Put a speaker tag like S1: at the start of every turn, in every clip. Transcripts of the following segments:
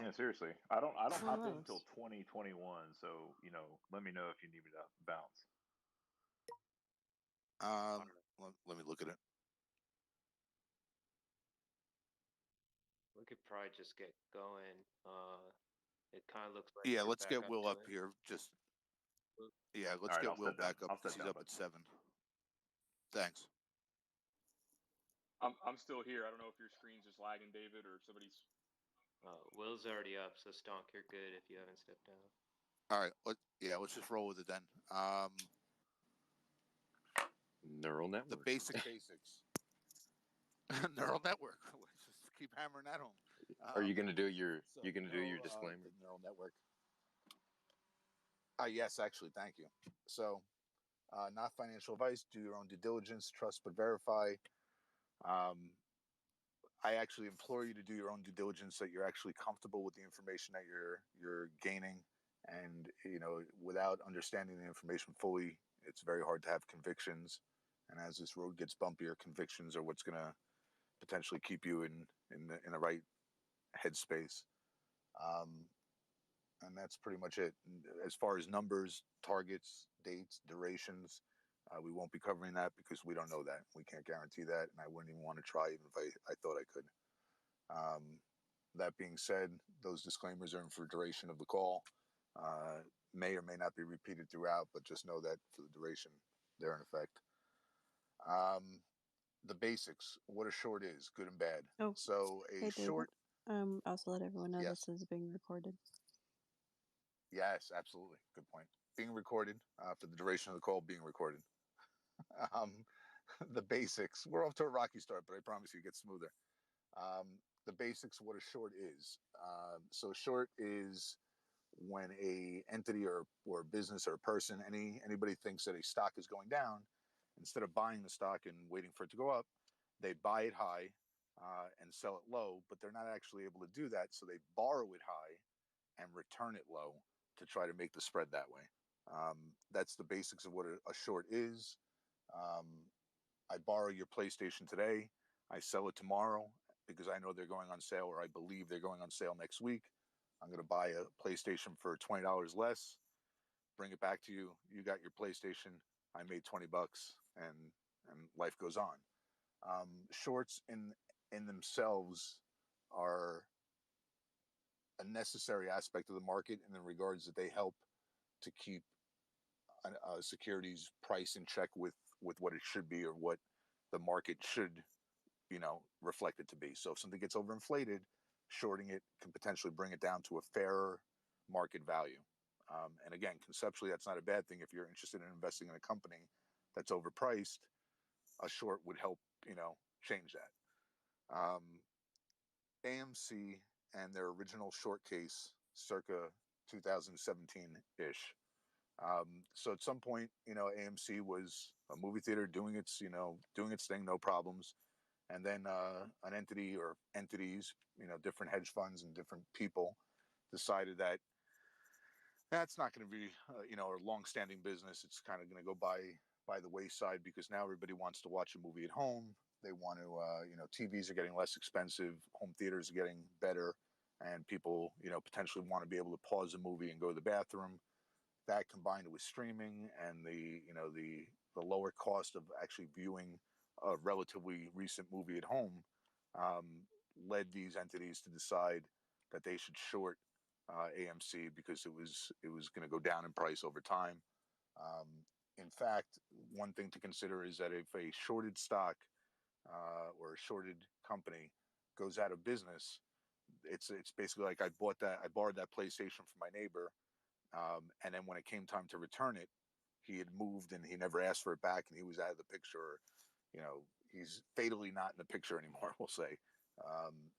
S1: Yeah, seriously. I don't
S2: Oh,
S1: hop in
S2: nice.
S1: until 2021, so let me know if you need me to bounce.
S3: Let me look at it.
S4: We could probably just get going. It kind of looks like
S3: Yeah,
S4: we're
S3: let's
S4: back
S3: get Will
S4: to
S3: up
S4: it.
S3: here. Let's
S1: All right,
S3: get
S1: I'll
S3: Will
S1: step down.
S3: back up
S1: I'll
S3: because
S1: step
S3: he's
S1: down,
S3: up
S1: bud.
S3: at 7. Thanks.
S5: I'm still here. I don't know if your screen's just lagging, David, or somebody's.
S4: Will's already up, so Stonk, you're good if you haven't stepped down.
S3: All right. Let's just roll with it then.
S6: Neural network.
S3: The basics. Neural network. Let's just keep hammering that home.
S6: Are you going to do your? You going to do your disclaimer?
S3: The neural network. Yes, actually. Thank you. So, not financial advice. Do your own due diligence. Trust but verify. I actually implore you to do your own due diligence, that you're actually comfortable with the information that you're gaining, and without understanding the information fully, it's very hard to have convictions. And as this road gets bumpier, convictions are what's going to potentially keep you in the right headspace. And that's pretty much it. As far as numbers, targets, dates, durations, we won't be covering that because we don't know that. We can't guarantee that, and I wouldn't even want to try even if I thought I could. That being said, those disclaimers are in for duration of the call. May or may not be repeated throughout, but just know that for the duration, they're in effect. The basics, what a short is, good and bad.
S2: Oh,
S3: so a
S2: hey,
S3: short.
S2: Also let everyone know
S3: Yes.
S2: this is being recorded.
S3: Yes, absolutely. Good point. Being recorded for the duration of the call, being recorded. The basics. We're off to a rocky start, but I promise you it gets smoother. The basics, what a short is. So short is when a entity or a business or a person, anybody thinks that a stock is going down, instead of buying the stock and waiting for it to go up, they buy it high and sell it low, but they're not actually able to do that. So they borrow it high and return it low to try to make the spread that way. That's the basics of what a short is. I borrow your PlayStation today. I sell it tomorrow because I know they're going on sale, or I believe they're going on sale next week. I'm going to buy a PlayStation for $20 less, bring it back to you. You got your PlayStation. I made $20, and life goes on. Shorts in themselves are a necessary aspect of the market in the regards that they help to keep a securities price in check with what it should be, or what the market should reflect it to be. So if something gets overinflated, shorting it can potentially bring it down to a fairer market value. And again, conceptually, that's not a bad thing. If you're interested in investing in a company that's overpriced, a short would help change that. AMC and their original short case circa 2017-ish. So at some point, AMC was a movie theater doing its thing, no problems. And then an entity or entities, different hedge funds and different people decided that that's not going to be, a long-standing business. It's kind of going to go by the wayside, because now everybody wants to watch a movie at home. They want to, TVs are getting less expensive, home theaters are getting better, and people, potentially want to be able to pause a movie and go to the bathroom. That, combined with streaming and the lower cost of actually viewing a relatively recent movie at home, led these entities to decide that they should short AMC, because it was going to go down in price over time. Um, in fact, one thing to consider is that if a shorted stock or a shorted company goes out of business, it's basically like I borrowed that PlayStation from my neighbor, and then when it came time to return it, he had moved and he never asked for it back, and he was out of the picture. He's fatally not in the picture anymore, we'll say.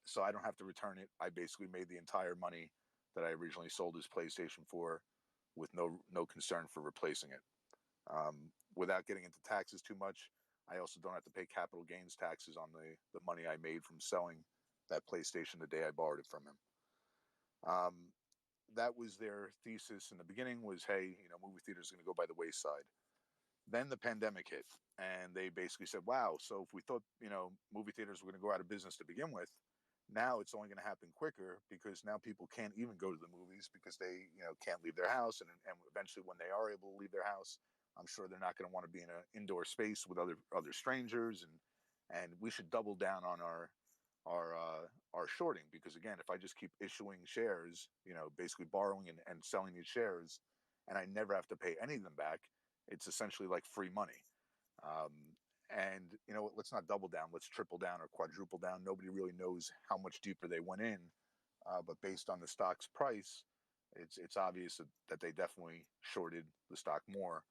S3: So I don't have to return it. I basically made the entire money that I originally sold his PlayStation for, with no concern for replacing it. Without getting into taxes too much, I also don't have to pay capital gains taxes on the money I made from selling that PlayStation the day I borrowed it from him. That was their thesis in the beginning, was, hey, movie theaters are going to go by the wayside. Then the pandemic hit, and they basically said, wow, so if we thought, movie theaters were going to go out of business to begin with, Now it's only going to happen quicker because now people can't even go to the movies because they, can't leave their house, and eventually when they are able to leave their house, I'm sure they're not going to want to be in an indoor space with other strangers, and we should double down on our shorting, because again, if I just keep issuing shares, basically borrowing and selling these shares, and I never have to pay any of them back, it's essentially like free money. And let's not double down, let's triple down or quadruple down. Nobody really knows how much deeper they went in, but based on the stock's price, it's obvious that they definitely shorted the stock more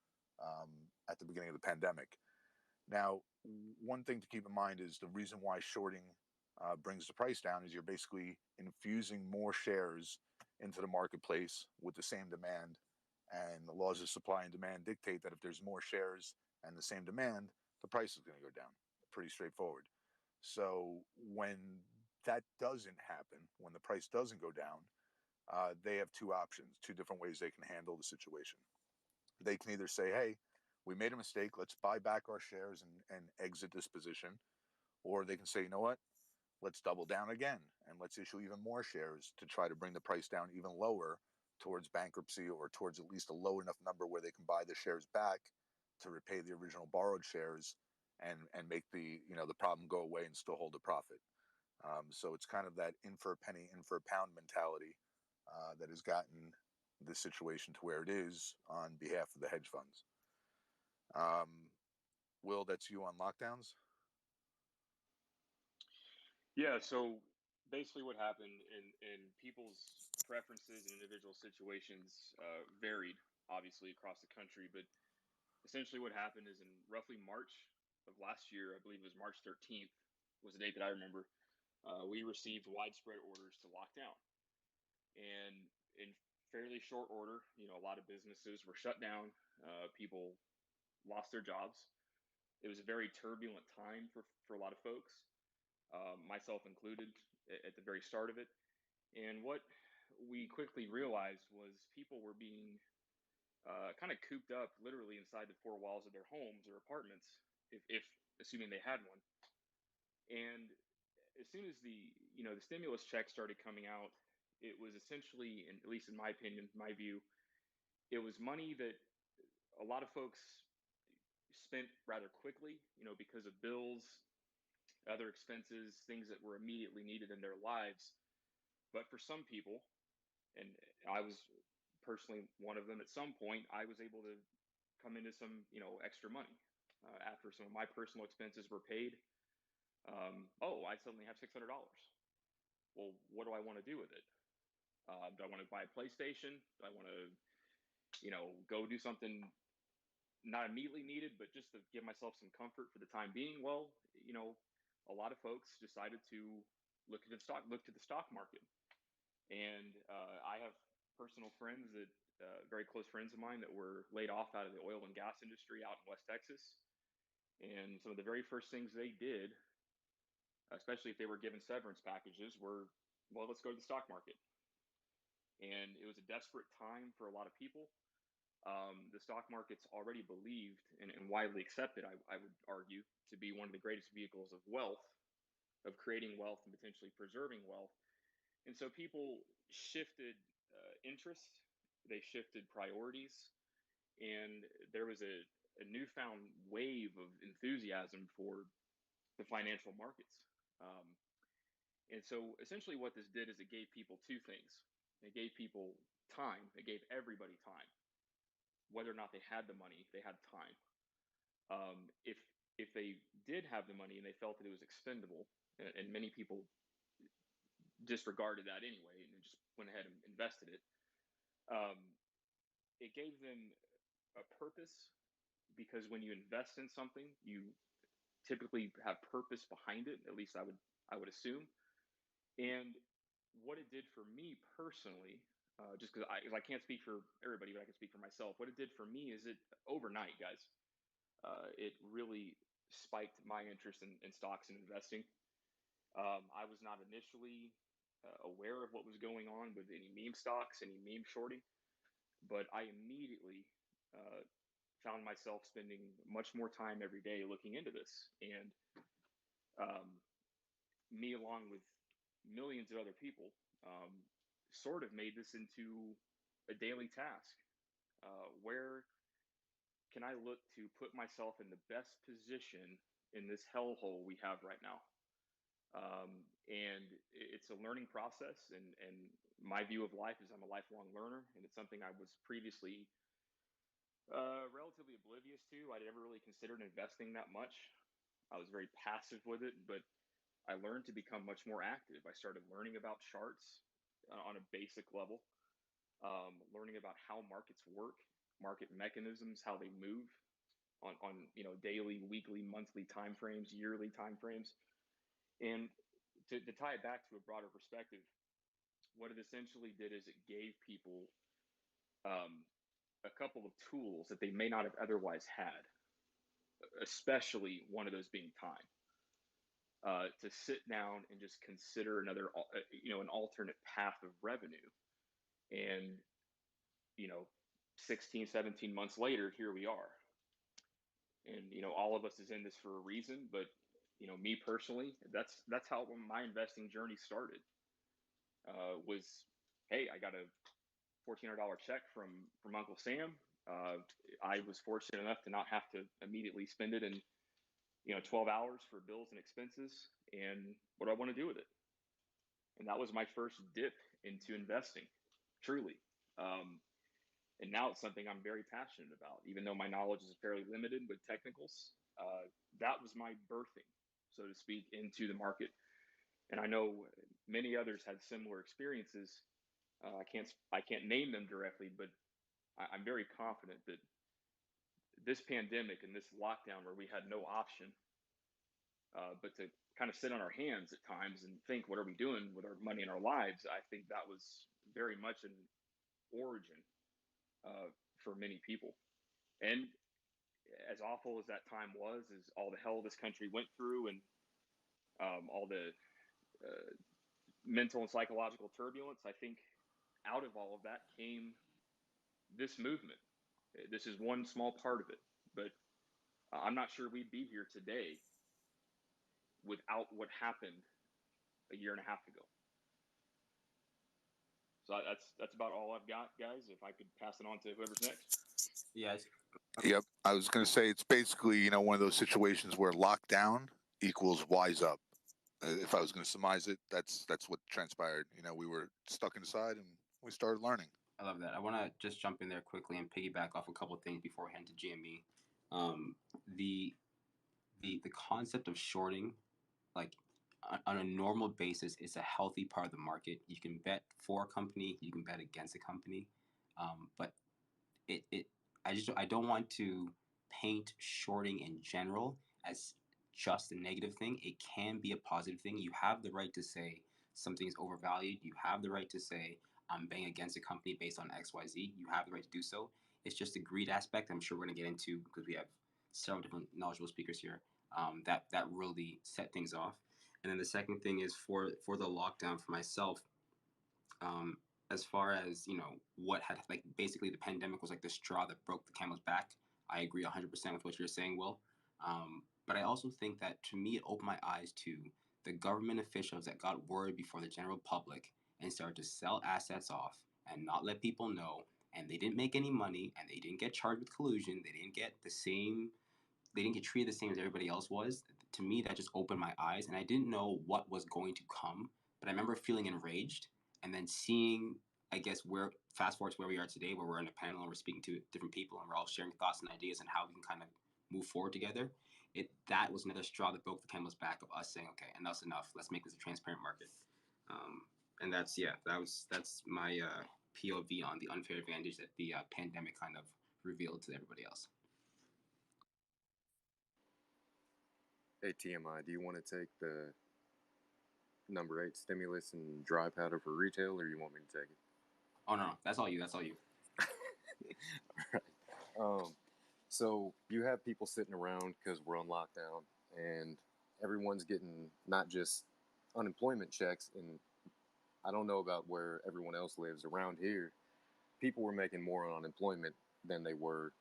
S3: at the beginning of the pandemic. Now, one thing to keep in mind is the reason why shorting brings the price down is you're basically infusing more shares into the marketplace with the same demand, and the laws of supply and demand dictate that if there's more shares and the same demand, the price is going to go down. Pretty straightforward. So when that doesn't happen, when the price doesn't go down, they have two options, two different ways they can handle the situation. They can either say, hey, we made a mistake, let's buy back our shares and exit this position. Or they can say, you know what, let's double down again and let's issue even more shares to try to bring the price down even lower towards bankruptcy, or towards at least a low enough number where they can buy the shares back to repay the original borrowed shares and make the problem go away and still hold a profit. So it's kind of that in for a penny, in for a pound mentality that has gotten this situation to where it is on behalf of the hedge funds. Will, that's you on lockdowns?
S5: Yeah, so basically what happened in people's preferences and individual situations varied, obviously, across the country. But essentially what happened is in roughly March of last year, I believe it was March 13th, was the date that I remember, we received widespread orders to lock down. And in fairly short order, a lot of businesses were shut down. People lost their jobs. It was a very turbulent time for a lot of folks. Myself included, at the very start of it. And what we quickly realized was people were being kind of cooped up literally inside the four walls of their homes or apartments, if assuming they had one. And as soon as the stimulus checks started coming out, it was essentially, and at least in my opinion, my view, it was money that a lot of folks spent rather quickly, because of bills, other expenses, things that were immediately needed in their lives. But for some people, and I was personally one of them, at some point I was able to come into some extra money after some of my personal expenses were paid. I suddenly have $600. Well, what do I want to do with it? Do I want to buy a PlayStation? Do I want to go do something not immediately needed, but just to give myself some comfort for the time being? Well, a lot of folks decided to look to the stock market. And I have personal friends that, very close friends of mine, that were laid off out of the oil and gas industry out in West Texas. And some of the very first things they did, especially if they were given severance packages, were, well, let's go to the stock market. And it was a desperate time for a lot of people. The stock market's already believed and widely accepted, I would argue, to be one of the greatest vehicles of wealth, of creating wealth and potentially preserving wealth. And so people shifted interests, they shifted priorities, and there was a newfound wave of enthusiasm for the financial markets. And so essentially what this did is it gave people two things. It gave people time. It gave everybody time. Whether or not they had the money, they had time. If they did have the money and they felt that it was expendable, and many people disregarded that anyway and just went ahead and invested it, it gave them a purpose, because when you invest in something, you typically have purpose behind it. At least I would assume. And what it did for me personally, just because I can't speak for everybody, but I can speak for myself. What it did for me is it overnight, guys, it really spiked my interest in stocks and investing. I was not initially aware of what was going on with any meme stocks, any meme shorting, but I immediately found myself spending much more time every day looking into this. And me, along with millions of other people, sort of made this into a daily task. Where can I look to put myself in the best position in this hellhole we have right now? And it's a learning process. And my view of life is I'm a lifelong learner, and it's something I was previously relatively oblivious to. I never really considered investing that much. I was very passive with it, but I learned to become much more active. I started learning about charts on a basic level, learning about how markets work, market mechanisms, how they move on daily, weekly, monthly timeframes, yearly timeframes. And to tie it back to a broader perspective, what it essentially did is it gave people a couple of tools that they may not have otherwise had, especially one of those being time. To sit down and just consider an alternate path of revenue. And, 16, 17 months later, here we are. And, all of us is in this for a reason, but, me personally, that's how my investing journey started. Was, hey, I got a $1,400 check from Uncle Sam. I was fortunate enough to not have to immediately spend it in 12 hours for bills and expenses. And what do I want to do with it? And that was my first dip into investing, truly. And now it's something I'm very passionate about, even though my knowledge is fairly limited with technicals. That was my birthing, so to speak, into the market. And I know many others had similar experiences. I can't name them directly, but I'm very confident that this pandemic and this lockdown, where we had no option but to kind of sit on our hands at times and think, what are we doing with our money and our lives? I think that was very much an origin for many people. And as awful as that time was, as all the hell this country went through, and all the mental and psychological turbulence, I think out of all of that came this movement. This is one small part of it, but I'm not sure we'd be here today without what happened a year and a half ago. So that's about all I've got, guys. If I could pass it on to whoever's next.
S7: Yes.
S3: Yep. I was going to say it's basically, one of those situations where lockdown equals wise up. If I was going to surmise it, that's what transpired. We were stuck inside and we started learning.
S7: I love that. I want to just jump in there quickly and piggyback off a couple of things before we head to GME. The concept of shorting, like on a normal basis, is a healthy part of the market. You can bet for a company, you can bet against a company, but I don't want to paint shorting in general as just a negative thing. It can be a positive thing. You have the right to say something is overvalued. You have the right to say I'm betting against a company based on XYZ. You have the right to do so. It's just a greed aspect I'm sure we're going to get into because we have several different knowledgeable speakers here that really set things off. And then the second thing is for the lockdown for myself, as far as, what had, like, basically the pandemic was like the straw that broke the camel's back. I agree 100% with what you're saying, Will. But I also think that, to me, it opened my eyes to the government officials that got word before the general public and started to sell assets off and not let people know. And they didn't make any money, and they didn't get charged with collusion. They didn't get treated the same as everybody else was. To me, that just opened my eyes, and I didn't know what was going to come. But I remember feeling enraged, and then seeing, I guess, fast forward to where we are today, where we're in a panel and we're speaking to different people and we're all sharing thoughts and ideas and how we can kind of move forward together. That was another straw that broke the camel's back of us saying, okay, enough's enough. Let's make this a transparent market. And that's my POV on the unfair advantage that the pandemic kind of revealed to everybody else.
S6: Hey, TMI, do you want to take the number 8 stimulus and dry powder for retail, or you want me to take it?
S7: Oh, no, that's all you.
S6: All right. So you have people sitting around because we're on lockdown, and everyone's getting not just unemployment checks, and I don't know about where everyone else lives. Around here, people were making more on unemployment than they were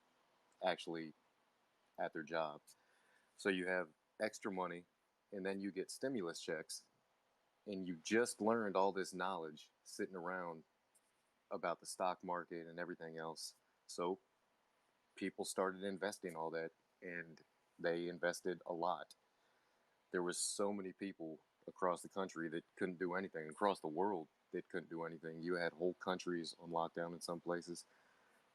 S6: actually at their jobs. So you have extra money, and then you get stimulus checks, and you just learned all this knowledge sitting around about the stock market and everything else. So people started investing all that, and they invested a lot. There was so many people across the country that couldn't do anything, across the world that couldn't do anything. You had whole countries on lockdown in some places.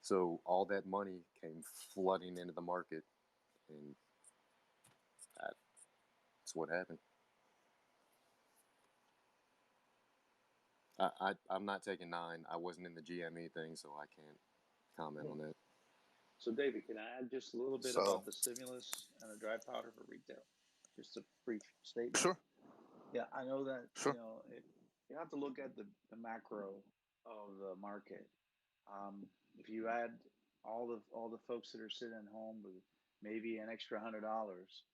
S6: So all that money came flooding into the market, and that's what happened. I'm not taking 9. I wasn't in the GME thing, so I can't comment on that.
S8: So, David, can I add just a little bit about the stimulus and the dry powder for retail? Just a brief statement.
S3: Sure.
S8: Yeah, I know that,
S3: Sure.
S8: you have to look at the macro of the market. If you add all the folks that are sitting at home with maybe an extra $100,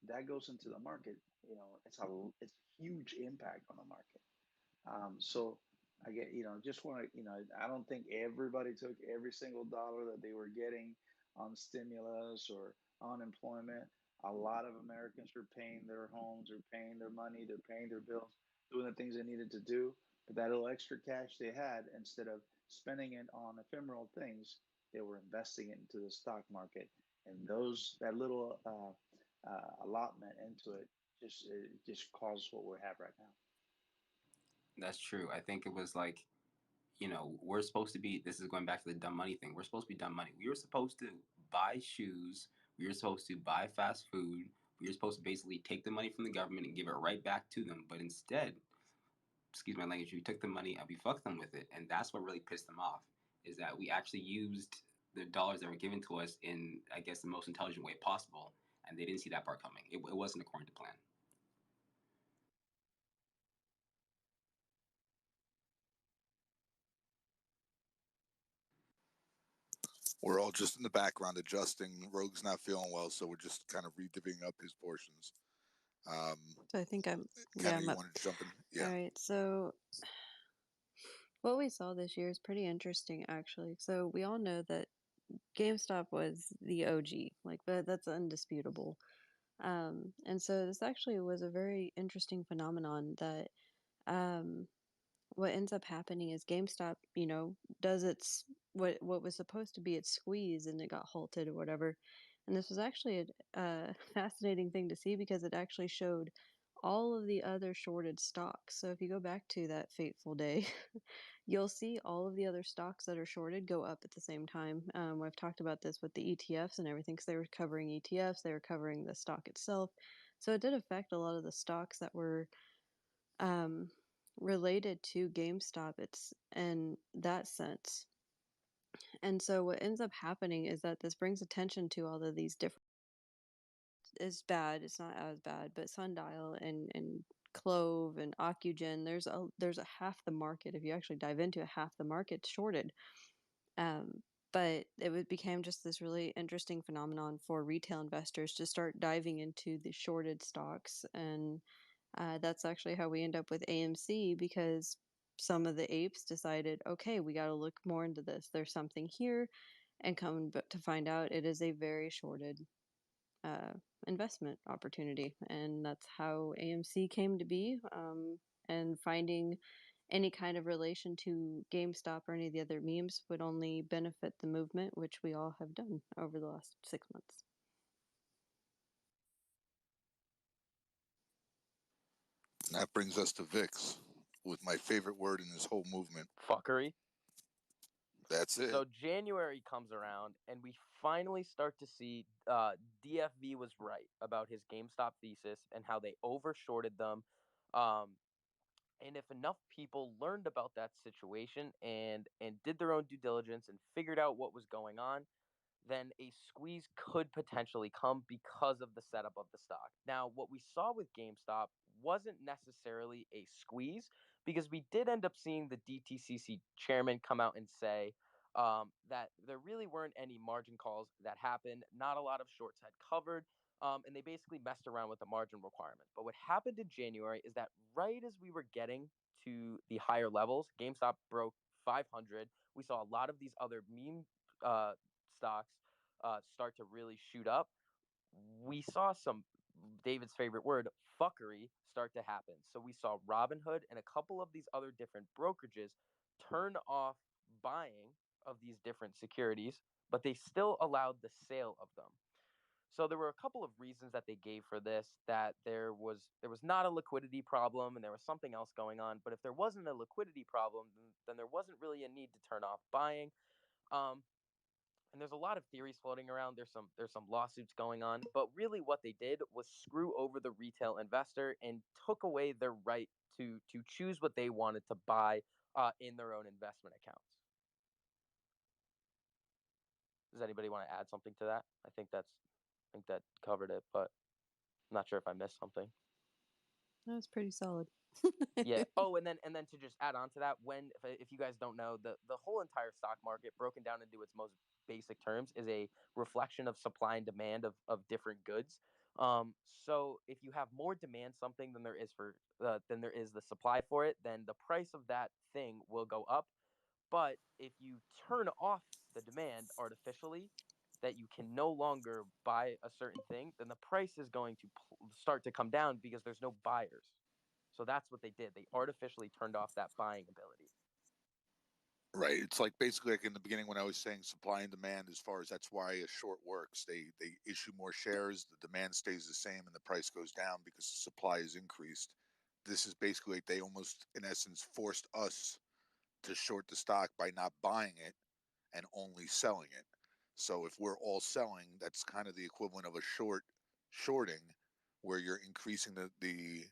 S8: that goes into the market. It's a huge impact on the market. So I get, just want to, I don't think everybody took every single dollar that they were getting on stimulus or unemployment. A lot of Americans are paying their homes, are paying their money, they're paying their bills, doing the things they needed to do. But that little extra cash they had, instead of spending it on ephemeral things, they were investing it into the stock market. And that little allotment into it just caused what we have right now.
S7: That's true. I think it was like, we're supposed to be, this is going back to the dumb money thing. We're supposed to be dumb money. We were supposed to buy shoes. We were supposed to buy fast food. We were supposed to basically take the money from the government and give it right back to them. But instead, excuse my language, we took the money and we fucked them with it. And that's what really pissed them off, is that we actually used the dollars that were given to us in, I guess, the most intelligent way possible. And they didn't see that part coming. It wasn't according to plan.
S3: We're all just in the background adjusting. Rogue's not feeling well, so we're just kind of redivvying up his portions.
S2: So I think I'm
S3: Kenna, you
S2: up.
S3: want to jump in? Yeah.
S2: All right. So what we saw this year is pretty interesting, actually. So we all know that GameStop was the OG, like that's undisputable. And so this actually was a very interesting phenomenon that what ends up happening is GameStop, does what was supposed to be its squeeze, and it got halted or whatever. And this was actually a fascinating thing to see, because it actually showed all of the other shorted stocks. So if you go back to that fateful day, you'll see all of the other stocks that are shorted go up at the same time. I've talked about this with the ETFs and everything, because they were covering ETFs, they were covering the stock itself. So it did affect a lot of the stocks that were related to GameStop. It's in that sense. And so what ends up happening is that this brings attention to all of these different, it's bad, it's not as bad, but Sundial and Clove and Ocugen, there's a half the market. If you actually dive into it, half the market's shorted. But became just this really interesting phenomenon for retail investors to start diving into the shorted stocks. And that's actually how we end up with AMC, because some of the apes decided, okay, we got to look more into this. There's something here, and come to find out it is a very shorted investment opportunity. And that's how AMC came to be. And finding any kind of relation to GameStop or any of the other memes would only benefit the movement, which we all have done over the last 6 months.
S3: And that brings us to VIX, with my favorite word in this whole movement.
S9: Fuckery.
S3: That's it.
S9: So January comes around, and we finally start to see DFV was right about his GameStop thesis and how they overshorted them. And if enough people learned about that situation and did their own due diligence and figured out what was going on, then a squeeze could potentially come because of the setup of the stock. Now, what we saw with GameStop wasn't necessarily a squeeze, because we did end up seeing the DTCC chairman come out and say that there really weren't any margin calls that happened. Not a lot of shorts had covered. And they basically messed around with the margin requirement. But what happened in January is that right as we were getting to the higher levels, GameStop broke 500. We saw a lot of these other meme stocks start to really shoot up. We saw some David's favorite word, fuckery, start to happen. So we saw Robinhood and a couple of these other different brokerages turn off buying of these different securities, but they still allowed the sale of them. So there were a couple of reasons that they gave for this, that there was not a liquidity problem and there was something else going on. But if there wasn't a liquidity problem, then there wasn't really a need to turn off buying. Um, and there's a lot of theories floating around. There's some lawsuits going on, but really what they did was screw over the retail investor and took away their right to choose what they wanted to buy in their own investment accounts. Does anybody want to add something to that? I think that covered it, but I'm not sure if I missed something.
S2: That was pretty solid.
S9: Yeah. Oh, and then to just add on to that, if you guys don't know, the whole entire stock market, broken down into its most basic terms, is a reflection of supply and demand of different goods. So if you have more demand something than there is the supply for it, then the price of that thing will go up. But if you turn off the demand artificially, that you can no longer buy a certain thing, then the price is going to start to come down because there's no buyers. So that's what they did. They artificially turned off that buying ability.
S3: Right. It's like basically like in the beginning when I was saying supply and demand, as far as that's why a short works. They issue more shares, the demand stays the same, and the price goes down because the supply is increased. This is basically like they almost, in essence, forced us to short the stock by not buying it and only selling it. So if we're all selling, that's kind of the equivalent of a shorting, where you're increasing the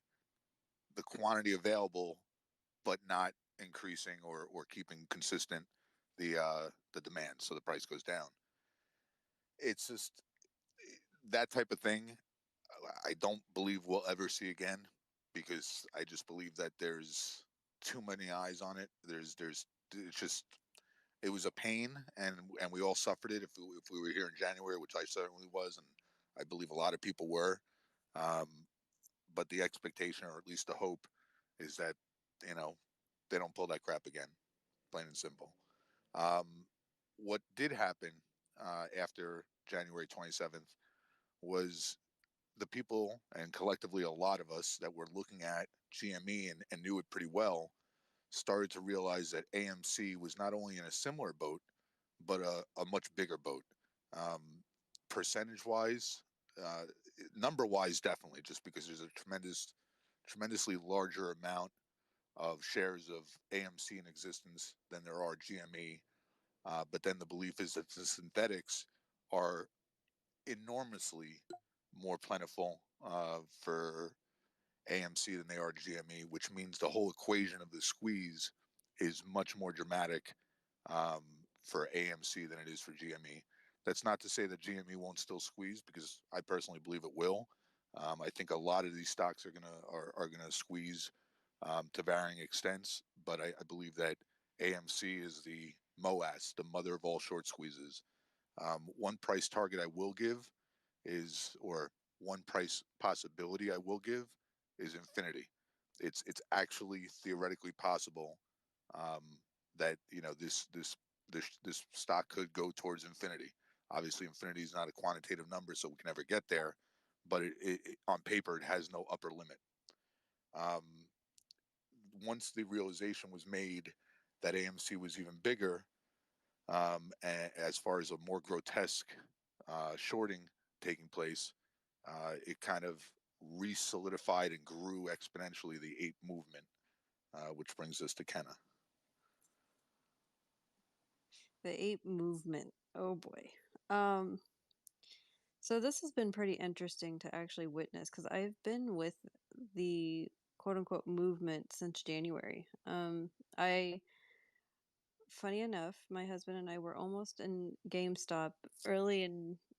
S3: quantity available, but not increasing or keeping consistent the demand, so the price goes down. It's just that type of thing. I don't believe we'll ever see again because I just believe that there's too many eyes on it. There's it's just it was a pain, and we all suffered it if we were here in January, which I certainly was, and I believe a lot of people were. Um, but the expectation, or at least the hope, is that you know they don't pull that crap again, plain and simple. Um, what did happen after January 27th was the people, and collectively a lot of us that were looking at GME and knew it pretty well, started to realize that AMC was not only in a similar boat, but a much bigger boat. Um, Percentage wise, number wise, definitely, just because there's a tremendously larger amount of shares of AMC in existence than there are GME. But then the belief is that the synthetics are enormously more plentiful for AMC than they are GME, which means the whole equation of the squeeze is much more dramatic um, for AMC than it is for GME. That's not to say that GME won't still squeeze, because I personally believe it will. I think a lot of these stocks are gonna squeeze to varying extents, but I believe that AMC is the MOAS, the mother of all short squeezes. One price target I will give is, or one price possibility I will give, is infinity. It's actually theoretically possible um, that this stock could go towards infinity. Obviously, infinity is not a quantitative number, so we can never get there. But on paper, it has no upper limit. Um, Once the realization was made that AMC was even bigger, as far as a more grotesque shorting taking place, it kind of re-solidified and grew exponentially the ape movement, which brings us to Kenna.
S2: The ape movement. Oh boy. Um, so this has been pretty interesting to actually witness because I've been with the quote unquote movement since January. Funny enough, my husband and I were almost in GameStop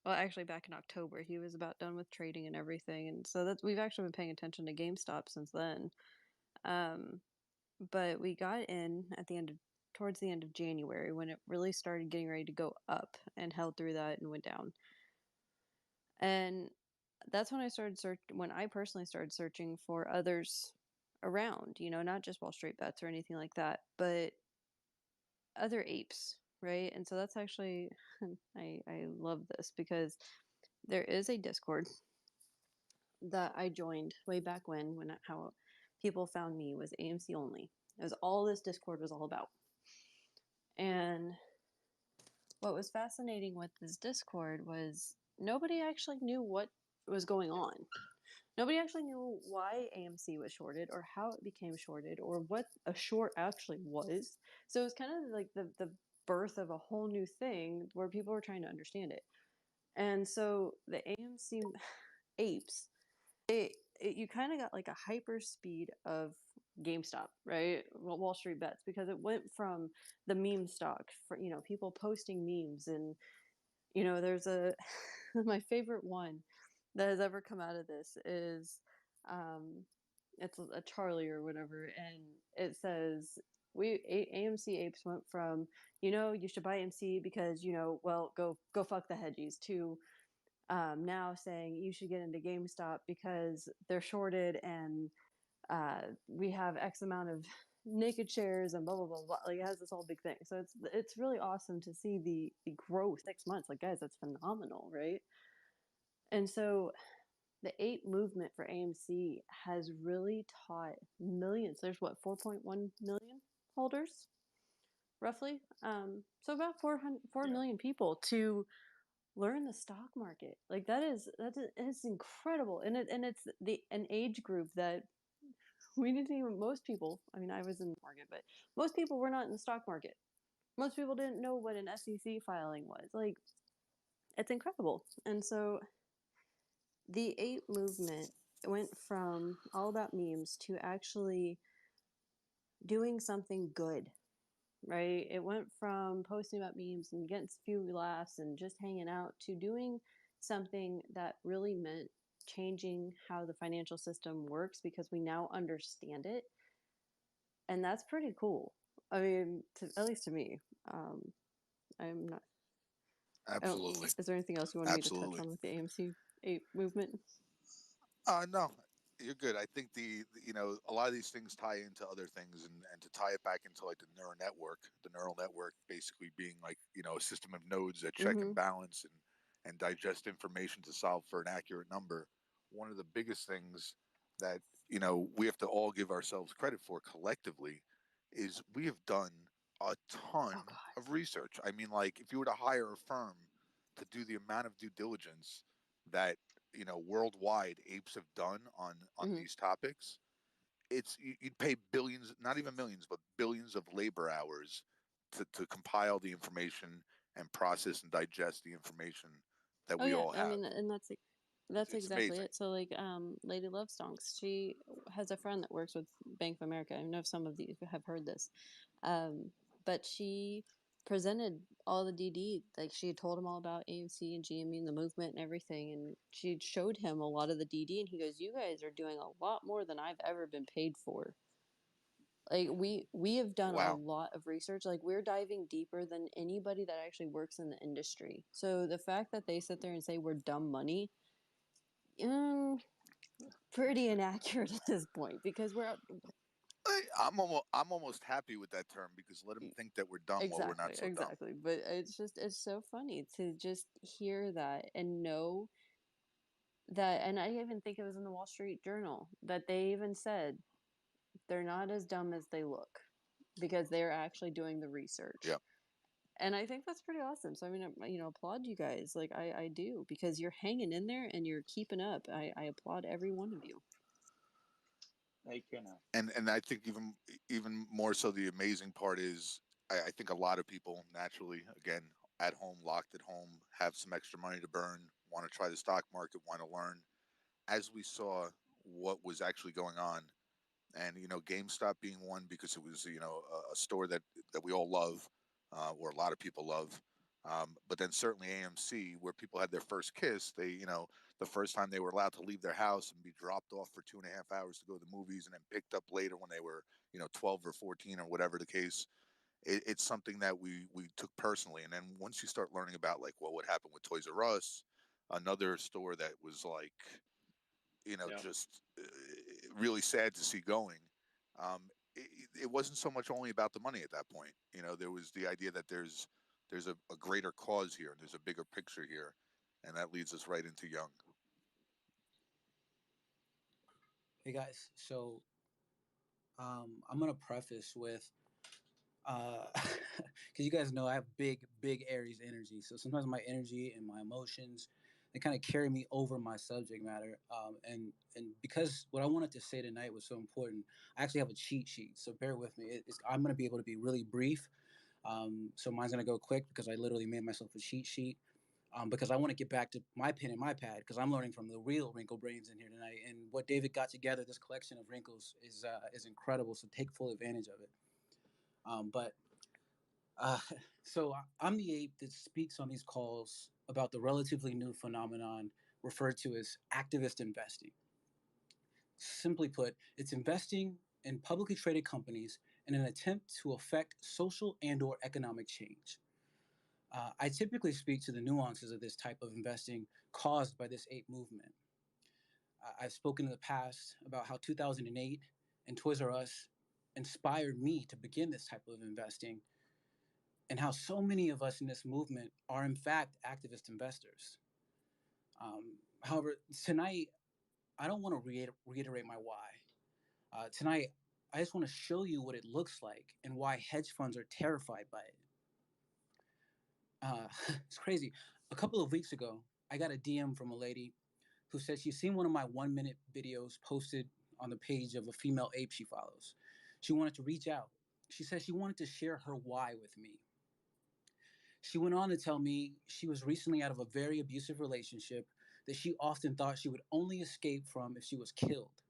S2: actually back in October. He was about done with trading and everything, and so that we've actually been paying attention to GameStop since then. But we got in towards the end of January when it really started getting ready to go up, and held through that and went down. And that's when when I personally started searching for others around, not just Wall Street Bets or anything like that, but other apes, right? And so that's actually I love this because there is a Discord that I joined way back when how people found me was AMC only. It was all this Discord was all about. And what was fascinating with this Discord was nobody actually knew what was going on. Nobody actually knew why AMC was shorted or how it became shorted or what a short actually was. So it was kind of like the birth of a whole new thing where people were trying to understand it. And so the AMC apes, you kind of got like a hyper speed of GameStop, right? Well, Wall Street bets, because it went from the meme stock for, you know, people posting memes. And, you know, there's a, my favorite one that has ever come out of this is, it's a Charlie or whatever. And it says, AMC apes went from, you know, you should buy AMC because, you know, well, go fuck the hedgies, to now saying you should get into GameStop because they're shorted and we have X amount of naked shares and blah blah blah blah. Like it has this whole big thing. So it's really awesome to see the growth 6 months. Like guys, that's phenomenal, right? And so the ape movement for AMC has really taught millions. There's what 4.1 million holders, roughly. So about 4 million people to learn the stock market. Like it's incredible. And it's an age group that we didn't even, most people, I mean, I was in the market, but most people were not in the stock market. Most people didn't know what an SEC filing was. Like, it's incredible. And so the ape movement went from all about memes to actually doing something good, right? It went from posting about memes and getting a few laughs and just hanging out to doing something that really meant changing how the financial system works because we now understand it. And that's pretty cool. I mean, at least to me. I'm not.
S3: Absolutely.
S2: Is there anything else you wanted me to touch
S3: Absolutely.
S2: on with the AMC 8 movement?
S3: No, you're good. I think you know, a lot of these things tie into other things, and to tie it back into like the neural network basically being like, you know, a system of nodes that check and balance and digest information to solve for an accurate number. One of the biggest things that, you know, we have to all give ourselves credit for collectively is we have done a ton of research. I mean, like if you were to hire a firm to do the amount of due diligence that, you know, worldwide apes have done on these topics, you'd pay billions, not even millions, but billions of labor hours to compile the information and process and digest the information that we all have.
S2: I mean, and that's
S3: It's
S2: exactly
S3: amazing.
S2: it. So like Lady Love Stonks, she has a friend that works with Bank of America. I know some of you have heard this. But she presented all the DD, like she had told him all about AMC and GME and the movement and everything, and she showed him a lot of the DD, and he goes, "You guys are doing a lot more than I've ever been paid for." Like we have done a lot of research. Like we're diving deeper than anybody that actually works in the industry. So the fact that they sit there and say we're dumb money, pretty inaccurate at this point, because
S3: I'm almost happy with that term, because let them think that we're dumb while we're not so dumb.
S2: Exactly. But it's so funny to just hear that and know that. And I even think it was in the Wall Street Journal that they even said they're not as dumb as they look because they're actually doing the research.
S3: Yeah.
S2: And I think that's pretty awesome. So I mean, you know, applaud you guys. Like I do, because you're hanging in there and you're keeping up. I applaud every one of you.
S8: Hey, Kenna.
S3: And I think even more so, the amazing part is I think a lot of people naturally, again, at home, locked at home, have some extra money to burn, want to try the stock market, want to learn. As we saw what was actually going on, and you know, GameStop being one, because it was, you know, a store that we all love, or a lot of people love. But then certainly AMC, where people had their first kiss, they, you know, the first time they were allowed to leave their house and be dropped off for 2.5 hours to go to the movies, and then picked up later when they were, you know, 12 or 14 or whatever the case. It's something that we took personally. And then once you start learning about like, well, what happened with Toys R Us, another store that was like, you know, just really sad to see going. Um, it wasn't so much only about the money at that point. You know, there was the idea that there's a greater cause here, and there's a bigger picture here, and that leads us right into Young.
S10: Hey guys, so I'm gonna preface with because you guys know I have big Aries energy, so sometimes my energy and my emotions they kind of carry me over my subject matter. And because what I wanted to say tonight was so important, I actually have a cheat sheet, so bear with me. I'm gonna be able to be really brief. So mine's gonna go quick because I literally made myself a cheat sheet. Because I want to get back to my pen and my pad because I'm learning from the real wrinkle brains in here tonight. And what David got together, this collection of wrinkles, is incredible. So take full advantage of it. But uh, so I'm the ape that speaks on these calls about the relatively new phenomenon referred to as activist investing. Simply put, it's investing in publicly traded companies in an attempt to affect social and/or economic change. I typically speak to the nuances of this type of investing caused by this ape movement. I've spoken in the past about how 2008 and Toys R Us inspired me to begin this type of investing, and how so many of us in this movement are, in fact, activist investors. However, tonight, I don't want to reiterate my why. Tonight, I just want to show you what it looks like and why hedge funds are terrified by it. It's crazy. A couple of weeks ago, I got a DM from a lady who said she's seen one of my 1 minute videos posted on the page of a female ape she follows. She wanted to reach out. She said she wanted to share her why with me. She went on to tell me she was recently out of a very abusive relationship that she often thought she would only escape from if she was killed.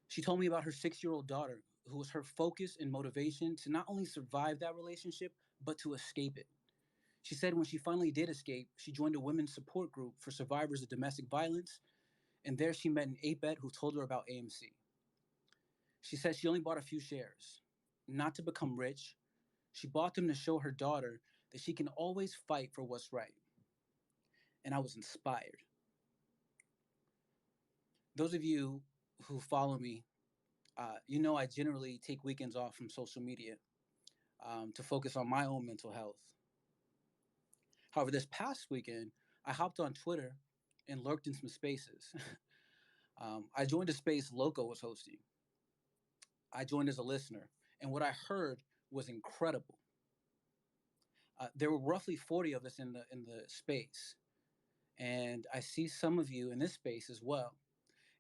S10: She told me about her 6-year-old daughter, who was her focus and motivation to not only survive that relationship, but to escape it. She said when she finally did escape, she joined a women's support group for survivors of domestic violence, and there she met an apette who told her about AMC. She said she only bought a few shares, not to become rich. She bought them to show her daughter that she can always fight for what's right. And I was inspired. Those of you who follow me, you know I generally take weekends off from social media to focus on my own mental health. However, this past weekend, I hopped on Twitter and lurked in some spaces. I joined a space Loco was hosting. I joined as a listener, and what I heard was incredible. There were roughly 40 of us in the space, and I see some of you in this space as well.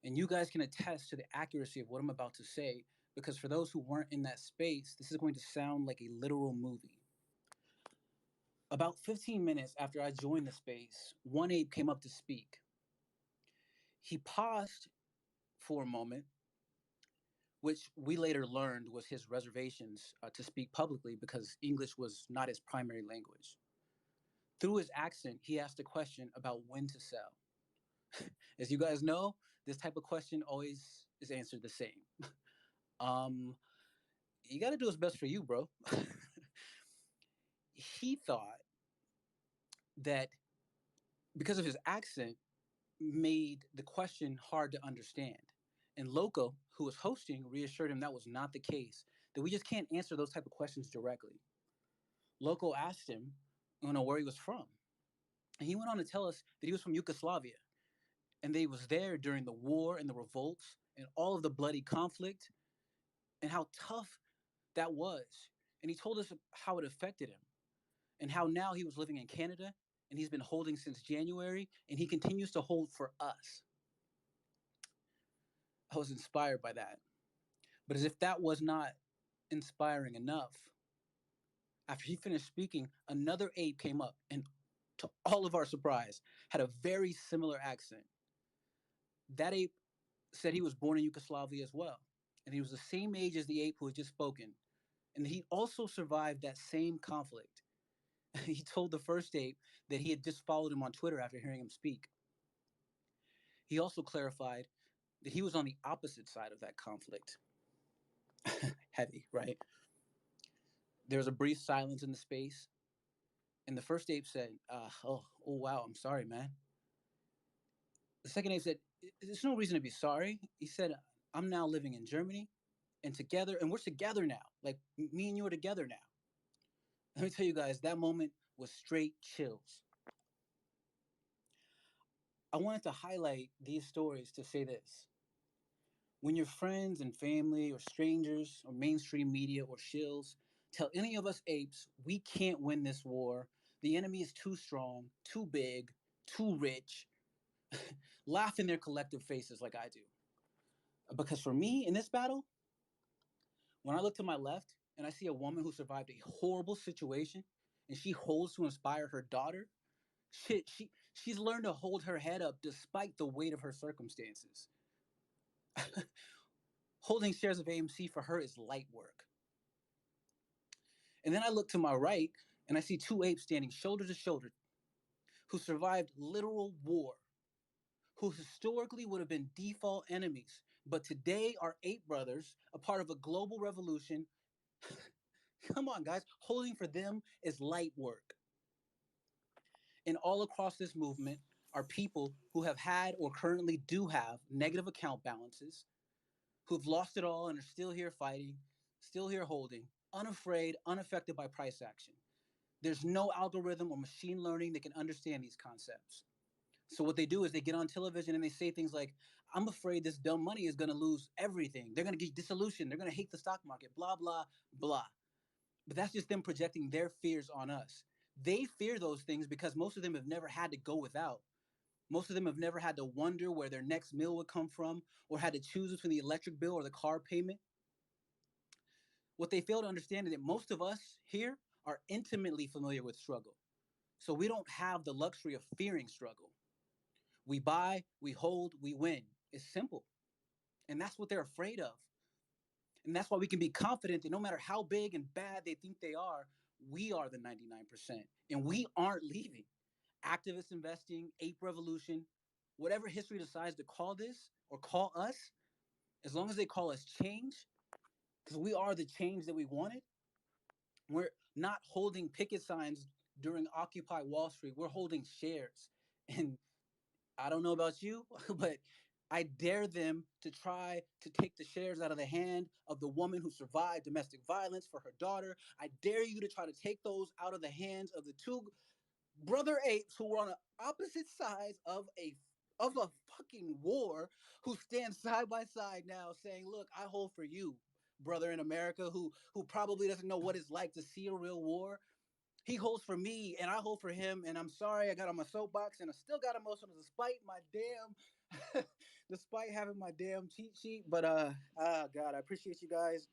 S10: And you guys can attest to the accuracy of what I'm about to say, because for those who weren't in that space, this is going to sound like a literal movie. About 15 minutes after I joined the space, one ape came up to speak. He paused for a moment, which we later learned was his reservations to speak publicly because English was not his primary language. Through his accent, he asked a question about when to sell. As you guys know, this type of question always is answered the same. um, you got to do what's best for you, bro. He thought that because of his accent, made the question hard to understand. And Loco, who was hosting, reassured him that was not the case, that we just can't answer those type of questions directly. Loco asked him, where he was from. And he went on to tell us that he was from Yugoslavia and that he was there during the war and the revolts and all of the bloody conflict and how tough that was. And he told us how it affected him and how now he was living in Canada and he's been holding since January and he continues to hold for us. I was inspired by that. But as if that was not inspiring enough, after he finished speaking, another ape came up and, to all of our surprise, had a very similar accent. That ape said he was born in Yugoslavia as well. And he was the same age as the ape who had just spoken. And he also survived that same conflict. He told the first ape that he had just followed him on Twitter after hearing him speak. He also clarified that he was on the opposite side of that conflict. Heavy, right? There was a brief silence in the space. And the first ape said, oh, wow, I'm sorry, man. The second ape said, there's no reason to be sorry. He said, I'm now living in Germany and we're together now. Like me and you are together now. Let me tell you guys, that moment was straight chills. I wanted to highlight these stories to say this. When your friends and family or strangers or mainstream media or shills tell any of us apes we can't win this war, the enemy is too strong, too big, too rich, laugh in their collective faces like I do. Because for me in this battle, when I look to my left and I see a woman who survived a horrible situation and she holds to inspire her daughter, she's learned to hold her head up despite the weight of her circumstances. Holding shares of AMC for her is light work. And then I look to my right and I see two apes standing shoulder to shoulder who survived literal war, who historically would have been default enemies, but today are ape brothers, a part of a global revolution. Come on, guys, holding for them is light work. And all across this movement are people who have had or currently do have negative account balances, who've lost it all and are still here fighting, still here holding, unafraid, unaffected by price action. There's no algorithm or machine learning that can understand these concepts. So what they do is they get on television and they say things like, I'm afraid this dumb money is going to lose everything. They're going to get dissolution. They're going to hate the stock market, blah, blah, blah. But that's just them projecting their fears on us. They fear those things because most of them have never had to go without. Most of them have never had to wonder where their next meal would come from or had to choose between the electric bill or the car payment. What they fail to understand is that most of us here are intimately familiar with struggle. So we don't have the luxury of fearing struggle. We buy, we hold, we win. It's simple. And that's what they're afraid of. And that's why we can be confident that no matter how big and bad they think they are, we are the 99%. And we aren't leaving. Activist investing, ape revolution, whatever history decides to call this or call us, as long as they call us change, because we are the change that we wanted, we're not holding picket signs during Occupy Wall Street. We're holding shares. And I don't know about you, but I dare them to try to take the shares out of the hand of the woman who survived domestic violence for her daughter. I dare you to try to take those out of the hands of the two brother apes who were on the opposite sides of a fucking war, who stand side by side now saying, look, I hold for you, brother in America, who probably doesn't know what it's like to see a real war. He holds for me and I hold for him. And I'm sorry I got on my soapbox and I still got emotional despite my damn despite having my damn cheat sheet. But God, I appreciate you guys.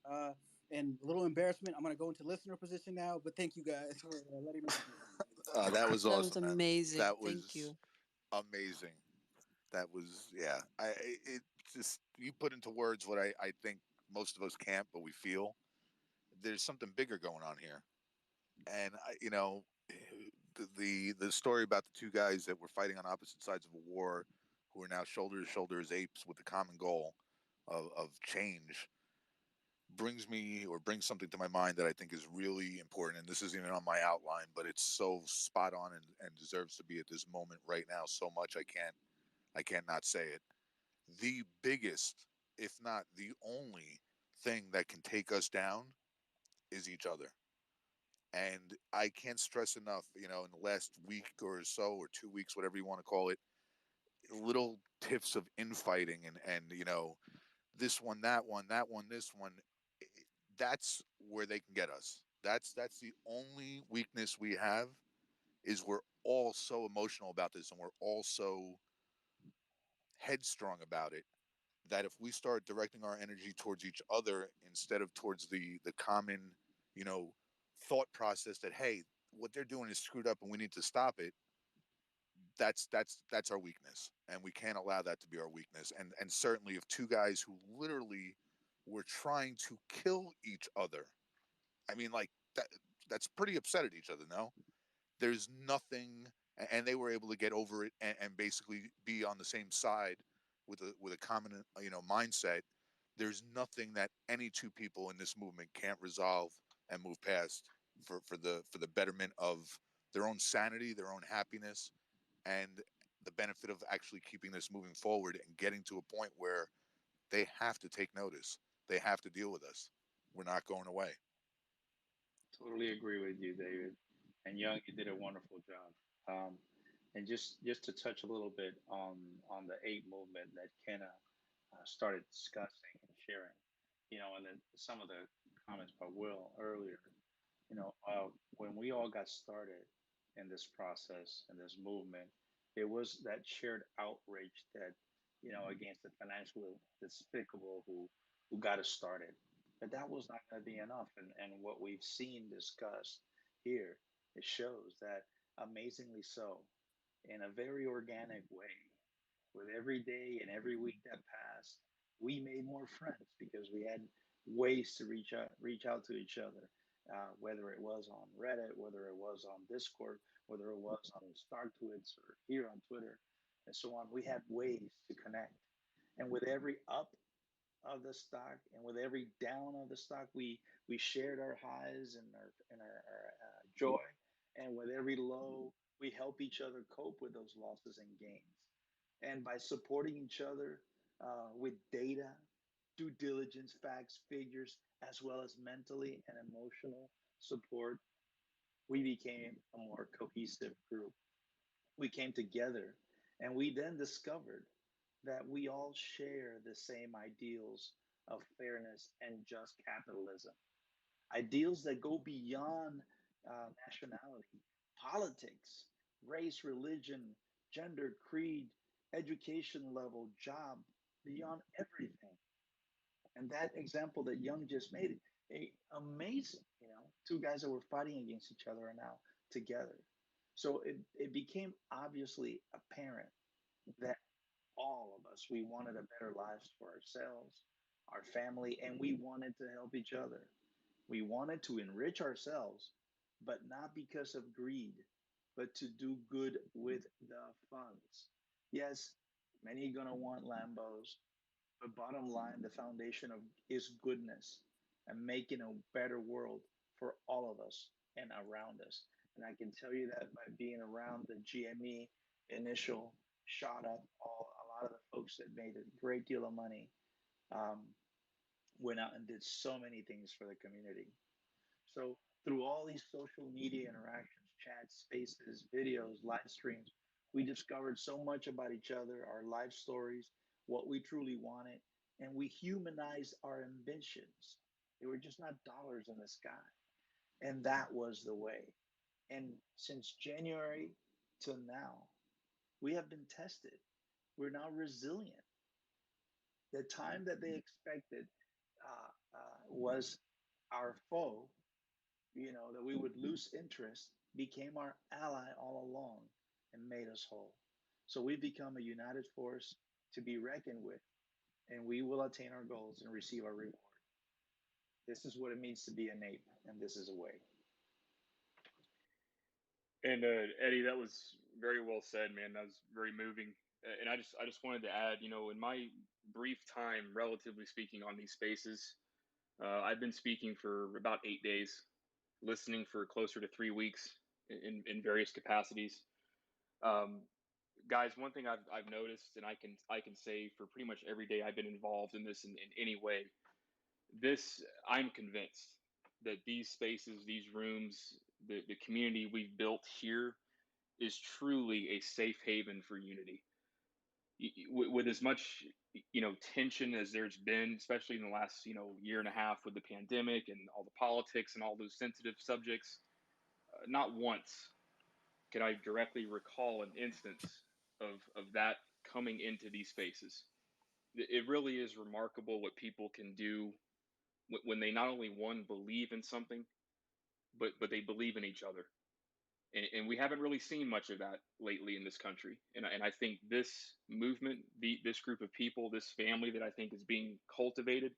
S10: And a little embarrassment. I'm gonna go into listener position now. But thank you guys for letting me speak.
S3: That was
S2: That was
S3: awesome, man.
S2: amazing.
S3: That
S2: Thank
S3: was
S2: you.
S3: amazing. That was, yeah. It just, you put into words what I think most of us can't, but we feel. There's something bigger going on here, and the story about the two guys that were fighting on opposite sides of a war, who are now shoulder to shoulder as apes with the common goal of change, brings something to my mind that I think is really important. And this isn't even on my outline, but it's so spot on and deserves to be at this moment right now so much I can't not say it. The biggest, if not the only thing that can take us down is each other. And I can't stress enough, in the last week or so, or 2 weeks, whatever you want to call it, little tiffs of infighting and this one, that one, this one. That's where they can get us. That's the only weakness we have, is we're all so emotional about this and we're all so headstrong about it, that if we start directing our energy towards each other instead of towards the common, you know, thought process that, hey, what they're doing is screwed up and we need to stop it, that's our weakness, and we can't allow that to be our weakness. And certainly, if two guys who literally were trying to kill each other, I mean, like that's pretty upset at each other. No, there's nothing, and they were able to get over it and basically be on the same side with a common mindset. There's nothing that any two people in this movement can't resolve and move past for the betterment of their own sanity, their own happiness, and the benefit of actually keeping this moving forward and getting to a point where they have to take notice. They have to deal with us. We're not going away.
S8: Totally agree with you, David. And Young, you did a wonderful job. And just to touch a little bit on the ape movement that Kenna started discussing and sharing, and then some of the comments by Will earlier, when we all got started in this process and this movement, it was that shared outrage that, against the financially despicable who got us started. But that was not going to be enough. And what we've seen discussed here, it shows that amazingly so, in a very organic way, with every day and every week that passed, we made more friends because we had ways to reach out to each other, whether it was on Reddit, whether it was on Discord, whether it was on StarTwits or here on Twitter, and so on. We had ways to connect, and with every up of the stock and with every down of the stock, we shared our highs and our joy, and with every low, we help each other cope with those losses and gains. And by supporting each other with data, due diligence, facts, figures, as well as mentally and emotional support, we became a more cohesive group. We came together and we then discovered that we all share the same ideals of fairness and just capitalism, ideals that go beyond nationality, politics, race, religion, gender, creed, education level, job, beyond everything. And that example that Young just made, amazing, two guys that were fighting against each other are now together. So it became obviously apparent that all of us, we wanted a better lives for ourselves, our family, and we wanted to help each other. We wanted to enrich ourselves, but not because of greed, but to do good with the funds. Yes, many gonna want Lambos, but bottom line, the foundation of is goodness and making a better world for all of us and around us. And I can tell you that by being around the GME initial shot up, a lot of the folks that made a great deal of money um, went out and did so many things for the community. So through all these social media interactions, chats, spaces, videos, live streams, we discovered so much about each other, our life stories, what we truly wanted, and we humanized our ambitions. They were just not dollars in the sky. And that was the way. And since January till now, we have been tested. We're now resilient. The time that they expected was our foe, that we would lose interest, became our ally all along and made us whole. So we've become a united force to be reckoned with, and we will attain our goals and receive our reward. This is what it means to be an ape, and this is a way.
S5: And Eddie, that was very well said, man. That was very moving. And I just wanted to add, in my brief time, relatively speaking, on these spaces, I've been speaking for about 8 days, listening for closer to 3 weeks in various capacities. Um, Guys, one thing I've noticed, and I can say for pretty much every day I've been involved in this in any way, this I'm convinced that these spaces, these rooms, the community we've built here is truly a safe haven for unity. With as much tension as there's been, especially in the last year and a half with the pandemic and all the politics and all those sensitive subjects, not once can I directly recall an instance of that coming into these spaces. It really is remarkable what people can do when they not only one believe in something, but they believe in each other. And we haven't really seen much of that lately in this country. And I think this movement, this group of people, this family that I think is being cultivated,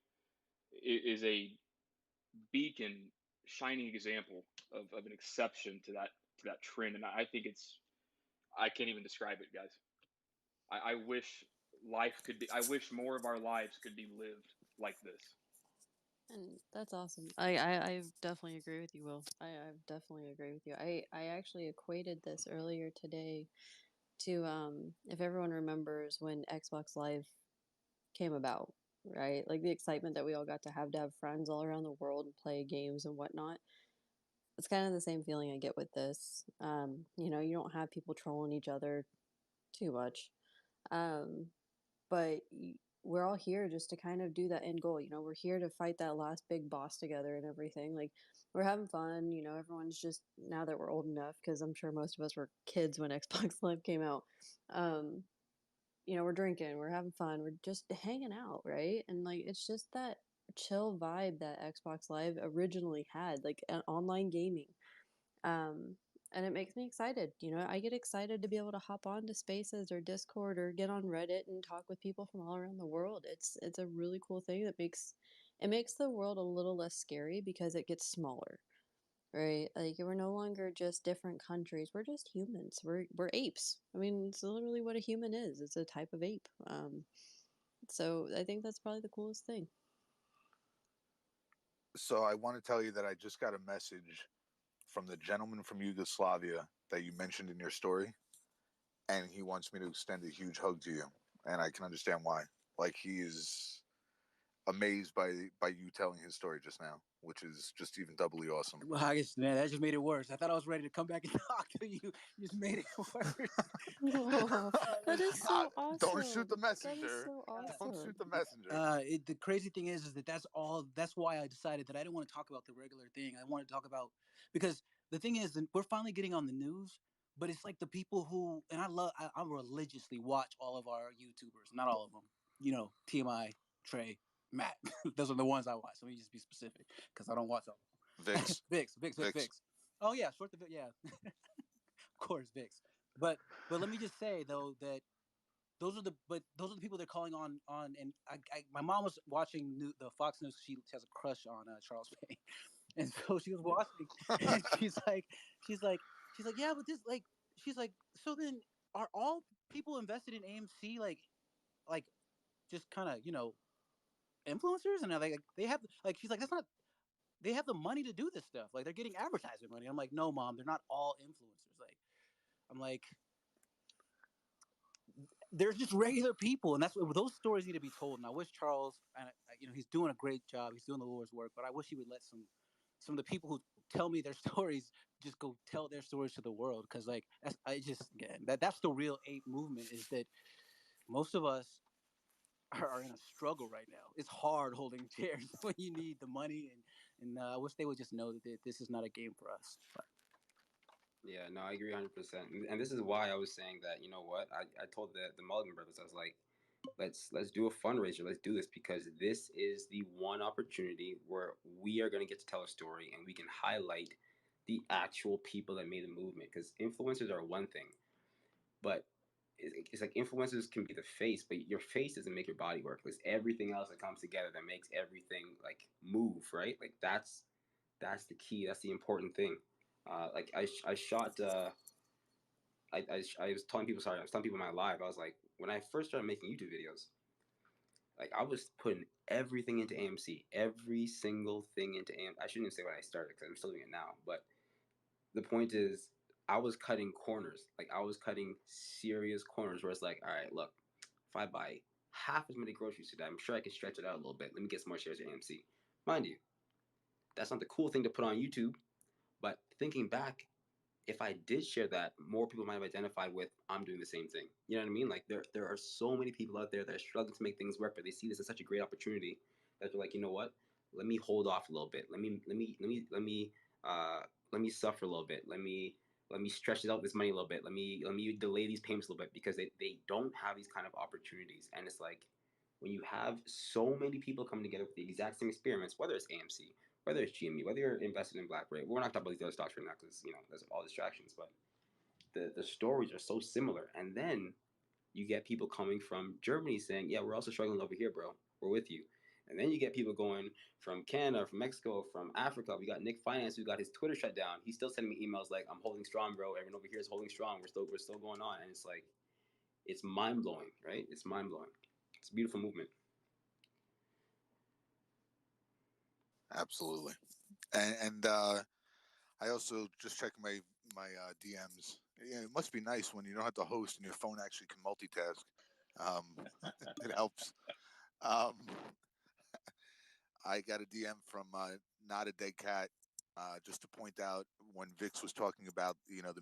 S5: is a beacon, shining example of an exception to that trend. And I think I can't even describe it, guys. I wish life could be. I wish more of our lives could be lived like this.
S2: And that's awesome. I definitely agree with you, Will. I definitely agree with you. I actually equated this earlier today to if everyone remembers when Xbox Live came about, right? Like the excitement that we all got to have friends all around the world and play games and whatnot. It's kind of the same feeling I get with this. You don't have people trolling each other too much. But we're all here just to kind of do that end goal. You know, we're here to fight that last big boss together and everything. Like, we're having fun. You know, everyone's just, now that we're old enough, because I'm sure most of us were kids when Xbox Live came out. You know, we're drinking, we're having fun, we're just hanging out, right? And like, it's just that chill vibe that Xbox Live originally had, like an online gaming. And it makes me excited. You know, I get excited to be able to hop on to Spaces or Discord or get on Reddit and talk with people from all around the world. It's a really cool thing that makes the world a little less scary because it gets smaller, right? Like, we're no longer just different countries. We're just humans. We're apes. I mean, it's literally what a human is. It's a type of ape. So I think that's probably the coolest thing.
S3: So I want to tell you that I just got a message from the gentleman from Yugoslavia that you mentioned in your story, and he wants me to extend a huge hug to you, and I can understand why. Like, he is amazed by you telling his story just now, which is just even doubly awesome.
S10: Well, I guess, man, that just made it worse. I thought I was ready to come back and talk to you. You just made it worse.
S2: Oh, that is so awesome.
S3: Don't shoot the
S2: That is
S3: messenger.
S2: so
S3: Don't
S2: awesome.
S3: shoot the messenger.
S10: The crazy thing is that that's why I decided that I didn't want to talk about the regular thing. I want to talk about, because the thing is that we're finally getting on the news, but it's like the people who, and I religiously watch all of our YouTubers, not all of them, you know, TMI, Trey, Matt. Those are the ones I watch. Let me just be specific because I don't watch all of them.
S3: Vix.
S10: Vix. Oh yeah, short the yeah. Of course, Vix. But let me just say though that those are the people they're calling on. And my mom was watching the Fox News. She has a crush on Charles Payne, and so she was watching, and she's like, yeah, but this, like, she's like, so then are all people invested in AMC like just kind of, you know, influencers? And like they have, like, she's like, that's not, they have the money to do this stuff, like they're getting advertisement money. I'm like, no, mom, they're not all influencers. Like, I'm like, they're just regular people, and that's what those stories need to be told. And I wish Charles, and you know, he's doing a great job. He's doing the Lord's work, but I wish he would let some of the people who tell me their stories just go tell their stories to the world. Because like, I just, again, that's the real ape movement, is that most of us are in a struggle right now. It's hard holding chairs when you need the money, and I wish they would just know that this is not a game for us. But.
S7: Yeah, no, I agree 100%. And this is why I was saying that, you know what? I told the Mulligan brothers, I was like, let's do a fundraiser. Let's do this, because this is the one opportunity where we are going to get to tell a story and we can highlight the actual people that made the movement. Because influencers are one thing, but it's like influencers can be the face, but your face doesn't make your body work. There's everything else that comes together that makes everything like move, right? Like that's the key. That's the important thing. Like I shot. I was telling people. Sorry, I was telling people in my live. I was like, when I first started making YouTube videos, like I was putting everything into AMC, every single thing into AMC. I shouldn't even say when I started because I'm still doing it now. But the point is, I was cutting corners. Like I was cutting serious corners where it's like, all right, look, if I buy half as many groceries today, I'm sure I can stretch it out a little bit. Let me get some more shares at AMC. Mind you, that's not the cool thing to put on YouTube. But thinking back, if I did share that, more people might have identified with I'm doing the same thing. You know what I mean? Like there are so many people out there that are struggling to make things work, but they see this as such a great opportunity that they're like, you know what? Let me hold off a little bit. Let me suffer a little bit. Let me stretch out this money a little bit. Let me delay these payments a little bit, because they don't have these kind of opportunities. And it's like, when you have so many people coming together with the exact same experiments, whether it's AMC, whether it's GME, whether you're invested in BlackBerry, we're not talking about these other stocks right now because, you know, there's all distractions, but the stories are so similar. And then you get people coming from Germany saying, yeah, we're also struggling over here, bro. We're with you. And then you get people going from Canada, from Mexico, from Africa. We got Nick Finance, who got his Twitter shut down. He's still sending me emails like, I'm holding strong, bro. Everyone over here is holding strong. We're still going on. And it's like, it's mind blowing, right? It's mind blowing. It's a beautiful movement.
S3: Absolutely. And I also just checked my DMs. Yeah, it must be nice when you don't have to host and your phone actually can multitask. It helps. Um, I got a DM from Not a Dead Cat, just to point out when Vix was talking about them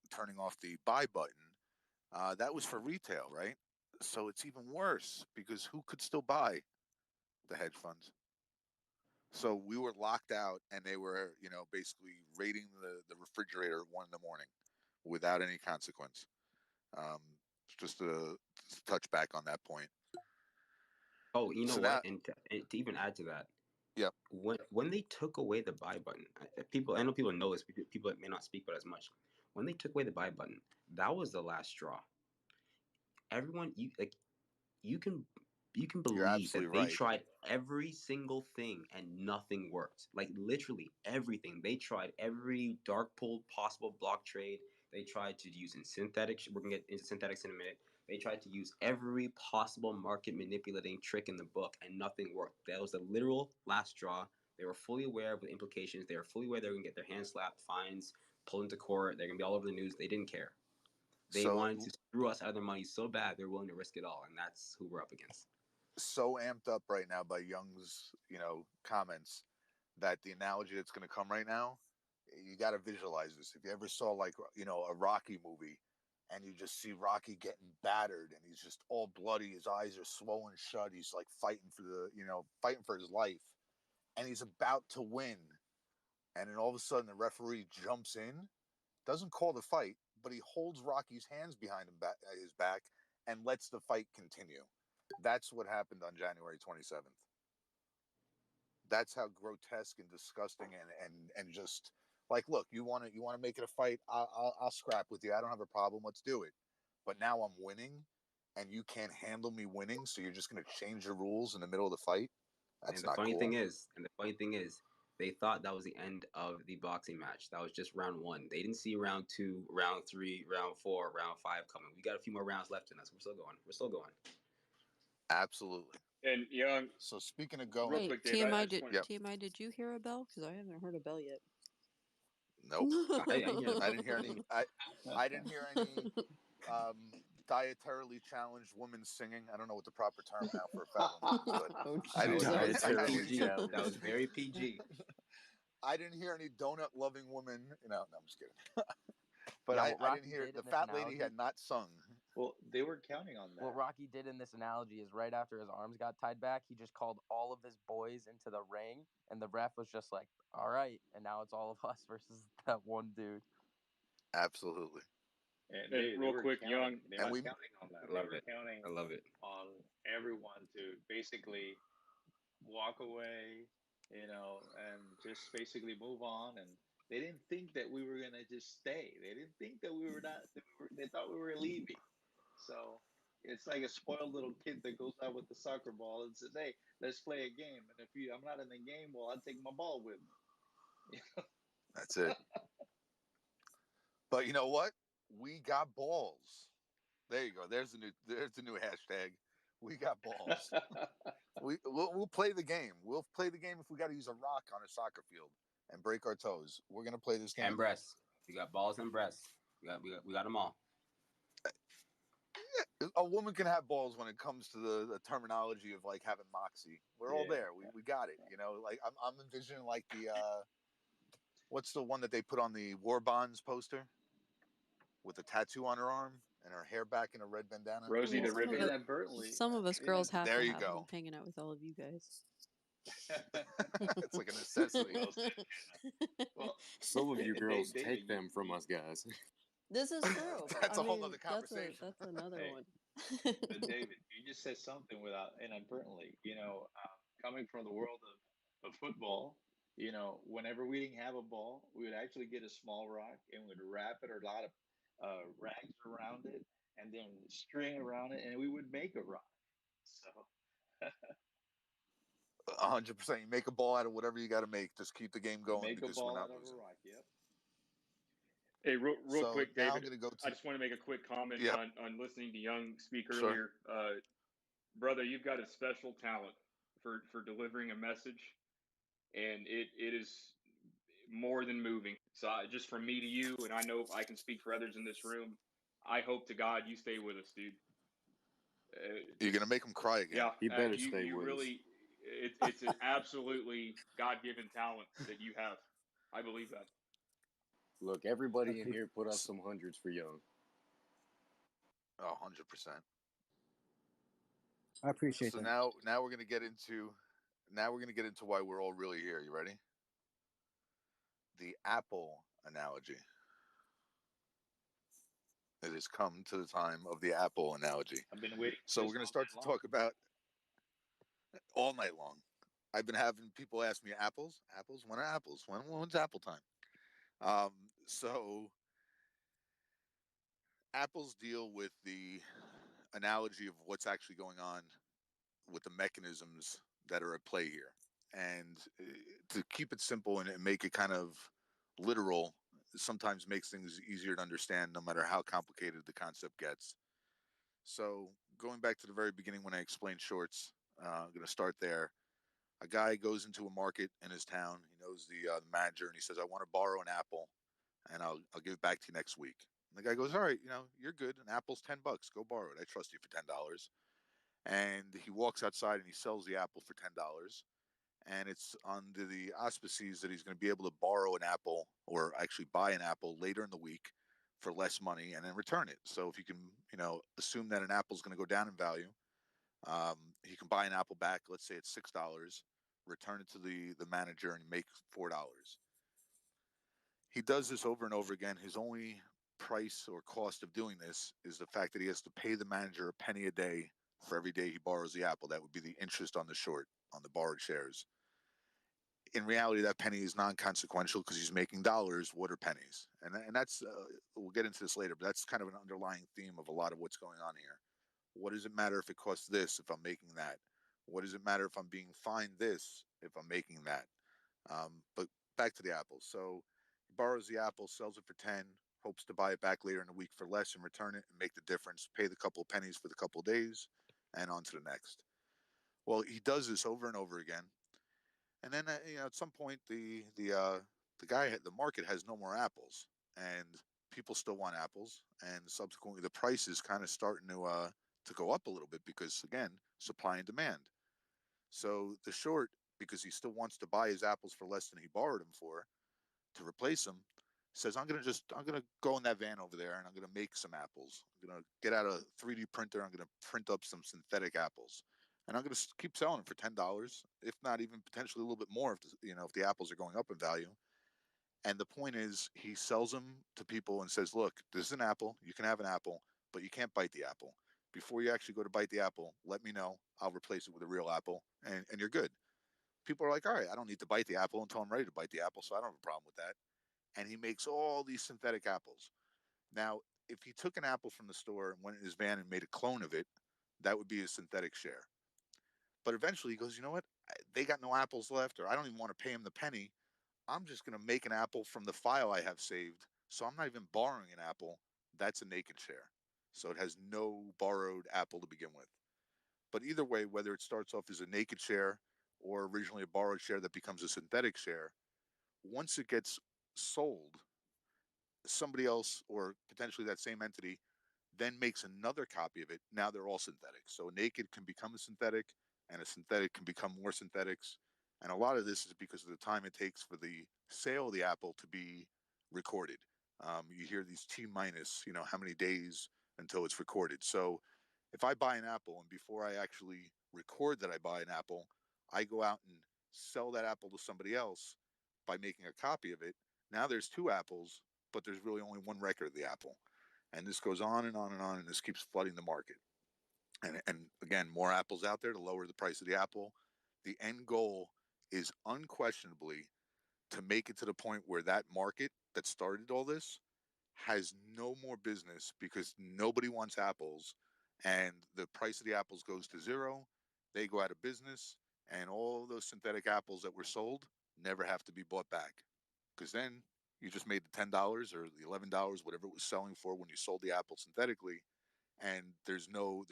S3: turning off the buy button. That was for retail, right? So it's even worse because who could still buy the hedge funds? So we were locked out, and they were, basically raiding the refrigerator at 1 a.m. without any consequence. Just to touch back on that point.
S7: Oh, you know
S3: So
S7: what?
S3: now,
S7: And to even add to that,
S3: yep.
S7: When they took away the buy button, I know people know this. People may not speak about it as much. When they took away the buy button, that was the last straw. Everyone, you can
S3: You're
S7: believe
S3: absolutely
S7: that they
S3: right.
S7: tried every single thing and nothing worked. Like literally everything. They tried every dark pool possible block trade. They tried to use in synthetic. We're gonna get into synthetics in a minute. They tried to use every possible market manipulating trick in the book and nothing worked. That was the literal last straw. They were fully aware of the implications. They were fully aware they were gonna get their hands slapped, fines, pulled into court. They're gonna be all over the news. They didn't care. They wanted to screw us out of their money so bad they're willing to risk it all, and that's who we're up against.
S3: So amped up right now by Young's, comments that the analogy that's going to come right now, you got to visualize this. If you ever saw like, a Rocky movie and you just see Rocky getting battered and he's just all bloody, his eyes are swollen shut, he's like fighting for his life, and he's about to win. And then all of a sudden the referee jumps in, doesn't call the fight, but he holds Rocky's hands behind his back and lets the fight continue. That's what happened on January 27th. That's how grotesque and disgusting and just like, look, you want to make it a fight, I'll scrap with you. I don't have a problem. Let's do it. But now I'm winning, and you can't handle me winning, so you're just going to change the rules in the middle of the fight. That's not cool.
S7: And the funny thing is, they thought that was the end of the boxing match. That was just round 1. They didn't see round 2, round 3, round 4, round 5 coming. We got a few more rounds left in us. We're still going.
S3: Absolutely.
S5: And Young.
S3: So speaking of going,
S5: real quick, Dave,
S2: TMI, did you hear a bell? Because I haven't heard a bell yet.
S3: Nope. I didn't hear any. I didn't hear any dietarily challenged women singing. I don't know what the proper term now for a fat woman is, but I didn't hear.
S7: That was very PG.
S3: I didn't hear any donut loving women. No, I'm just kidding. But I didn't hear the fat lady had not sung.
S8: Well, they were counting on that.
S9: What Rocky did in this analogy is right after his arms got tied back, he just called all of his boys into the ring, and the ref was just like, all right, and now it's all of us versus that one dude.
S3: Absolutely.
S8: And
S5: real quick, Young.
S8: They were counting on that.
S7: I love it.
S8: On everyone to basically walk away, and just basically move on. And they didn't think that we were going to just stay. They didn't think that we were not, they thought we were leaving. So it's like a spoiled little kid that goes out with the soccer ball and says, hey, let's play a game. And if I'm not in the game, well, I'll take my ball with me.
S3: That's it. But you know what? We got balls. There you go. There's the new hashtag. We got balls. We'll play the game. We'll play the game if we got to use a rock on a soccer field and break our toes. We're gonna play this game.
S7: And breasts. We got balls and breasts. We got them all.
S3: A woman can have balls when it comes to the terminology of like having moxie. We're all there. We got it. Like I'm envisioning like the what's the one that they put on the war bonds poster with a tattoo on her arm and her hair back in a red bandana.
S5: Rosie the Riveter.
S2: Some of us girls have
S3: there
S2: to
S3: you
S2: have
S3: go.
S2: them hanging out with all of you guys.
S3: It's like a necessity.
S8: Well,
S6: some of you girls take them from us guys.
S2: This is true.
S3: That's a whole other conversation.
S2: That's another one.
S8: But David, you just said something without inadvertently. Coming from the world of football, whenever we didn't have a ball, we would actually get a small rock and we'd wrap it or a lot of rags around it and then string around it, and we would make a rock. So.
S3: 100%. You make a ball out of whatever you got to make. Just keep the game going.
S8: Make
S3: because
S8: a ball
S3: we're not
S8: out
S3: losing.
S8: of a rock. Yep.
S5: Hey, real quick, David.
S3: I
S5: just want to make a quick comment on listening to Young speak
S3: Sure.
S5: earlier. Brother, you've got a special talent for delivering a message, and it is more than moving. So just from me to you, and I know I can speak for others in this room, I hope to God you stay with us, dude.
S3: You're going to make them cry again.
S5: Yeah.
S6: You better stay with us.
S5: It's an absolutely God-given talent that you have. I believe that.
S6: Look, everybody in here put up some hundreds for Young.
S3: Oh, 100%.
S10: I appreciate
S3: So
S10: that.
S3: now we're gonna get into why we're all really here. You ready? The Apple analogy. It has come to the time of the Apple analogy.
S8: I've been waiting.
S3: So we're gonna start to talk about all night long. I've been having people ask me apples. Apples? When are apples? When's apple time? Um, so apples deal with the analogy of what's actually going on with the mechanisms that are at play here. And to keep it simple and make it kind of literal sometimes makes things easier to understand no matter how complicated the concept gets. So going back to the very beginning when I explained shorts, I'm going to start there. A guy goes into a market in his town. He knows the manager, and he says, "I want to borrow an apple, and I'll give it back to you next week." And the guy goes, "All right, you're good. An apple's $10. Go borrow it. I trust you for $10." And he walks outside and he sells the apple for $10. And it's under the auspices that he's going to be able to borrow an apple or actually buy an apple later in the week for less money and then return it. So if you can, assume that an apple is going to go down in value, he can buy an apple back. Let's say it's $6, return it to the manager and make $4. He does this over and over again. His only price or cost of doing this is the fact that he has to pay the manager a penny a day for every day he borrows the apple. That would be the interest on the short, on the borrowed shares. In reality, that penny is non-consequential because he's making dollars. What are pennies? And that's we'll get into this later, but that's kind of an underlying theme of a lot of what's going on here. What does it matter if it costs this if I'm making that? What does it matter if I'm being fined this if I'm making that? But back to the apple. So he borrows the apple, sells it for 10, hopes to buy it back later in the week for less and return it and make the difference, pay the couple of pennies for the couple of days, and on to the next. Well, he does this over and over again, and then at some point the market has no more apples, and people still want apples, and subsequently the price is kind of starting to go up a little bit because again supply and demand. So the short, because he still wants to buy his apples for less than he borrowed them for to replace them, says I'm gonna go in that van over there and I'm gonna make some apples. I'm gonna get out a 3D printer. I'm gonna print up some synthetic apples, and I'm gonna keep selling them for $10, if not even potentially a little bit more if the apples are going up in value. And the point is, he sells them to people and says, "Look, this is an apple. You can have an apple, but you can't bite the apple. Before you actually go to bite the apple, let me know. I'll replace it with a real apple, and you're good." People are like, "All right, I don't need to bite the apple until I'm ready to bite the apple, so I don't have a problem with that." And he makes all these synthetic apples. Now, if he took an apple from the store and went in his van and made a clone of it, that would be a synthetic share. But eventually he goes, "You know what? They got no apples left, or I don't even want to pay him the penny. I'm just going to make an apple from the file I have saved. So I'm not even borrowing an apple. That's a naked share. So it has no borrowed apple to begin with." But either way, whether it starts off as a naked share or originally a borrowed share that becomes a synthetic share, once it gets sold, somebody else or potentially that same entity then makes another copy of it. Now they're all synthetic. So a naked can become a synthetic, and a synthetic can become more synthetics. And a lot of this is because of the time it takes for the sale of the apple to be recorded. You hear these T minus, how many days until it's recorded. So if I buy an apple and before I actually record that I buy an apple, I go out and sell that apple to somebody else by making a copy of it. Now there's two apples, but there's really only one record of the apple. And this goes on and on and on, and this keeps flooding the market. And again, more apples out there to lower the price of the apple. The end goal is unquestionably to make it to the point where that market that started all this has no more business because nobody wants apples, and the price of the apples goes to zero. They go out of business, and all those synthetic apples that were sold never have to be bought back because then you just made the $10 or the $11, whatever it was selling for when you sold the apple synthetically, and there's no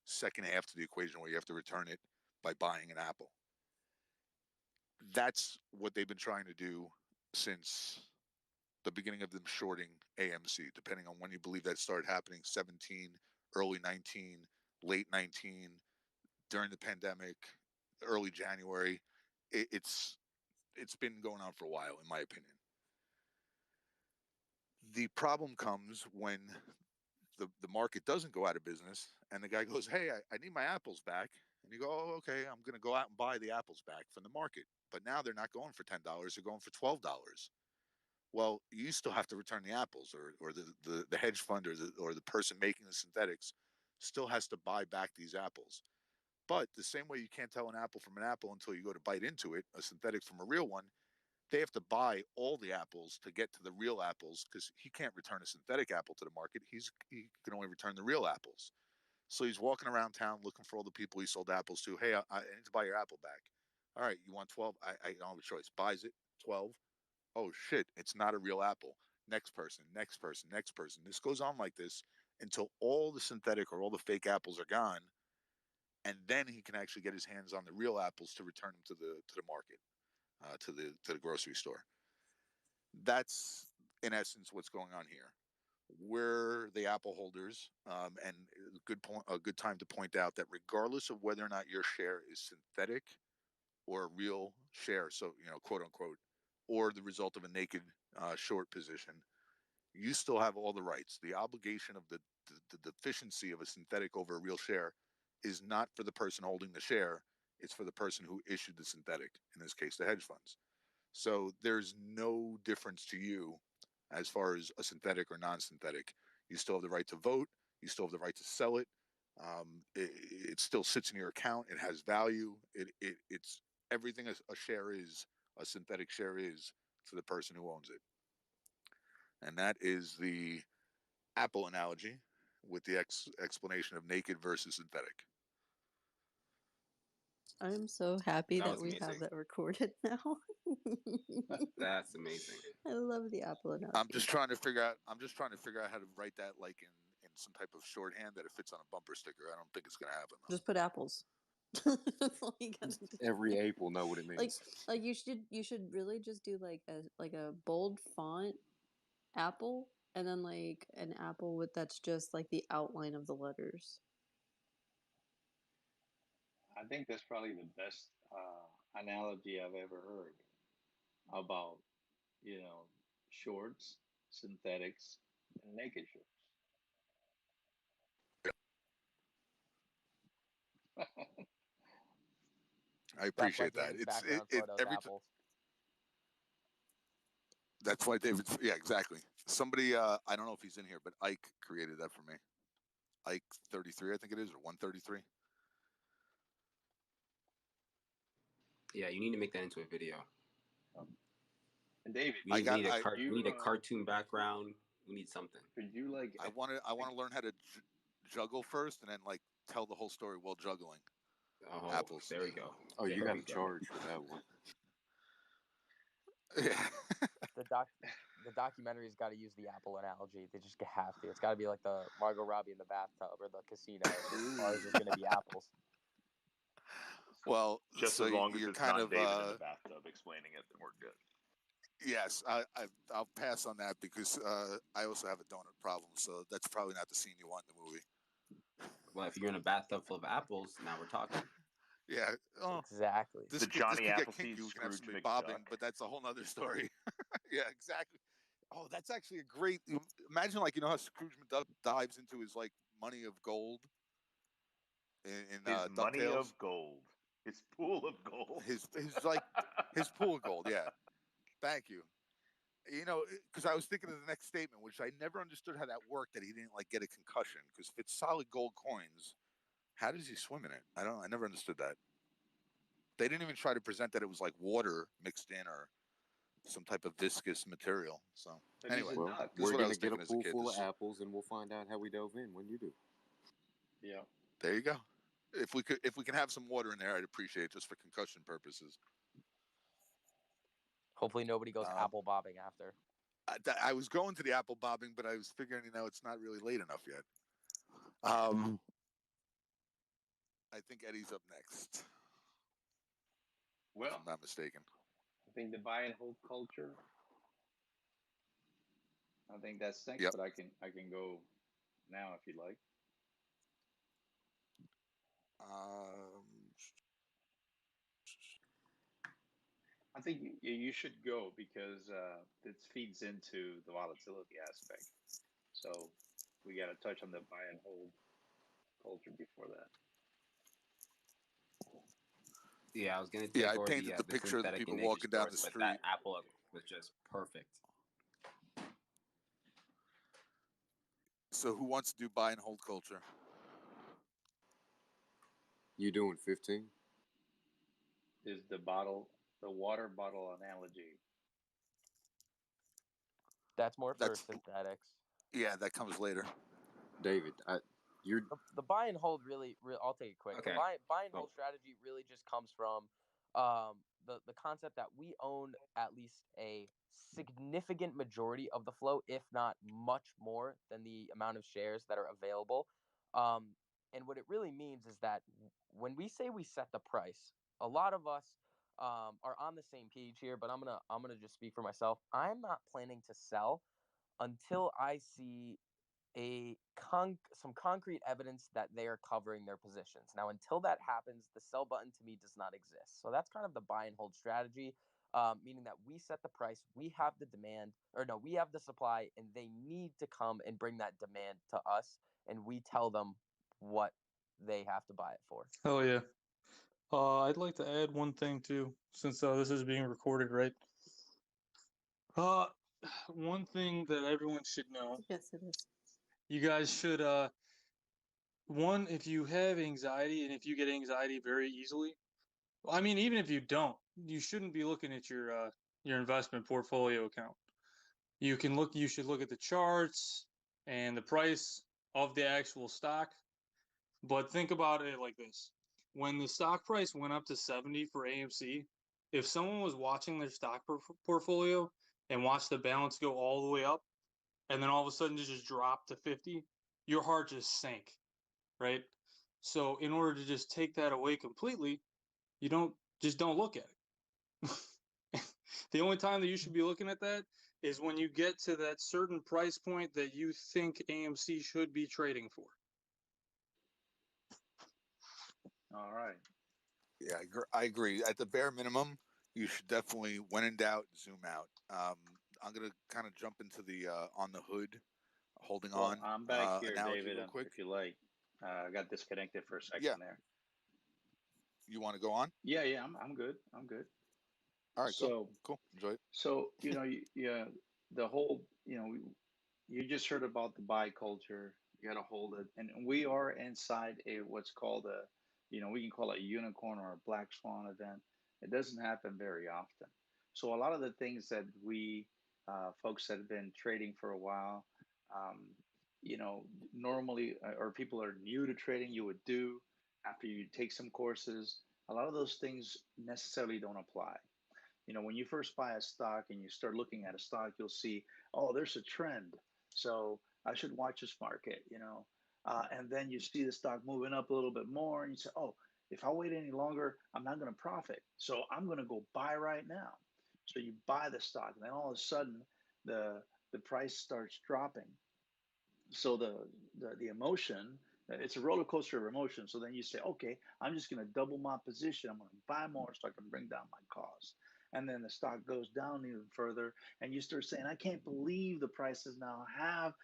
S3: second half to the equation where you have to return it by buying an apple. That's what they've been trying to do since the beginning of them shorting AMC, depending on when you believe that started happening, 17, early 19, late 19, during the pandemic, early January. It's been going on for a while, in my opinion. The problem comes when the market doesn't go out of business and the guy goes, hey, I need my apples back, and you go, oh, okay, I'm going to go out and buy the apples back from the market, but now they're not going for $10, they're going for $12. Well, you still have to return the apples, or the hedge fund or the person making the synthetics still has to buy back these apples. But the same way you can't tell an apple from an apple until you go to bite into it, a synthetic from a real one, they have to buy all the apples to get to the real apples, because he can't return a synthetic apple to the market. He can only return the real apples. So he's walking around town looking for all the people he sold apples to. Hey, I need to buy your apple back. All right, you want 12? I don't have a choice. Buys it, 12. Oh shit, it's not a real apple. Next person, next person, next person. This goes on like this until all the synthetic or all the fake apples are gone, and then he can actually get his hands on the real apples to return them to the market, to the grocery store. That's in essence what's going on here. We're the apple holders, and a good time to point out that regardless of whether or not your share is synthetic or a real share, so quote unquote, or the result of a naked short position, you still have all the rights. The obligation of the deficiency of a synthetic over a real share is not for the person holding the share, it's for the person who issued the synthetic, in this case the hedge funds. So there's no difference to you as far as a synthetic or non-synthetic. You still have the right to vote, you still have the right to sell it. It still sits in your account, it has value. It's everything a share is, a synthetic share is, to the person who owns it. And that is the Apple analogy with the explanation of naked versus synthetic.
S2: I'm so happy that we have
S7: amazing.
S2: that recorded now.
S7: That's amazing.
S2: I love the Apple analogy.
S3: I'm just trying to figure out how to write that like in some type of shorthand that it fits on a bumper sticker. I don't think it's gonna happen though.
S2: Just put apples. That's all you gotta do.
S6: Every ape will know what it means.
S2: Like you should really just do like a bold font apple, and then like an apple with that's just like the outline of the letters.
S8: I think that's probably the best analogy I've ever heard about, shorts, synthetics, and naked shorts.
S3: I appreciate that.
S9: David's background photos, apples.
S3: That's why David. Yeah, exactly. Somebody, I don't know if he's in here, but Ike created that for me. Ike 33, I think it is, or 133.
S7: Yeah, you need to make that into a video.
S8: And David,
S7: We need a cartoon background. We need something.
S8: Could you like?
S3: I want to learn how to juggle first, and then like tell the whole story while juggling.
S7: Oh,
S3: apples.
S7: There we go.
S6: Oh, you got to charge for that one.
S3: Yeah.
S9: The documentary's got to use the apple analogy. They just have to. It's got to be like the Margot Robbie in the bathtub or the casino. Ours is going to be apples.
S3: Well,
S1: just
S3: so
S1: as long as
S3: you're
S1: it's
S3: kind
S1: not
S3: of
S1: David in the bathtub explaining it, then we're good.
S3: Yes, I'll pass on that because I also have a donut problem, so that's probably not the scene you want in the movie.
S7: Well, if you're in a bathtub full of apples, now we're talking.
S3: Yeah. Oh,
S9: exactly.
S3: This
S1: the
S3: could,
S1: Johnny
S3: this could
S1: Appleseed
S3: get kinky. We can have somebody
S1: Scrooge
S3: bobbing,
S1: McDuck.
S3: but that's a whole nother story. Yeah, exactly. Oh, that's actually a great. Imagine, like, how Scrooge McDuck dives into his like money of gold. In
S1: his money
S3: DuckTales.
S1: of gold. His pool of gold.
S3: His pool of gold. Yeah. Thank you. Because I was thinking of the next statement, which I never understood how that worked. That he didn't like get a concussion because if it's solid gold coins, how does he swim in it? I never understood that. They didn't even try to present that it was like water mixed in or some type of viscous material. So anyway,
S6: well, we're going to get a pool full of apples, and we'll find out how we dove in when you do.
S8: Yeah.
S3: There you go. If we can have some water in there, I'd appreciate it just for concussion purposes.
S9: Hopefully nobody goes apple bobbing after.
S3: I was going to the apple bobbing, but I was figuring, it's not really late enough yet. I think Eddie's up next.
S8: Well,
S3: if I'm not mistaken.
S8: I think the buy and hold culture. I think that's next,
S3: yep.
S8: But I can go now if you'd like. I think you should go because this feeds into the volatility aspect. So we got to touch on the buy and hold culture before that.
S7: Yeah, I was gonna
S3: Yeah,
S7: take
S3: I
S7: over
S3: painted the
S7: the
S3: picture of the
S7: synthetic
S3: people
S7: and naked
S3: walking down
S7: shorts,
S3: the
S7: but
S3: street.
S7: that apple was just perfect.
S3: So who wants to do buy and hold culture?
S6: You doing 15?
S8: Is the water bottle analogy.
S9: That's more for
S3: That's
S9: synthetics.
S3: yeah, that comes later.
S6: David, you're
S9: The buy and hold really I'll take it quick.
S7: Okay.
S9: The buy and hold strategy really just comes from the concept that we own at least a significant majority of the flow, if not much more than the amount of shares that are available. And what it really means is that when we say we set the price, a lot of us are on the same page here, but I'm gonna just speak for myself. I'm not planning to sell until I see some concrete evidence that they are covering their positions. Now, until that happens, the sell button to me does not exist. So that's kind of the buy and hold strategy, meaning that we set the price, we have the demand, or no, we have the supply, and they need to come and bring that demand to us, and we tell them what they have to buy it for.
S11: Oh yeah. I'd like to add one thing too, since this is being recorded, right? One thing that everyone should know.
S2: Yes, it is.
S11: You guys should one, if you have anxiety and if you get anxiety very easily, I mean, even if you don't, you shouldn't be looking at your investment portfolio account. You should look at the charts and the price of the actual stock. But think about it like this. When the stock price went up to 70 for AMC, if someone was watching their stock portfolio and watched the balance go all the way up, and then all of a sudden just drop to 50, your heart just sank, right? So in order to just take that away completely, you don't look at it. The only time that you should be looking at that is when you get to that certain price point that you think AMC should be trading for.
S8: All right.
S3: Yeah, I agree. At the bare minimum, you should definitely, when in doubt, zoom out. I'm gonna kind of jump into the on the hood, holding
S8: Well,
S3: on
S8: I'm back here,
S3: analogy
S8: David,
S3: real quick.
S8: if you like. I got disconnected for a second
S3: Yeah.
S8: there.
S3: You want to go on?
S8: Yeah, I'm good. I'm good.
S3: All right,
S8: So,
S3: cool. Enjoy it.
S8: so yeah, the whole, you just heard about the buy culture. You got to hold it, and we are inside what's called a, we can call it a unicorn or a black swan event. It doesn't happen very often. So a lot of the things that we folks that have been trading for a while, um, normally, or people are new to trading, you would do after you take some courses. A lot of those things necessarily don't apply. When you first buy a stock and you start looking at a stock, you'll see, oh, there's a trend. So I should watch this market. And then you see the stock moving up a little bit more and you say, oh, if I wait any longer, I'm not going to profit. So I'm going to go buy right now. So you buy the stock and then all of a sudden the price starts dropping. So the emotion, it's a roller coaster of emotion. So then you say, okay, I'm just going to double my position. I'm going to buy more so I can bring down my cost. And then the stock goes down even further, and you start saying, I can't believe the prices now have.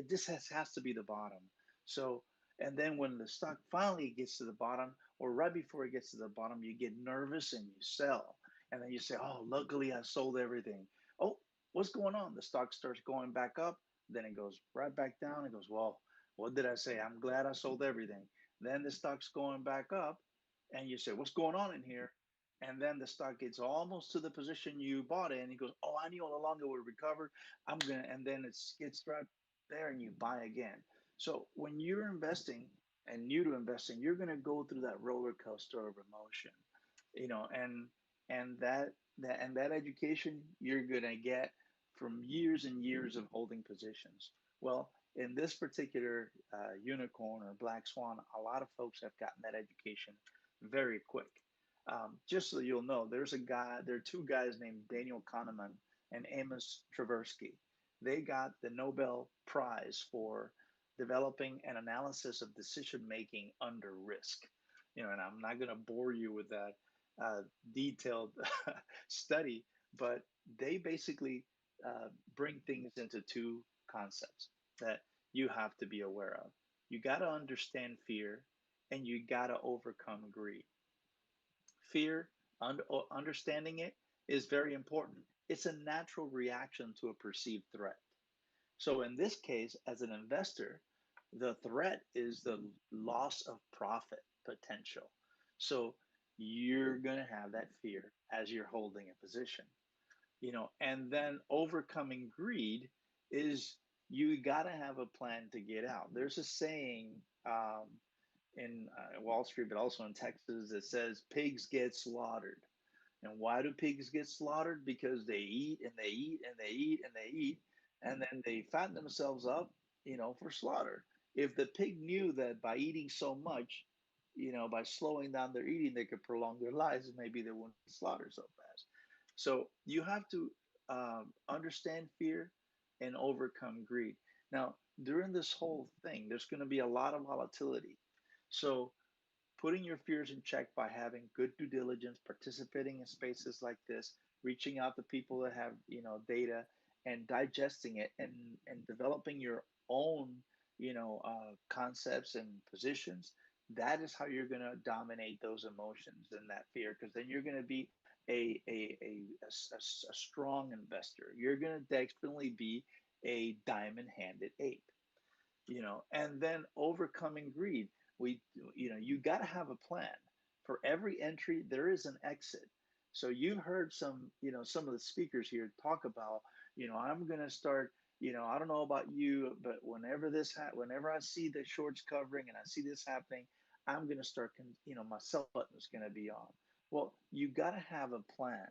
S8: This has to be the bottom. So, and then when the stock finally gets to the bottom, or right before it gets to the bottom, you get nervous and you sell. And then you say, oh, luckily I sold everything. Oh, what's going on? The stock starts going back up. Then it goes right back down. It goes, well, what did I say? I'm glad I sold everything. Then the stock's going back up, and you say, what's going on in here? And then the stock gets almost to the position you bought it, and he goes, oh, I knew all along it would recover. And then it gets right there, and you buy again. So when you're investing and new to investing, you're going to go through that roller coaster of emotion, and that education you're going to get from years and years of holding positions. Well, in this particular unicorn or black swan, a lot of folks have gotten that education very quick. Just so you'll know, there are two guys named Daniel Kahneman and Amos Tversky. They got the Nobel Prize for developing an analysis of decision making under risk. And I'm not going to bore you with that detailed study, but they basically bring things into two concepts. that you have to be aware of. You got to understand fear, and you got to overcome greed. Fear, understanding it, is very important. It's a natural reaction to a perceived threat. So in this case, as an investor, the threat is the loss of profit potential. So you're going to have that fear as you're holding a position, and then overcoming greed is you got to have a plan to get out. There's a saying in Wall Street, but also in Texas, that says pigs get slaughtered. And why do pigs get slaughtered? Because they eat and they eat and they eat and they eat, and then they fatten themselves up, for slaughter. If the pig knew that by eating so much, by slowing down their eating, they could prolong their lives, maybe they wouldn't be slaughtered so fast. So you have to understand fear and overcome greed. Now, during this whole thing, there's going to be a lot of volatility. So putting your fears in check by having good due diligence, participating in spaces like this, reaching out to people that have data, and digesting it, and developing your own concepts and positions. That is how you're going to dominate those emotions and that fear, because then you're going to be a strong investor. You're going to definitely be a diamond-handed ape, and then overcoming greed. You got to have a plan. For every entry there is an exit. So you heard some of the speakers here talk about, I'm going to start, I don't know about you, but whenever I see the shorts covering and I see this happening, I'm going to start, my sell button is going to be on. Well, you got to have a plan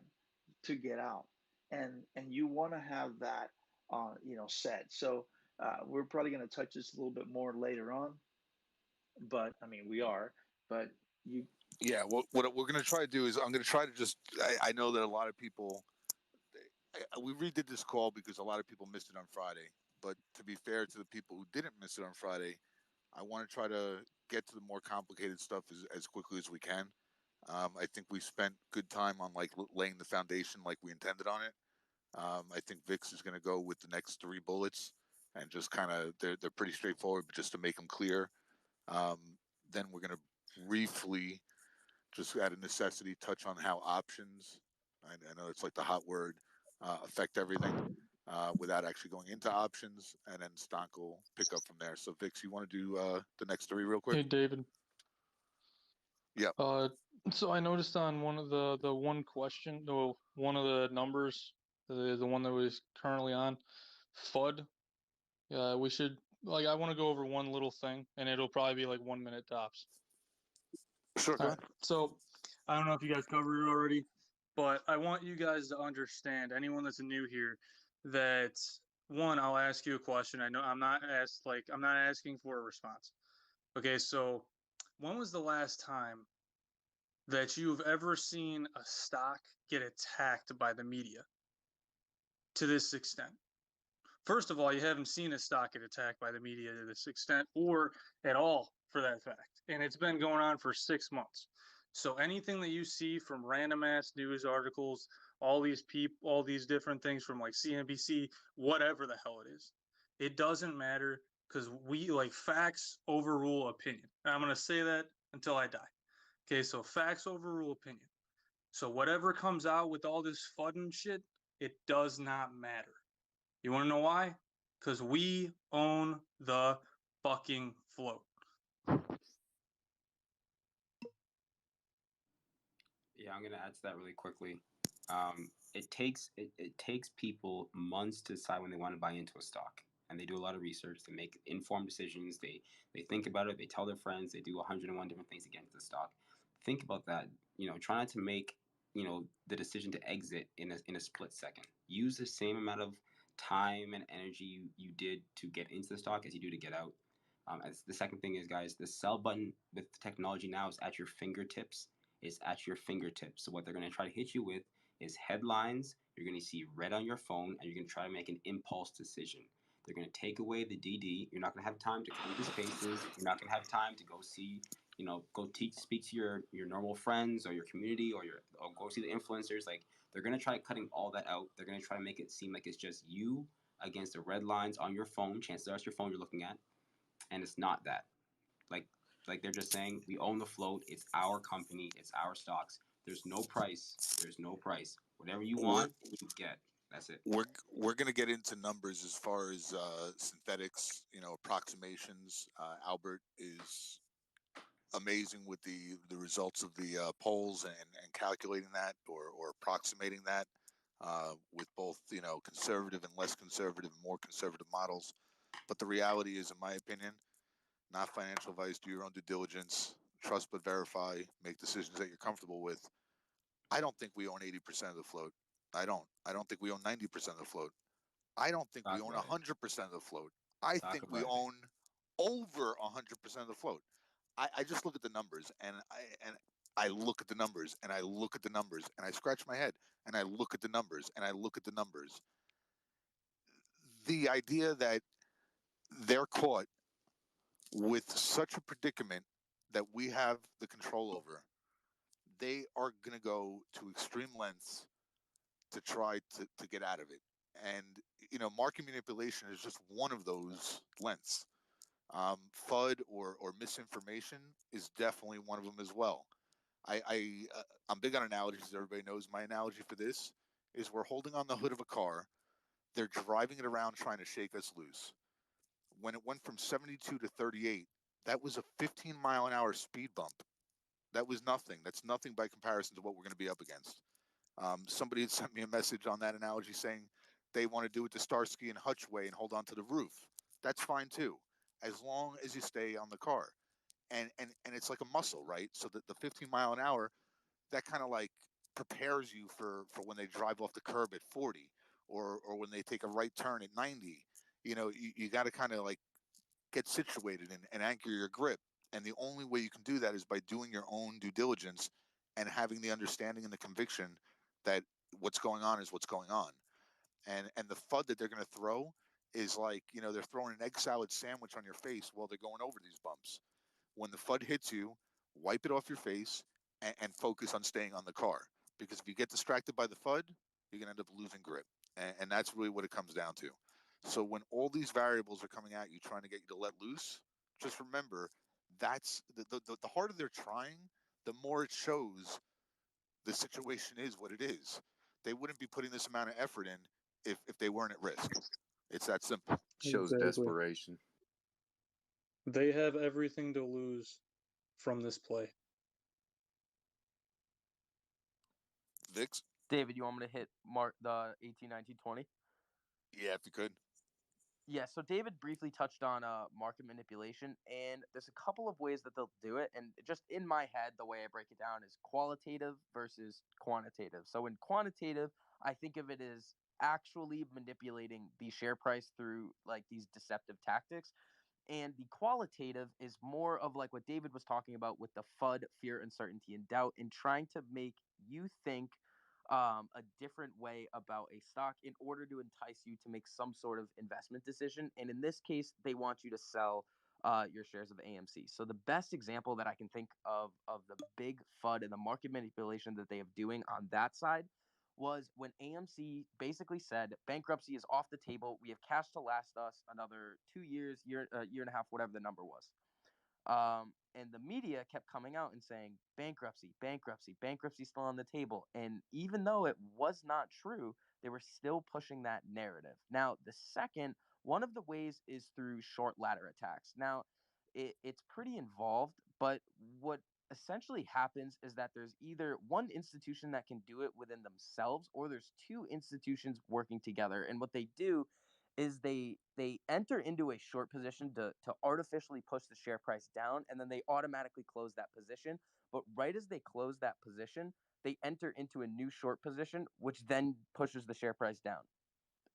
S8: to get out, and you want to have that set. So we're probably going to touch this a little bit more later on, but I mean, we are, but you.
S3: Yeah, what we're going to try to do is I'm going to try to just. I know that a lot of people. We redid this call because a lot of people missed it on Friday. But to be fair to the people who didn't miss it on Friday, I want to try to get to the more complicated stuff as quickly as we can. I think we spent good time on laying the foundation like we intended on it. I think Vix is going to go with the next three bullets and just kind of they're pretty straightforward, but just to make them clear. Um, then we're going to briefly, just out of necessity, touch on how options. I know it's like the hot word, affect everything without actually going into options, and then Stonk will pick up from there. So Vix, you want to do the next three real quick?
S11: Hey, David.
S3: Yeah.
S11: So I noticed on one of the one question, no, one of the numbers, the one that was currently on, FUD. We should I want to go over one little thing, and it'll probably be like 1 minute tops.
S3: Sure.
S11: All right. So I don't know if you guys covered it already, but I want you guys to understand, anyone that's new here, that one, I'll ask you a question. I know I'm not asking for a response. Okay, so when was the last time that you've ever seen a stock get attacked by the media to this extent? First of all, you haven't seen a stock get attacked by the media to this extent, or at all for that fact. And it's been going on for 6 months. So anything that you see from random ass news articles, all these people, all these different things from like CNBC, whatever the hell it is, it doesn't matter, because we facts overrule opinion. And I'm going to say that until I die. Okay, so facts overrule opinion. So whatever comes out with all this FUD and shit, it does not matter. You want to know why? Because we own the fucking float.
S7: Yeah, I'm gonna add to that really quickly. It takes people months to decide when they want to buy into a stock, and they do a lot of research. They make informed decisions. They think about it. They tell their friends. They do 101 different things against the stock. Think about that. Try not to make the decision to exit in a split second. Use the same amount of time and energy you did to get into the stock as you do to get out. As the second thing is, guys, the sell button with technology now is at your fingertips. It's at your fingertips. So what they're going to try to hit you with is headlines. You're going to see red on your phone, and you're going to try to make an impulse decision. They're going to take away the DD. You're not going to have time to come to spaces. You're not going to have time to go see, speak to your normal friends or your community or go see the influencers. They're going to try cutting all that out. They're going to try to make it seem like it's just you against the red lines on your phone. Chances are it's your phone you're looking at, and it's not that. Like they're just saying, we own the float. It's our company. It's our stocks. There's no price. There's no price. Whatever you want, you get. That's it.
S3: We're going to get into numbers as far as synthetics, approximations. Albert is amazing with the results of the polls and calculating that or approximating that with both conservative and less conservative, more conservative models. But the reality is, in my opinion, not financial advice. Do your own due diligence. Trust but verify. Make decisions that you're comfortable with. I don't think we own 80% of the float. I don't. I don't think we own 90% of the float. I don't think we own 100% of the float. I think we own over 100% of the float. I just look at the numbers and I look at the numbers and I look at the numbers and I scratch my head and I look at the numbers and I look at the numbers. The idea that they're caught with such a predicament that we have the control over, they are going to go to extreme lengths to try to get out of it. And, market manipulation is just one of those lengths. FUD or misinformation is definitely one of them as well. I'm big on analogies. Everybody knows my analogy for this is we're holding on the hood of a car. They're driving it around trying to shake us loose. When it went from 72 to 38, that was a 15-mile-an-hour speed bump. That was nothing. That's nothing by comparison to what we're going to be up against. Somebody had sent me a message on that analogy saying they want to do it the Starsky and Hutch way and hold on to the roof. That's fine too, as long as you stay on the car. And it's like a muscle, right? So that the 15 mile an hour, that kind of like prepares you for when they drive off the curb at 40 or when they take a right turn at 90. You got to kind of like get situated and anchor your grip. And the only way you can do that is by doing your own due diligence and having the understanding and the conviction that what's going on is what's going on. And the FUD that they're going to throw is like, they're throwing an egg salad sandwich on your face while they're going over these bumps. When the FUD hits you, wipe it off your face and focus on staying on the car. Because if you get distracted by the FUD, you're going to end up losing grip. And that's really what it comes down to. So when all these variables are coming at you, trying to get you to let loose, just remember that's the harder they're trying, the more it shows the situation is what it is. They wouldn't be putting this amount of effort in if they weren't at risk. It's that simple.
S6: Shows desperation.
S11: They have everything to lose from this play.
S3: Vix?
S9: David, you want me to hit the 18, 19, 20?
S3: Yeah, if you could.
S9: Yeah, so David briefly touched on market manipulation, and there's a couple of ways that they'll do it. And just in my head, the way I break it down is qualitative versus quantitative. So in quantitative, I think of it as actually manipulating the share price through like these deceptive tactics. And the qualitative is more of like what David was talking about with the FUD, fear, uncertainty, and doubt, and trying to make you think a different way about a stock in order to entice you to make some sort of investment decision. And in this case, they want you to sell your shares of AMC. So the best example that I can think of the big FUD and the market manipulation that they have doing on that side was when AMC basically said bankruptcy is off the table. We have cash to last us another 2 years, year and a half, whatever the number was. And the media kept coming out and saying bankruptcy, bankruptcy, bankruptcy still on the table. And even though it was not true, they were still pushing that narrative. Now, the second, one of the ways is through short ladder attacks. Now, it's pretty involved, but what essentially happens is that there's either one institution that can do it within themselves, or there's two institutions working together. And what they do is they enter into a short position to artificially push the share price down, and then they automatically close that position. But right as they close that position, they enter into a new short position, which then pushes the share price down.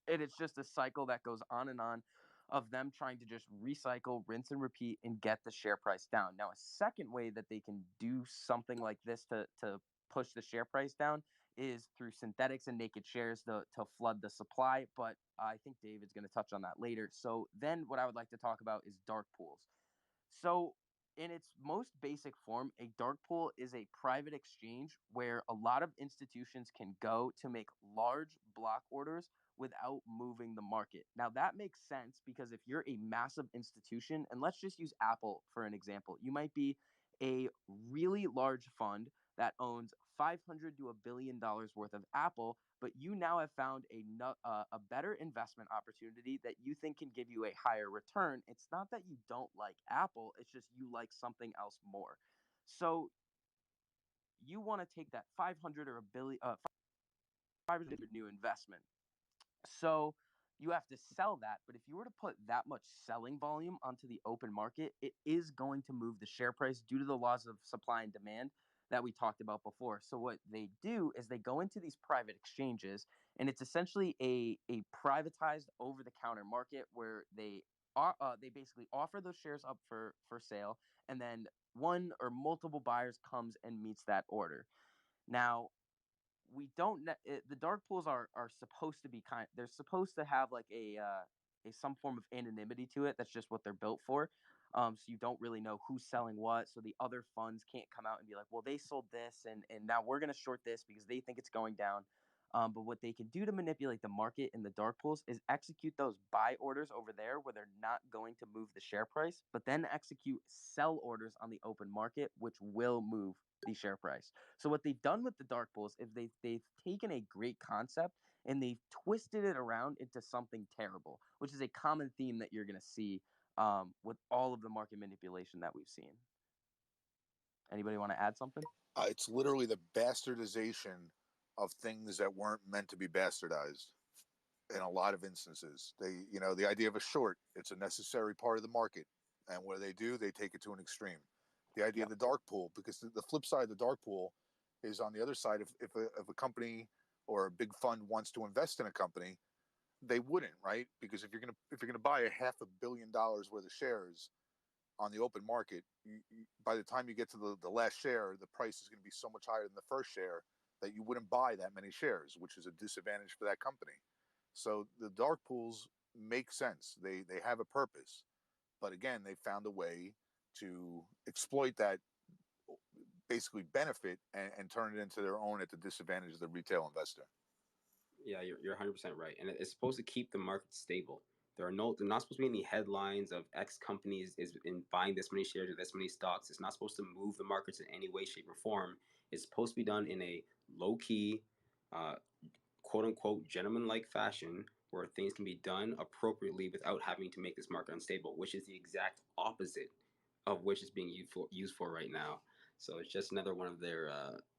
S9: And it's just a cycle that goes on and on of them trying to just recycle, rinse and repeat, and get the share price down. Now, a second way that they can do something like this to push the share price down is through synthetics and naked shares to flood the supply. But I think David's going to touch on that later. So then what I would like to talk about is dark pools. So in its most basic form, a dark pool is a private exchange where a lot of institutions can go to make large block orders without moving the market. Now, that makes sense because if you're a massive institution, and let's just use Apple for an example, you might be a really large fund that owns $500 to $1 billion worth of Apple, but you now have found a better investment opportunity that you think can give you a higher return. It's not that you don't like Apple, it's just you like something else more. So you want to take that 500 or a billion, 500 new investment. So you have to sell that. But if you were to put that much selling volume onto the open market, it is going to move the share price due to the laws of supply and demand that we talked about before. So what they do is they go into these private exchanges, and it's essentially a privatized over-the-counter market where they basically offer those shares up for sale, and then one or multiple buyers comes and meets that order. Now, we don't the dark pools are supposed to be they're supposed to have like a some form of anonymity to it. That's just what they're built for. So you don't really know who's selling what, so the other funds can't come out and be like, well, they sold this and now we're going to short this because they think it's going down. But what they can do to manipulate the market in the dark pools is execute those buy orders over there where they're not going to move the share price, but then execute sell orders on the open market, which will move the share price. So what they've done with the dark pools is they've taken a great concept and they've twisted it around into something terrible, which is a common theme that you're going to see with all of the market manipulation that we've seen. Anybody want to add something?
S3: It's literally the bastardization of things that weren't meant to be bastardized in a lot of instances. The idea of a short, it's a necessary part of the market. And what do, they take it to an extreme. The idea of the dark pool, because the flip side of the dark pool is on the other side. If a company or a big fund wants to invest in a company, they wouldn't, right? Because if you're gonna buy a $500 million worth of shares on the open market, by the time you get to the last share, the price is going to be so much higher than the first share that you wouldn't buy that many shares, which is a disadvantage for that company. So the dark pools make sense. They have a purpose, but again, they found a way to exploit that basically benefit and turn it into their own at the disadvantage of the retail investor.
S7: Yeah, you're 100% right, and it's supposed to keep the market stable. They're not supposed to be any headlines of X companies is in buying this many shares or this many stocks. It's not supposed to move the markets in any way, shape, or form. It's supposed to be done in a low key, quote unquote, gentleman like fashion where things can be done appropriately without having to make this market unstable, which is the exact opposite of which is being used for right now. So it's just another one of their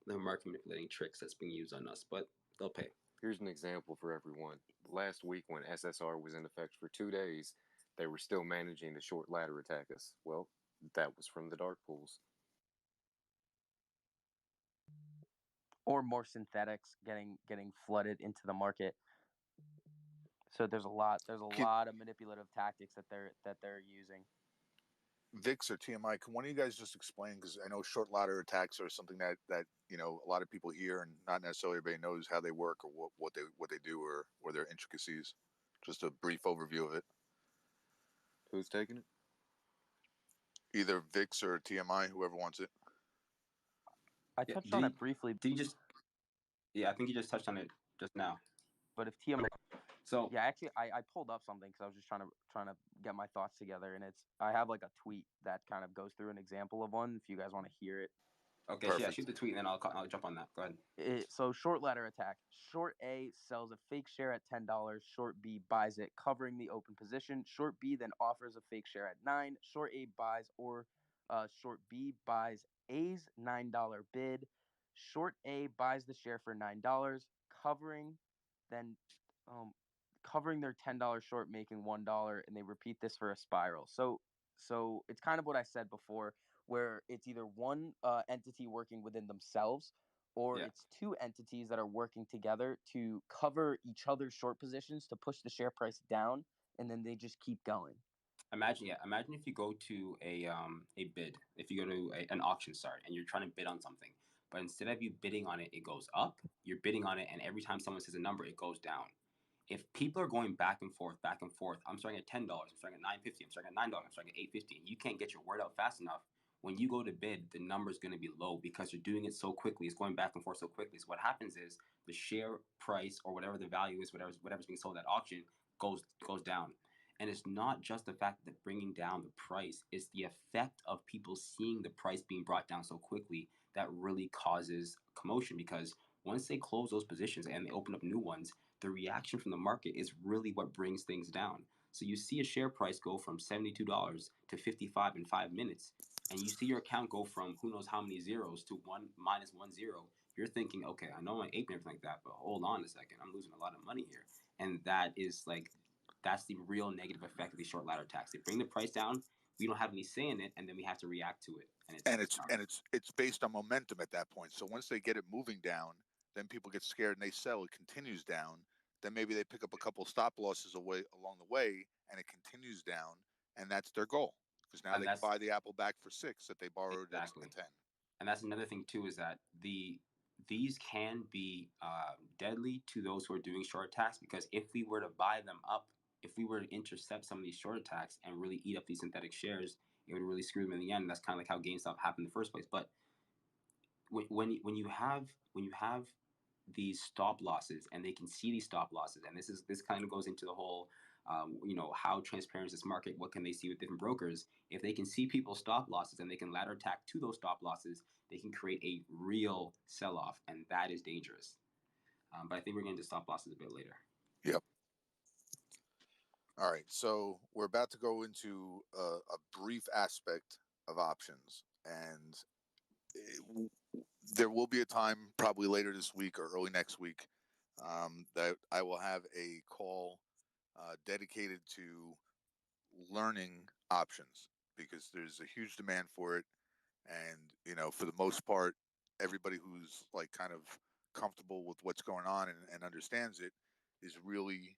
S7: market manipulating tricks that's being used on us, but they'll pay.
S6: Here's an example for everyone. Last week, when SSR was in effect for 2 days, they were still managing to short ladder attack us. Well, that was from the dark pools.
S9: Or more synthetics getting flooded into the market. So there's a lot of manipulative tactics that they're using.
S3: VIX or TMI, can one of you guys just explain? Because I know short ladder attacks are something that a lot of people hear, and not necessarily everybody knows how they work or what they do or their intricacies. Just a brief overview of it.
S6: Who's taking it?
S3: Either VIX or TMI, whoever wants it.
S9: I touched on it briefly.
S7: I think you just touched on it just now.
S9: But if TMI,
S7: so
S9: yeah, actually, I pulled up something because I was just trying to get my thoughts together, and I have like a tweet that kind of goes through an example of one. If you guys want to hear it.
S7: Okay, yeah, shoot the tweet, and then I'll jump on that. Go ahead.
S9: So short ladder attack. Short A sells a fake share at $10. Short B buys it, covering the open position. Short B then offers a fake share at $9. Short A buys short B buys A's $9 bid. Short A buys the share for $9, covering their $10 short, making $1, and they repeat this for a spiral. So it's kind of what I said before, where it's either one entity working within themselves, or it's two entities that are working together to cover each other's short positions to push the share price down, and then they just keep going.
S7: Imagine if you go to a bid, if you go to an auction site and you're trying to bid on something, but instead of you bidding on it, it goes up. You're bidding on it, and every time someone says a number, it goes down. If people are going back and forth, I'm starting at $10, I'm starting at $9.50, I'm starting at $9, I'm starting at $8.50, and you can't get your word out fast enough, when you go to bid, the number is going to be low because you're doing it so quickly. It's going back and forth so quickly. So what happens is the share price or whatever the value is, whatever's being sold at auction goes down. And it's not just the fact that bringing down the price, it's the effect of people seeing the price being brought down so quickly that really causes commotion, because once they close those positions and they open up new ones, the reaction from the market is really what brings things down. So you see a share price go from $72 to 55 in 5 minutes, and you see your account go from who knows how many zeros to -1 0. You're thinking, okay, I know my ape and everything like that, but hold on a second, I'm losing a lot of money here. And that's the real negative effect of these short ladder attacks. They bring the price down, we don't have any say in it, and then we have to react to it.
S3: It's based on momentum at that point. So once they get it moving down, then people get scared and they sell. It continues down. Then maybe they pick up a couple stop losses away along the way, and it continues down, and that's their goal, because now they can buy the apple back for 6 that they borrowed at 10.
S7: And that's another thing too, is that these can be deadly to those who are doing short attacks, because if we were to buy them up, if we were to intercept some of these short attacks and really eat up these synthetic shares, it would really screw them in the end. That's kind of like how GameStop happened in the first place. But when you have these stop losses, and they can see these stop losses, and this kind of goes into the whole how transparent is this market, what can they see with different brokers. If they can see people's stop losses and they can ladder attack to those stop losses, they can create a real sell-off, and that is dangerous. But I think we're going to stop losses a bit later.
S3: Yep. All right, so we're about to go into a brief aspect of options, and there will be a time, probably later this week or early next week, that I will have a call dedicated to learning options, because there's a huge demand for it. And for the most part, everybody who's like kind of comfortable with what's going on and understands it is really,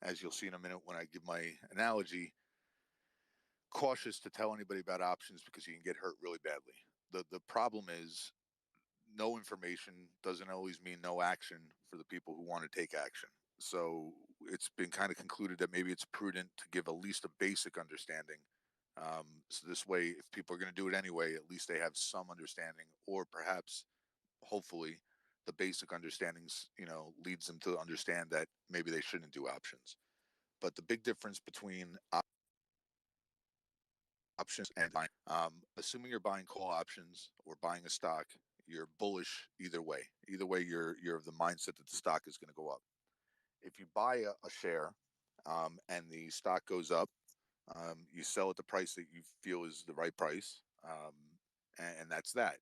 S3: as you'll see in a minute when I give my analogy, cautious to tell anybody about options, because you can get hurt really badly. The problem is, no information doesn't always mean no action for the people who want to take action. So it's been kind of concluded that maybe it's prudent to give at least a basic understanding. So this way, if people are going to do it anyway, at least they have some understanding, or perhaps, hopefully, the basic understandings, leads them to understand that maybe they shouldn't do options. But the big difference between options and buying, assuming you're buying call options or buying a stock, you're bullish either way. Either way, you're of the mindset that the stock is going to go up. If you buy a share, and the stock goes up, you sell at the price that you feel is the right price, and that's that.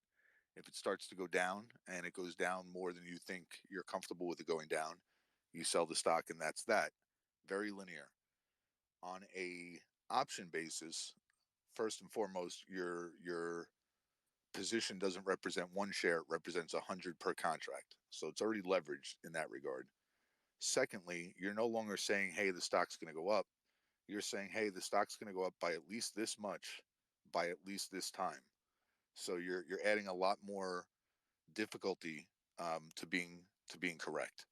S3: If it starts to go down and it goes down more than you think you're comfortable with it going down, you sell the stock, and that's that. Very linear. On a option basis, first and foremost, your position doesn't represent one share; it represents 100 per contract. So it's already leveraged in that regard. Secondly, you're no longer saying, "Hey, the stock's going to go up." You're saying, "Hey, the stock's going to go up by at least this much, by at least this time." So you're adding a lot more difficulty, to being correct.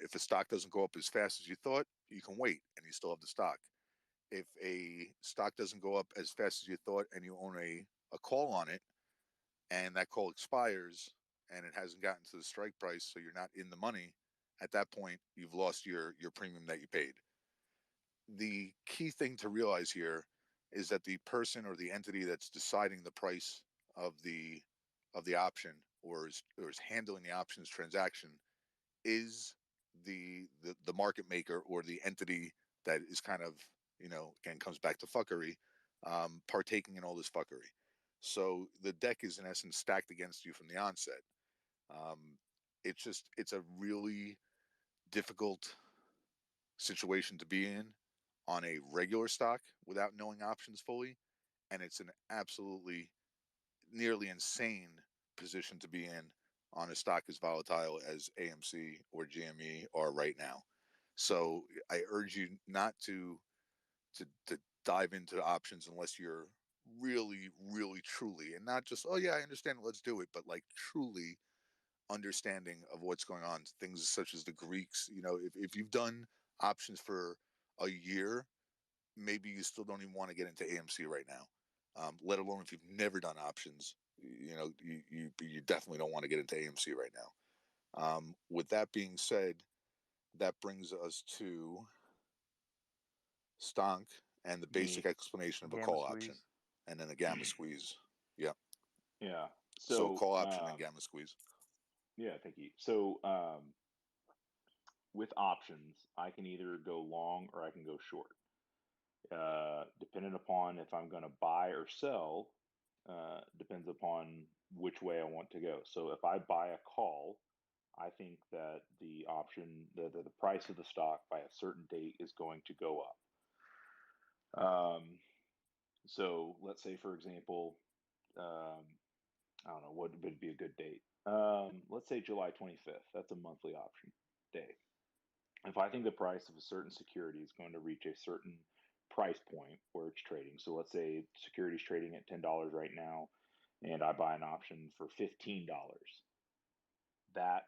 S3: If a stock doesn't go up as fast as you thought, you can wait and you still have the stock. If a stock doesn't go up as fast as you thought and you own a call on it, and that call expires and it hasn't gotten to the strike price, so you're not in the money, at that point you've lost your premium that you paid. The key thing to realize here is that the person or the entity that's deciding the price of the option, or is handling the options transaction, is the market maker, or the entity that is kind of, again, comes back to fuckery, partaking in all this fuckery. So the deck is in essence stacked against you from the onset. um, it's a really difficult situation to be in on a regular stock without knowing options fully, and it's an absolutely nearly insane position to be in on a stock as volatile as AMC or GME are right now. So I urge you not to dive into options unless you're really, really, truly, and not just, oh yeah, I understand, let's do it, but like truly understanding of what's going on. Things such as the Greeks, if you've done options for a year, maybe you still don't even want to get into AMC right now. let alone if you've never done options. You definitely don't want to get into AMC right now. With that being said, that brings us to Stonk and the basic explanation of a
S1: Gamma
S3: call
S1: squeeze.
S3: option, and then a gamma squeeze. Yeah.
S1: Yeah.
S3: So call option and gamma squeeze.
S1: Yeah, thank you. So with options, I can either go long or I can go short. Depending upon if I'm going to buy or sell, depends upon which way I want to go. So if I buy a call, I think that the option, the price of the stock by a certain date is going to go up. So let's say, for example, I don't know, what would be a good date? Let's say July 25th. That's a monthly option day. If I think the price of a certain security is going to reach a certain price point where it's trading, so let's say security is trading at $10 right now, and I buy an option for $15, that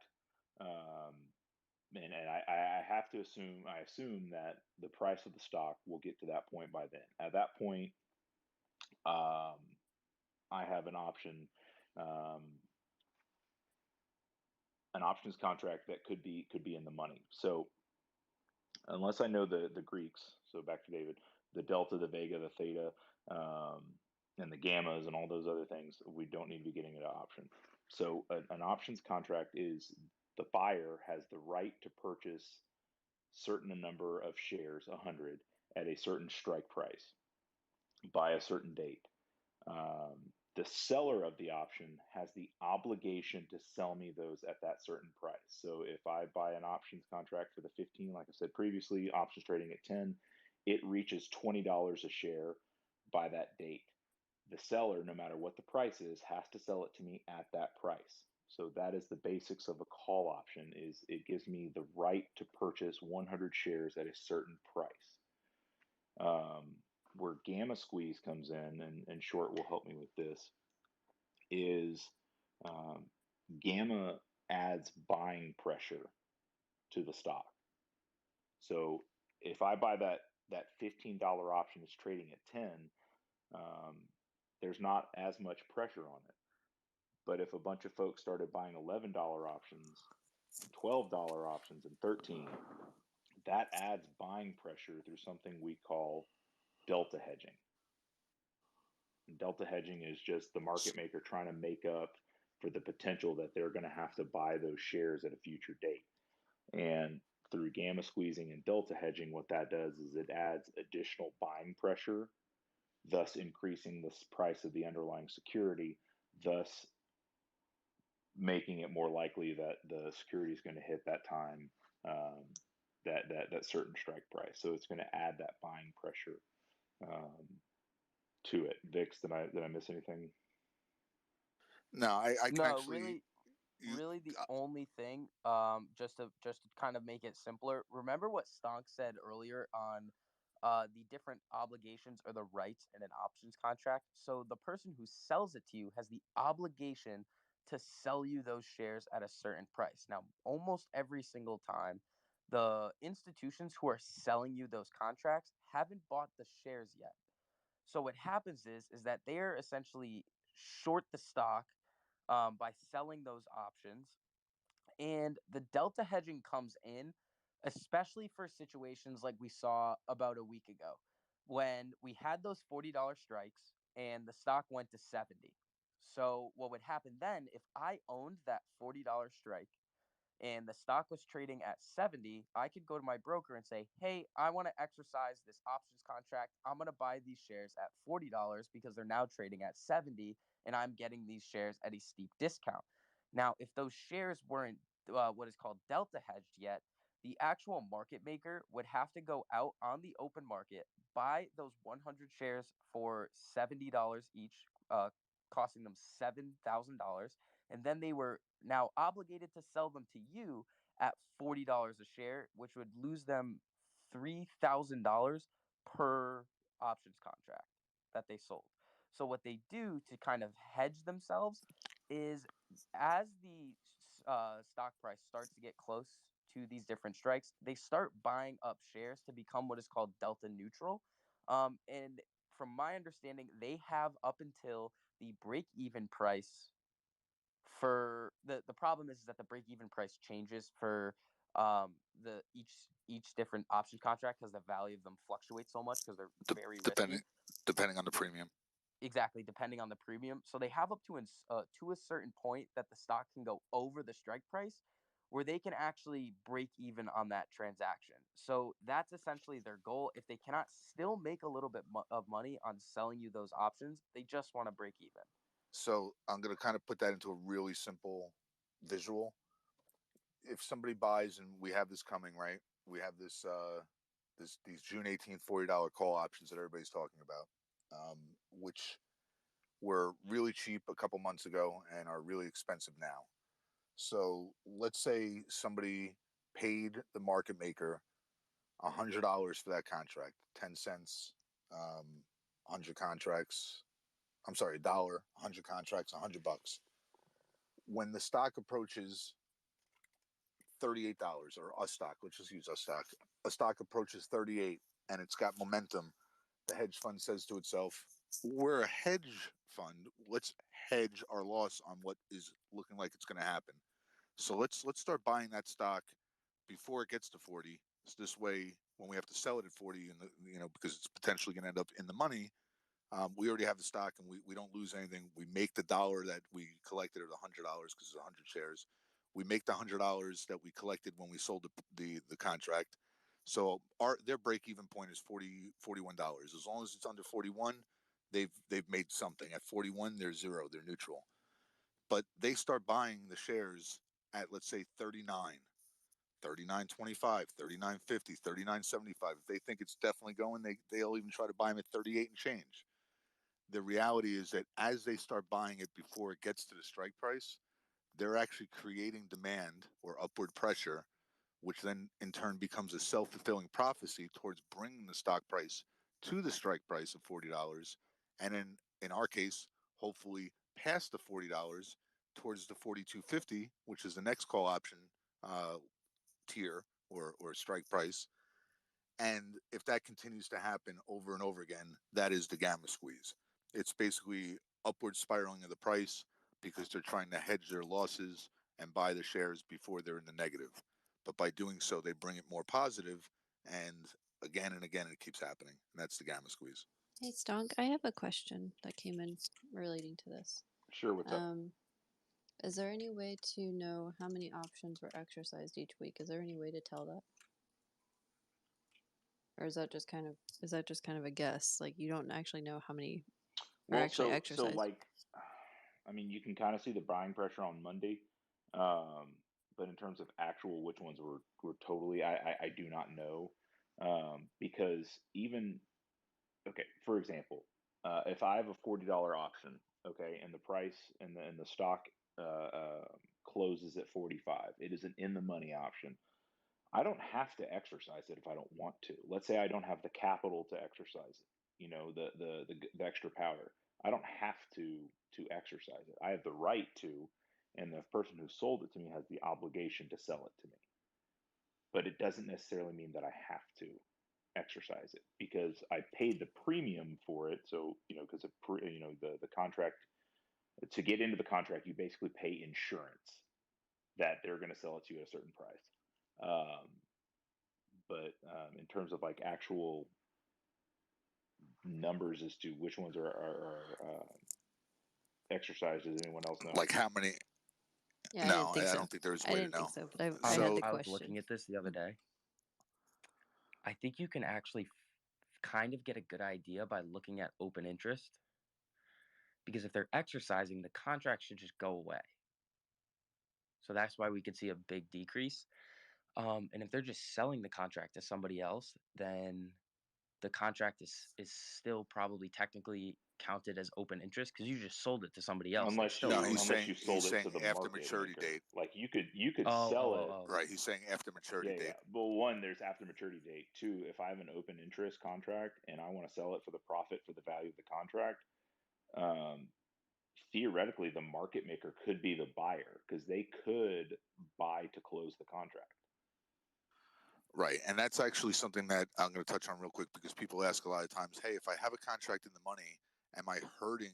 S1: and I have to assume that the price of the stock will get to that point by then. At that point, I have um, an options contract that could be in the money. So unless I know the Greeks, so back to David, the delta, the vega, the theta, and the gammas, and all those other things, we don't need to be getting into option. So an options contract is the buyer has the right to purchase certain number of shares, 100, at a certain strike price by a certain date. The seller of the option has the obligation to sell me those at that certain price. So if I buy an options contract for the 15, like I said previously, options trading at 10, it reaches $20 a share by that date. The seller, no matter what the price is, has to sell it to me at that price. So that is the basics of a call option. Is it gives me the right to purchase 100 shares at a certain price. Where gamma squeeze comes in, and short will help me with this, is gamma adds buying pressure to the stock. So if I buy that $15 option that's trading at 10, there's not as much pressure on it. But if a bunch of folks started buying $11 options, $12 options, and 13, that adds buying pressure through something we call delta hedging. And delta hedging is just the market maker trying to make up for the potential that they're going to have to buy those shares at a future date. And through gamma squeezing and delta hedging, what that does is it adds additional buying pressure, thus increasing the price of the underlying security, thus making it more likely that the security is going to hit that time, that certain strike price. So it's going to add that buying pressure to it. Vix, did I miss anything?
S3: No, I
S9: No,
S3: actually.
S9: really the only thing, just to kind of make it simpler. Remember what Stonk said earlier on the different obligations or the rights in an options contract. So the person who sells it to you has the obligation to sell you those shares at a certain price. Now, almost every single time, the institutions who are selling you those contracts haven't bought the shares yet. So what happens is that they're essentially short the stock by selling those options, and the delta hedging comes in, especially for situations like we saw about a week ago when we had those $40 strikes and the stock went to 70. So what would happen then if I owned that $40 strike and the stock was trading at 70, I could go to my broker and say, hey, I want to exercise this options contract. I'm going to buy these shares at $40 because they're now trading at 70, and I'm getting these shares at a steep discount. Now, if those shares weren't what is called delta hedged yet, the actual market maker would have to go out on the open market, buy those 100 shares for $70 each, costing them $7,000, and then they were now obligated to sell them to you at $40 a share, which would lose them $3,000 per options contract that they sold. So what they do to kind of hedge themselves is, as the stock price starts to get close to these different strikes, they start buying up shares to become what is called delta neutral. And from my understanding, they have up until the break-even price for the problem is that the break-even price changes for the each different options contract because the value of them fluctuates so much because they're very risky.
S3: Depending on the premium.
S9: Exactly, depending on the premium. So they have up to a certain point that the stock can go over the strike price, where they can actually break even on that transaction. So that's essentially their goal. If they cannot still make a little bit of money on selling you those options, they just want to break even.
S3: So I'm going to kind of put that into a really simple visual. If somebody buys, and we have this coming, right? We have this these June 18th $40 call options that everybody's talking about, which were really cheap a couple months ago and are really expensive now. So let's say somebody paid the market maker $100 for that contract, 10 cents, 100 contracts. I'm sorry, $1, 100 contracts, $100. When the stock approaches $38, or a stock, let's just use a stock approaches 38 and it's got momentum, the hedge fund says to itself, we're a hedge fund, let's hedge our loss on what is looking like it's going to happen. So let's start buying that stock before it gets to 40. So this way, when we have to sell it at 40, and because it's potentially going to end up in the money, we already have the stock and we don't lose anything. We make the dollar that we collected, or the $100 because it's 100 shares. We make the $100 that we collected when we sold the contract. So their break even point is $41. As long as it's under 41, they've made something. At 41, they're zero. They're neutral. But they start buying the shares at, let's say, 39, 39.25, 39.50, 39.75. If they think it's definitely going, they'll even try to buy them at 38 and change. The reality is that as they start buying it before it gets to the strike price, they're actually creating demand or upward pressure, which then in turn becomes a self-fulfilling prophecy towards bringing the stock price to the strike price of $40, and in our case, hopefully past the $40 towards the 42.50, which is the next call option tier or strike price. And if that continues to happen over and over again, that is the gamma squeeze. It's basically upward spiraling of the price because they're trying to hedge their losses and buy the shares before they're in the negative. But by doing so, they bring it more positive, and again, it keeps happening. And that's the gamma squeeze.
S2: Hey, Stonk, I have a question that came in relating to this.
S1: Sure, what's up?
S2: Is there any way to know how many options were exercised each week? Is there any way to tell that? Or is that just kind of a guess? Like, you don't actually know how many are actually exercised.
S1: So like, I mean, you can kind of see the buying pressure on Monday, but in terms of actual which ones were totally, I do not know, because even, okay, for example, if I have a $40 option, okay, and the price and the stock closes at 45, it is an in the money option. I don't have to exercise it if I don't want to. Let's say I don't have the capital to exercise it, the extra powder. I don't have to exercise it. I have the right to, and the person who sold it to me has the obligation to sell it to me. But it doesn't necessarily mean that I have to exercise it because I paid the premium for it. So, because the contract, to get into the contract, you basically pay insurance that they're going to sell it to you at a certain price. But in terms of like actual numbers as to which ones are exercised, does anyone else know?
S3: Like how many?
S2: Yeah,
S3: No,
S2: I
S3: don't think there's a
S2: I
S3: way to
S2: didn't
S3: know.
S2: think so, but
S9: I
S2: had the
S9: was
S2: question.
S9: looking at this the other day. I think you can actually kind of get a good idea by looking at open interest. Because if they're exercising, the contract should just go away. So that's why we could see a big decrease. And if they're just selling the contract to somebody else, then the contract is still probably technically counted as open interest because you just sold it to somebody else.
S1: Unless you sold it to the
S3: after
S1: market
S3: maturity
S1: maker.
S3: date.
S1: Like you could sell it.
S3: Right, he's saying after maturity date.
S1: Yeah. Well, one, there's after maturity date. Two, if I have an open interest contract and I want to sell it for the profit for the value of the contract, theoretically the market maker could be the buyer because they could buy to close the contract.
S3: Right. And that's actually something that I'm going to touch on real quick, because people ask a lot of times, hey, if I have a contract in the money, am I hurting,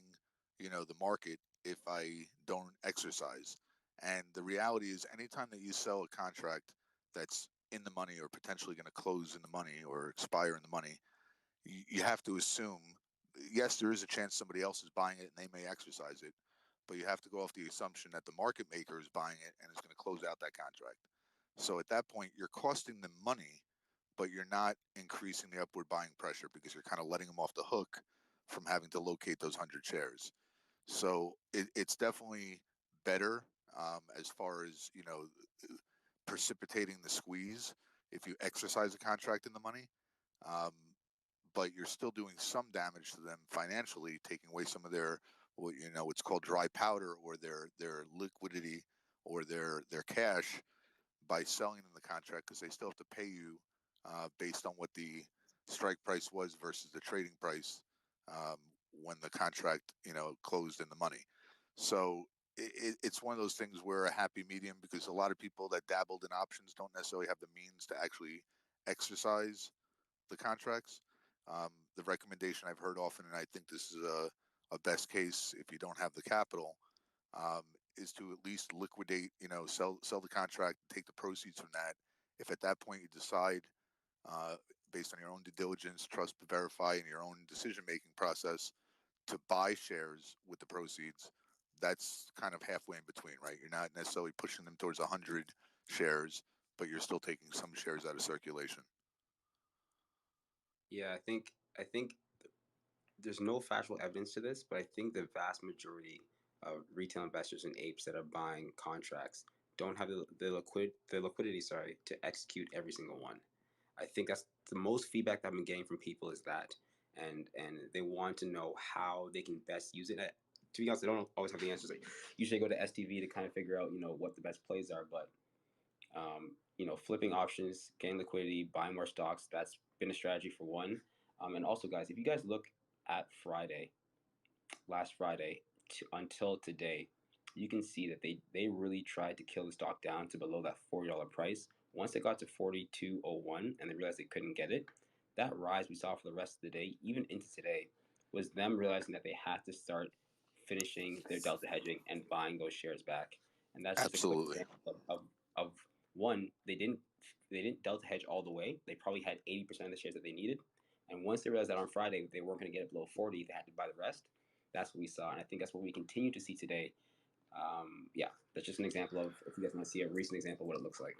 S3: the market if I don't exercise? And the reality is, anytime that you sell a contract that's in the money or potentially going to close in the money or expire in the money, you have to assume, yes, there is a chance somebody else is buying it and they may exercise it, but you have to go off the assumption that the market maker is buying it and is going to close out that contract. So at that point, you're costing them money, but you're not increasing the upward buying pressure, because you're kind of letting them off the hook from having to locate those 100 shares. So it's definitely better, as far as, precipitating the squeeze, if you exercise a contract in the money. Um, but you're still doing some damage to them financially, taking away some of their, what's called dry powder, or their liquidity, or their cash, by selling them the contract, because they still have to pay you, based on what the strike price was versus the trading price, um, when the contract closed in the money. So it's one of those things where a happy medium, because a lot of people that dabbled in options don't necessarily have the means to actually exercise the contracts. The recommendation I've heard often, and I think this is a best case if you don't have the capital, um, is to at least liquidate, sell the contract, take the proceeds from that. If at that point you decide, uh, based on your own due diligence, trust but verify, and your own decision making process, to buy shares with the proceeds, that's kind of halfway in between, right? You're not necessarily pushing them towards 100 shares, but you're still taking some shares out of circulation.
S7: Yeah, I think there's no factual evidence to this, but I think the vast majority of retail investors and apes that are buying contracts don't have the liquidity, to execute every single one. I think that's the most feedback that I've been getting from people, is that, and they want to know how they can best use it. To be honest, they don't always have the answers. Like, usually I go to STV to kind of figure out what the best plays are, but flipping options, getting liquidity, buying more stocks, that's been a strategy for one. And also, guys, if you guys look at last Friday until today, you can see that they really tried to kill the stock down to below that $40 price. Once it got to 42.01 and they realized they couldn't get it, that rise we saw for the rest of the day, even into today, was them realizing that they had to start finishing their delta hedging and buying those shares back. And that's just a quick
S3: Absolutely.
S7: example of one, they didn't delta hedge all the way. They probably had 80% of the shares that they needed. And once they realized that on Friday they weren't going to get it below 40, they had to buy the rest. That's what we saw, and I think that's what we continue to see today. Yeah, that's just an example of, if you guys want to see a recent example of what it looks like.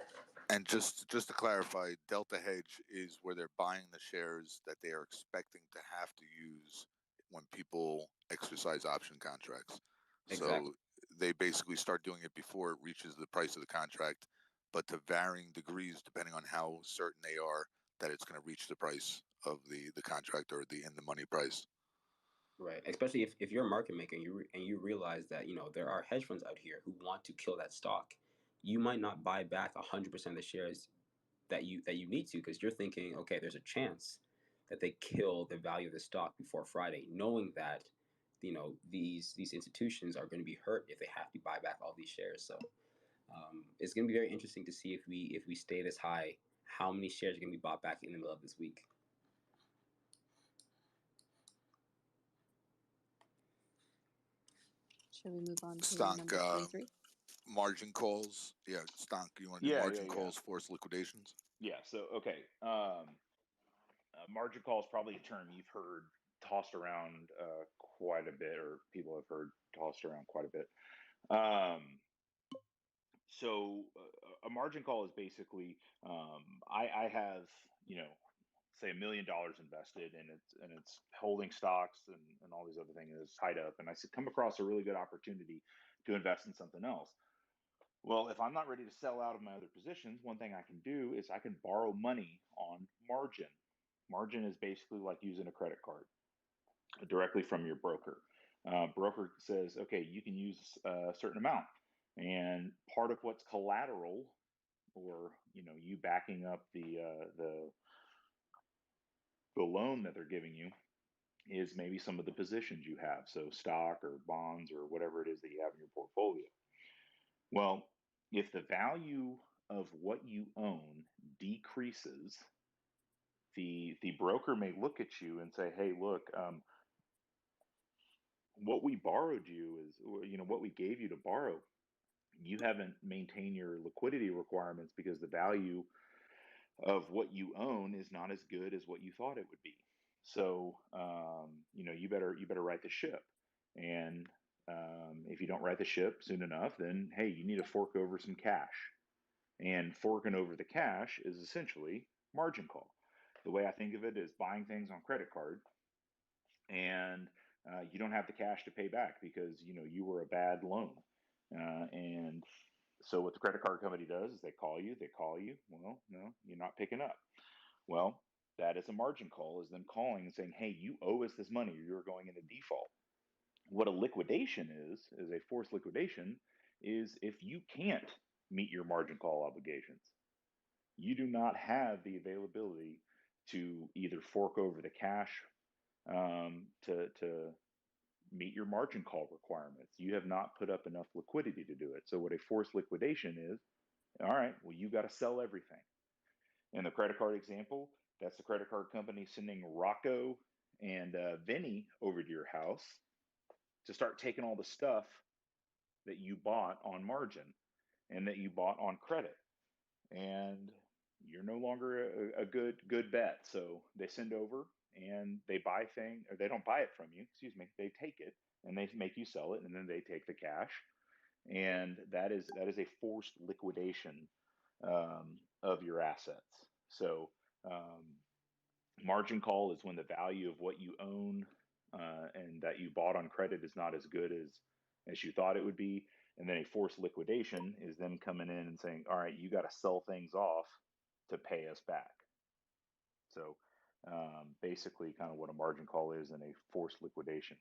S3: And just to clarify, delta hedge is where they're buying the shares that they are expecting to have to use when people exercise option contracts.
S7: Exactly.
S3: So they basically start doing it before it reaches the price of the contract, but to varying degrees depending on how certain they are that it's going to reach the price of the contract, or the in the money price.
S7: Right. Especially if you're a market maker and you realize that there are hedge funds out here who want to kill that stock, you might not buy back 100% of the shares that you need to, because you're thinking, okay, there's a chance that they kill the value of the stock before Friday, knowing that these institutions are going to be hurt if they have to buy back all these shares. So it's going to be very interesting to see if we stay this high, how many shares are going to be bought back in the middle of this week.
S2: Should we move on to
S3: Stonk,
S2: number 23?
S3: margin calls. Yeah, Stonk, you want to do
S1: Yeah,
S3: margin
S1: yeah,
S3: calls, forced liquidations?
S1: yeah. So okay, margin call is probably a term you've heard tossed around quite a bit, or people have heard tossed around quite a bit. Um, a margin call is basically, I have, say $1 million invested, and it's holding stocks and all these other things is tied up, and come across a really good opportunity to invest in something else. Well, if I'm not ready to sell out of my other positions, one thing I can do is I can borrow money on margin. Margin is basically like using a credit card directly from your broker. Broker says, okay, you can use a certain amount, and part of what's collateral, or you backing up the loan that they're giving you, is maybe some of the positions you have, so stock or bonds or whatever it is that you have in your portfolio. Well, if the value of what you own decreases, the broker may look at you and say, hey, look, what we borrowed you is, or, what we gave you to borrow, you haven't maintained your liquidity requirements because the value of what you own is not as good as what you thought it would be. So, you better right the ship. And if you don't right the ship soon enough, then hey, you need to fork over some cash. And forking over the cash is essentially margin call. The way I think of it is buying things on credit card, and you don't have the cash to pay back because you were a bad loan. And so what the credit card company does is they call you. Well, no, you're not picking up. Well, that is a margin call, is them calling and saying, hey, you owe us this money, or you're going into default. What a liquidation is a forced liquidation, is if you can't meet your margin call obligations, you do not have the availability to either fork over the cash to meet your margin call requirements. You have not put up enough liquidity to do it. So what a forced liquidation is, all right, well, you got to sell everything. In the credit card example, that's the credit card company sending Rocco and Vinny over to your house to start taking all the stuff that you bought on margin and that you bought on credit. And you're no longer a good bet. So they send over and they buy things, or they don't buy it from you, excuse me, they take it and they make you sell it, and then they take the cash. And that is a forced liquidation of your assets. So margin call is when the value of what you own and that you bought on credit is not as good as you thought it would be. And then a forced liquidation is them coming in and saying, all right, you got to sell things off to pay us back. So basically kind of what a margin call is in a forced liquidation.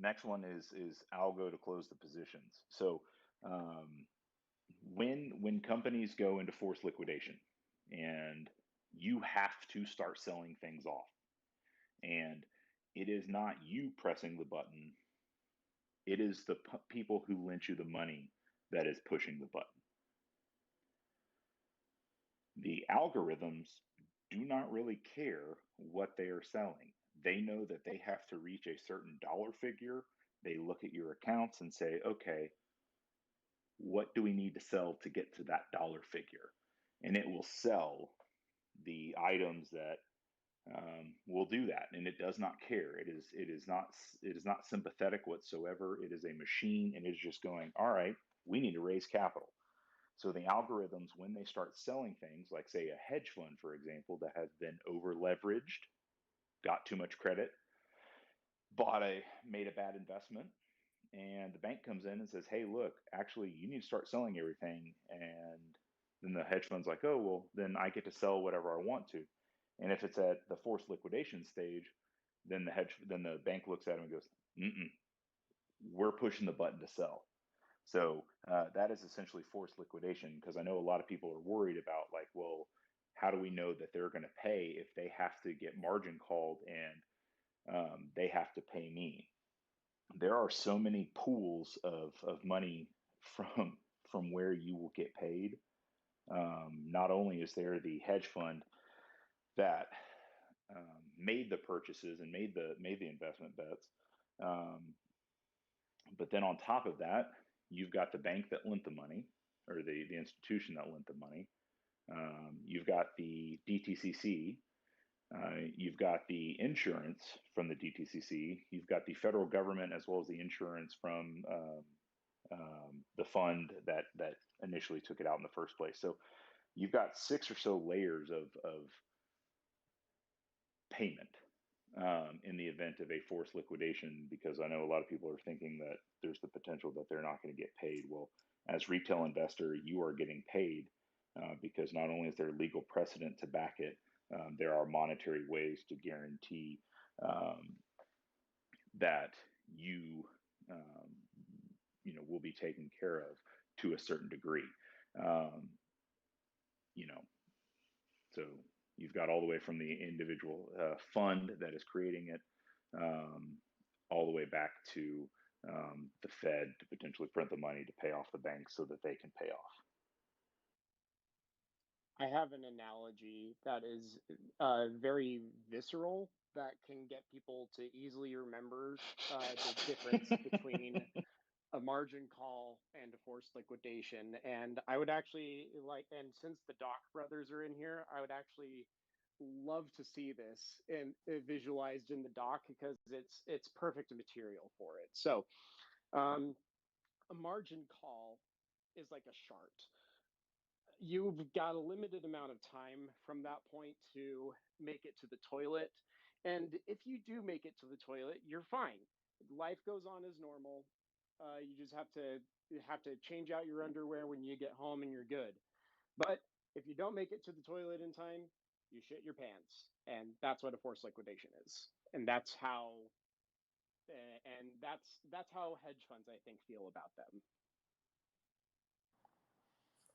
S1: Next one is algo to close the positions. So when companies go into forced liquidation, and you have to start selling things off, and it is not you pressing the button, it is the people who lent you the money that is pushing the button. The algorithms do not really care what they are selling. They know that they have to reach a certain dollar figure. They look at your accounts and say, okay, what do we need to sell to get to that dollar figure? And it will sell the items that will do that. And it does not care. It is not sympathetic whatsoever. It is a machine, and it's just going, all right, we need to raise capital. So the algorithms, when they start selling things, like say a hedge fund, for example, that has been over leveraged, got too much credit, made a bad investment, and the bank comes in and says, hey, look, actually, you need to start selling everything. And then the hedge fund's like, oh, well, then I get to sell whatever I want to. And if it's at the forced liquidation stage, then the bank looks at him and goes, we're pushing the button to sell. So that is essentially forced liquidation, because I know a lot of people are worried about, like, well, how do we know that they're going to pay if they have to get margin called and they have to pay me? There are so many pools of money from where you will get paid. Not only is there the hedge fund that made the purchases and made the investment bets, but then on top of that, you've got the bank that lent the money, or the institution that lent the money. You've got the DTCC. You've got the insurance from the DTCC. You've got the federal government, as well as the insurance from the fund that initially took it out in the first place. So you've got 6 or so layers of payment in the event of a forced liquidation, because I know a lot of people are thinking that there's the potential that they're not going to get paid. Well, as retail investor, you are getting paid because not only is there legal precedent to back it, there are monetary ways to guarantee that you will be taken care of to a certain degree. So you've got all the way from the individual fund that is creating it, all the way back to the Fed to potentially print the money to pay off the banks so that they can pay off.
S12: I have an analogy that is very visceral that can get people to easily remember the difference between a margin call and a forced liquidation. And I would actually like, and since the Doc brothers are in here, I would actually love to see this and visualized in the doc because it's perfect material for it. So a margin call is like a shart. You've got a limited amount of time from that point to make it to the toilet. And if you do make it to the toilet, you're fine. Life goes on as normal. You just have to change out your underwear when you get home and you're good. But if you don't make it to the toilet in time, you shit your pants. And that's what a forced liquidation is. And that's how hedge funds, I think, feel about them.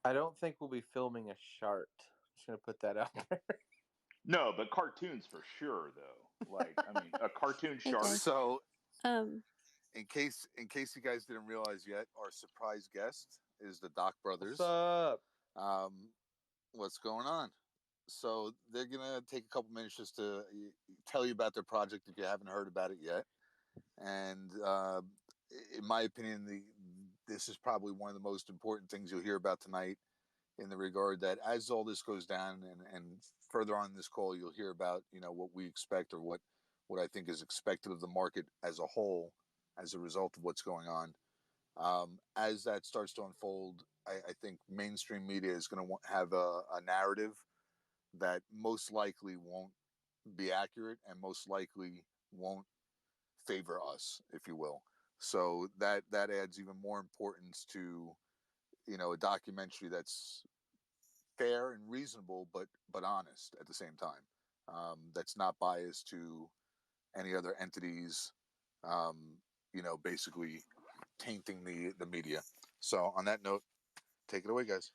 S9: I don't think we'll be filming a shart. Just gonna put that out there.
S1: No, but cartoons for sure, though. Like, I mean, a cartoon
S2: Hey,
S1: shark.
S2: guys.
S3: So,
S2: Um,
S3: in case you guys didn't realize yet, our surprise guest is the Doc brothers.
S9: What's up?
S3: What's going on? So they're gonna take a couple minutes just to tell you about their project if you haven't heard about it yet. And in my opinion, this is probably one of the most important things you'll hear about tonight, in the regard that as all this goes down and further on in this call, you'll hear about what we expect, or what I think is expected of the market as a whole as a result of what's going on. As that starts to unfold, I think mainstream media is going to have a narrative that most likely won't be accurate and most likely won't favor us, if you will. So that adds even more importance to a documentary that's fair and reasonable, but honest at the same time. That's not biased to any other entities. Basically tainting the media. So on that note, take it away, guys.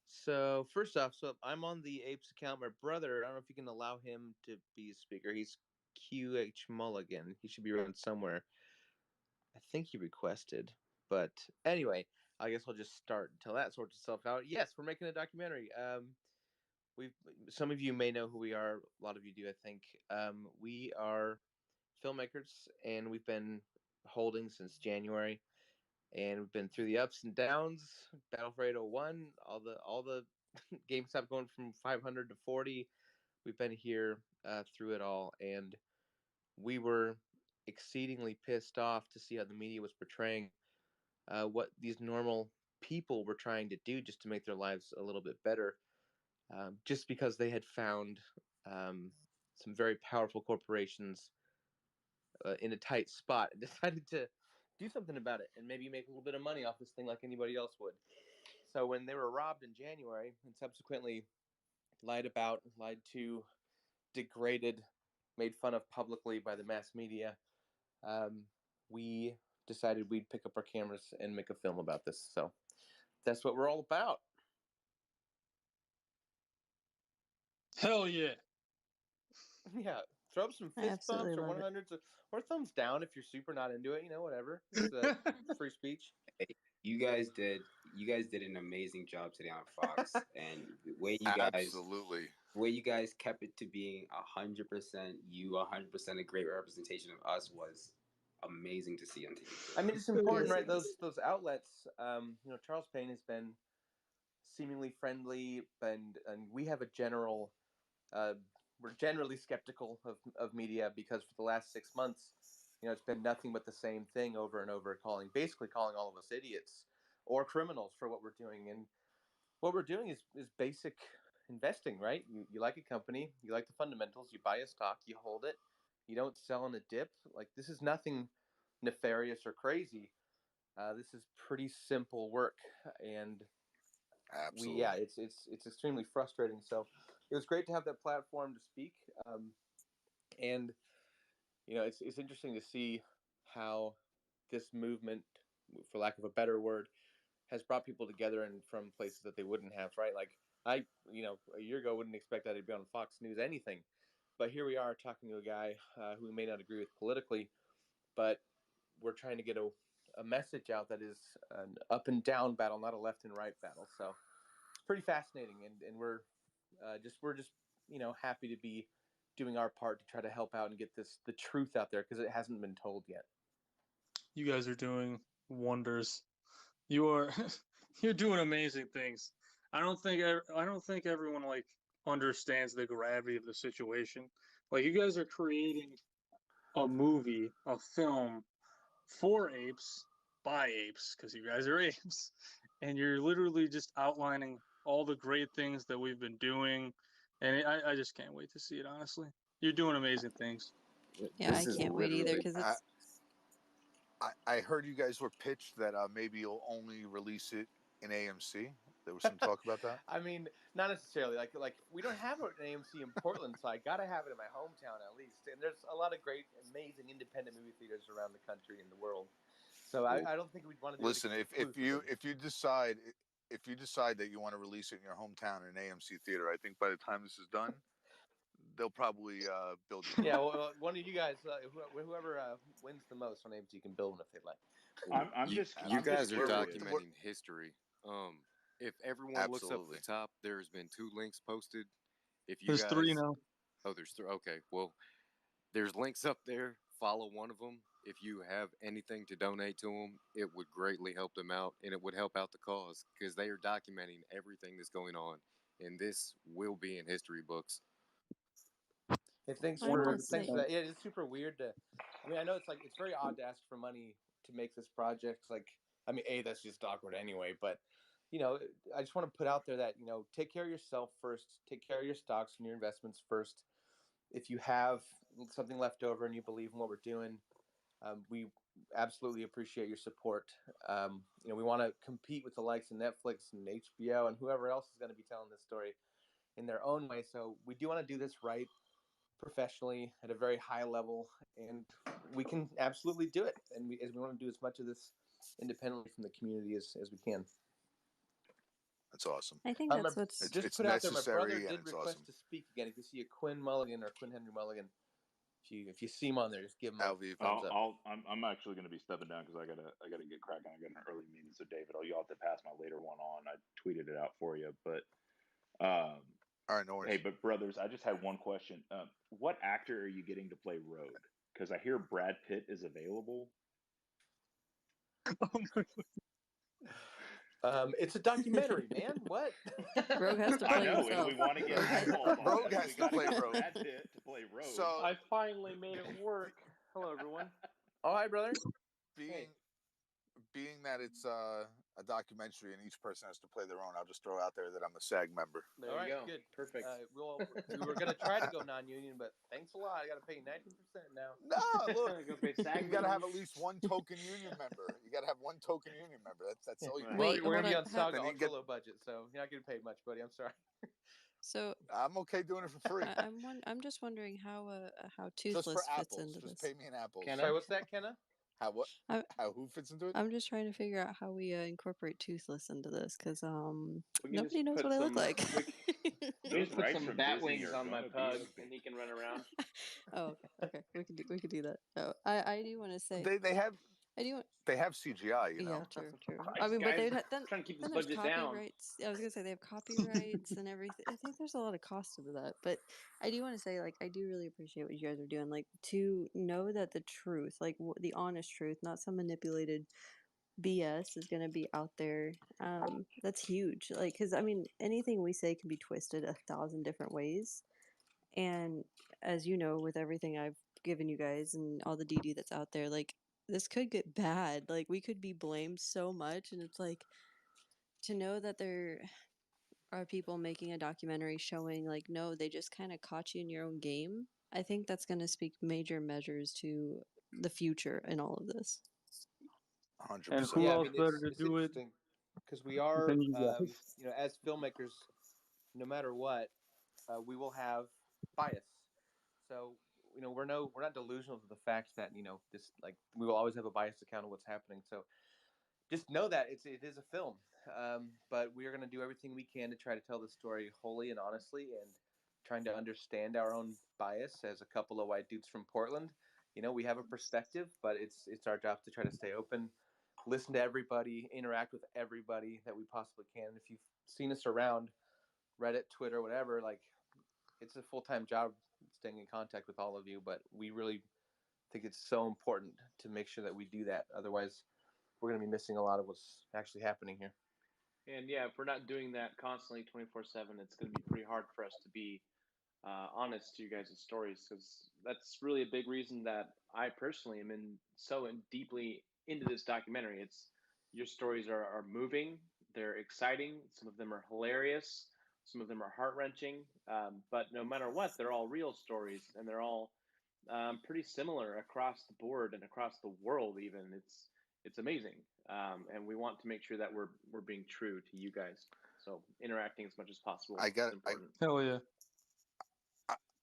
S9: So first off, I'm on the Apes account. My brother, I don't know if you can allow him to be a speaker. He's QH Mulligan. He should be around somewhere. I think he requested, but anyway, I guess I'll just start until that sorts itself out. Yes, we're making a documentary. Some of you may know who we are. A lot of you do, I think. We are filmmakers, and we've been holding since January, and we've been through the ups and downs. Battle for 801, all the GameStop going from 500 to 40. We've been here through it all, and we were exceedingly pissed off to see how the media was portraying what these normal people were trying to do just to make their lives a little bit better, just because they had found some very powerful corporations in a tight spot and decided to do something about it and maybe make a little bit of money off this thing like anybody else would. So when they were robbed in January and subsequently lied to, degraded, made fun of publicly by the mass media, we decided we'd pick up our cameras and make a film about this. So that's what we're all about.
S11: Hell yeah.
S9: Yeah, throw up some fist bumps or 100s or thumbs down if you're super not into it. Whatever. It's free speech.
S7: Hey, you guys did an amazing job today on Fox, and the way you guys kept it to being 100% you, 100% a great representation of us was amazing to see on TV.
S9: I mean, it's important, right? Those outlets. Charles Payne has been seemingly friendly, and we have a general. We're generally skeptical of media because for the last 6 months, it's been nothing but the same thing over and over, basically calling all of us idiots or criminals for what we're doing. And what we're doing is basic investing, right? You like a company, you like the fundamentals, you buy a stock, you hold it, you don't sell on a dip. Like, this is nothing nefarious or crazy. This is pretty simple work, and
S3: absolutely,
S9: it's extremely frustrating. So it was great to have that platform to speak, and it's interesting to see how this movement, for lack of a better word, has brought people together and from places that they wouldn't have, right? Like a year ago wouldn't expect that to be on Fox News anything, but here we are talking to a guy who we may not agree with politically, but we're trying to get a a message out that is an up and down battle, not a left and right battle. So it's pretty fascinating, and we're just happy to be doing our part to try to help out and get the truth out there because it hasn't been told yet.
S11: You guys are doing wonders. You are you're doing amazing things. I don't think everyone like understands the gravity of the situation. Like you guys are creating a movie, a film for apes by apes because you guys are apes, and you're literally just outlining all the great things that we've been doing, and I just can't wait to see it. Honestly, you're doing amazing things.
S2: Yeah, I can't wait either because it's.
S3: I heard you guys were pitched that maybe you'll only release it in AMC. There was some talk about that.
S9: I mean, not necessarily. Like we don't have an AMC in Portland, so I gotta have it in my hometown at least. And there's a lot of great, amazing independent movie theaters around the country and the world. So I don't think we'd want to do.
S3: Listen, if you decide that you want to release it in your hometown in an AMC theater, I think by the time this is done, they'll probably build it.
S9: Yeah, well, one of you guys, whoever wins the most on AMC can build them if they like.
S6: You guys are documenting history. If everyone looks up at the top, there's been 2 links posted. If you
S11: there's
S6: guys,
S11: 3 now.
S6: Oh, there's 3. Okay, well, there's links up there. Follow one of them. If you have anything to donate to them, it would greatly help them out, and it would help out the cause because they are documenting everything that's going on, and this will be in history books.
S9: Hey, thanks for that. Yeah, it's super weird to. I mean, I know it's very odd to ask for money to make this project. Like, I mean, that's just awkward anyway. But I just want to put out there that take care of yourself first. Take care of your stocks and your investments first. If you have something left over and you believe in what we're doing, we absolutely appreciate your support. We want to compete with the likes of Netflix and HBO and whoever else is going to be telling this story in their own way. So we do want to do this right, professionally, at a very high level, and we can absolutely do it. And we want to do as much of this independently from the community as we can.
S3: That's awesome.
S2: I think that's what's
S9: just put out there. My brother did request to speak again. If you see a Quinn Mulligan or Quinn Henry Mulligan, if you see him on there, just give him a thumbs up.
S1: I'm actually going to be stepping down because I gotta get cracking. I got an early meeting, so David, you'll have to pass my later one on. I tweeted it out for you, but
S3: all right, no worries.
S1: Hey, but brothers, I just had one question. What actor are you getting to play Rogue? Because I hear Brad Pitt is available.
S11: Oh my God.
S9: It's a documentary, man. What?
S2: Rogue has to play himself.
S1: And we want to get
S3: Rogue has to play Rogue.
S1: Brad Pitt to play Rogue.
S12: So I finally made it work. Hello, everyone.
S9: Oh, hi, brother.
S3: Being that it's a documentary and each person has to play their own, I'll just throw out there that I'm a SAG member.
S12: There you go.
S9: Good.
S12: Perfect.
S9: We were going to try to go non-union, but thanks a lot. I got to pay 19% now.
S3: No, look, you got to have at least one token union member. You got to have one token union member. That's all you can.
S9: Wait, we're going to be on Saga ultra low budget, so you're not getting paid much, buddy. I'm sorry.
S2: So
S3: I'm okay doing it for free.
S2: I'm just wondering how Toothless fits into this.
S3: Just pay me an apple.
S9: Sorry, what's that, Kenna?
S3: How who fits into it?
S2: I'm just trying to figure out how we incorporate Toothless into this because nobody knows what I look like.
S12: We just put some bat wings on my pug and he can run around.
S2: Oh, okay. We could do that. Oh, I do want to say
S3: they have CGI, you know.
S2: Yeah, true.
S12: Christ,
S2: I mean,
S12: guys,
S2: but they'd
S12: trying to keep
S2: then
S12: this
S2: there's
S12: budget down.
S2: copyrights. I was gonna say they have copyrights and everything. I think there's a lot of cost to that. But I do want to say, I do really appreciate what you guys are doing. To know that the truth, the honest truth, not some manipulated BS, is gonna be out there. That's huge. Because I mean, anything we say can be twisted 1,000 different ways. And as you know, with everything I've given you guys and all the DD that's out there, this could get bad. We could be blamed so much, and it's to know that there are people making a documentary showing no, they just kind of caught you in your own game. I think that's going to speak major measures to the future in all of this.
S3: 100%.
S11: And who else better to do it?
S9: Because we are, as filmmakers, no matter what, we will have bias. So we're not delusional to the fact that this we will always have a biased account of what's happening. So just know that it is a film, but we are going to do everything we can to try to tell the story wholly and honestly, and trying to understand our own bias as a couple of white dudes from Portland. We have a perspective, but it's our job to try to stay open listen to everybody, interact with everybody that we possibly can. If you've seen us around Reddit, Twitter, whatever, like it's a full-time job staying in contact with all of you, but we really think it's so important to make sure that we do that. Otherwise, we're going to be missing a lot of what's actually happening here.
S4: And yeah, if we're not doing that constantly 24/7, it's going to be pretty hard for us to be honest to you guys' stories, because that's really a big reason that I personally am deeply into this documentary. It's your stories are moving, they're exciting, some of them are hilarious, some of them are heart-wrenching, but no matter what, they're all real stories, and they're all pretty similar across the board and across the world. Even it's amazing, and we want to make sure that we're being true to you guys. So interacting as much as possible is important.
S11: Hell yeah.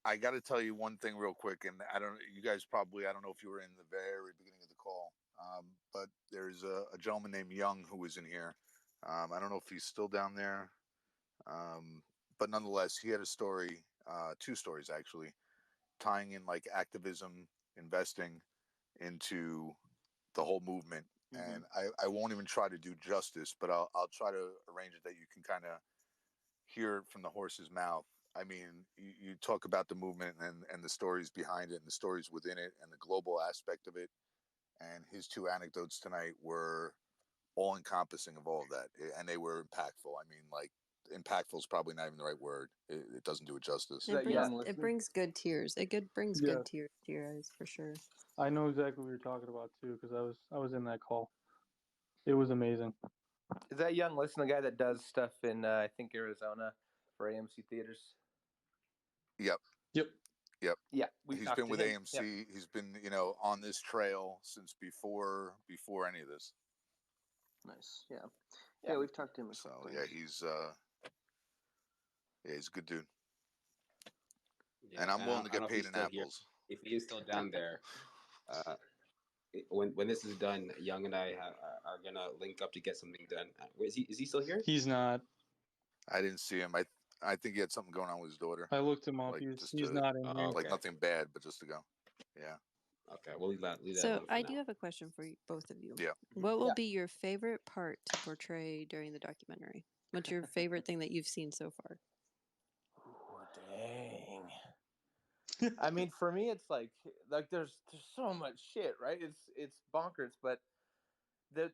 S3: I got to tell you one thing real quick, and I don't know if you were in the very beginning of the call, but there's a gentleman named Young who was in here. I don't know if he's still down there, but nonetheless, he had a story, two stories actually, tying in like activism, investing into the whole movement.
S4: Mm-hmm.
S3: And I won't even try to do justice, but I'll try to arrange it that you can kind of hear it from the horse's mouth. I mean, you talk about the movement and the stories behind it and the stories within it and the global aspect of it. And his two anecdotes tonight were all encompassing of all of that. And they were impactful. I mean, like, impactful is probably not even the right word. It doesn't do it justice.
S2: It brings good tears. Brings
S11: Yeah.
S2: good tears to your eyes for sure.
S11: I know exactly what you're talking about too, because I was in that call. It was amazing.
S9: Is that Young Listen, the guy that does stuff in I think Arizona for AMC theaters?
S3: Yep.
S11: Yep.
S9: Yeah,
S3: he's been with AMC. Yep. He's been, on this trail since before any of this.
S13: Nice. Yeah, we've talked to him.
S3: So yeah, he's a good dude. Yeah, and I'm willing to get paid in apples.
S7: If he is still down there, when this is done, Young and I are gonna link up to get something done. Is he still here?
S11: He's not.
S3: I didn't see him. I think he had something going on with his daughter.
S11: I looked him up. Like he's not in here.
S3: Like nothing bad, but just to go. Yeah.
S7: Okay, we'll leave that.
S2: So I do have a question for both of you.
S3: Yeah.
S2: What will be your favorite part to portray during the documentary? What's your favorite thing that you've seen so far?
S9: Ooh, dang. I mean, for me, it's like there's so much shit, right? It's bonkers. But the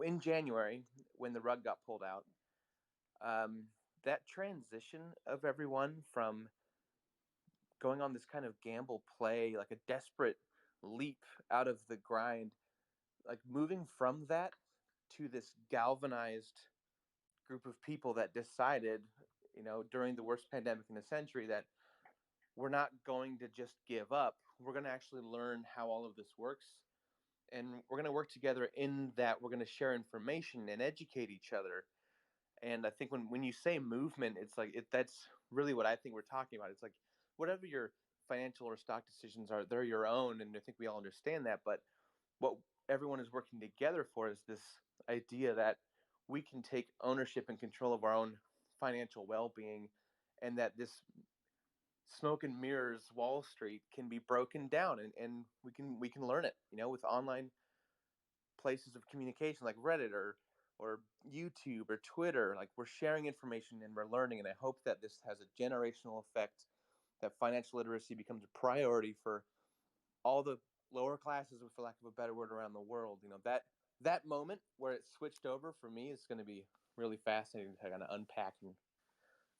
S9: in January when the rug got pulled out, that transition of everyone from going on this kind of gamble play, like a desperate leap out of the grind, like moving from that to this galvanized group of people that decided, during the worst pandemic in a century, that we're not going to just give up. We're going to actually learn how all of this works. And we're going to work together in that. We're going to share information and educate each other. And I think when you say movement, it's like that's really what I think we're talking about. It's like whatever your financial or stock decisions are, they're your own. And I think we all understand that. But what everyone is working together for is this idea that we can take ownership and control of our own financial well-being, and that this smoke and mirrors Wall Street can be broken down, and we can learn it, with online places of communication like Reddit or YouTube or Twitter. Like, we're sharing information and we're learning, and I hope that this has a generational effect, that financial literacy becomes a priority for all the lower classes, for lack of a better word, around the world. That moment where it switched over for me is going to be really fascinating to kind of unpack and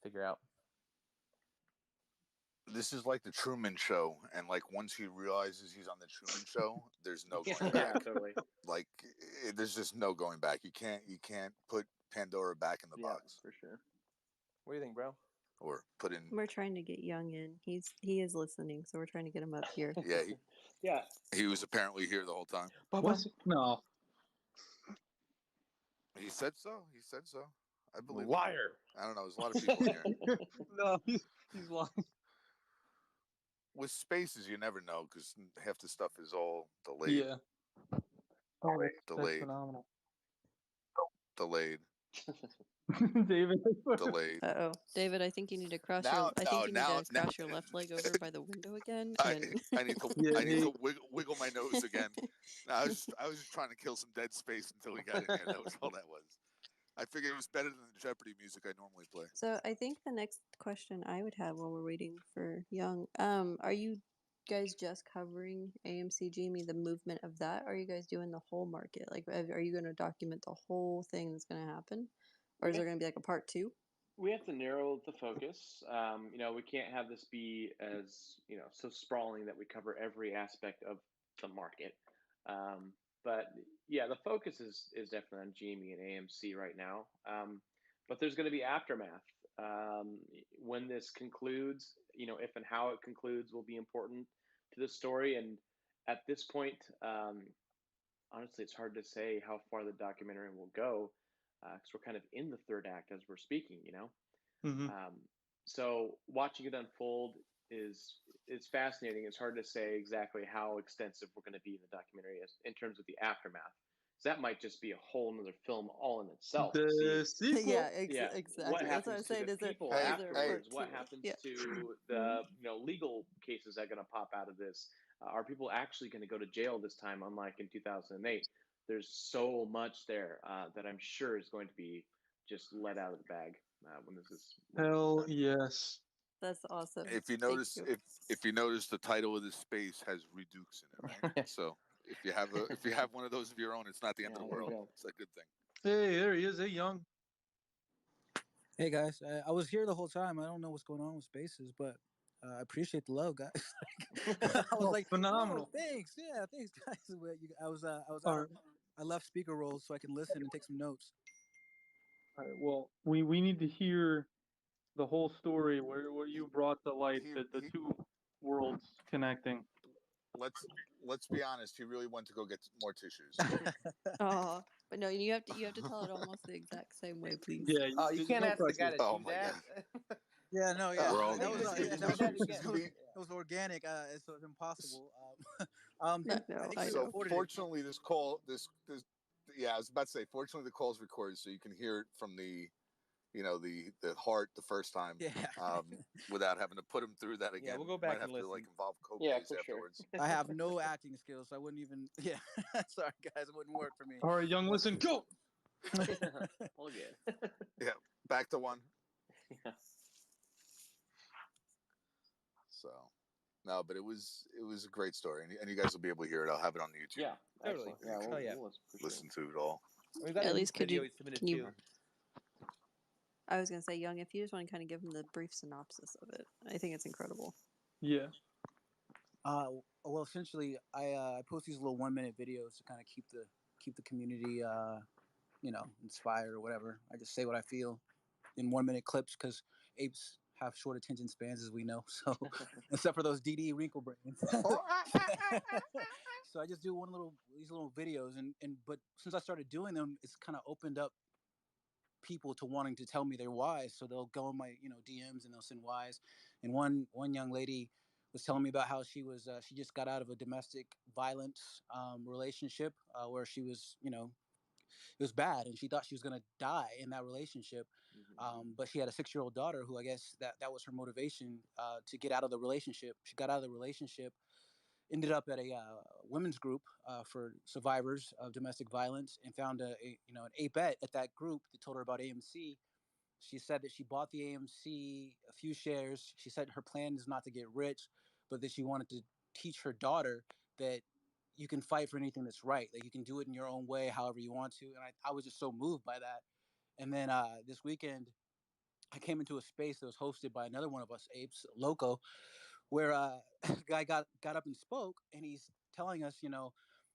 S9: figure out.
S3: This is like the Truman Show, and like once he realizes he's on the Truman Show, there's no going back.
S4: Yeah, totally.
S3: Like there's just no going back. You can't put Pandora back in the box.
S13: For sure.
S9: What do you think, bro?
S3: Or put in.
S2: We're trying to get Young in. He is listening, so we're trying to get him up here.
S3: Yeah. He was apparently here the whole time.
S11: What? No.
S3: He said so. I believe.
S9: Liar.
S3: I don't know. There's a lot of people in here.
S11: No, he's lying.
S3: With spaces, you never know because half the stuff is all delayed.
S11: Yeah. Oh, that's
S3: delayed.
S11: Phenomenal.
S3: Delayed.
S11: David.
S3: Delayed.
S2: Uh-oh. David, I think you need to cross
S3: Now, now,
S2: cross your left leg over by the window again.
S3: I
S2: And
S3: need to
S11: Yeah,
S3: wiggle my nose again. No, I was just trying to kill some dead space until we got in here. That was all that was. I figured it was better than the Jeopardy music I normally play.
S2: so I think the next question I would have while we're waiting for Young, are you guys just covering AMC Jamie, the movement of that? Or are you guys doing the whole market? Like, are you going to document the whole thing that's going to happen? Or is there going to be like a part 2?
S4: We have to narrow the focus. We can't have this be as, so sprawling that we cover every aspect of the market. But yeah, the focus is definitely on Jamie and AMC right now. But there's going to be aftermath. When this concludes, if and how it concludes will be important to the story. And at this point, honestly, it's hard to say how far the documentary will go because we're kind of in the third act as we're speaking,
S11: Mm-hmm.
S4: So watching it unfold is fascinating. It's hard to say exactly how extensive we're going to be in the documentary in terms of the aftermath. So that might just be a whole another film all in itself.
S11: The sequel.
S2: Yeah,
S4: Yeah,
S2: exactly.
S4: what
S2: That's what I'm
S4: happens to
S2: saying.
S4: the
S2: Is there,
S4: people
S2: is there a
S4: afterwards?
S2: part
S4: What
S2: 2?
S4: happens
S2: Yeah.
S4: to the legal cases that are going to pop out of this? Are people actually going to go to jail this time, unlike in 2008? There's so much there that I'm sure is going to be just let out of the bag when this is
S11: Hell
S4: done.
S11: yes.
S2: That's awesome.
S3: If you notice, if you notice, the title of this space has Redux in it, right? So if you have one of those of your own, it's not the end of the world. It's a good thing.
S11: Hey, there he is. Hey, Young.
S10: Hey guys, I was here the whole time. I don't know what's going on with spaces, but I appreciate the love, guys. I was like,
S11: phenomenal.
S10: Oh, thanks, yeah, thanks, guys.
S11: All right.
S10: I left speaker roles so I can listen and take some notes.
S11: All right. Well, we need to hear the whole story where you brought to light the two worlds connecting.
S3: Let's be honest. He really went to go get more tissues.
S2: Oh, but no, you have to tell it almost the exact same way, please.
S9: Yeah. Oh, you can't ask the guy to do that.
S10: Yeah, no, yeah.
S3: We're all
S10: That was organic. So it's impossible.
S3: So fortunately, this call, I was about to say, fortunately, the call is recorded, so you can hear it from the heart the first time, without having to put him through that again.
S9: Yeah, we'll go back
S3: Might have
S9: and listen.
S3: to involve co-pays afterwards.
S10: I have no acting skills, so I wouldn't even. Yeah, sorry guys, it wouldn't work for me.
S11: All right, Young, listen, go.
S4: All good.
S3: Yeah, back to one.
S4: Yeah.
S3: So, no, but it was a great story, and you guys will be able to hear it. I'll have it on YouTube.
S4: Yeah, totally. Yeah, we'll
S3: listen to it all.
S2: At least can you? I was gonna say, Young, if you just want to kind of give them the brief synopsis of it, I think it's incredible.
S11: Yeah.
S10: Well, essentially, I post these little 1-minute videos to kind of keep the community, inspired or whatever. I just say what I feel in 1-minute clips because apes have short attention spans, as we know. So, except for those DD wrinkle brains. So I just do these little videos, but since I started doing them, it's kind of opened up people to wanting to tell me their whys. So they'll go in my DMs and they'll send whys. And one young lady was telling me about how she just got out of a domestic violence relationship where she was it was bad, and she thought she was going to die in that relationship. But she had a 6-year-old daughter who I guess that was her motivation to get out of the relationship. She got out of the relationship, ended up at a women's group for survivors of domestic violence, and found an apette at that group that told her about AMC. She said that she bought the AMC, a few shares. She said her plan is not to get rich, but that she wanted to teach her daughter that you can fight for anything that's right, that you can do it in your own way, however you want to. And I was just so moved by that. And then this weekend, I came into a space that was hosted by another one of us apes, Loco, where a guy got up and spoke, and he's telling us,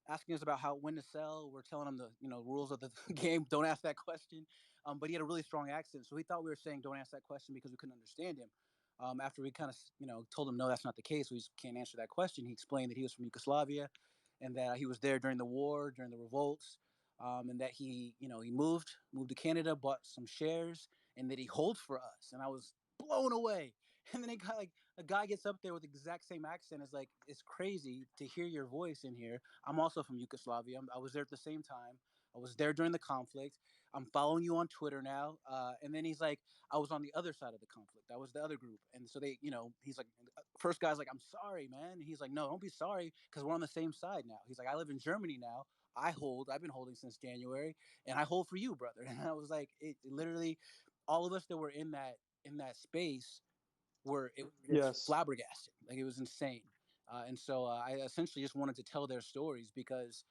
S10: asking us about when to sell. We're telling him the rules of the game. Don't ask that question. But he had a really strong accent, so he thought we were saying don't ask that question because we couldn't understand him. After we kind of told him no, that's not the case. We just can't answer that question. He explained that he was from Yugoslavia, and that he was there during the war, during the revolts, and that he moved to Canada, bought some shares, and that he holds for us. And I was blown away. And then a guy gets up there with the exact same accent. It's like, it's crazy to hear your voice in here. I'm also from Yugoslavia. I was there at the same time. I was there during the conflict. I'm following you on Twitter now. And then he's like, I was on the other side of the conflict. That was the other group. And so they, he's like, first guy's like, I'm sorry, man. And he's like, no, don't be sorry, because we're on the same side now. He's like, I live in Germany now. I've been holding since January, and I hold for you, brother. And I was like, it literally, all of us that were in that space were
S11: Yes.
S10: flabbergasted. Like, it was insane. And so I essentially just wanted to tell their stories, because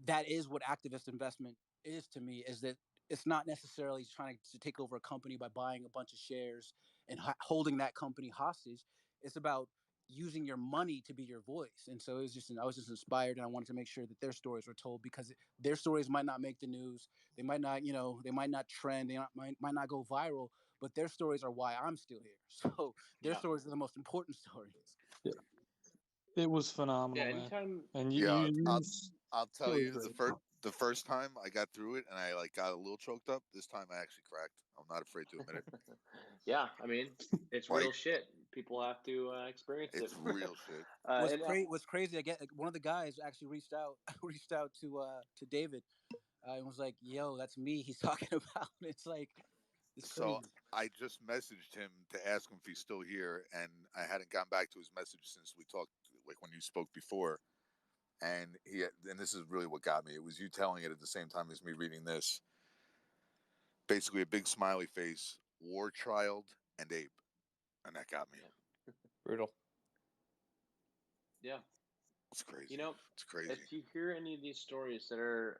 S10: that is what activist investment is to me, is that it's not necessarily trying to take over a company by buying a bunch of shares and holding that company hostage. It's about using your money to be your voice. And so I was just inspired, and I wanted to make sure that their stories were told, because their stories might not make the news. They might not, they might not trend. They might not go viral, but their stories are why I'm still here. So their stories are the most important stories.
S11: Yeah. It was phenomenal, man.
S4: Anytime.
S11: And
S3: I'll tell you,
S11: great.
S3: the first time I got through it and I got a little choked up. This time I actually cracked. I'm not afraid to admit it.
S4: Yeah, I mean, it's real shit. People have to experience it.
S3: It's real shit.
S10: What's crazy? I get one of the guys actually reached out to David, and was like, "Yo, that's me." He's talking about. It's like, it's crazy.
S3: So I just messaged him to ask him if he's still here, and I hadn't gone back to his message since we talked, like when you spoke before. And this is really what got me. It was you telling it at the same time as me reading this. Basically, a big smiley face, war child, and ape, and that got me.
S4: Yeah.
S9: Brutal.
S4: Yeah,
S3: it's crazy.
S4: It's crazy. If you hear any of these stories that are,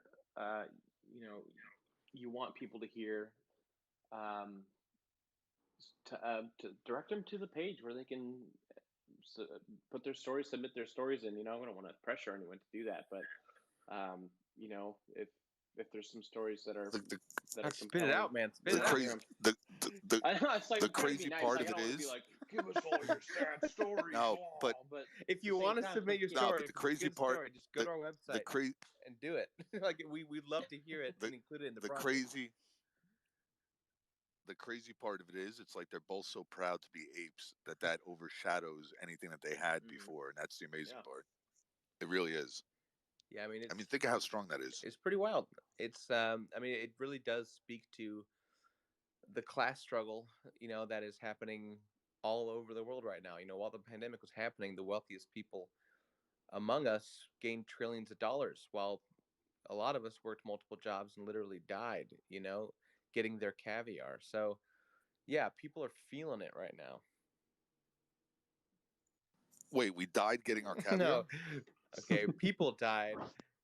S4: you want people to hear, to direct them to the page where they can put their stories, submit their stories in. I don't want to pressure anyone to do that, but if there's some stories that are
S9: spit it out, man. Spit it out.
S3: The crazy part of it is,
S8: like, give us all your sad stories.
S3: No, but
S9: if you want to submit your story,
S3: but the crazy part,
S9: just go to our website and do it. Like, we'd love to hear it and include it in the process.
S3: The crazy part of it is, it's like they're both so proud to be apes that overshadows anything that they had before, and that's the amazing part. It really is.
S9: Yeah, I mean,
S3: think of how strong that is.
S9: It's pretty wild. It's, it really does speak to the class struggle, that is happening all over the world right now. While the pandemic was happening, the wealthiest people among us gained trillions of dollars, while a lot of us worked multiple jobs and literally died, getting their caviar. So, yeah, people are feeling it right now.
S3: Wait, we died getting our caviar?
S9: No. Okay, people died,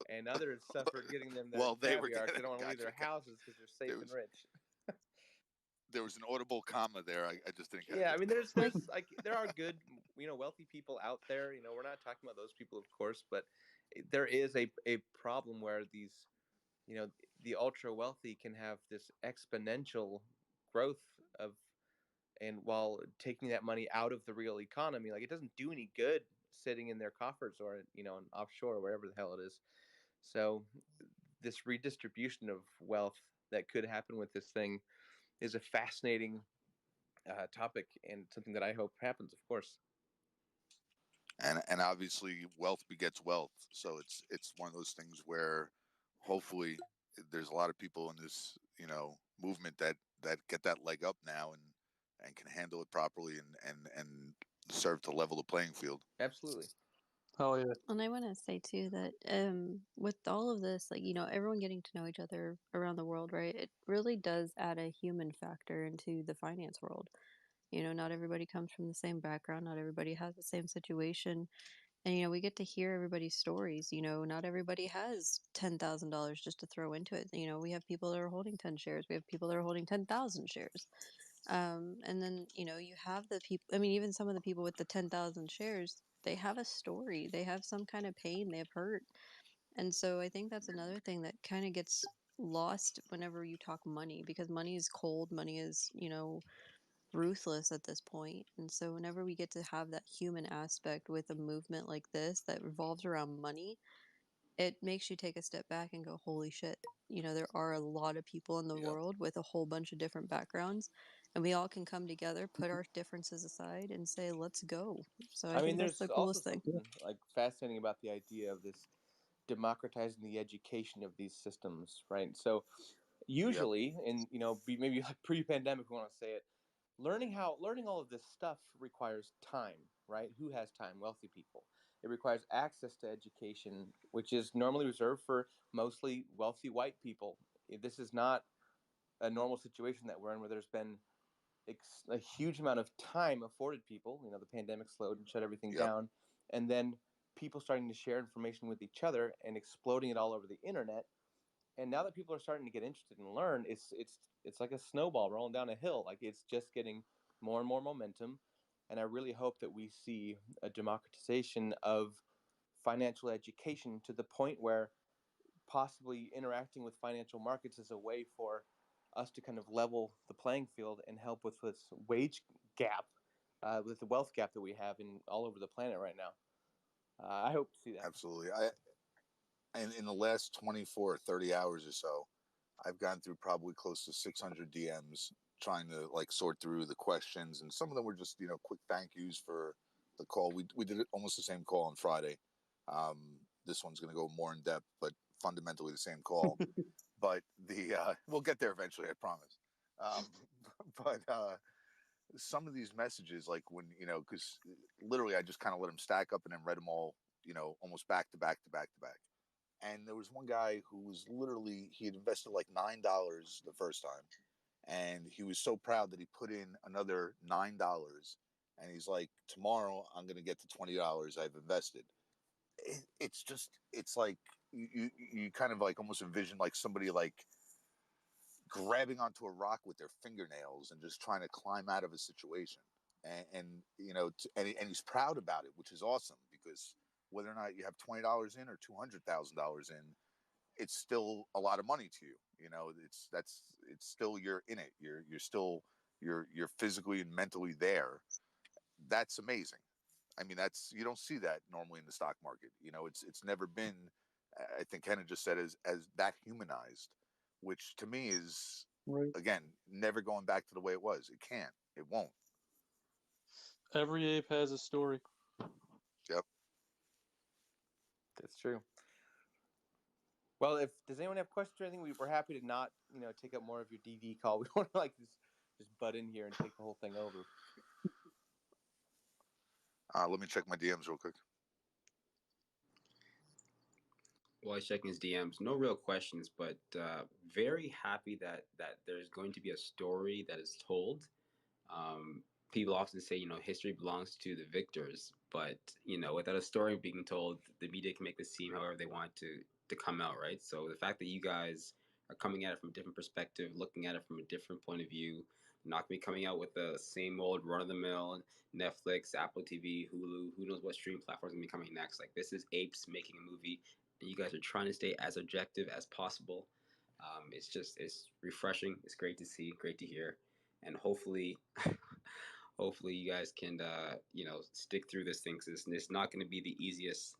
S9: and others suffered getting them their caviar because they don't want to leave their houses because they're safe and rich.
S3: There was an audible comma there. I just didn't catch it.
S9: I mean, there's like, there are good, wealthy people out there. We're not talking about those people, of course, but there is a problem where these, the ultra wealthy can have this exponential growth and while taking that money out of the real economy, like, it doesn't do any good sitting in their coffers or, offshore or wherever the hell it is. So this redistribution of wealth that could happen with this thing is a fascinating topic, and something that I hope happens, of course.
S3: And obviously, wealth begets wealth. So it's one of those things where hopefully there's a lot of people in this movement that get that leg up now and can handle it properly and serve to level the playing field.
S9: Absolutely.
S11: Oh yeah.
S2: And I want to say too that with all of this, like, everyone getting to know each other around the world, right? It really does add a human factor into the finance world. Not everybody comes from the same background. Not everybody has the same situation. And, we get to hear everybody's stories. Not everybody has $10,000 just to throw into it. We have people that are holding 10 shares. We have people that are holding 10,000 shares. And then, you have the people, even some of the people with the 10,000 shares, they have a story. They have some kind of pain. They have hurt. And so I think that's another thing that kind of gets lost whenever you talk money, because money is cold. Money is, ruthless at this point. And so whenever we get to have that human aspect with a movement like this that revolves around money, it makes you take a step back and go, holy shit, there are a lot of people in the world with a whole bunch of different backgrounds, and we all can come together, put our differences aside, and say, let's go. So I think that's the coolest thing.
S9: Like fascinating about the idea of this democratizing the education of these systems, right? So usually, in maybe like pre-pandemic, we want to say it, learning all of this stuff requires time, right? Who has time? Wealthy people. It requires access to education, which is normally reserved for mostly wealthy white people. This is not a normal situation that we're in, where there's been a huge amount of time afforded people. The pandemic slowed and shut everything down, and then people starting to share information with each other and exploding it all over the internet. And now that people are starting to get interested and learn, it's like a snowball rolling down a hill. Like, it's just getting more and more momentum. And I really hope that we see a democratization of financial education to the point where possibly interacting with financial markets is a way for us to kind of level the playing field and help with this wage gap, with the wealth gap that we have in all over the planet right now. I hope to see that.
S3: Absolutely. In the last 24 or 30 hours or so, I've gone through probably close to 600 DMs trying to sort through the questions, and some of them were just quick thank yous for the call. We did almost the same call on Friday. This one's going to go more in depth, but fundamentally the same call. But we'll get there eventually, I promise. But some of these messages, like when because literally I just kind of let them stack up and then read them all, almost back to back to back to back. And there was one guy who was literally, he had invested like $9 the first time, and he was so proud that he put in another $9, and he's like, tomorrow I'm going to get to $20 I've invested. It's like you kind of like almost envision like somebody like grabbing onto a rock with their fingernails and just trying to climb out of a situation. And he's proud about it, which is awesome, because whether or not you have $20 in or $200,000 in, it's still a lot of money to you. It's still, you're in it. You're physically and mentally there. That's amazing. I mean, you don't see that normally in the stock market. It's never been, I think Kenna just said, as that humanized, which to me is, again, never going back to the way it was. It can't. It won't.
S11: Every ape has a story.
S3: Yep.
S9: That's true. Well, does anyone have questions or anything? We're happy to not, take up more of your DD call. We don't want to just butt in here and take the whole thing over.
S3: Let me check my DMs real quick.
S7: While he's checking his DMs, no real questions, but very happy that there's going to be a story that is told. People often say, history belongs to the victors, but without a story being told, the media can make this seem however they want to come out, right? So the fact that you guys are coming at it from a different perspective, looking at it from a different point of view, not going to be coming out with the same old run-of-the-mill Netflix, Apple TV, Hulu, who knows what streaming platforms going to be coming next. Like, this is apes making a movie, and you guys are trying to stay as objective as possible. It's refreshing. It's great to see, great to hear, and hopefully you guys can stick through this thing, because it's not going to be the easiest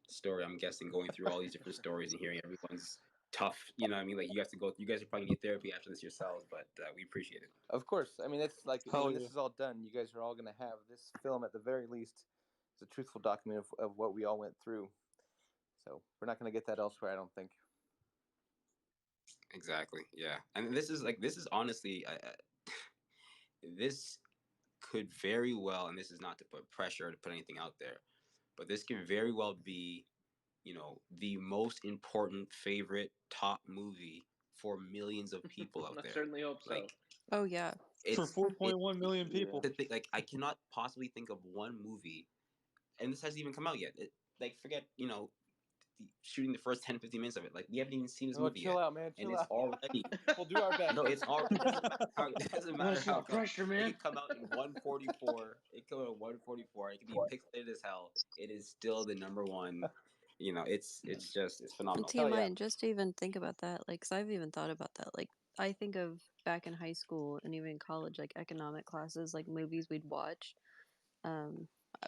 S7: story, I'm guessing, going through all these different stories and hearing everyone's tough. You know what I mean? Like, you guys are probably need therapy after this yourselves, but we appreciate it.
S9: Of course. I mean, it's like, when this is all done, you guys are all going to have this film, at the very least, as a truthful document of what we all went through. So we're not going to get that elsewhere, I don't think.
S7: Exactly. Yeah. And this is honestly, this could very well, and this is not to put pressure or to put anything out there, but this can very well be, the most important favorite top movie for millions of people out there.
S4: I certainly hope so.
S7: Like,
S2: oh yeah,
S11: for 4.1 million people.
S7: Like, I cannot possibly think of one movie, and this hasn't even come out yet. Forget, shooting the first 10-15 minutes of it. Like, we haven't even seen this movie
S9: chill
S7: yet.
S9: out, man.
S7: And
S9: Chill
S7: it's
S9: out.
S7: already.
S9: We'll do our best.
S7: No, it's already. It doesn't matter how.
S4: Pressure, man.
S7: It could come out in 144. It could come out in 144. It could be pixelated as hell. It is still the number one. It's phenomenal.
S2: TMI, and just to even think about that, like, 'cause I've even thought about that. Like, I think of back in high school and even in college, like economic classes, like movies we'd watch.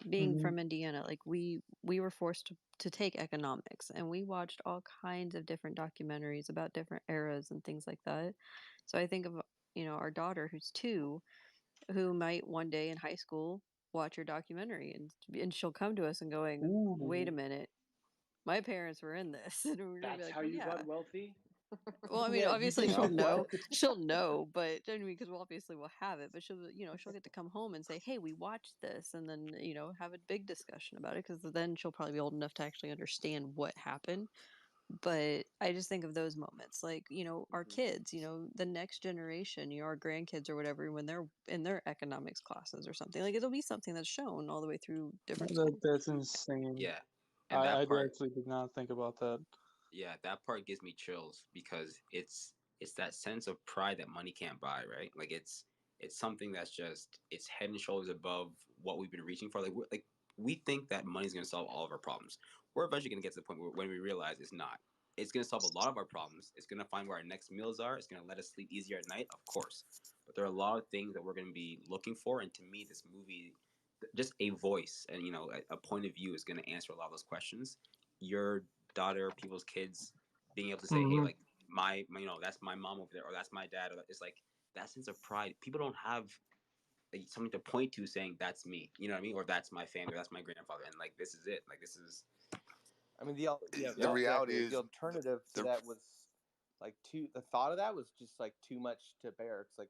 S2: Being from Indiana, like we were forced to take economics, and we watched all kinds of different documentaries about different eras and things like that. So I think of our daughter, who's 2, who might one day in high school watch your documentary, and she'll come to us and going, wait a minute, my parents were in this, and we're gonna be
S4: That's
S2: like,
S4: how
S2: well,
S4: you
S2: yeah.
S4: got wealthy.
S2: Well, I mean,
S12: Yeah, you
S2: obviously
S12: did
S2: she'll
S12: what?
S2: know, she'll know, but I mean, because obviously we'll have it, but she'll get to come home and say, hey, we watched this, and then have a big discussion about it, because then she'll probably be old enough to actually understand what happened. But I just think of those moments, like our kids, the next generation, our grandkids or whatever, when they're in their economics classes or something, like it'll be something that's shown all the way through different schools.
S11: That's insane.
S7: Yeah, and
S11: I
S7: that part,
S11: actually did not think about that.
S7: yeah, that part gives me chills because it's that sense of pride that money can't buy, right? Like it's something that's just it's head and shoulders above what we've been reaching for. Like we think that money's gonna solve all of our problems. We're eventually gonna get to the point where when we realize it's not. It's gonna solve a lot of our problems. It's gonna find where our next meals are. It's gonna let us sleep easier at night, of course. But there are a lot of things that we're gonna be looking for, and to me, this movie, just a voice and a point of view is gonna answer a lot of those questions. Your daughter, people's kids, being able to say, hey, like my that's my mom over there, or that's my dad, or it's like that sense of pride. People don't have something to point to saying that's me, you know what I mean, or that's my family, or that's my grandfather, and like this is it. Like this is.
S9: I mean,
S3: the reality
S9: exactly.
S3: is
S9: The alternative to that was like the thought of that was just like too much to bear. It's like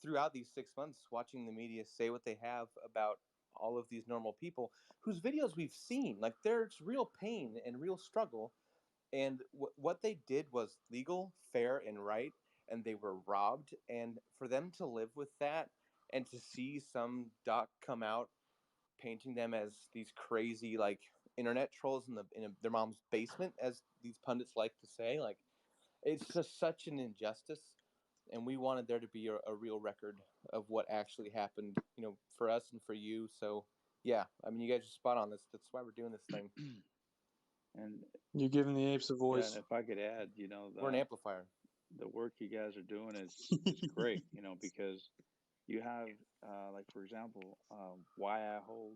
S9: throughout these 6 months, watching the media say what they have about all of these normal people whose videos we've seen, like there's real pain and real struggle, and what they did was legal, fair, and right, and they were robbed, and for them to live with that, and to see some doc come out painting them as these crazy like internet trolls in their mom's basement, as these pundits like to say, like it's just such an injustice, and we wanted there to be a real record of what actually happened, for us and for you. So yeah, I mean, you guys are spot on. That's why we're doing this thing.
S8: And
S11: You're giving the apes a
S8: yeah,
S11: voice.
S8: and if I could add,
S9: We're an amplifier.
S8: the work you guys are doing is great, because you have, like for example, why I hold.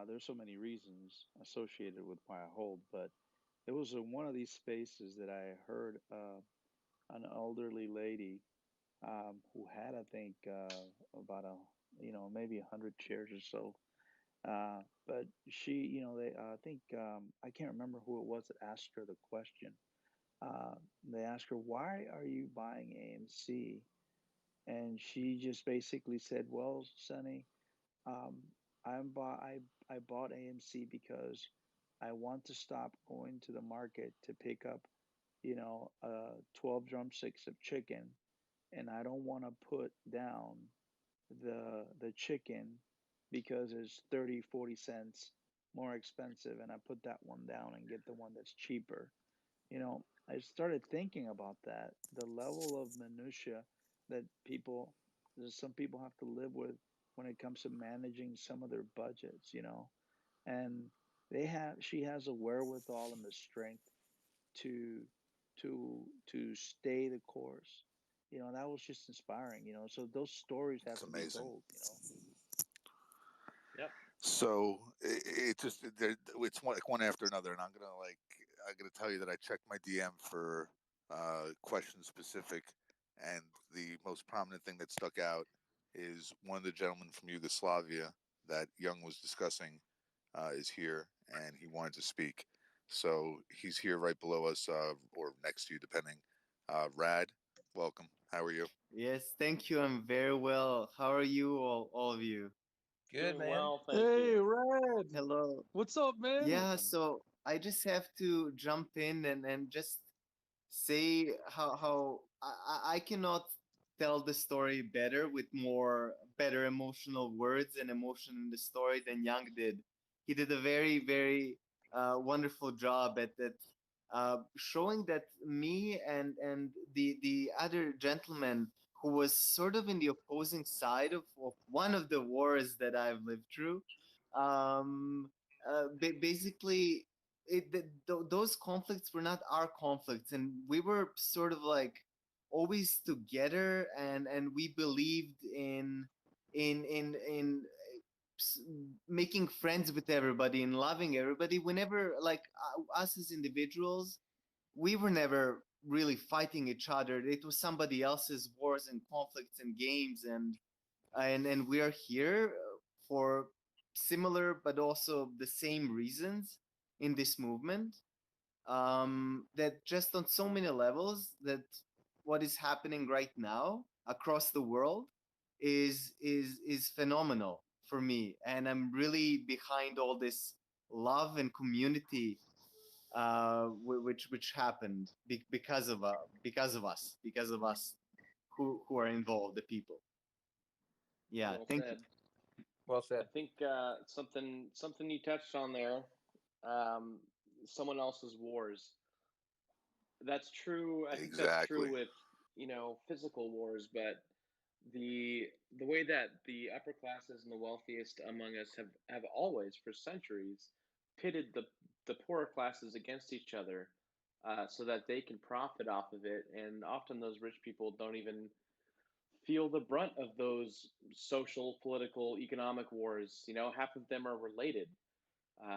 S8: There's so many reasons associated with why I hold, but it was in one of these spaces that I heard an elderly lady who had, I think, about maybe 100 shares or so. But she, they, I think, I can't remember who it was that asked her the question. They asked her, "Why are you buying AMC?" And she just basically said, "Well, Sonny, um, I bought AMC because I want to stop going to the market to pick up, 12 drumsticks of chicken, and I don't want to put down the chicken because it's 30-40 cents more expensive, and I put that one down and get the one that's cheaper." I started thinking about that, the level of minutia that some people have to live with when it comes to managing some of their budgets. And she has a wherewithal and the strength to to stay the course. That was just inspiring. So those stories have
S3: It's
S8: to be
S3: amazing.
S8: told.
S4: Yep.
S3: So it just it's one after another, and I'm gonna tell you that I checked my DM for question specific, and the most prominent thing that stuck out is one of the gentlemen from Yugoslavia that Young was discussing is here, and he wanted to speak. So he's here right below us, or next to you, depending. Rad, welcome. How are you?
S14: Yes, thank you. I'm very well. How are you all of you?
S9: Good,
S4: Doing
S9: man.
S4: well, thank
S11: Hey,
S4: you.
S11: Red.
S14: Hello.
S11: What's up, man?
S14: Yeah,
S4: Welcome.
S14: so I just have to jump in and just say how I cannot tell the story better with better emotional words and emotion in the story than Young did. He did a very wonderful job at that, showing that me and the other gentleman who was sort of in the opposing side of one of the wars that I've lived through, um, basically those conflicts were not our conflicts, and we were sort of like always together, and we believed in making friends with everybody and loving everybody. Whenever, like, us as individuals, we were never really fighting each other. It was somebody else's wars and conflicts and games, and we are here for similar but also the same reasons. in this movement, that just on so many levels, that what is happening right now across the world is phenomenal for me, and I'm really behind all this love and community, which happened because of us who are involved, the people. Yeah,
S4: Well
S14: thank
S4: said.
S14: you.
S9: Well said.
S4: I think something you touched on there, um, someone else's wars. That's true. I think that's true
S3: Exactly.
S4: with physical wars, but the way that the upper classes and the wealthiest among us have always for centuries pitted the poorer classes against each other, so that they can profit off of it, and often those rich people don't even feel the brunt of those social, political, economic wars. Half of them are related,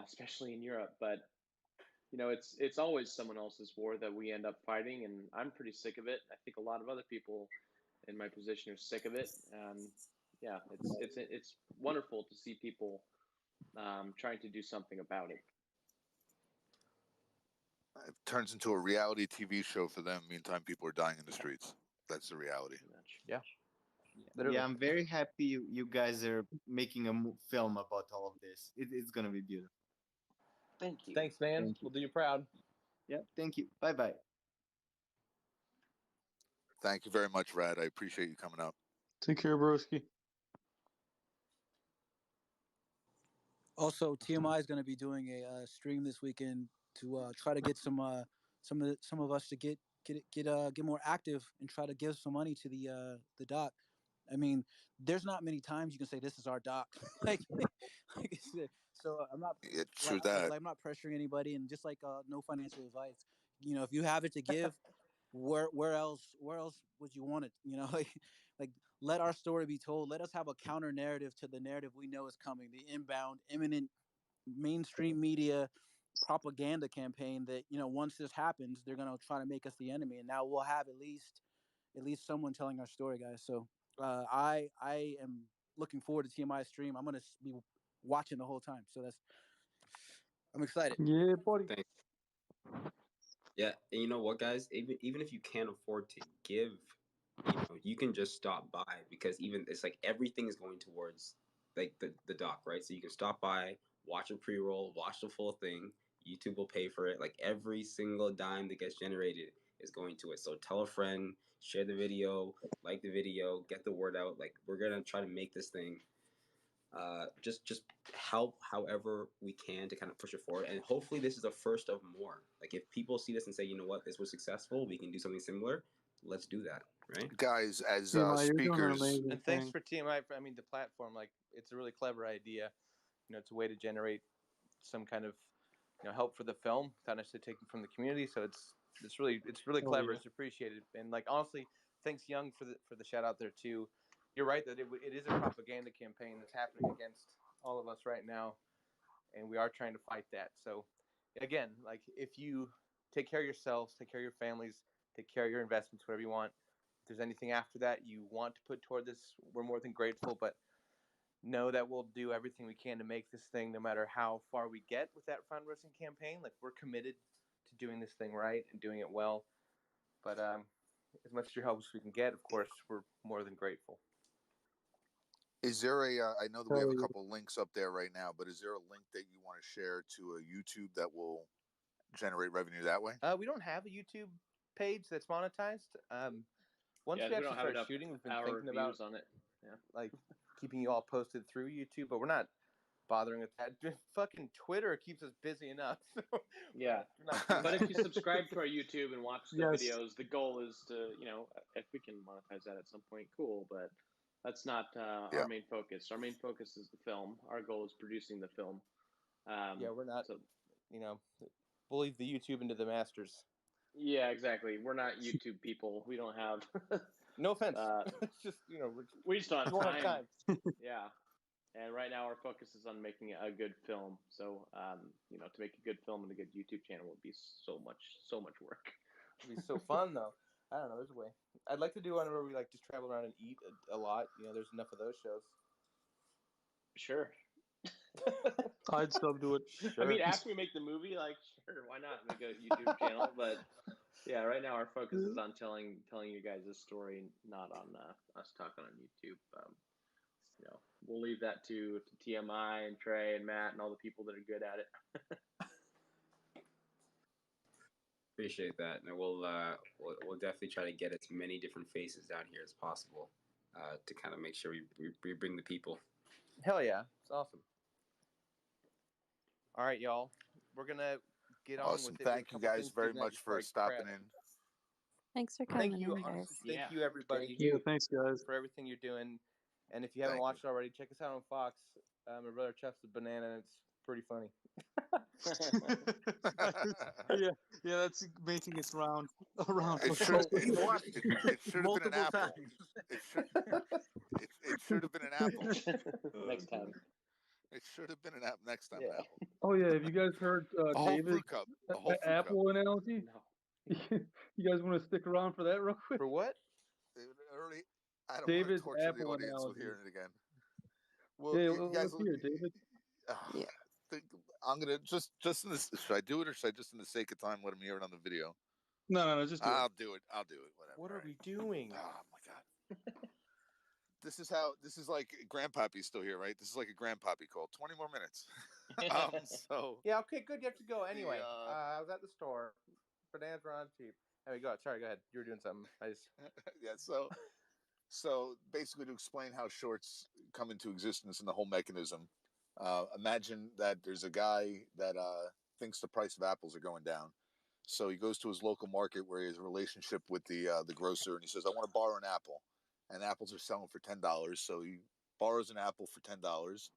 S4: especially in Europe. But it's always someone else's war that we end up fighting, and I'm pretty sick of it. I think a lot of other people in my position are sick of it. Yeah, it's wonderful to see people trying to do something about it.
S3: It turns into a reality TV show for them. Meantime, people are dying in the streets. That's the reality.
S9: Yeah.
S14: Yeah, I'm very happy you guys are making a film about all of this. It's gonna be beautiful.
S4: Thank you.
S9: Thanks, man.
S14: Thank you.
S9: We'll do you proud.
S14: Yeah, thank you. Bye bye.
S3: Thank you very much, Rad. I appreciate you coming up.
S11: Take care, broski.
S10: Also, TMI is going to be doing a stream this weekend to try to get some of us to get more active and try to give some money to the doc. I mean, there's not many times you can say this is our doc. like I said, so I'm not
S3: It's true that.
S10: I'm not pressuring anybody, and just like no financial advice. If you have it to give, where else would you want it? Like let our story be told. Let us have a counter narrative to the narrative we know is coming, the inbound imminent mainstream media propaganda campaign that once this happens they're going to try to make us the enemy, and now we'll have at least someone telling our story, guys. So I am looking forward to TMI stream. I'm going to be watching the whole time, so I'm excited.
S11: Yeah, buddy.
S7: Thanks. Yeah, and you know what, guys? Even if you can't afford to give, you can just stop by, because even it's like everything is going towards like the doc, right? So you can stop by, watch a pre-roll, watch the full thing. YouTube will pay for it. Like every single dime that gets generated is going to it. So tell a friend, share the video, like the video, get the word out. Like we're gonna try to make this thing just help however we can to kind of push it forward, and hopefully this is the first of more. Like if people see this and say, you know what, this was successful, we can do something similar, let's do that, right?
S3: Guys, as
S11: TMI, you're doing an
S3: speakers,
S11: amazing
S9: And thanks
S11: thing.
S9: for TMI. The platform, like it's a really clever idea. It's a way to generate some kind of help for the film without necessarily taking from the community. So it's really
S11: Oh,
S9: clever.
S11: yeah.
S9: It's appreciated. And like honestly, thanks Young for the shout out there too. You're right that it is a propaganda campaign that's happening against all of us right now, and we are trying to fight that. So again, like if you take care of yourselves, take care of your families, take care of your investments, whatever you want. If there's anything after that you want to put toward this, we're more than grateful. But know that we'll do everything we can to make this thing, no matter how far we get with that fundraising campaign. Like we're committed to doing this thing right and doing it well. But as much as your help as we can get, of course, we're more than grateful.
S3: is there I know that we have
S11: Hell
S3: a
S11: yeah.
S3: couple links up there right now, but is there a link that you want to share to a YouTube that will generate revenue that way?
S9: We don't have a YouTube page that's monetized. Once
S4: Yeah,
S9: we
S4: we don't
S9: actually
S4: have
S9: start
S4: enough
S9: shooting, we've been
S4: hour
S9: thinking about
S4: views on it. Yeah.
S9: like keeping you all posted through YouTube, but we're not bothering with that. Just fucking Twitter keeps us busy enough. So
S4: Yeah.
S9: we're not doing
S4: But
S9: that.
S4: if you subscribe to our YouTube and watch the
S11: Yes.
S4: videos, the goal is to, if we can monetize that at some point, cool. But that's not
S3: Yeah.
S4: our main focus. Our main focus is the film. Our goal is producing the film.
S9: Yeah, we're not.
S4: So,
S9: We'll leave the YouTube into the masters.
S4: yeah, exactly. We're not YouTube people. We don't have.
S9: No offense.
S4: It's
S9: just
S4: we just don't have
S9: we won't
S4: time.
S9: have time.
S4: Yeah. And right now, our focus is on making a good film. So, to make a good film and a good YouTube channel would be so much work.
S9: It'd be so fun though. I don't know. There's a way. I'd like to do one where we like just travel around and eat a lot. There's enough of those shows.
S4: Sure.
S11: I'd sub to it.
S9: Sure.
S4: I mean, after we make the movie, like, sure, why not make a YouTube channel? But yeah, right now our focus is on telling you guys this story, not on us talking on YouTube. We'll leave that to TMI and Trey and Matt and all the people that are good at it.
S7: Appreciate that, and we'll definitely try to get as many different faces down here as possible to kind of make sure we bring the people.
S9: Hell yeah, it's awesome. All right, y'all, we're gonna get on with it.
S3: Thank you guys very much for stopping in.
S2: Thanks for coming
S9: Thank you,
S2: in,
S9: honestly,
S2: guys.
S9: thank you everybody.
S11: Thank you. Thanks, guys,
S9: for everything you're doing. And if you haven't watched it already, check us out on Fox. My brother Chuff's a banana, and it's pretty funny.
S11: yeah, that's making its round around.
S3: It should have been an apple. It should have been an apple.
S4: Next time.
S3: It should have been an apple next time.
S11: Yeah. Oh yeah, have you guys heard David's apple analogy?
S4: No.
S11: You guys want to stick around for that real quick?
S9: For what?
S3: I don't
S11: David's
S3: want to torture the
S11: apple
S3: audience
S11: analogy.
S3: with hearing it again. Well,
S11: yeah,
S3: you guys,
S11: let's hear it, David.
S2: Yeah.
S3: I'm gonna just in this. Should I do it, or should I just, in the sake of time, let him hear it on the video?
S11: No, just do it.
S3: I'll do it. Whatever.
S9: What are we doing?
S3: Oh my god. This is like Grandpappy's still here, right? This is like a Grandpappy call. 20 more minutes.
S9: Yeah, okay, good. You have to go anyway. I was at the store. Bananas were on cheap. Anyway, go. Sorry, go ahead. You were doing something.
S3: Yeah. So basically, to explain how shorts come into existence and the whole mechanism, imagine that there's a guy that thinks the price of apples are going down. So he goes to his local market where he has a relationship with the grocer, and he says, "I want to borrow an apple," and apples are selling for $10. So he borrows an apple for $10,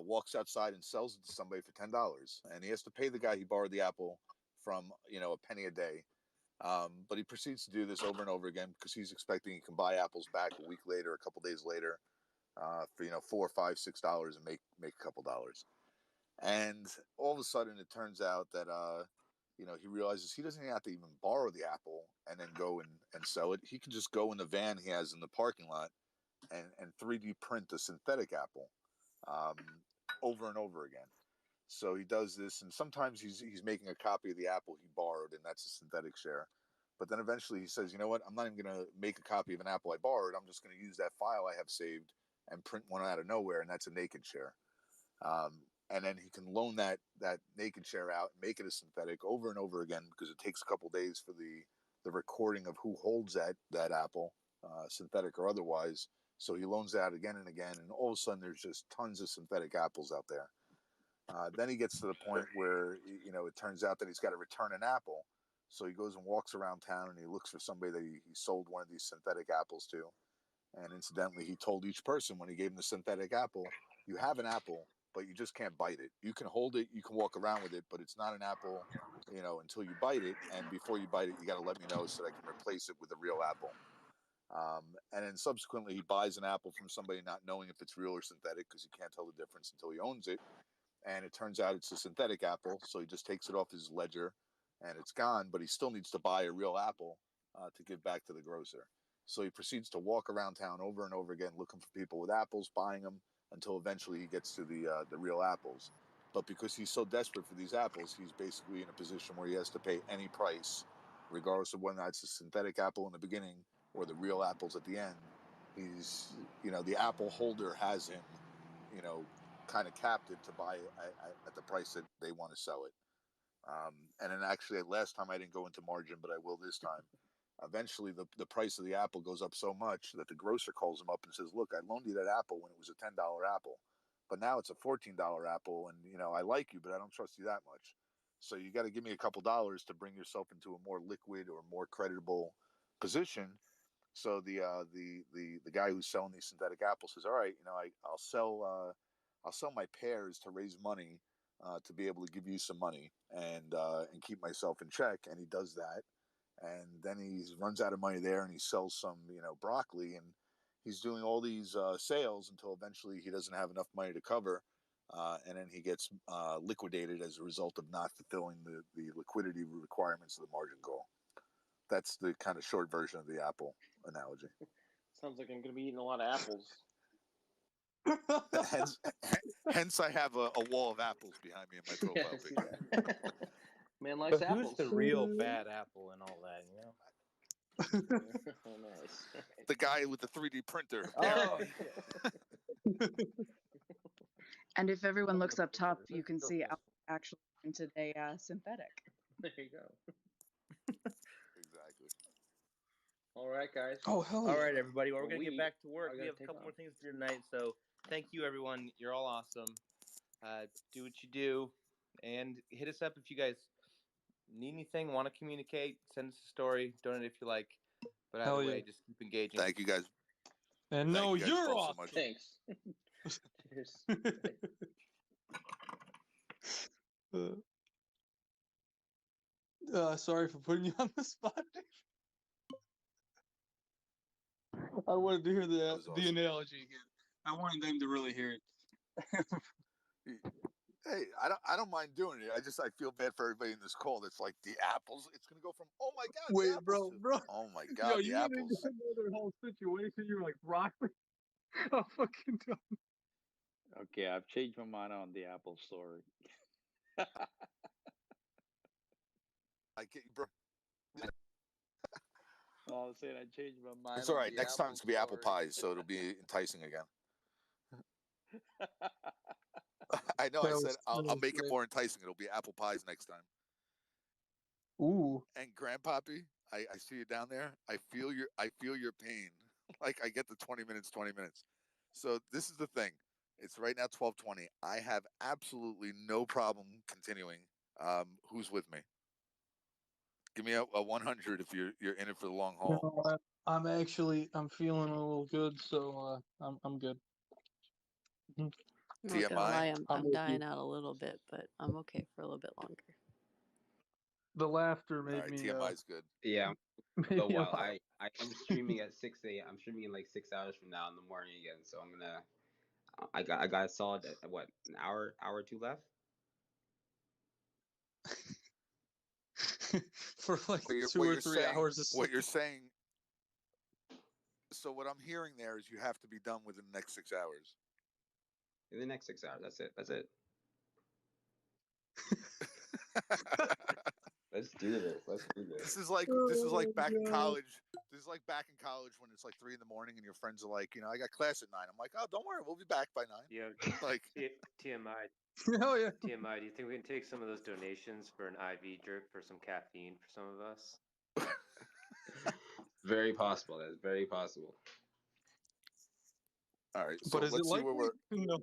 S3: walks outside and sells it to somebody for $10, and he has to pay the guy he borrowed the apple from, a penny a day. But he proceeds to do this over and over again because he's expecting he can buy apples back a week later, a couple days later, for $4, $5, $6 and make a couple dollars. And all of a sudden, it turns out that he realizes he doesn't have to even borrow the apple and then go and sell it. He can just go in the van he has in the parking lot and 3D print a synthetic apple over and over again. So he does this, and sometimes he's making a copy of the apple he borrowed, and that's a synthetic share. But then eventually he says, you know what, I'm not even going to make a copy of an apple I borrowed. I'm just going to use that file I have saved and print one out of nowhere, and that's a naked share. And then he can loan that naked share out and make it a synthetic over and over again, because it takes a couple days for the recording of who holds that apple, synthetic or otherwise. So he loans that out again and again, and all of a sudden there's just tons of synthetic apples out there. Then he gets to the point where, it turns out that he's got to return an apple. So he goes and walks around town and he looks for somebody that he sold one of these synthetic apples to. And incidentally, he told each person when he gave him the synthetic apple, you have an apple, but you just can't bite it. You can hold it, you can walk around with it, but it's not an apple, until you bite it. And before you bite it, you got to let me know so that I can replace it with a real apple. And then subsequently, he buys an apple from somebody not knowing if it's real or synthetic, because he can't tell the difference until he owns it. And it turns out it's a synthetic apple, so he just takes it off his ledger and it's gone, but he still needs to buy a real apple to give back to the grocer. So he proceeds to walk around town over and over again looking for people with apples, buying them, until eventually he gets to the real apples. But because he's so desperate for these apples, he's basically in a position where he has to pay any price, regardless of whether it's a synthetic apple in the beginning or the real apples at the end. He's, the apple holder has him, kind of captive to buy at the price that they want to sell it. And then actually, last time I didn't go into margin, but I will this time. Eventually, the price of the apple goes up so much that the grocer calls him up and says, "Look, I loaned you that apple when it was a $10 apple, but now it's a $14 apple, and I like you, but I don't trust you that much. So you got to give me a couple dollars to bring yourself into a more liquid or more creditable position." So the guy who's selling these synthetic apples says, "All right, I'll sell my pears to raise money to be able to give you some money and keep myself in check." And he does that, and then he runs out of money there, and he sells some broccoli, and he's doing all these sales until eventually he doesn't have enough money to cover, and then he gets liquidated as a result of not fulfilling the liquidity requirements of the margin call. That's the kind of short version of the apple analogy.
S4: Sounds like I'm going to be eating a lot of apples.
S3: hence I have a wall of apples behind me in my profile picture.
S13: Man likes
S9: But who's
S13: apples.
S9: the real bad apple and all that, you know?
S13: Oh, nice.
S3: The guy with the 3D printer.
S9: Oh,
S15: And if everyone looks up top, you can see actually printed a synthetic.
S13: There you go.
S3: Exactly.
S13: All right, guys.
S11: Oh, hell
S9: all
S11: yeah.
S9: right, everybody. Well, we're
S13: Well,
S9: going to get back to work.
S13: are
S9: We
S13: gonna
S9: have a
S13: take
S9: couple more
S13: off.
S9: things to do tonight. So thank you, everyone. You're all awesome. Do what you do. And hit us up if you guys need anything, want to communicate, send us a story, donate if you like. But either
S11: Hell
S9: way,
S11: yeah.
S9: just keep engaging.
S3: Thank you guys.
S11: And
S3: Thank
S11: no,
S3: you guys
S11: you're
S3: both
S11: awesome.
S3: so much.
S13: Thanks. Cheers.
S11: Sorry for putting you on the spot. I wanted to hear the
S3: awesome.
S11: analogy again. I wanted them to really hear it.
S3: Hey, I don't mind doing it. I feel bad for everybody in this call that's like the apples. It's gonna go from oh my god,
S11: Wait,
S3: the apples
S11: bro.
S3: to, oh my
S11: Yo,
S3: god, the
S11: you went into
S3: apples.
S11: another whole situation. You're like, rock me. I'm fucking done.
S16: Okay, I've changed my mind on the Apple story.
S3: I get you, bro.
S16: I was saying I changed my mind.
S3: It's all
S16: on
S3: right.
S16: the
S3: Next time
S16: Apple
S3: it's gonna be apple
S16: story.
S3: pies, so it'll be enticing again. I know. I said I'll make it more enticing. It'll be apple pies next time.
S11: Ooh.
S3: And Grandpappy, I see you down there. I feel your pain. Like I get the 20 minutes. So this is the thing. It's right now 12:20. I have absolutely no problem continuing. Who's with me? Give me a 100 if you're in it for the long haul.
S11: No, I'm feeling a little good, so I'm good.
S2: I'm not gonna
S3: TMI.
S2: lie, I'm dying out a little bit, but I'm okay for a little bit longer.
S11: The laughter
S3: All
S11: made
S3: right,
S11: me.
S3: TMI's good.
S7: Yeah.
S11: Maybe
S7: So while
S11: a lot.
S7: I'm streaming at 6 a.m. I'm streaming in like 6 hours from now in the morning again. So I'm gonna I got a solid what, an hour or two left.
S11: For like
S3: What
S11: 2 or 3
S3: saying,
S11: hours of
S3: what
S11: sleep.
S3: you're saying. So what I'm hearing there is you have to be done within the next 6 hours.
S7: In the next 6 hours, that's it. Let's do this.
S3: This is like back in college. This is like back in college when it's like 3 a.m. and your friends are like, I got class at 9. I'm like, oh, don't worry, we'll be back by 9.
S17: Yeah.
S3: Like
S17: TMI.
S11: Oh yeah.
S17: TMI. Do you think we can take some of those donations for an IV drip for some caffeine for some of us?
S7: Very possible. That's very possible.
S3: All right. So
S11: But is
S3: let's
S11: it
S3: see
S11: likely?
S3: where we're.
S11: No.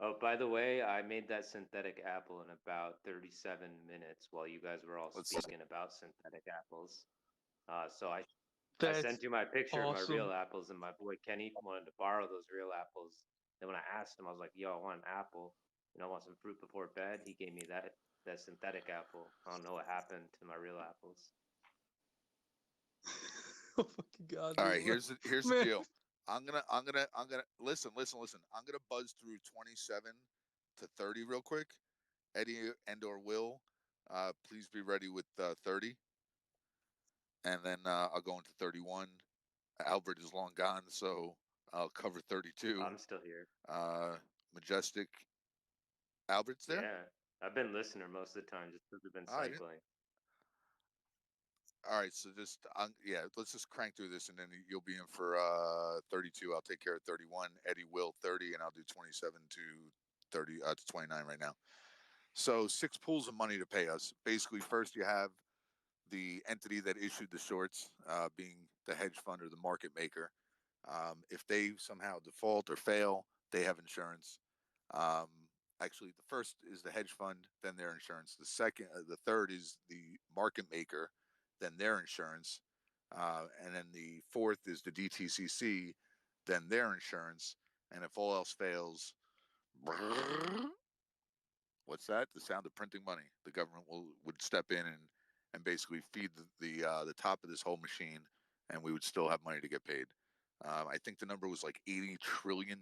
S17: Oh, by the way, I made that synthetic apple in about 37 minutes while you guys were all speaking about synthetic apples. So I sent you my picture of my real apples, and my boy Kenny wanted to borrow those real apples. Then when I asked him, I was like, "Yo, I want an apple. I want some fruit before bed." He gave me that synthetic apple. I don't know what happened to my real apples.
S11: Oh fucking god.
S3: All right, here's the deal. I'm gonna listen. I'm gonna buzz through 27 to 30 real quick. Eddie and or Will, please be ready with 30, and then I'll go into 31. Albert is long gone, so I'll cover 32.
S17: I'm still here.
S3: Majestic. Albert's there.
S17: Yeah, I've been listening most of the time just because we've been cycling.
S3: All right, so just let's just crank through this, and then you'll be in for 32. I'll take care of 31. Eddie will 30, and I'll do 27 to 30 to 29 right now. So 6 pools of money to pay us. Basically, first you have the entity that issued the shorts, being the hedge fund or the market maker. If they somehow default or fail, they have insurance. Actually, the first is the hedge fund, then their insurance. The third is the market maker, then their insurance, and then the fourth is the DTCC, then their insurance. And if all else fails, what's that? The sound of printing money. The government would step in and basically feed the top of this whole machine, and we would still have money to get paid. I think the number was like $80 trillion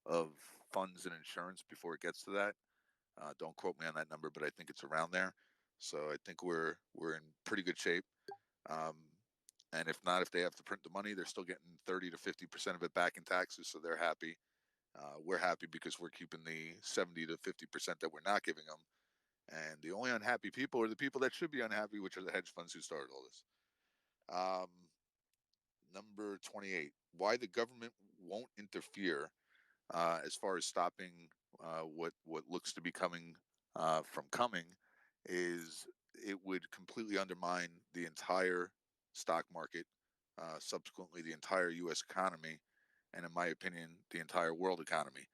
S3: of funds and insurance before it gets to that. Don't quote me on that number, but I think it's around there. So I think we're in pretty good shape. And if not, if they have to print the money, they're still getting 30 to 50% of it back in taxes, so they're happy. We're happy because we're keeping the 70 to 50% that we're not giving them. And the only unhappy people are the people that should be unhappy, which are the hedge funds who started all this. Number 28, why the government won't interfere as far as stopping what looks to be coming from coming is it would completely undermine the entire stock market, subsequently the entire U.S. economy, and in my opinion, the entire world economy.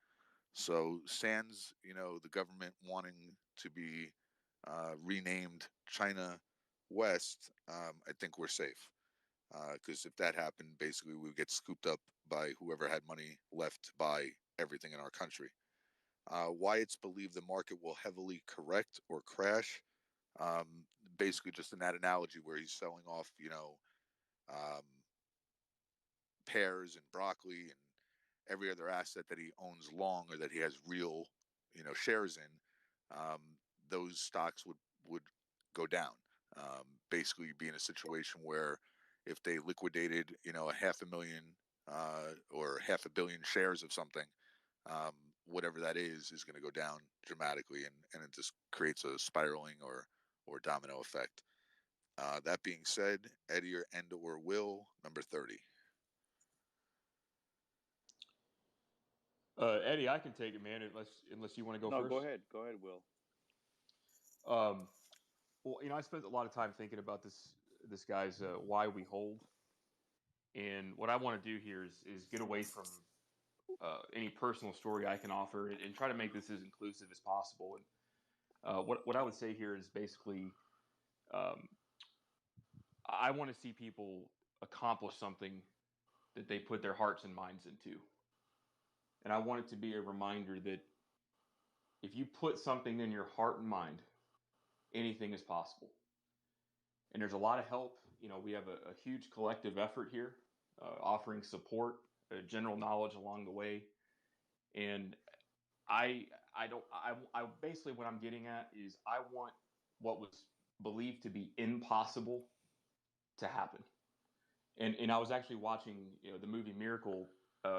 S3: So, sans the government wanting to be renamed China West, I think we're safe. Because if that happened, basically we would get scooped up by whoever had money left to buy everything in our country. Why it's believed the market will heavily correct or crash. Um, Basically, just in that analogy where he's selling off, um, pears and broccoli and every other asset that he owns long or that he has real, shares in, those stocks would go down. Basically, be in a situation where if they liquidated, a half a million or half a billion shares of something, whatever that is going to go down dramatically, and it just creates a spiraling or domino effect. That being said, Eddie or Will, number 30.
S1: Eddie, I can take it, man. Unless you want to go
S16: No,
S1: first.
S16: go ahead. Go ahead, Will.
S1: Well, I spent a lot of time thinking about this guy's why we hold, and what I want to do here is get away from any personal story I can offer and try to make this as inclusive as possible. And what I would say here is basically, I want to see people accomplish something that they put their hearts and minds into. And I want it to be a reminder that if you put something in your heart and mind, anything is possible. And there's a lot of help. We have a huge collective effort here, offering support, general knowledge along the way. And I basically what I'm getting at is I want what was believed to be impossible to happen. And I was actually watching the movie Miracle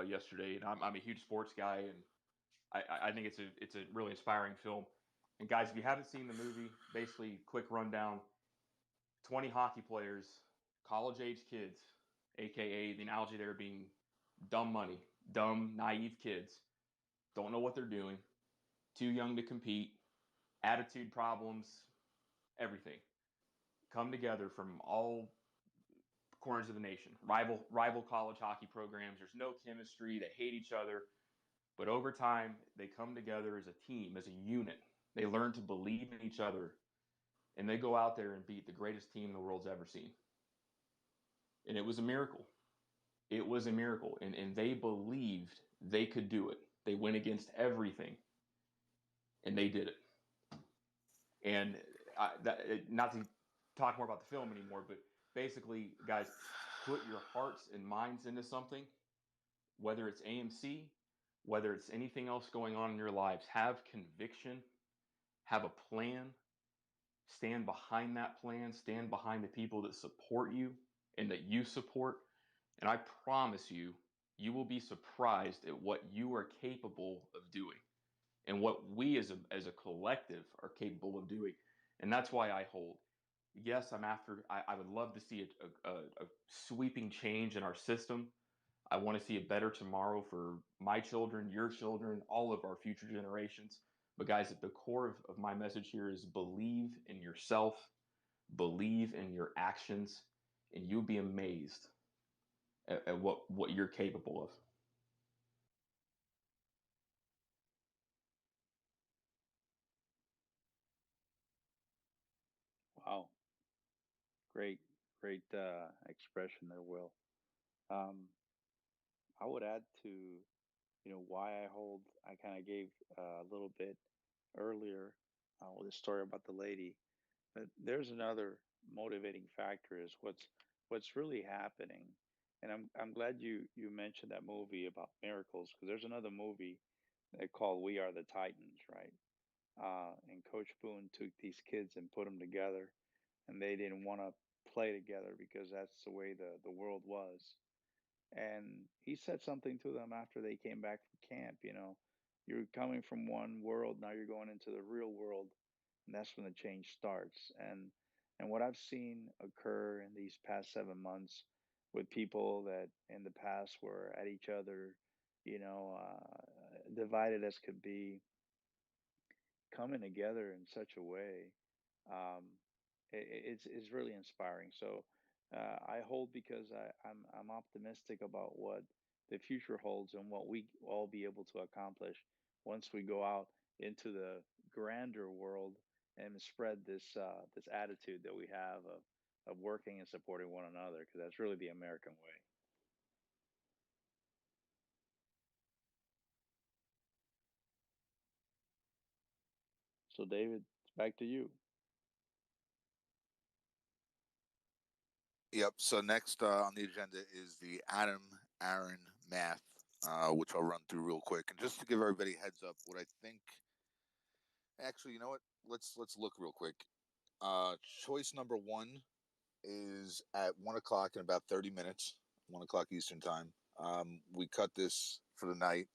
S1: yesterday, and I'm a huge sports guy, and I think it's a really inspiring film. And guys, if you haven't seen the movie, basically quick rundown: 20 hockey players, college age kids, aka the analogy there being dumb money, dumb, naive kids, don't know what they're doing, too young to compete, attitude problems, everything, come together from all corners of the nation. Rival college hockey programs. There's no chemistry. They hate each other. But over time, they come together as a team, as a unit. They learn to believe in each other, and they go out there and beat the greatest team the world's ever seen. And it was a miracle. It was a miracle. And they believed they could do it. They went against everything, and they did it. And not to talk more about the film anymore, but basically, guys, put your hearts and minds into something, whether it's AMC, whether it's anything else going on in your lives. Have conviction, have a plan, stand behind that plan, stand behind the people that support you and that you support. And I promise you, you will be surprised at what you are capable of doing and what we as a collective are capable of doing. And that's why I hold. Yes, I would love to see a sweeping change in our system. I want to see a better tomorrow for my children, your children, all of our future generations. But guys, at the core of my message here is believe in yourself, believe in your actions, and you'll be amazed at what you're capable of.
S16: Wow. Great expression there, Will. I would add to, why I hold, I kind of gave a little bit earlier with the story about the lady. But there's another motivating factor is what's really happening. And I'm glad you mentioned that movie about miracles, because there's another movie called We Are the Titans, right? And Coach Boone took these kids and put them together, and they didn't want to play together because that's the way the world was. And he said something to them after they came back from camp. You're coming from one world, now you're going into the real world, and that's when the change starts. And what I've seen occur in these past 7 months with people that in the past were at each other, divided as could be, coming together in such a way, um, it's really inspiring. So I hold because I'm optimistic about what the future holds and what we all be able to accomplish once we go out into the grander world and spread this attitude that we have of working and supporting one another, because that's really the American way. So David, it's back to you.
S3: Yep. So next on the agenda is the Adam Aaron math, which I'll run through real quick. And just to give everybody a heads up, what I think. Actually, you know what? Let's look real quick. Choice number one is at 1 o'clock in about 30 minutes, 1 o'clock Eastern time. We cut this for the night,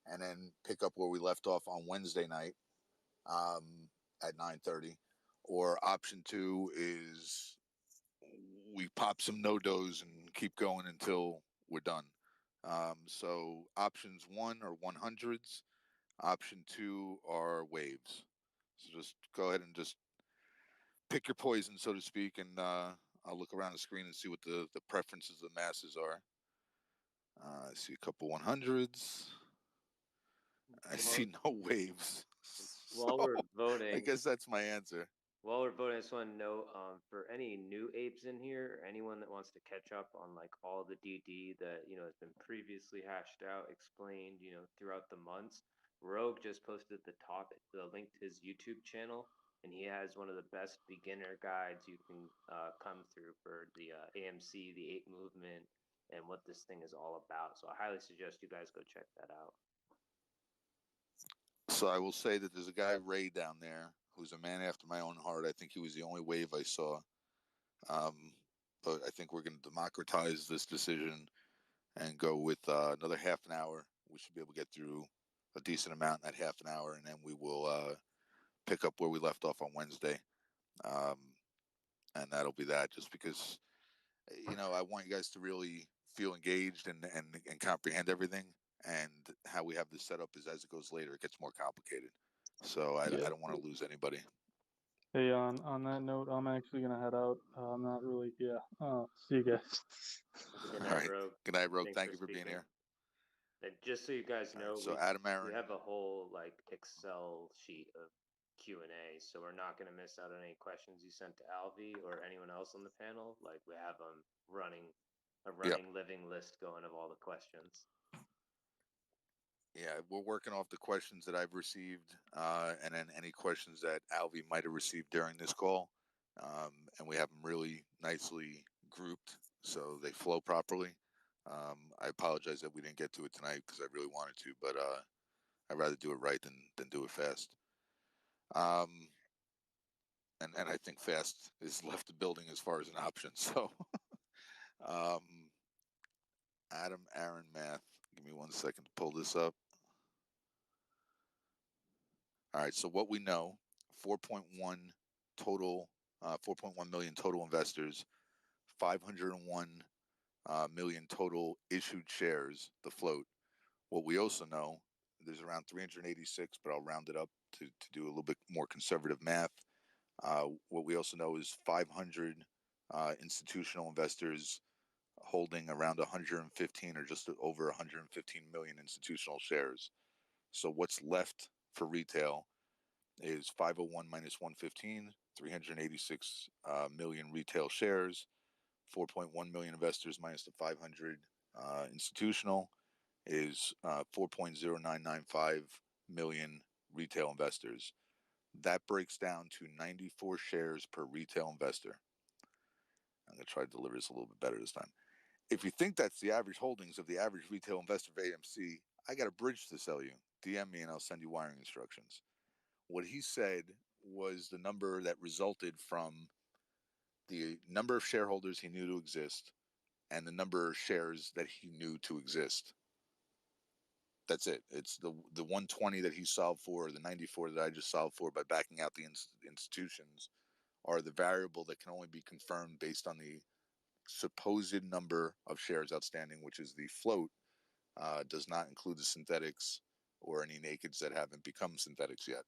S3: and then pick up where we left off on Wednesday night um, at 9:30. Or option two is we pop some no-dos and keep going until we're done. So options one are 100s. Option two are waves. So just go ahead and just pick your poison, so to speak, and I'll look around the screen and see what the preferences of the masses are. I see a couple 100s. I see no waves.
S17: While
S3: So
S17: we're voting,
S3: I guess that's my answer.
S17: While we're voting, I just want to know for any new apes in here, or anyone that wants to catch up on like all the DD that has been previously hashed out, explained, throughout the months. Rogue just posted at the top the link to his YouTube channel, and he has one of the best beginner guides you can come through for the AMC, the ape movement, and what this thing is all about. So I highly suggest you guys go check that out.
S3: So I will say that there's a guy, Ray, down there, who's a man after my own heart. I think he was the only wave I saw. But I think we're going to democratize this decision and go with another half an hour. We should be able to get through a decent amount in that half an hour, and then we will pick up where we left off on Wednesday. And that'll be that, just because, I want you guys to really feel engaged and comprehend everything. And how we have this set up is as it goes later, it gets more complicated. So I don't want to lose anybody.
S11: Hey, on that note, I'm actually gonna head out. I'm not really. Yeah. See you guys.
S17: Good
S3: All
S17: night,
S3: right.
S17: Rogue.
S3: Good night, Rogue.
S17: Thanks
S3: Thank you for being here.
S17: And just so you guys know,
S3: so Adam Aaron,
S17: we have a whole Excel sheet of Q&A, so we're not going to miss out on any questions you sent to Alvi or anyone else on the panel. We have a running living list going of all the questions.
S3: Yeah, we're working off the questions that I've received, and then any questions that Alvi might have received during this call, and we have them really nicely grouped so they flow properly. I apologize that we didn't get to it tonight because I really wanted to, but I'd rather do it right than do it fast. And I think fast is left the building as far as an option. So, Adam Aaron math. Give me 1 second to pull this up. All right. So what we know, 4.1 total, 4.1 million total investors, 501 million total issued shares, the float. What we also know, there's around 386, but I'll round it up to do a little bit more conservative math. What we also know is 500 institutional investors holding around 115 or just over 115 million institutional shares. So what's left for retail is 501 minus 115, 386 million retail shares, 4.1 million investors minus the 500 institutional is 4.0995 million retail investors. That breaks down to 94 shares per retail investor. I'm going to try to deliver this a little bit better this time. If you think that's the average holdings of the average retail investor of AMC, I got a bridge to sell you. DM me and I'll send you wiring instructions. What he said was the number that resulted from the number of shareholders he knew to exist and the number of shares that he knew to exist. That's it. It's the 120 that he solved for, or the 94 that I just solved for by backing out the institutions, are the variable that can only be confirmed based on the supposed number of shares outstanding, which is the float. Does not include the synthetics or any nakeds that haven't become synthetics yet.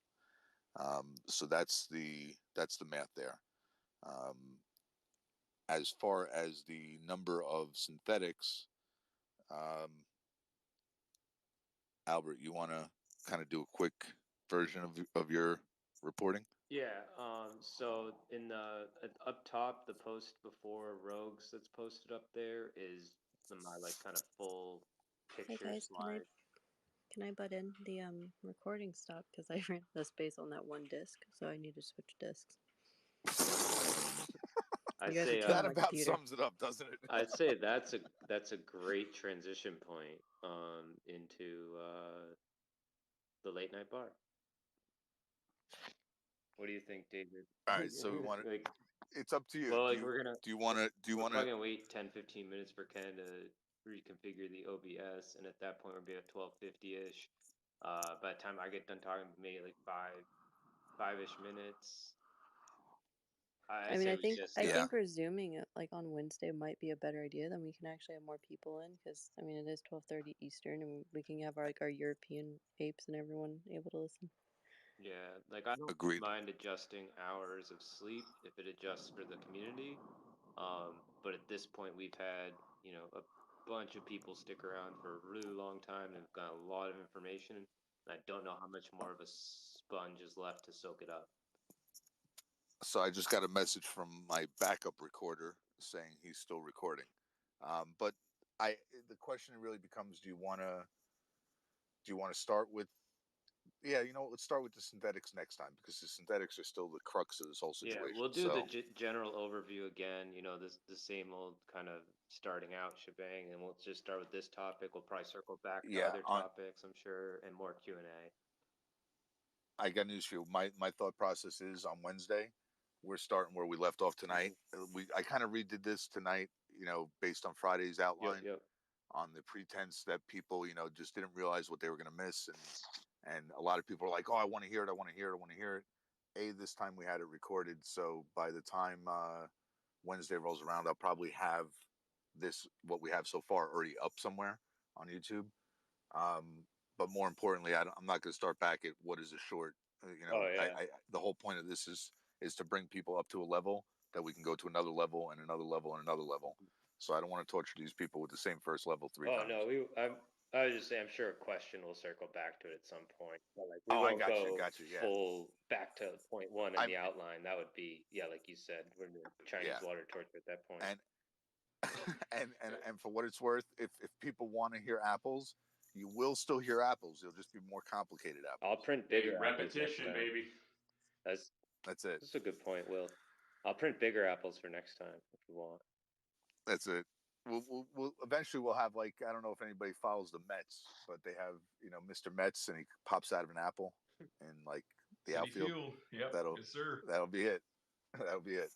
S3: So that's the math there. As far as the number of synthetics, Albert, you want to kind of do a quick version of your reporting?
S17: Yeah. So in the up top, the post before Rogues that's posted up there is my like kind of full picture
S2: Hey guys,
S17: slide.
S2: can I butt in? The recording stopped because I ran out of space on that one disc, so I need to switch discs.
S17: I'd say
S3: that about sums it up, doesn't it?
S17: I'd say that's a great transition point into the late night bar. What do you think, David?
S3: All right, so we want to.
S17: Like,
S3: it's up to you.
S17: Well,
S3: like
S17: do you want to wait 10-15 minutes for Ken to reconfigure the OBS, and at that point we'll be at 12:50ish. By the time I get done talking, maybe like five-ish minutes.
S2: I mean, I think resuming it like on Wednesday might be a better idea. Then we can actually have more people in, because I mean it is 12:30 Eastern, and we can have our European apes and everyone able to listen.
S17: Yeah, like I don't mind adjusting hours of sleep if it adjusts for the community. But at this point, we've had a bunch of people stick around for a really long time and have got a lot of information. And I don't know how much more of a sponge is left to soak it up.
S3: So I just got a message from my backup recorder saying he's still recording. But the question really becomes: do you want to start with? Yeah, let's start with the synthetics next time, because the synthetics are still the crux of this whole situation.
S17: Yeah, we'll do the general overview again. The same old kind of starting out shebang, and we'll just start with this topic. We'll probably circle back to other topics, I'm sure, and more Q&A.
S3: I got news for you. My thought process is on Wednesday, we're starting where we left off tonight. I kind of redid this tonight, based on Friday's outline, on the pretense that people, just didn't realize what they were going to miss, and a lot of people are like, "Oh, I want to hear it. I want to hear it. I want to hear it." This time we had it recorded, so by the time Wednesday rolls around, I'll probably have what we have so far already up somewhere on YouTube. But more importantly, I'm not going to start back at what is a short. The whole point of this is to bring people up to a level that we can go to another level and another level and another level. So I don't want to torture these people with the same first level 3 times.
S17: Oh no, I was just saying, I'm sure a question will circle back to it at some point. But like, we won't go full back to point one in the outline. That would be, like you said, we're in the Chinese water torture at that point.
S3: And for what it's worth, if people want to hear apples, you will still hear apples. It'll just be more complicated apples.
S17: I'll print bigger
S5: repetition, baby.
S3: That's it.
S17: That's a good point, Will. I'll print bigger apples for next time if you want.
S3: That's it. We'll eventually we'll have, like, I don't know if anybody follows the Mets, but they have Mr. Mets, and he pops out of an apple in like the outfield.
S5: Yep. Yes, sir.
S3: That'll be it. That'll be it.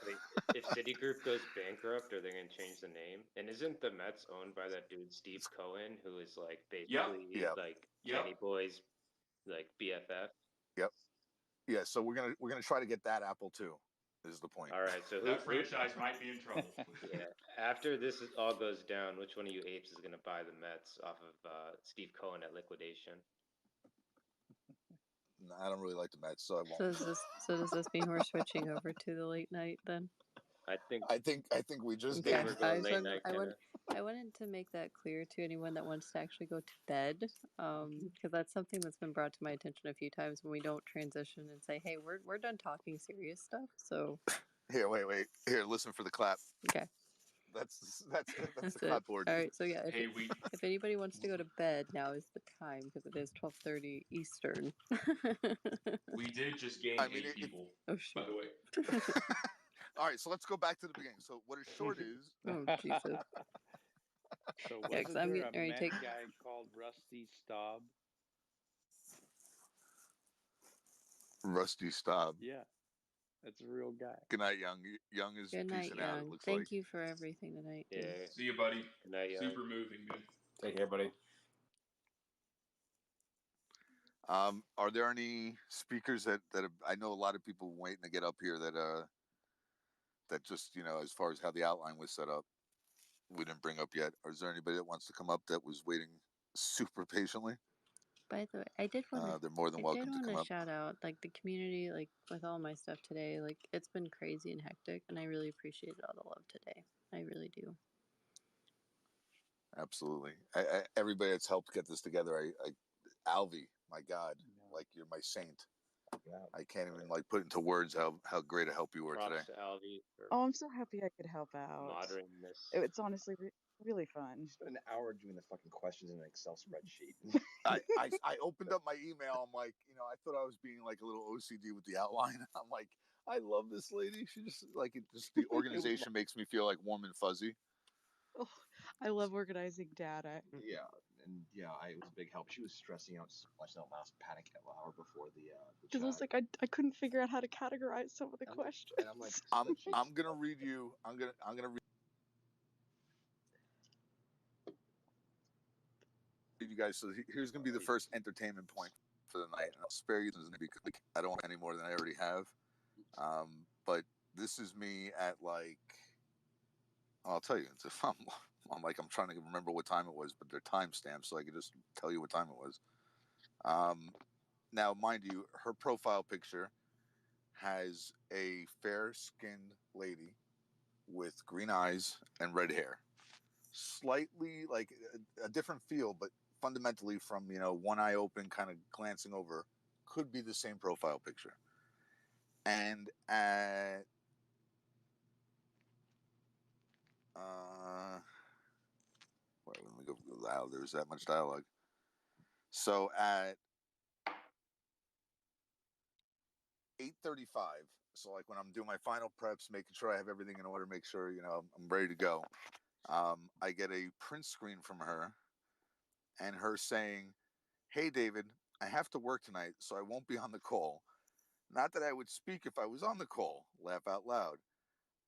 S17: Wait, if Citigroup goes bankrupt, are they going to change the name? And isn't the Mets owned by that dude Steve Cohen, who is like basically like Kenny Boy's like BFF?
S3: Yep. Yeah. So we're gonna try to get that apple too. Is the point.
S17: All right. So
S5: that franchise might be in trouble.
S17: Yeah. After this all goes down, which one of you apes is going to buy the Mets off of Steve Cohen at liquidation?
S3: No, I don't really like the Mets, so I won't.
S2: So does this mean we're switching over to the late night then?
S17: I think
S3: we just
S17: did.
S2: I wanted to make that clear to anyone that wants to actually go to bed, because that's something that's been brought to my attention a few times when we don't transition and say, "Hey, we're done talking serious stuff." So
S3: here, wait, here, listen for the clap.
S2: Okay.
S3: That's the clapboard.
S2: All right, so yeah, if anybody wants to go to bed, now is the time, because it is 12:30 Eastern.
S5: We did just gain 8 people, by the way.
S3: All right, so let's go back to the beginning. So what a short is?
S2: Oh, Jesus.
S16: So wasn't there a Met guy called Rusty Staub?
S3: Rusty Staub.
S16: Yeah. That's a real guy.
S3: Good night, Young. Young is
S2: Good night,
S3: peacing out. It
S2: Young.
S3: looks
S2: Thank
S3: like.
S2: you for everything tonight. Dude.
S17: Yeah.
S5: See you, buddy.
S17: Good night, Young.
S5: Super moving, dude.
S7: Take care, buddy.
S3: Are there any speakers that I know a lot of people waiting to get up here that just as far as how the outline was set up, we didn't bring up yet? Or is there anybody that wants to come up that was waiting super patiently?
S2: By the way, I did want to.
S3: They're more than welcome to come up.
S2: Shout out like the community, like with all my stuff today. Like it's been crazy and hectic, and I really appreciated all the love today. I really do.
S3: Absolutely. Everybody that's helped get this together. Alvi, my God, like you're my saint. Yeah. I can't even like put into words how great a help you were
S17: Props
S3: today.
S17: to Alvi for
S15: Oh, I'm so happy I could help out.
S17: moderating this.
S15: It's honestly really fun.
S18: Spent an hour doing the fucking questions in an Excel spreadsheet.
S3: I opened up my email. I'm like, I thought I was being like a little OCD with the outline. I'm like, I love this lady. She just like the organization makes me feel like warm and fuzzy.
S15: Oh, I love organizing data.
S18: Yeah, and it was a big help. She was stressing out so much that last panic hour before the
S15: because I was like, I couldn't figure out how to categorize some of the questions.
S18: And I'm like,
S3: I'm gonna read you. I'm gonna read you guys. So here's gonna be the first entertainment point for the night, and I'll spare you because I don't want any more than I already have. But this is me at like, I'll tell you. I'm trying to remember what time it was, but they're timestamps, so I can just tell you what time it was. Now, mind you, her profile picture has a fair-skinned lady with green eyes and red hair. Slightly like a different feel, but fundamentally from, one eye open, kind of glancing over, could be the same profile picture. And at let me go loud. There's that much dialogue. So at 8:35, so like when I'm doing my final preps, making sure I have everything in order, make sure I'm ready to go. I get a print screen from her, and her saying, "Hey David, I have to work tonight, so I won't be on the call. Not that I would speak if I was on the call." Laugh out loud.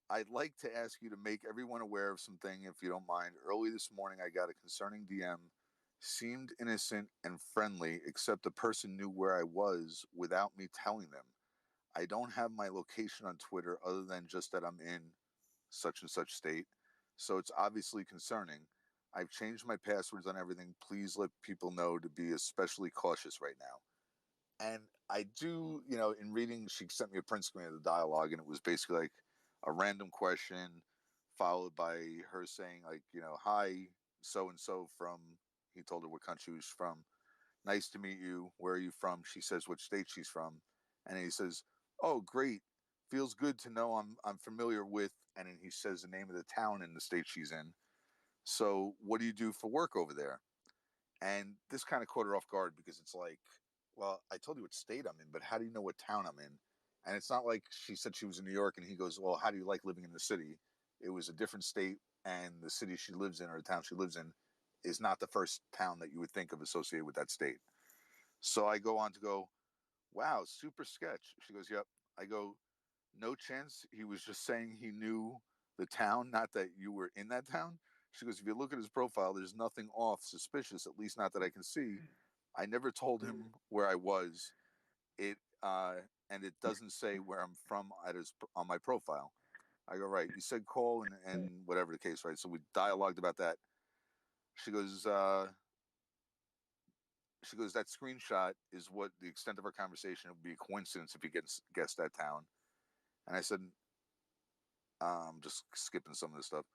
S3: "I'd like to ask you to make everyone aware of something, if you don't mind. Early this morning, I got a concerning DM. Seemed innocent and friendly, except the person knew where I was without me telling them. I don't have my location on Twitter other than just that I'm in such and such state. So it's obviously concerning. I've changed my passwords on everything. Please let people know to be especially cautious right now." And I do, in reading, she sent me a print screen of the dialogue, and it was basically like a random question followed by her saying like, "Hi, so-and-so from," he told her what country he was from. "Nice to meet you. Where are you from?" She says what state she's from. And he says, "Oh, great. Feels good to know I'm familiar with," and then he says the name of the town in the state she's in. "So what do you do for work over there?" And this kind of caught her off guard because it's like, well, I told you what state I'm in, but how do you know what town I'm in? And it's not like she said she was in New York and he goes, "Well, how do you like living in the city?" It was a different state, and the city she lives in or the town she lives in is not the first town that you would think of associated with that state. So I go on to go, "Wow, super sketch." She goes, "Yep." I go, "No chance he was just saying he knew the town, not that you were in that town?" She goes, "If you look at his profile, there's nothing off suspicious, at least not that I can see. I never told him where I was. It and it doesn't say where I'm from on my profile." I go, "Right, you said call and whatever the case, right?" So we dialogued about that. She goes, "That screenshot is what the extent of our conversation. It would be a coincidence if you guessed that town." And I said, just skipping some of the stuff.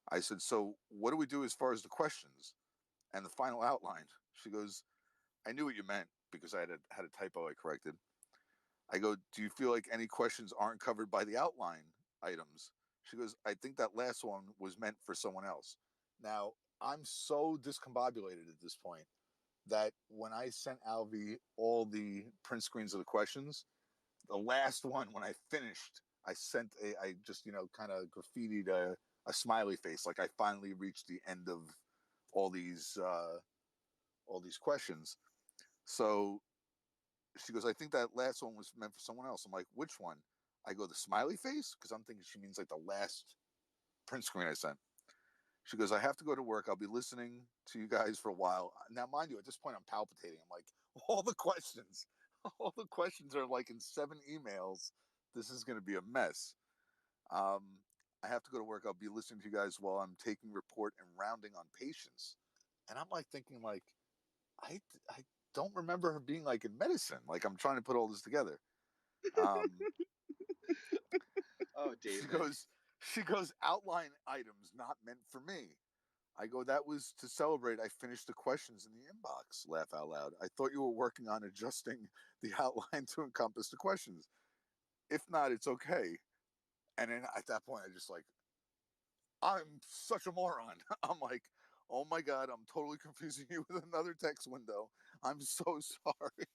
S3: I said, "So what do we do as far as the questions and the final outline?" She goes, "I knew what you meant because I had a typo I corrected." I go, "Do you feel like any questions aren't covered by the outline items?" She goes, "I think that last one was meant for someone else." Now, I'm so discombobulated at this point that when I sent Alvi all the print screens of the questions, the last one, when I finished, I just, kind of graffitied a smiley face. Like I finally reached the end of all these questions. So she goes, "I think that last one was meant for someone else." I'm like, "Which one?" I go, the smiley face? Because I'm thinking she means like the last print screen I sent. She goes, I have to go to work. I'll be listening to you guys for a while. Now, mind you, at this point, I'm palpitating. I'm like, all the questions are like in 7 emails. This is going to be a mess. I have to go to work. I'll be listening to you guys while I'm taking report and rounding on patients. And I'm like thinking like, I don't remember her being like in medicine. Like I'm trying to put all this together.
S18: Oh, David.
S3: She goes, outline items not meant for me. I go, that was to celebrate. I finished the questions in the inbox. Laugh out loud. I thought you were working on adjusting the outline to encompass the questions. If not, it's okay. And then at that point, I just like, I'm such a moron. I'm like, oh my God, I'm totally confusing you with another text window. I'm so sorry.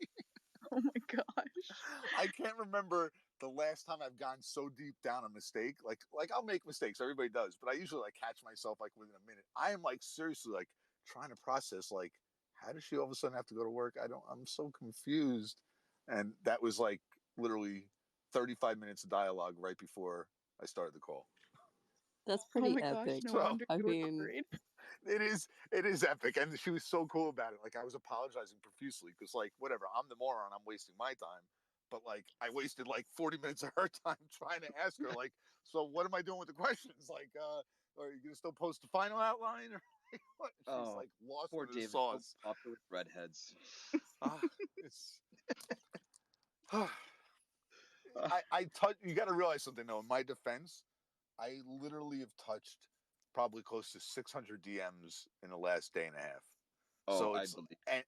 S15: Oh my gosh.
S3: I can't remember the last time I've gone so deep down a mistake. Like I'll make mistakes. Everybody does. But I usually like catch myself like within a minute. I am like seriously like trying to process like, how does she all of a sudden have to go to work? I'm so confused. And that was like literally 35 minutes of dialogue right before I started the call.
S2: That's
S15: Oh
S2: pretty
S15: my gosh,
S2: epic.
S15: no wonder
S2: I
S15: you were
S2: mean,
S15: worried.
S3: It is epic, and she was so cool about it. Like I was apologizing profusely because, like, whatever, I'm the moron. I'm wasting my time, but like I wasted like 40 minutes of her time trying to ask her, like, so what am I doing with the questions? Like, are you gonna still post the final outline, or what? She's like lost
S18: Poor
S3: in the
S18: David,
S3: sauce.
S18: so popular with redheads.
S3: It's. I touch. You got to realize something though. In my defense, I literally have touched probably close to 600 DMs in the last day and a half.
S18: Oh,
S3: So
S18: I
S3: it's
S18: believe.
S3: and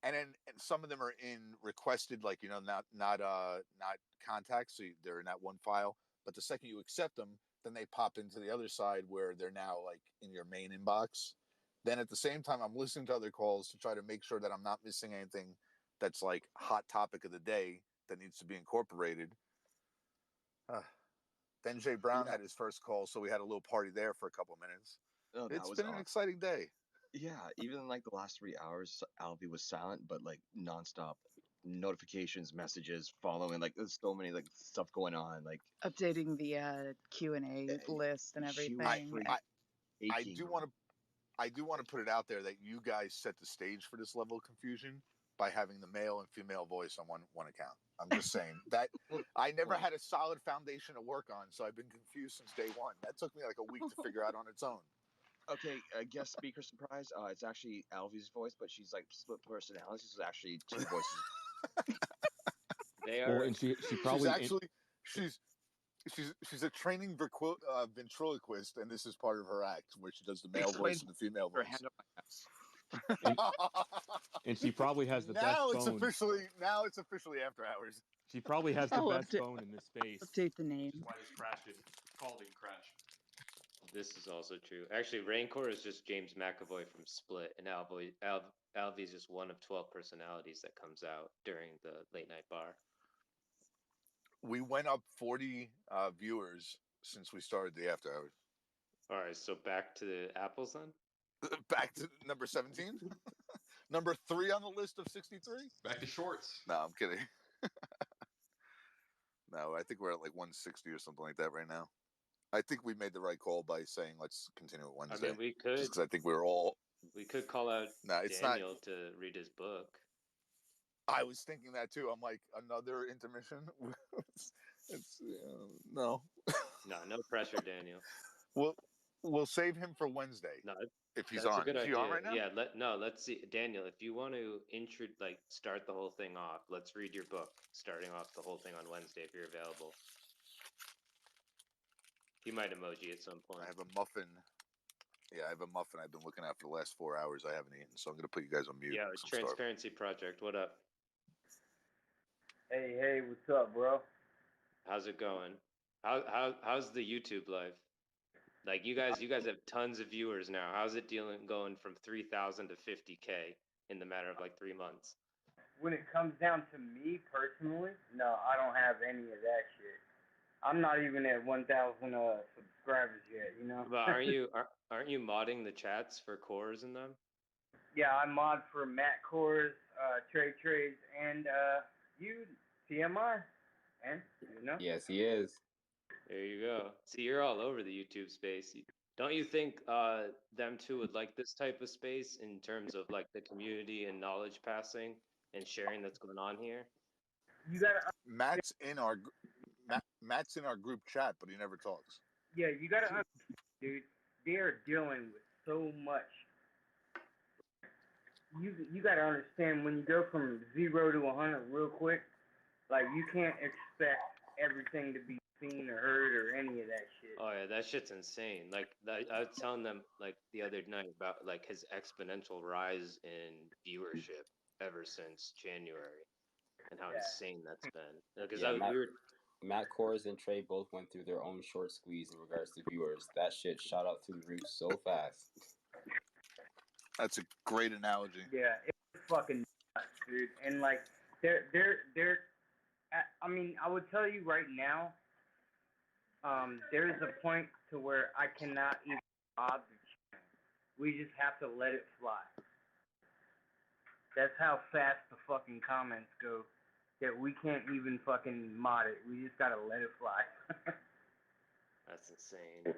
S3: then and some of them are in requested, like not contacts. So they're in that one file. But the second you accept them, then they pop into the other side where they're now like in your main inbox. Then at the same time, I'm listening to other calls to try to make sure that I'm not missing anything that's like hot topic of the day that needs to be incorporated. Then Jay Brown had his first call, so we had a little party there for a couple of minutes.
S18: Oh, that
S3: It's
S18: was
S3: been an
S18: awesome.
S3: exciting day.
S18: Yeah, even like the last 3 hours, Alfie was silent, but like nonstop notifications, messages, following. Like there's so many like stuff going on. Like
S15: Updating the Q&A list and
S18: she was
S15: everything.
S3: I do want to put it out there that you guys set the stage for this level of confusion by having the male and female voice on one account. I'm just saying that I never had a solid foundation to work on, so I've been confused since day one. That took me like a week to figure out on its own.
S18: Okay, guest speaker surprise. It's actually Alfie's voice, but she's like split personalities. It's actually 2 voices.
S17: They are.
S7: Well, and she probably
S3: She's a training ventriloquist, and this is part of her act where she does the male voice and the female voice.
S7: And she probably has the best phone.
S3: Now it's officially after hours.
S7: She probably has the best phone in this space.
S15: Update the name.
S7: That's why this crash didn't crash.
S17: This is also true. Actually, Rancor is just James McAvoy from Split, and Alvy is just one of 12 personalities that comes out during the late night bar.
S3: We went up 40 viewers since we started the after hours.
S17: All right, so back to the apples then?
S3: Back to number 17? Number 3 on the list of 63?
S19: Back to shorts.
S3: No, I'm kidding. No, I think we're at like 160 or something like that right now. I think we made the right call by saying let's continue it Wednesday.
S17: I mean, we could.
S3: Just because I think we
S17: could call out Daniel to read his book.
S3: I was thinking that too. I'm like, another intermission? No.
S17: No pressure, Daniel.
S3: We'll save him for Wednesday.
S17: No,
S3: if he's
S17: that's
S3: on.
S17: a good
S3: Is he
S17: idea.
S3: on right now?
S17: Yeah, let's see. Daniel, if you want to start the whole thing off, let's read your book, starting off the whole thing on Wednesday if you're available. He might emoji at some point.
S3: I have a muffin. Yeah, I have a muffin I've been looking at for the last 4 hours I haven't eaten, so I'm going to put you guys on mute.
S17: Yeah, Transparency Project, what up?
S20: Hey, what's up, bro?
S17: How's it going? How's the YouTube life? Like you guys have tons of viewers now. How's it going from 3,000 to 50K in the matter of like 3 months?
S20: When it comes down to me personally, no, I don't have any of that shit. I'm not even at 1,000 subscribers yet, you know.
S17: But aren't you modding the chats for cores in them?
S20: Yeah, I mod for Matt Cores, Trades, and you, TMI. man. You know?
S7: Yes, he is.
S17: There you go. See, you're all over the YouTube space. Don't you think them two would like this type of space in terms of like the community and knowledge passing and sharing that's going on here?
S20: You gotta.
S3: Matt's in our group chat, but he never talks.
S20: Yeah, you gotta understand, dude. They are dealing with so much. You gotta understand when you go from 0 to 100 real quick. Like you can't expect everything to be seen or heard or any of that shit.
S17: Oh yeah, that shit's insane. Like I was telling them like the other night about like his exponential rise in viewership ever since January, and how insane that's been. Because
S7: Matt Kors and Trey both went through their own short squeeze in regards to viewers. That shit shot up through the roof so fast.
S3: That's a great analogy.
S20: Yeah, it's fucking nuts, dude. And like they're I mean, I would tell you right now, there is a point to where I cannot even mod the channel. We just have to let it fly. That's how fast the fucking comments go. That we can't even fucking mod it. We just gotta let it fly.
S17: That's insane.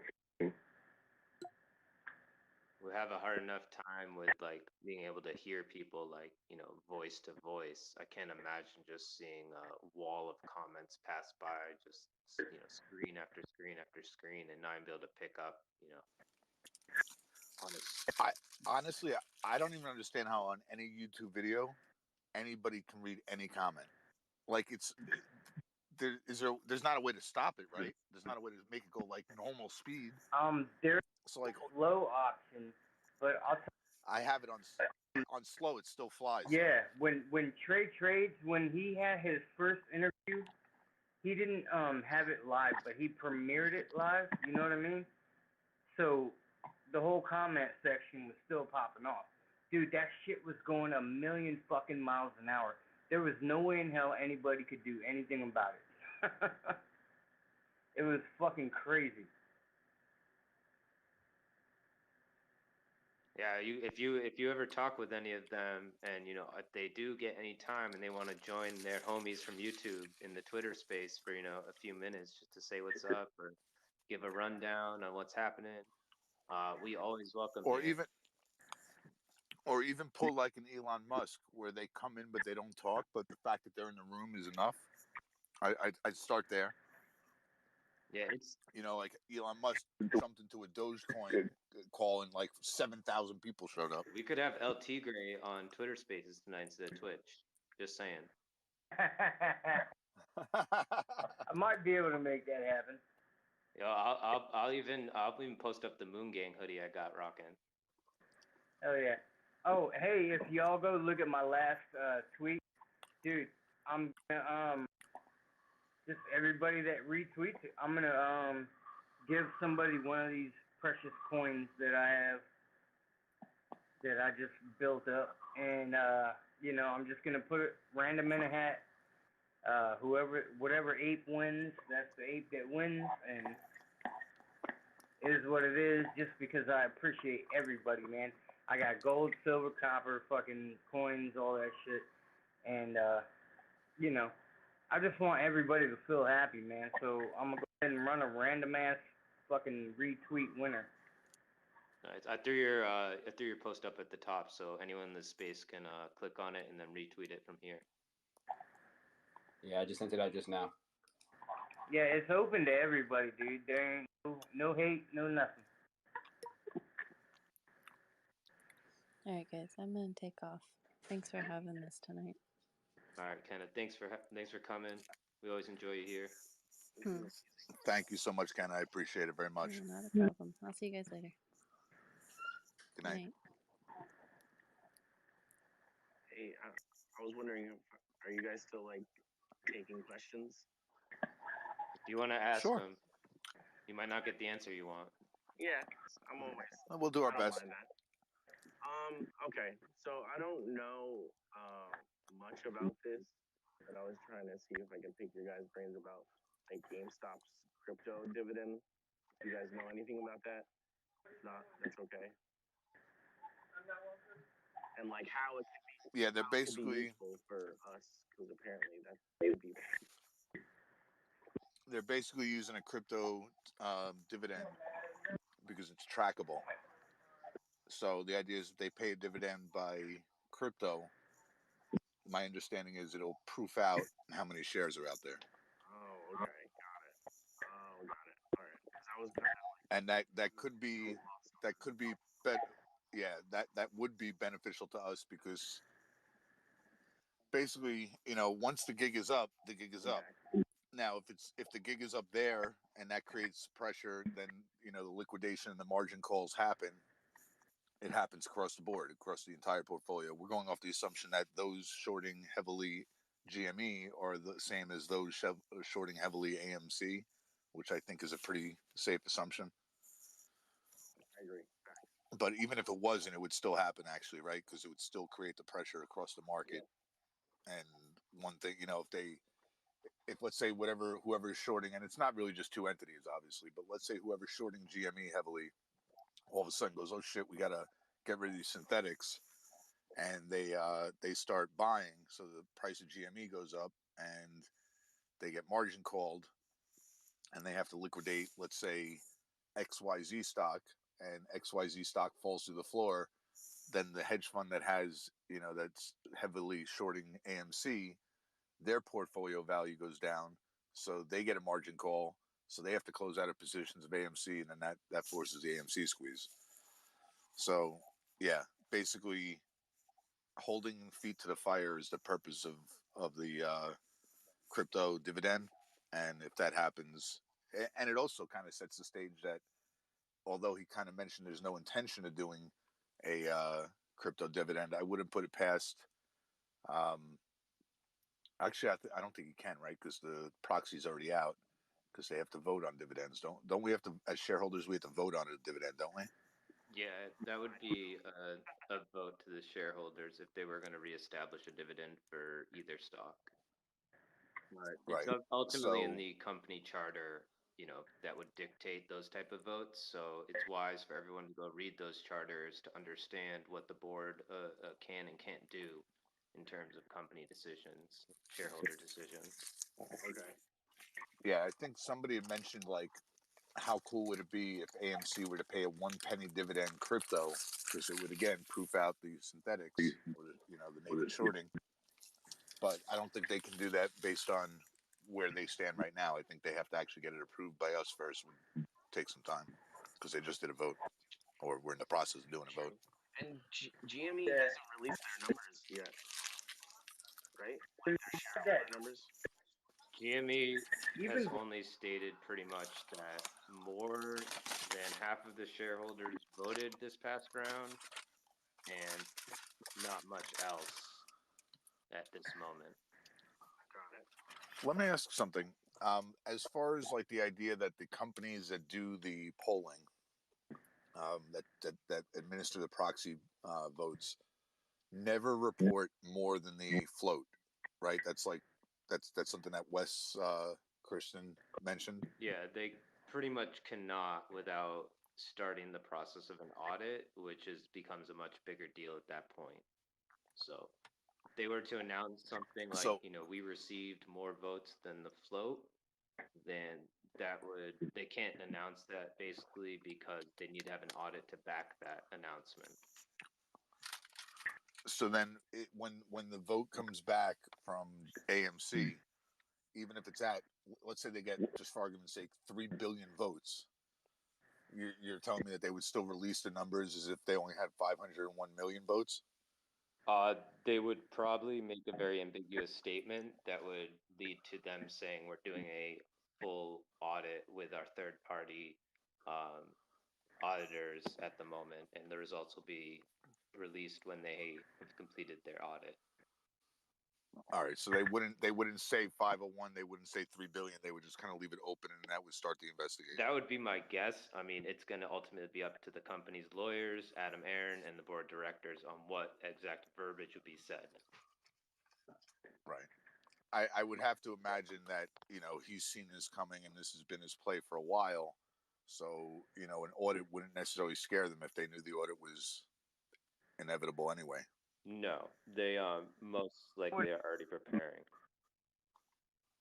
S17: We have a hard enough time with like being able to hear people like, you know, voice to voice. I can't imagine just seeing a wall of comments pass by, just, you know, screen after screen after screen, and not be able to pick up, you know.
S3: Honestly, I don't even understand how on any YouTube video anybody can read any comment. Like there's not a way to stop it, right? There's not a way to make it go like normal speed.
S20: There's
S3: so like
S20: slow option, but
S3: I have it on slow. It still flies.
S20: Yeah, when Trey trades, when he had his first interview, he didn't have it live, but he premiered it live. You know what I mean? So the whole comment section was still popping off. Dude, that shit was going a million fucking miles an hour. There was no way in hell anybody could do anything about it. It was fucking crazy.
S17: Yeah, if you ever talk with any of them, and you know if they do get any time and they want to join their homies from YouTube in the Twitter space for, you know, a few minutes just to say what's up or give a rundown on what's happening, we always welcome.
S3: Or even pull like an Elon Musk where they come in but they don't talk, but the fact that they're in the room is enough. I'd start there.
S17: Yeah, it's,
S3: you know, like Elon Musk jumped into a Dogecoin call and like 7,000 people showed up.
S17: We could have El Tigre on Twitter Spaces tonight instead of Twitch. Just saying.
S20: I might be able to make that happen.
S17: Yo, I'll even post up the Moon Gang hoodie I got rocking.
S20: Oh yeah. Oh hey, if y'all go look at my last tweet, dude, I'm gonna just everybody that retweets it, I'm gonna give somebody one of these precious coins that I have that I just built up, and you know, I'm just gonna put it random in a hat. Whatever ape wins, that's the ape that wins, and it is what it is. Just because I appreciate everybody, man. I got gold, silver, copper, fucking coins, all that shit, and you know, I just want everybody to feel happy, man. So I'm gonna go ahead and run a random ass fucking retweet winner.
S17: Nice. I threw your post up at the top, so anyone in this space can click on it and then retweet it from here.
S7: Yeah, I just sent it out just now.
S20: Yeah, it's open to everybody, dude. There ain't no hate, no nothing.
S2: All right, guys, I'm gonna take off. Thanks for having this tonight.
S17: All right, Kenna. Thanks for coming. We always enjoy you here.
S3: Thank you so much, Kenna. I appreciate it very much.
S2: Yeah, not a problem. I'll see you guys later.
S3: Good night.
S19: Hey, I was wondering, are you guys still like taking questions?
S17: If you want to ask
S3: Sure.
S17: them, you might not get the answer you want.
S19: Yeah, I'm on my.
S3: We'll do our best.
S19: Okay, so I don't know much about this, but I was trying to see if I can pick your guys' brains about like GameStop's crypto dividend. Do you guys know anything about that? If not, that's okay. And like how it could be,
S3: yeah, they're basically
S19: useful for us, because apparently that would be.
S3: they're basically using a crypto dividend because it's trackable. So the idea is if they pay a dividend by crypto, my understanding is it'll proof out how many shares are out there.
S19: Oh, okay, got it. Oh, got it. All right, because I was kind of like,
S3: and that could be yeah, that would be beneficial to us because basically, once the gig is up, the gig is up. Now, if the gig is up there and that creates pressure, then the liquidation and the margin calls happen. It happens across the board, across the entire portfolio. We're going off the assumption that those shorting heavily GME are the same as those shorting heavily AMC, which I think is a pretty safe assumption.
S19: I agree.
S3: But even if it wasn't, it would still happen, actually, right? Because it would still create the pressure across the market. Yeah. And one thing, if let's say whoever's shorting, and it's not really just two entities, obviously, but let's say whoever's shorting GME heavily, all of a sudden goes, oh shit, we gotta get rid of these synthetics, and they start buying, so the price of GME goes up, and they get margin called, and they have to liquidate, let's say, XYZ stock, and XYZ stock falls through the floor, then the hedge fund that has, that's heavily shorting AMC, their portfolio value goes down, so they get a margin call, so they have to close out of positions of AMC, and then that forces the AMC squeeze. So, yeah, basically, holding feet to the fire is the purpose of the crypto dividend, and if that happens, and it also kind of sets the stage that, although he kind of mentioned there's no intention of doing a crypto dividend, I wouldn't put it past. Actually, I don't think he can, right? Because the proxy's already out. Because they have to vote on dividends, don't we have to, as shareholders, we have to vote on a dividend, don't we?
S17: Yeah, that would be a vote to the shareholders if they were going to reestablish a dividend for either stock. But it's ultimately in the company charter, that would dictate those type of votes. So it's wise for everyone to go read those charters to understand what the board can and can't do in terms of company decisions, shareholder decisions.
S19: Okay.
S3: Yeah, I think somebody had mentioned, like, how cool would it be if AMC were to pay a 1 penny dividend crypto, because it would again proof out the synthetics or the naked shorting. But I don't think they can do that based on where they stand right now. I think they have to actually get it approved by us first. Would take some time because they just did a vote, or we're in the process of doing a vote.
S19: And GME hasn't released their numbers yet, right? Like their shareholder numbers.
S17: GME has only stated pretty much that more than half of the shareholders voted this past round, and not much else at this moment.
S19: Got it.
S3: Let me ask something. As far as like the idea that the companies that do the polling, that administer the proxy votes, never report more than the float, right? That's something that Wes Christian mentioned.
S17: Yeah, they pretty much cannot without starting the process of an audit, which becomes a much bigger deal at that point. So if they were to announce something like, we received more votes than the float, then they can't announce that basically because they need to have an audit to back that announcement.
S3: So then when the vote comes back from AMC, even if it's let's say they get, just for argument's sake, 3 billion votes, you're telling me that they would still release the numbers as if they only had 501 million votes?
S17: They would probably make a very ambiguous statement that would lead to them saying we're doing a full audit with our third-party auditors at the moment, and the results will be released when they have completed their audit.
S3: All right, so they wouldn't say 501, they wouldn't say 3 billion, they would just kind of leave it open, and that would start the investigation.
S17: That would be my guess. I mean, it's going to ultimately be up to the company's lawyers, Adam Aaron, and the board of directors on what exact verbiage would be said.
S3: Right. I would have to imagine that, he's seen this coming and this has been his play for a while. So, an audit wouldn't necessarily scare them if they knew the audit was inevitable anyway.
S17: No, they most likely are already preparing.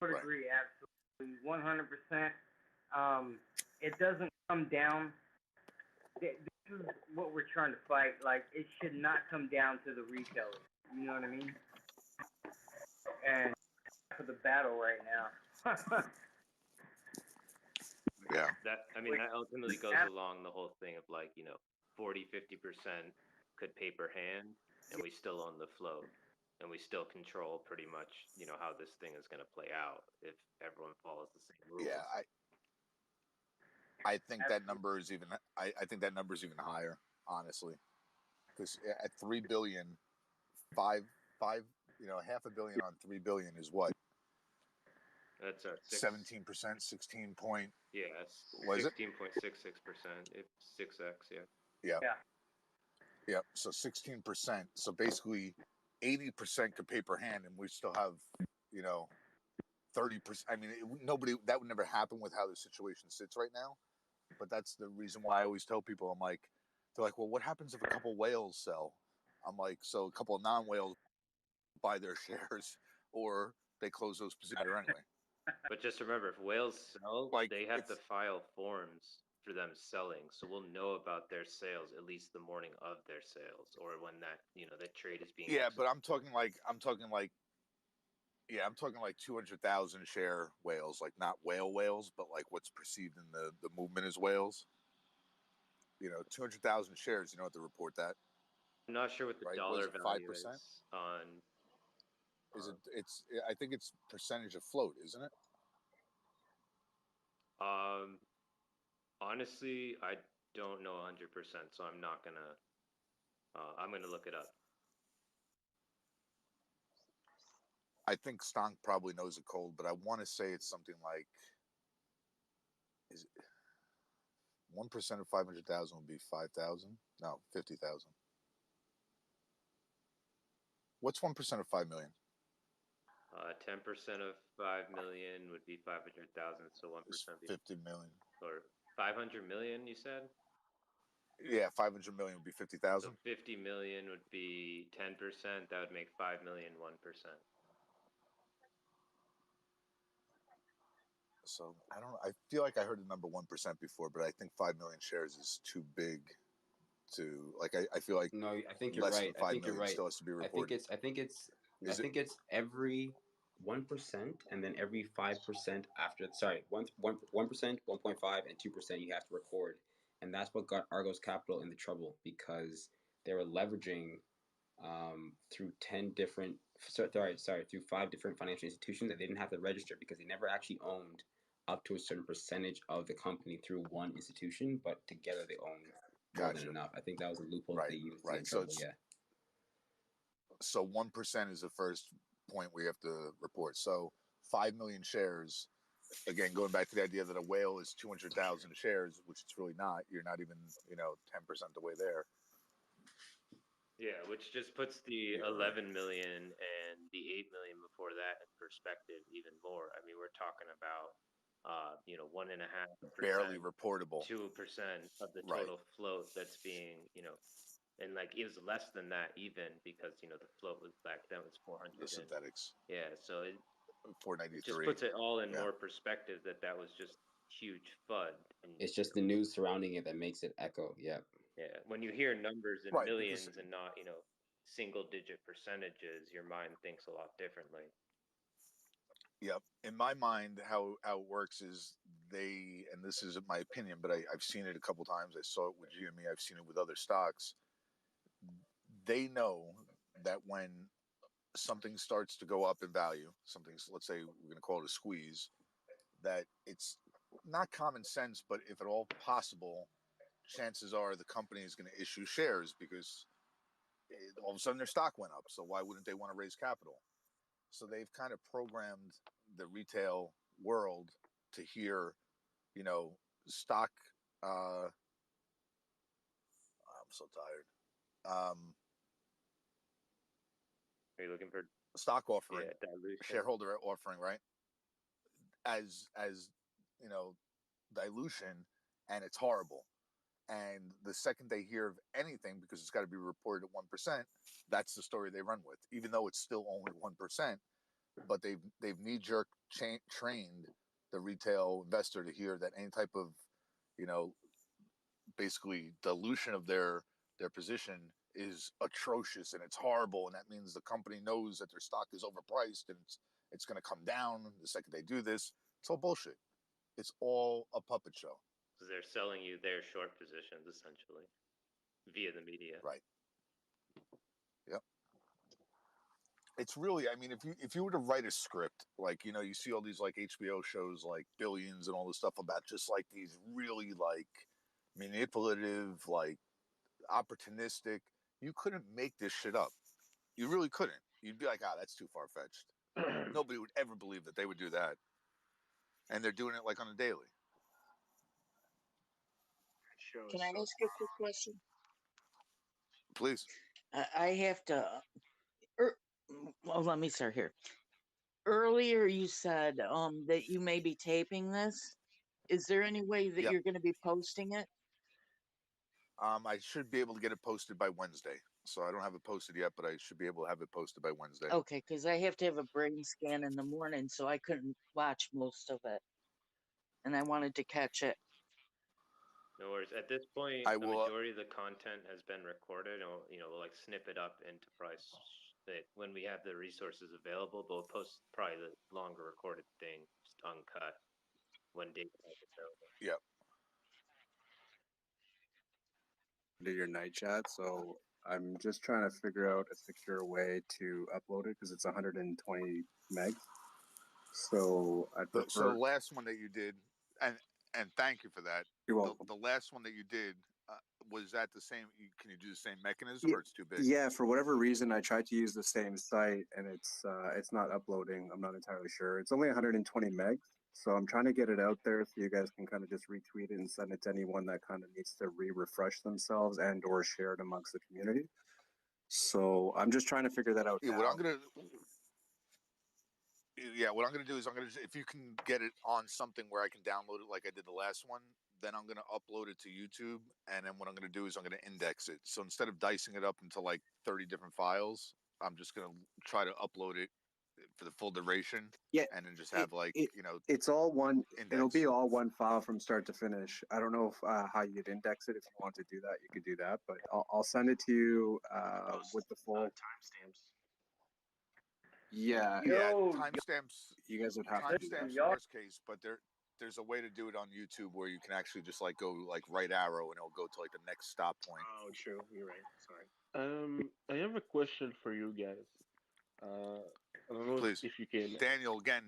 S20: I would agree, absolutely. 100%. It doesn't come down. This is what we're trying to fight. Like, it should not come down to the retailer. You know what I mean? And for the battle right now.
S3: Yeah.
S17: That ultimately goes along the whole thing of, like, 40-50% could paper hand, and we still own the float, and we still control pretty much how this thing is going to play out if everyone follows the same rules.
S3: Yeah, I think that number is even. I think that number is even higher, honestly, because at 3 billion, half a billion on 3 billion is what?
S17: That's
S3: 17%, 16 point.
S17: Yeah,
S3: Was it
S17: 16.66%? It's 6x. Yeah.
S3: Yeah. So 16%. So basically, 80% could paper hand, and we still have 30%. I mean, that would never happen with how the situation sits right now. But that's the reason why I always tell people, I'm like, they're like, well, what happens if a couple whales sell? I'm like, so a couple of non-whales buy their shares, or they close those positions anyway.
S17: But just remember, if whales sell, they have to file forms for them selling, so we'll know about their sales at least the morning of their sales, or when that that trade is being.
S3: Yeah, but I'm talking like 200,000 share whales, like not whales, but like what's perceived in the movement as whales. 200,000 shares. You know what to report that?
S17: I'm not sure what the dollar value is on.
S3: Is it? I think it's percentage of float, isn't it?
S17: Honestly, I don't know 100%, so I'm not gonna. I'm gonna look it up.
S3: I think Stonk probably knows it cold, but I want to say it's something like, is it 1% of 500,000 would be 5,000? No, 50,000. What's 1% of 5 million?
S17: 10% of 5 million would be 500,000, so 1% would be
S3: 50 million.
S17: Or 500 million, you said?
S3: Yeah, 500 million would be 50,000.
S17: So 50 million would be 10%. That would make 5 million 1%.
S3: So I don't know. I feel like I heard the number 1% before, but I think 5 million shares is too big to like. I feel like
S7: no. I think you're
S3: less
S7: right.
S3: than 5
S7: I think
S3: million
S7: you're right.
S3: still has to be reported.
S7: I think it's every 1%, and then every 5% after. Sorry, 1%, 1.5, and 2% you have to record, and that's what got Argos Capital into trouble because they were leveraging through 10 different. Through 5 different financial institutions that they didn't have to register because they never actually owned up to a certain percentage of the company through one institution, but together they own more than enough. I think that was a loophole they used to get in trouble.
S3: So 1% is the first point we have to report. So 5 million shares. Again, going back to the idea that a whale is 200,000 shares, which it's really not. You're not even 10% the way there.
S17: Yeah, which just puts the 11 million and the 8 million before that in perspective even more. I mean, we're talking about 1.5%,
S3: barely reportable,
S17: 2% of the total float that's being and like it was less than that even because the float was back then was 400.
S3: The synthetics.
S17: Yeah, so it
S3: 493.
S17: just puts it all in more perspective that was just huge FUD. And,
S7: it's just the news surrounding it that makes it echo. Yeah.
S17: Yeah, when you hear numbers in millions and not single-digit percentages, your mind thinks a lot differently.
S3: Yep. In my mind, how it works is and this isn't my opinion, but I've seen it a couple times. I saw it with GME. I've seen it with other stocks. They know that when something starts to go up in value, let's say we're going to call it a squeeze, that it's not common sense, but if at all possible, chances are the company is going to issue shares because all of a sudden their stock went up. So why wouldn't they want to raise capital? So they've kind of programmed the retail world to hear, stock. I'm so tired.
S17: Are you looking for
S3: stock offering?
S17: Yeah, dilution.
S3: Shareholder offering, right? As dilution, and it's horrible. And the second they hear of anything, because it's got to be reported at 1%, that's the story they run with, even though it's still only 1%. But they've knee-jerk trained the retail investor to hear that any type of, basically dilution of their position is atrocious and it's horrible, and that means the company knows that their stock is overpriced and it's going to come down the second they do this. It's all bullshit. It's all a puppet show.
S17: Because they're selling you their short positions essentially via the media.
S3: Right. Yep. It's really, I mean, if you were to write a script, like, you see all these like HBO shows like Billions and all this stuff about just like these really like manipulative, like opportunistic, you couldn't make this shit up. You really couldn't. You'd be like, that's too far-fetched. Nobody would ever believe that they would do that. And they're doing it like on a daily.
S21: Can I ask a quick question?
S3: Please.
S21: I have to. Well, let me start here. Earlier, you said that you may be taping this. Is there any way that you're going to be posting it?
S3: I should be able to get it posted by Wednesday. So I don't have it posted yet, but I should be able to have it posted by Wednesday.
S21: Okay, because I have to have a brain scan in the morning, so I couldn't watch most of it. And I wanted to catch it.
S17: No worries. At this point, the majority of the content has been recorded, and we'll like snip it up into price. When we have the resources available, we'll post probably the longer recorded thing, just uncut, when Dave is available.
S3: Yep.
S22: To your night chat, so I'm just trying to figure out a secure way to upload it because it's 120 megs. So I prefer.
S3: So the last one that you did, and thank you for that.
S22: You're welcome.
S3: The last one that you did, was that the same? Can you do the same mechanism, or it's too big?
S22: Yeah, for whatever reason, I tried to use the same site, and it's not uploading. I'm not entirely sure. It's only 120 megs, so I'm trying to get it out there so you guys can kind of just retweet it and send it to anyone that kind of needs to refresh themselves and or share it amongst the community. So I'm just trying to figure that out.
S3: Yeah, what I'm gonna do is if you can get it on something where I can download it like I did the last one, then I'm going to upload it to YouTube, and then what I'm going to do is I'm going to index it. So instead of dicing it up into like 30 different files, I'm just going to try to upload it for the full duration.
S22: Yeah,
S3: and then just have
S22: it's all one.
S3: Index.
S22: It'll be all one file from start to finish. I don't know if how you'd index it. If you want to do that, you could do that. But I'll send it to you with the full
S19: timestamps.
S22: Yeah,
S3: timestamps.
S22: You guys would have
S3: timestamps in worst case, but there's a way to do it on YouTube where you can actually just like go like right arrow and it'll go to like the next stop point.
S19: Oh, true. You're right. Sorry.
S23: I have a question for you guys. I don't know
S3: Please.
S23: if you can.
S3: Daniel, again,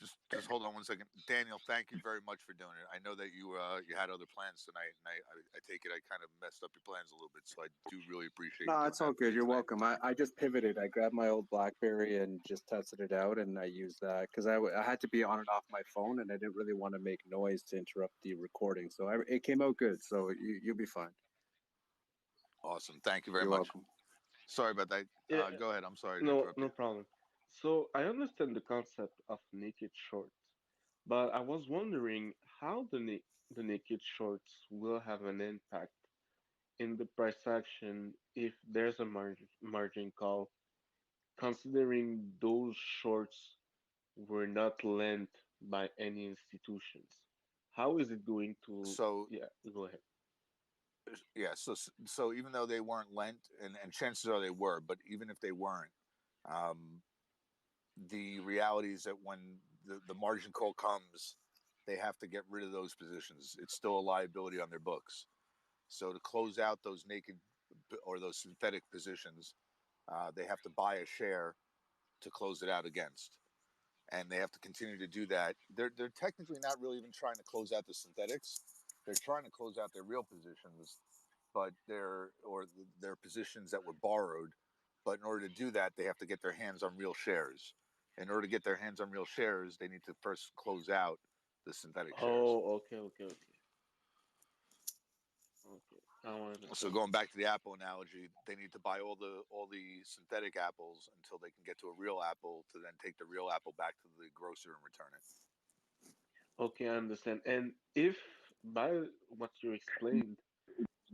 S3: just hold on one second. Daniel, thank you very much for doing it. I know that you had other plans tonight, and I take it I kind of messed up your plans a little bit, so I do really appreciate.
S22: No, it's all good. You're welcome. I just pivoted. I grabbed my old BlackBerry and just tested it out, and I used that because I had to be on and off my phone, and I didn't really want to make noise to interrupt the recording. So it came out good. So you'll be fine.
S3: Awesome. Thank you very
S22: You're
S3: much.
S22: welcome.
S3: Sorry about that. Go ahead. I'm sorry.
S23: No problem. So I understand the concept of naked shorts, but I was wondering how the naked shorts will have an impact in the price action if there's a margin call, considering those shorts were not lent by any institutions. How is it going to?
S3: So
S23: go ahead.
S3: Yeah, so even though they weren't lent, and chances are they were, but even if they weren't, the reality is that when the margin call comes, they have to get rid of those positions. It's still a liability on their books. So to close out those naked or those synthetic positions, they have to buy a share to close it out against. And they have to continue to do that. They're technically not really even trying to close out the synthetics. They're trying to close out their real positions, but their positions that were borrowed. But in order to do that, they have to get their hands on real shares. In order to get their hands on real shares, they need to first close out the synthetic shares.
S23: Oh, okay.
S3: So going back to the apple analogy, they need to buy all the synthetic apples until they can get to a real apple to then take the real apple back to the grocer and return it.
S23: Okay, I understand. And if by what you explained,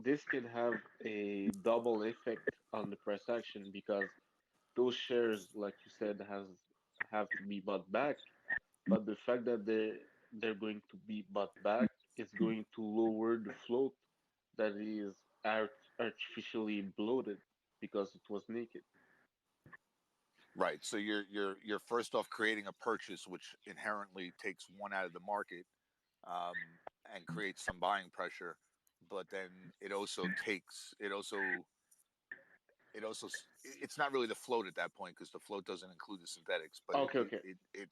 S23: this can have a double effect on the price action because those shares, like you said, have to be bought back. But the fact that they're going to be bought back, it's going to lower the float that is artificially bloated because it was naked.
S3: Right. So you're first off creating a purchase which inherently takes one out of the market, and creates some buying pressure, but then it's not really the float at that point because the float doesn't include the synthetics, but
S23: Okay, okay.
S3: it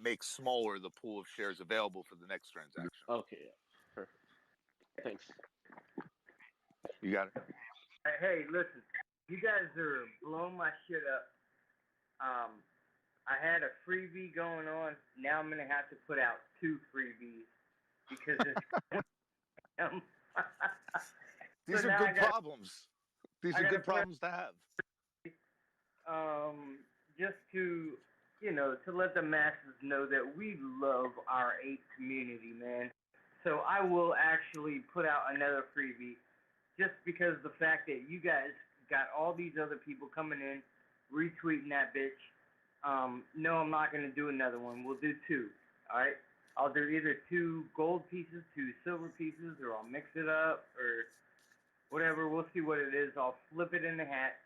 S3: makes smaller the pool of shares available for the next transaction.
S23: Okay, yeah. Perfect. Thanks.
S3: You got it.
S20: Hey, listen, you guys are blowing my shit up. I had a freebie going on. Now I'm gonna have to put out 2 freebies because it's.
S3: These are good problems. These are good problems to have.
S20: Just to, to let the masses know that we love our ape community, man. So I will actually put out another freebie just because the fact that you guys got all these other people coming in, retweeting that bitch. No, I'm not going to do another one. We'll do 2, all right? I'll do either 2 gold pieces, 2 silver pieces, or I'll mix it up, or whatever. We'll see what it is. I'll flip it in the hat.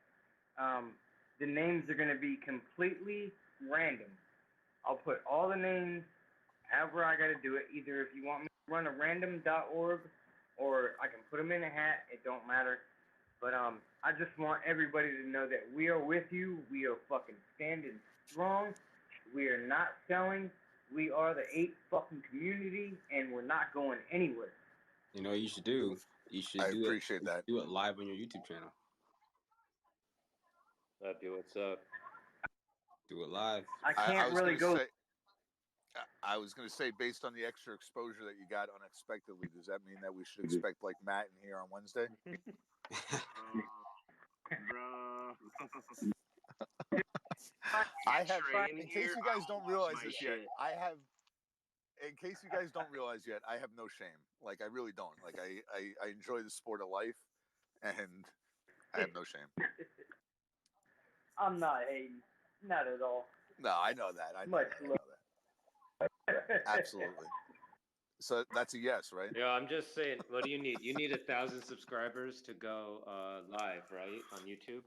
S20: The names are going to be completely random. I'll put all the names however I got to do it. Either if you want me to run a random.org or I can put them in a hat. It don't matter. But I just want everybody to know that we are with you. We are fucking standing strong. We are not selling. We are the ape fucking community, and we're not going anywhere.
S7: You know what you should do? You should
S3: appreciate that.
S7: Do it live on your YouTube channel.
S17: That'd be what's up.
S7: Do it live.
S20: I can't really go.
S3: I was going to say, based on the extra exposure that you got unexpectedly, does that mean that we should expect like Matt in here on Wednesday? I have, in case you guys don't realize this yet, in case you guys don't realize yet, I have no shame. Like, I really don't. Like, I enjoy the sport of life, and I have no shame.
S20: I'm not hating. Not at all.
S3: No, I know that. I know that. Absolutely. So that's a yes, right?
S17: Yeah, I'm just saying, what do you need? You need 1,000 subscribers to go live, right? On YouTube?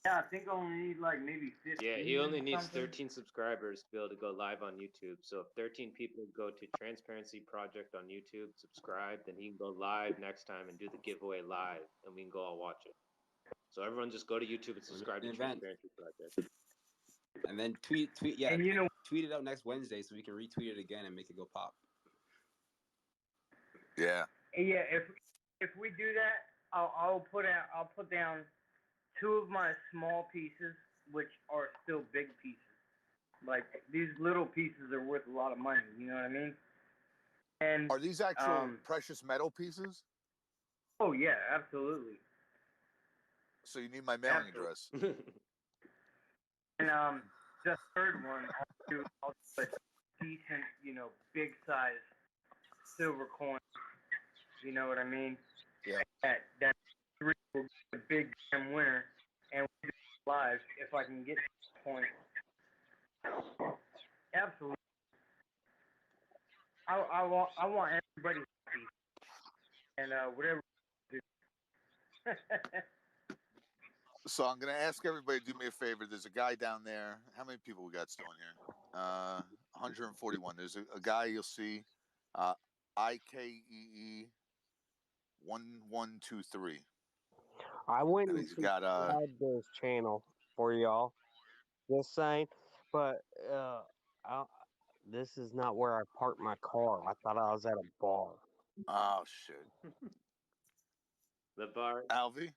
S20: Yeah, I think I only need like maybe 15.
S17: Yeah, he only needs 13 subscribers to be able to go live on YouTube. So if 13 people go to Transparency Project on YouTube, subscribe, then he can go live next time and do the giveaway live, and we can go all watch it. So everyone just go to YouTube and subscribe to Transparency Project.
S7: And then tweet it out next Wednesday so we can retweet it again and make it go pop.
S3: Yeah.
S20: Yeah, if we do that, I'll put down 2 of my small pieces, which are still big pieces. Like, these little pieces are worth a lot of money. You know what I mean? And
S3: are these actual precious metal pieces?
S20: Oh yeah, absolutely.
S3: So you need my mailing address.
S20: And the third one, I'll do a decent, big size silver coin. You know what I mean?
S3: Yeah.
S20: That 3 will be a big damn winner, and we'll do it live if I can get to that point. Absolutely. I want everybody happy, and whatever.
S3: So I'm going to ask everybody to do me a favor. There's a guy down there. How many people we got still in here? 141. There's a guy you'll see, IKEE 1123.
S6: I went and subscribed this channel for y'all. Just saying, but this is not where I parked my car. I thought I was at a bar.
S3: Oh shit.
S17: The bar.
S3: Alvy?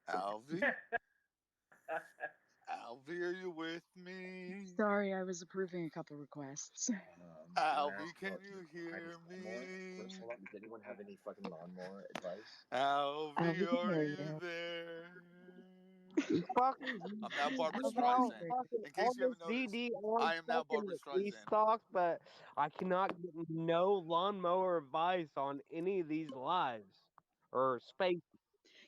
S3: Alvy, are you with me?
S15: Sorry, I was approving a couple requests.
S3: Alvy, can you hear me?
S18: First of all, does anyone have any fucking lawnmower advice?
S3: Alvy, are you there? I'm now Barbara Streisand. In case you haven't noticed, I am now Barbara Streisand.
S6: Stocks, but I cannot get no lawnmower advice on any of these lives or space.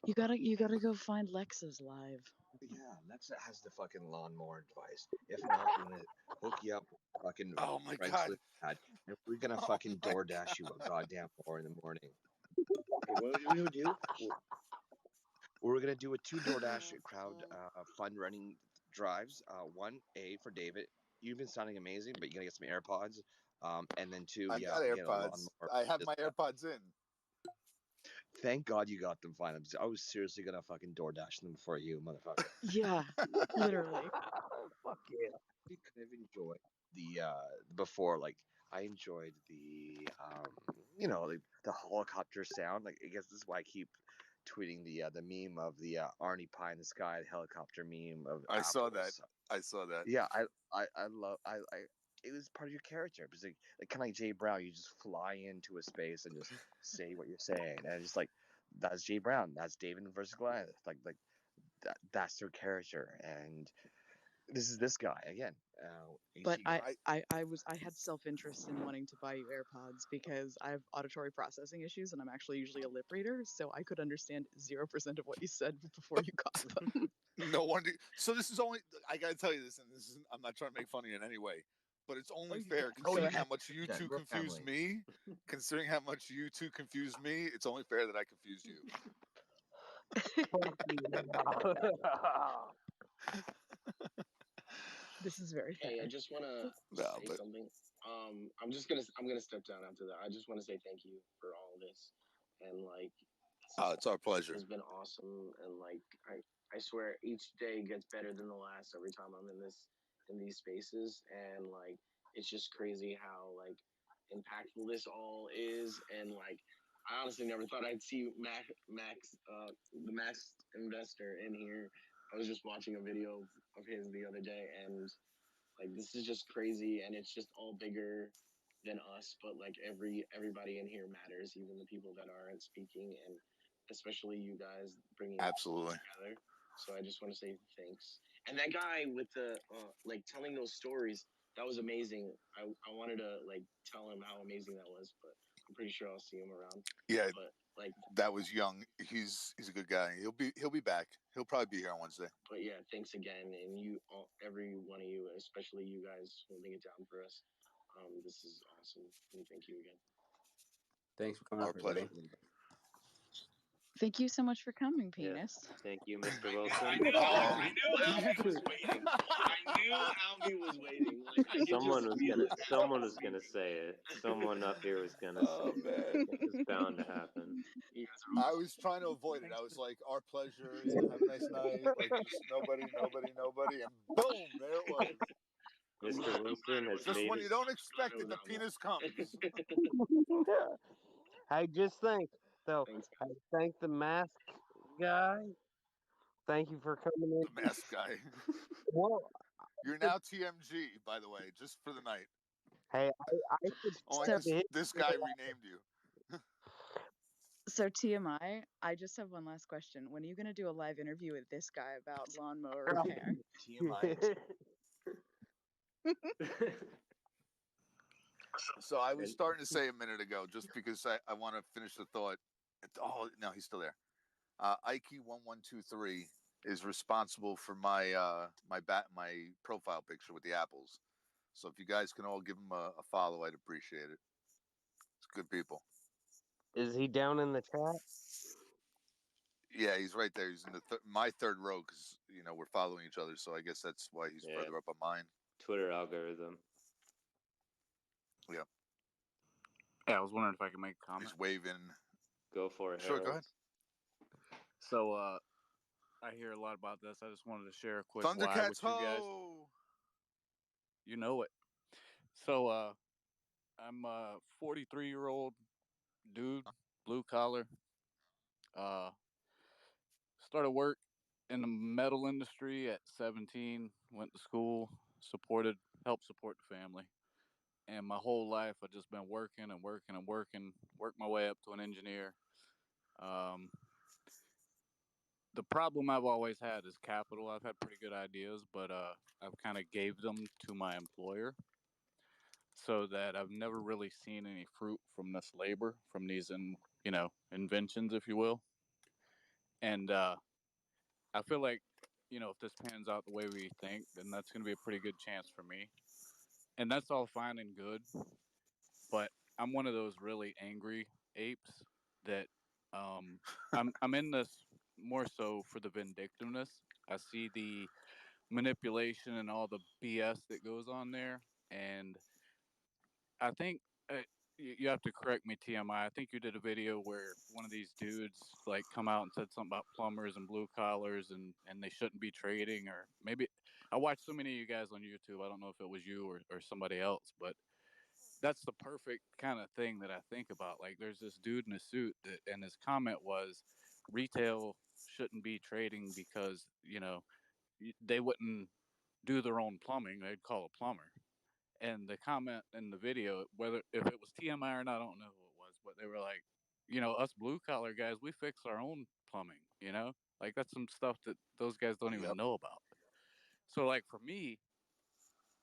S15: You gotta go find Lex's live.
S18: Yeah, Alexa has the fucking lawnmower device. If not, I'm gonna hook you up with fucking
S3: Oh my God.
S18: Craigslist ad, and we're gonna fucking DoorDash you a goddamn hour in the morning.
S19: Hey, what are we gonna do?
S18: We're gonna do a 2 DoorDash crowd fund running drives. One A for David. You've been sounding amazing, but you gotta get some AirPods. And then 2,
S3: I got
S18: get a
S3: AirPods.
S18: lawnmower.
S3: I have my AirPods in.
S18: Thank God you got them fine. I was seriously gonna fucking DoorDash them for you, motherfucker.
S15: Yeah, literally.
S18: Fuck yeah. I kind of enjoyed the before, like I enjoyed the like the helicopter sound. Like I guess this is why I keep tweeting the meme of the Arnie pie in the sky, the helicopter meme of
S3: I saw that.
S18: apples.
S3: I saw that.
S18: Yeah, I love I it was part of your character. It was like kind of like Jay Brown. You just fly into a space and just say what you're saying, and it's like that's Jay Brown. That's David versus Goliath. Like that's their character, and this is this guy again.
S15: But
S18: AC guy.
S15: I had self-interest in wanting to buy you AirPods because I have auditory processing issues and I'm actually usually a lip reader, so I could understand 0% of what you said before you got them.
S3: No wonder. So this is only. I gotta tell you this, and this is. I'm not trying to make fun of you in any way, but it's only fair considering how much you two confused me. Considering how much you two confused me, it's only fair that I confused you.
S15: This is very fair.
S19: Hey, I just want to say something. I'm gonna step down after that. I just want to say thank you for all of this, and like,
S3: it's our pleasure.
S19: It's been awesome, and like, I swear each day gets better than the last every time I'm in these spaces, and like, it's just crazy how like impactful this all is, and like, I honestly never thought I'd see the Max investor in here. I was just watching a video of his the other day, and like this is just crazy, and it's just all bigger than us. But like everybody in here matters, even the people that aren't speaking, and especially you guys bringing
S3: absolutely
S19: together. So I just want to say thanks. And that guy with the like telling those stories, that was amazing. I wanted to like tell him how amazing that was, but I'm pretty sure I'll see him around.
S3: Yeah,
S19: but like
S3: that was Young. He's a good guy. He'll be back. He'll probably be here on Wednesday.
S19: But yeah, thanks again, and every one of you, especially you guys holding it down for us. This is awesome, and thank you again.
S7: Thanks for coming.
S3: Our pleasure.
S15: Thank you so much for coming, Penis.
S17: Yeah. Thank you, Mr. Wilson.
S19: I knew Albie was waiting. I knew Albie was waiting. Like,
S17: someone was gonna say it. Someone up here was gonna say it. It was bound to happen.
S3: I was trying to avoid it. I was like, our pleasure. Have a nice night. Like just nobody, and boom, there it was.
S17: Mr. Wilson has
S3: just when you don't expect it, the penis comes.
S6: Hey, just think though. I thank the mask guy. Thank you for coming in.
S3: The mask guy.
S6: Well,
S3: you're now TMG, by the way, just for the night.
S6: Hey, I
S3: should this guy renamed you.
S15: So TMI, I just have one last question. When are you going to do a live interview with this guy about lawnmower repair?
S18: TMI.
S3: So I was starting to say a minute ago, just because I want to finish the thought. Oh no, he's still there. Ike1123 is responsible for my my profile picture with the apples. So if you guys can all give him a follow, I'd appreciate it. It's good people.
S6: Is he down in the chat?
S3: Yeah, he's right there. He's in my third row because we're following each other. So I guess that's why he's further up on mine.
S17: Twitter algorithm.
S3: Yeah.
S8: Yeah, I was wondering if I could make a comment.
S3: He's waving.
S17: Go for it.
S3: Sure,
S17: Harold.
S3: go ahead.
S8: So, I hear a lot about this. I just wanted to share a quick
S3: Thundercats
S8: lie with you guys. You know it. So, I'm a 43-year-old dude, blue collar. Started work in the metal industry at 17. Went to school, helped support the family. And my whole life, I've just been working and working and working. Worked my way up to an engineer. The problem I've always had is capital. I've had pretty good ideas, but I've kind of gave them to my employer, so that I've never really seen any fruit from this labor, from these inventions, if you will. And I feel like if this pans out the way we think, then that's going to be a pretty good chance for me. And that's all fine and good. But I'm one of those really angry apes that I'm in this more so for the vindictiveness. I see the manipulation and all the BS that goes on there, and I think you have to correct me, TMI. I think you did a video where one of these dudes like come out and said something about plumbers and blue collars and they shouldn't be trading, or maybe I watched so many of you guys on YouTube. I don't know if it was you or somebody else, but that's the perfect kind of thing that I think about. Like, there's this dude in a suit that, and his comment was, retail shouldn't be trading because they wouldn't do their own plumbing; they'd call a plumber. And the comment in the video, whether if it was TMI or not, I don't know who it was, but they were like, us blue collar guys, we fix our own plumbing. Like that's some stuff that those guys don't even know about. So like for me,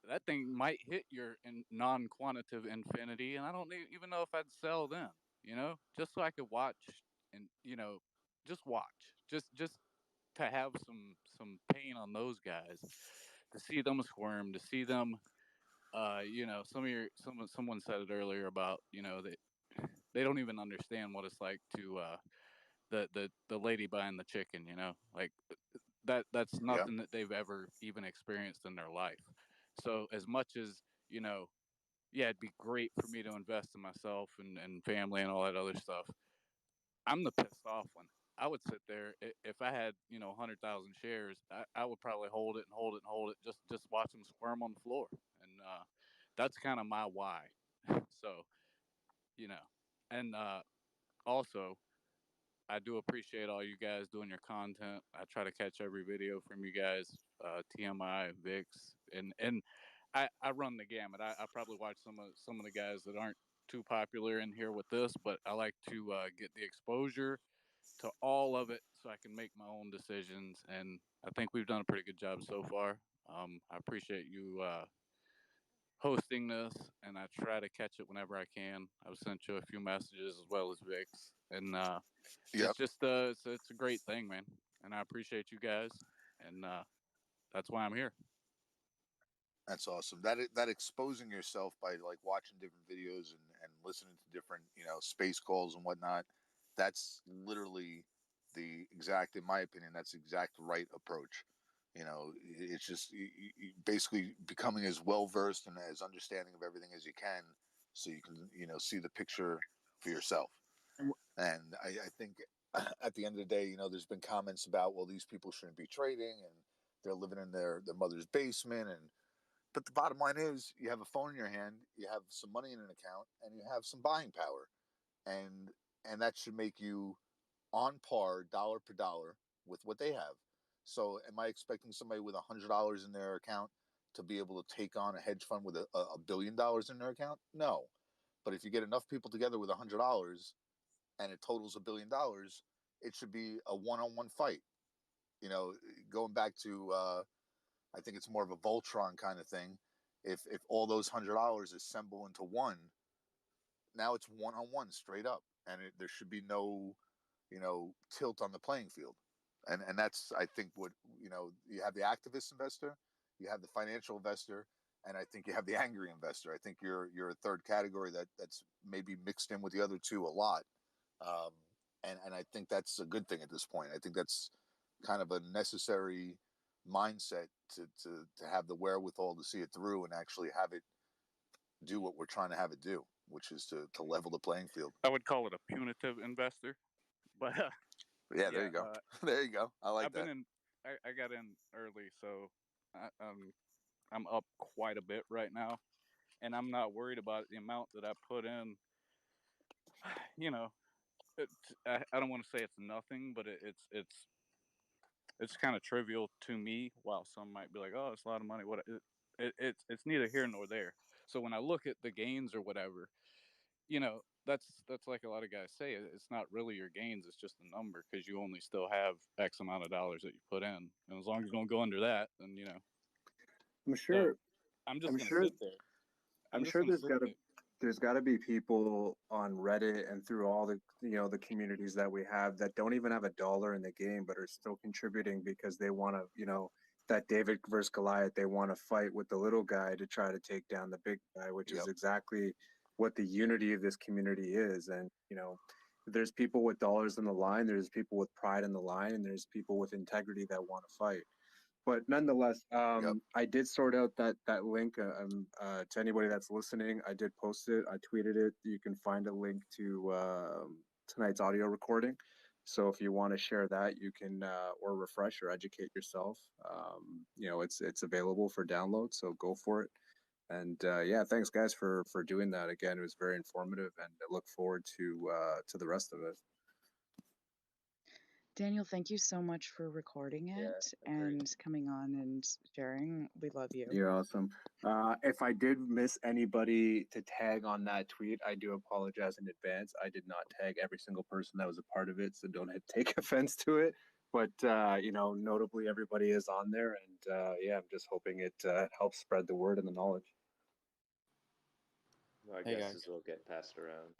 S8: that thing might hit your non-quantitative infinity, and I don't even know if I'd sell then. Just so I could watch and just watch, just to have some pain on those guys, to see them squirm, to see them. Someone said it earlier about they don't even understand what it's like to the lady buying the chicken. Like that's nothing that they've ever even experienced in their life. So as much as yeah, it'd be great for me to invest in myself and family and all that other stuff. I'm the pissed off one. I would sit there if I had 100,000 shares. I would probably hold it and hold it and hold it, just watch them squirm on the floor, and that's kind of my why. So and also I do appreciate all you guys doing your content. I try to catch every video from you guys, TMI, Vix, and I run the gamut. I probably watch some of the guys that aren't too popular in here with this, but I like to get the exposure to all of it so I can make my own decisions. And I think we've done a pretty good job so far. I appreciate you hosting this, and I try to catch it whenever I can. I've sent you a few messages as well as Vix, and it's just it's a great thing, man. And I appreciate you guys, and that's why I'm here.
S3: That's awesome. That exposing yourself by like watching different videos and listening to different space calls and whatnot. That's literally the exact, in my opinion, that's the exact right approach. It's just basically becoming as well versed and as understanding of everything as you can, so you can see the picture for yourself. And I think at the end of the day, there's been comments about, well, these people shouldn't be trading and they're living in their mother's basement. But the bottom line is, you have a phone in your hand, you have some money in an account, and you have some buying power, and that should make you on par, dollar per dollar, with what they have. So, am I expecting somebody with $100 in their account to be able to take on a hedge fund with $1 billion in their account? No. But if you get enough people together with $100 and it totals $1 billion, it should be a one-on-one fight. Going back to I think it's more of a Voltron kind of thing. If all those $100 assemble into one, now it's one-on-one straight up, and there should be no tilt on the playing field. And that's, I think, what you have: the activist investor, you have the financial investor, and I think you have the angry investor. I think you're a third category that's maybe mixed in with the other two a lot. And I think that's a good thing at this point. I think that's kind of a necessary mindset to have the wherewithal to see it through and actually have it do what we're trying to have it do, which is to level the playing field.
S8: I would call it a punitive investor, but
S3: yeah, there you go. There you go. I like that.
S8: I got in early, so I'm up quite a bit right now, and I'm not worried about the amount that I put in. I don't want to say it's nothing, but it's kind of trivial to me. While some might be like, "Oh, it's a lot of money." It's neither here nor there. So when I look at the gains or whatever, that's like a lot of guys say. It's not really your gains; it's just a number, because you only still have X amount of dollars that you put in, and as long as you don't go under that, then
S22: I'm sure.
S8: So I'm just gonna sit there.
S22: I'm sure there's got to. there's got to be people on Reddit and through all the the communities that we have that don't even have a dollar in the game but are still contributing because they want to that David versus Goliath, they want to fight with the little guy to try to take down the big guy, which is exactly what the unity of this community is. And there's people with dollars in the line, there's people with pride in the line, and there's people with integrity that want to fight. But nonetheless, I did sort out that link to anybody that's listening. I did post it. I tweeted it. You can find a link to tonight's audio recording. So if you want to share that, you can or refresh or educate yourself. It's available for download. So go for it. And yeah, thanks guys for doing that again. It was very informative, and I look forward to the rest of it.
S15: Daniel, thank you so much for recording it and coming on and sharing. We love you.
S22: You're awesome. If I did miss anybody to tag on that tweet, I do apologize in advance. I did not tag every single person that was a part of it, so don't take offense to it. But notably everybody is on there, and yeah, I'm just hoping it helps spread the word and the knowledge.
S17: Our guesses will get passed around.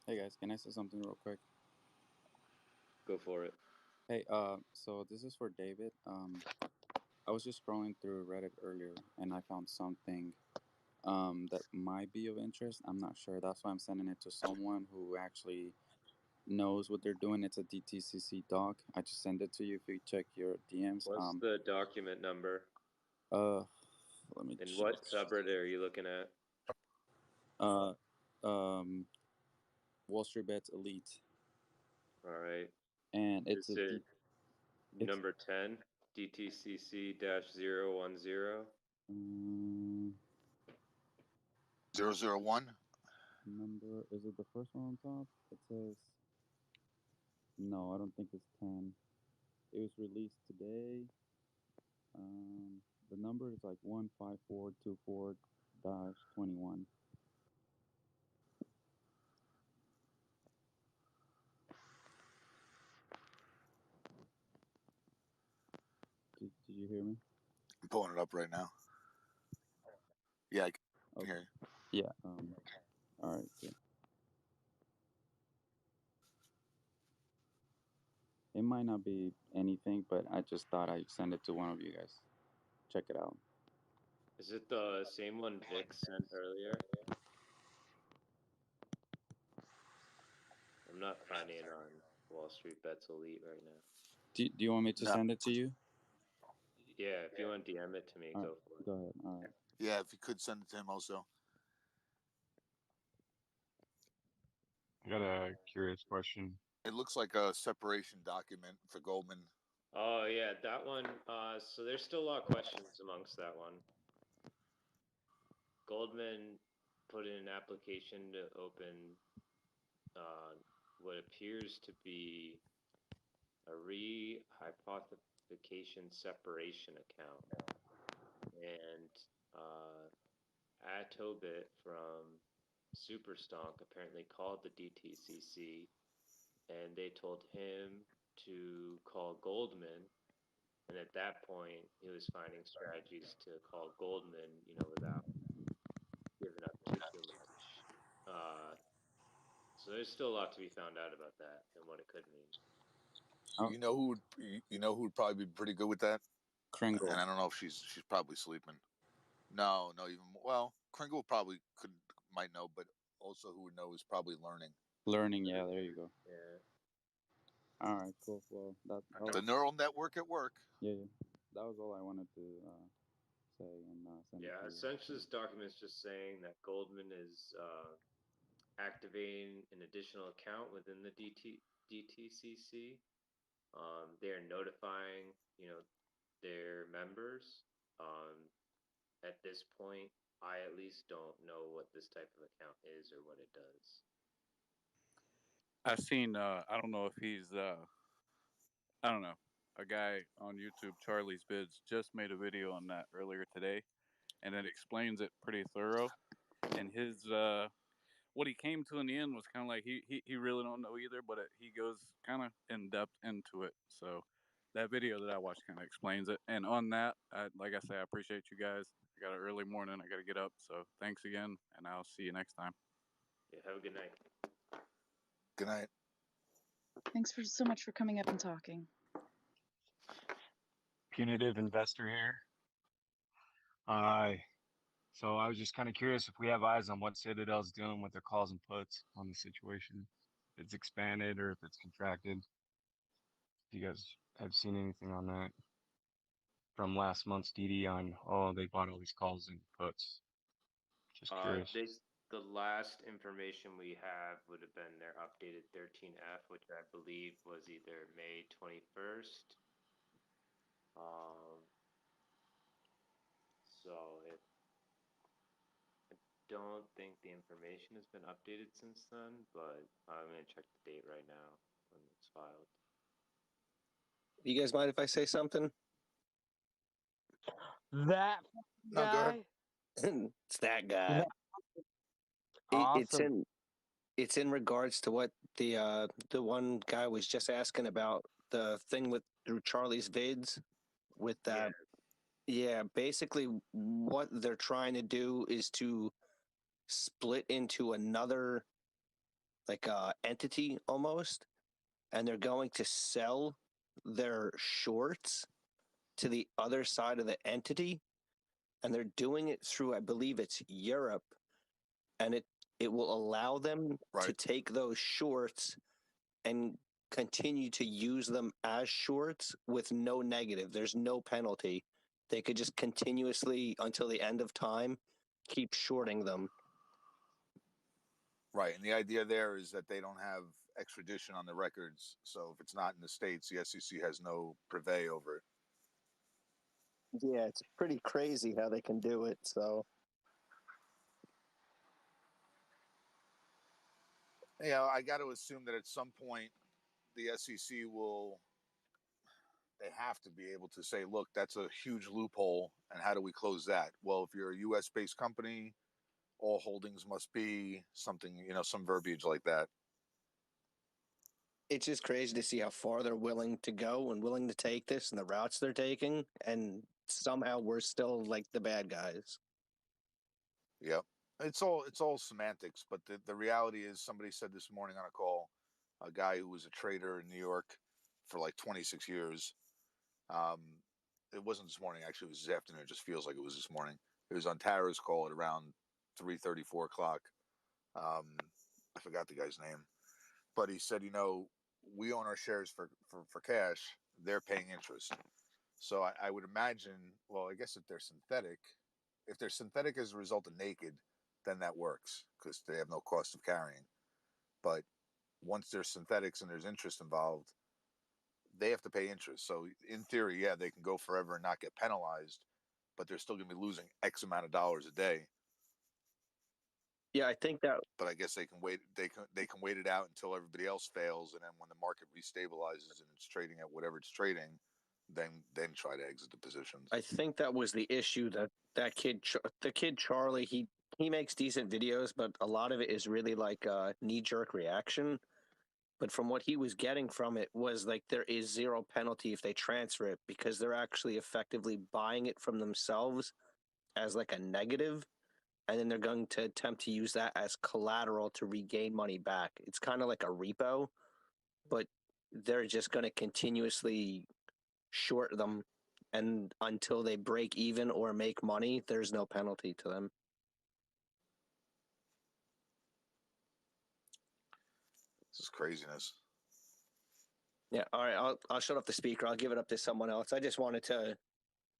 S10: Hey guys, can I say something real quick?
S17: Go for it.
S10: Hey, so this is for David. I was just scrolling through Reddit earlier, and I found something that might be of interest. I'm not sure. That's why I'm sending it to someone who actually knows what they're doing. It's a DTCC doc. I just sent it to you if you check your DMs.
S17: What's the document number?
S10: Let me.
S17: And what subreddit are you looking at?
S10: Wall Street Bets Elite.
S17: All right.
S10: And it's
S17: number 10, DTCC-010.
S3: 001?
S10: Number, is it the first one on top? It says, no, I don't think it's 10. It was released today. The number is like 15424-21. Did you hear me?
S3: I'm pulling it up right now. Yeah, I can hear you.
S10: Yeah. All right. Good. It might not be anything, but I just thought I'd send it to one of you guys. Check it out.
S17: Is it the same one Vic sent earlier? I'm not finding it on Wall Street Bets Elite right now.
S10: Do you want me to send it to you?
S17: Yeah, if you want to DM it to me, go for it.
S10: Go ahead. All right.
S3: Yeah, if you could send it to him also.
S12: I got a curious question.
S3: It looks like a separation document for Goldman.
S17: Oh, yeah, that one. So there's still a lot of questions amongst that one. Goldman put in an application to open what appears to be a re-hypothecation separation account. And Atobit from Stonk apparently called the DTCC, and they told him to call Goldman. And at that point, he was finding strategies to call Goldman, without giving up too much. So there's still a lot to be found out about that and what it could mean.
S3: You know who would probably be pretty good with that?
S10: Kringle.
S3: And I don't know if she's probably sleeping. No, Kringle probably might know, but also who would know is probably learning.
S10: Learning, yeah, there you go.
S17: Yeah.
S10: All right, cool. Well, that
S3: the neural network at work.
S10: Yeah. That was all I wanted to say and send.
S17: Yeah, essentially this document is just saying that Goldman is activating an additional account within the DTCC. They're notifying, their members. At this point, I at least don't know what this type of account is or what it does.
S8: I've seen, I don't know if he's, I don't know, a guy on YouTube, Charlie's Bids, just made a video on that earlier today, and it explains it pretty thorough. And his, what he came to in the end was kind of like, he really don't know either, but he goes kind of in depth into it. So that video that I watched kind of explains it. And on that, like I say, I appreciate you guys. I got an early morning. I got to get up. So thanks again, and I'll see you next time.
S17: Yeah, have a good night.
S3: Good night.
S15: Thanks so much for coming up and talking.
S4: Punitive investor here. So I was just kind of curious if we have eyes on what Citadel's doing with their calls and puts on the situation. If it's expanded or if it's contracted. If you guys have seen anything on that from last month's DD on, oh, they bought all these calls and puts. Just curious.
S17: The last information we have would have been their updated 13F, which I believe was either May 21st. So I don't think the information has been updated since then, but I'm going to check the date right now when it's filed.
S6: You guys mind if I say something? That guy? It's that guy. Awesome. It's in regards to what the one guy was just asking about, the thing with through Charlie's vids with that. Yeah, basically what they're trying to do is to split into another like entity almost, and they're going to sell their shorts to the other side of the entity, and they're doing it through, I believe it's Europe, and it will allow them to take those shorts and continue to use them as shorts with no negative. There's no penalty. They could just continuously, until the end of time, keep shorting them.
S3: Right, and the idea there is that they don't have extradition on the records, so if it's not in the States, the SEC has no purvey over it.
S6: Yeah, it's pretty crazy how they can do it, so...
S3: Yeah, I got to assume that at some point the SEC will, they have to be able to say, look, that's a huge loophole, and how do we close that? Well, if you're a U.S.-based company, all holdings must be something, some verbiage like that.
S6: It's just crazy to see how far they're willing to go and willing to take this and the routes they're taking, and somehow we're still like the bad guys.
S3: Yep. It's all semantics, but the reality is, somebody said this morning on a call, a guy who was a trader in New York for like 26 years. It wasn't this morning, actually, it was this afternoon. It just feels like it was this morning. It was on Tara's call at around 3:30, 4 o'clock. I forgot the guy's name, but he said, we own our shares for cash. They're paying interest. So I would imagine, well, I guess if they're synthetic as a result of naked, then that works because they have no cost of carrying. But once they're synthetics and there's interest involved, they have to pay interest. So in theory, yeah, they can go forever and not get penalized, but they're still going to be losing X amount of dollars a day.
S6: Yeah, I think that.
S3: But I guess they can wait. They can wait it out until everybody else fails, and then when the market restabilizes and it's trading at whatever it's trading, then try to exit the positions.
S6: I think that was the issue that kid, the kid Charlie, he makes decent videos, but a lot of it is really like a knee-jerk reaction. But from what he was getting from it was like there is zero penalty if they transfer it because they're actually effectively buying it from themselves as like a negative, and then they're going to attempt to use that as collateral to regain money back. It's kind of like a repo, but they're just going to continuously short them, and until they break even or make money, there's no penalty to them.
S3: This is craziness.
S6: Yeah, all right, I'll shut off the speaker. I'll give it up to someone else. I just wanted to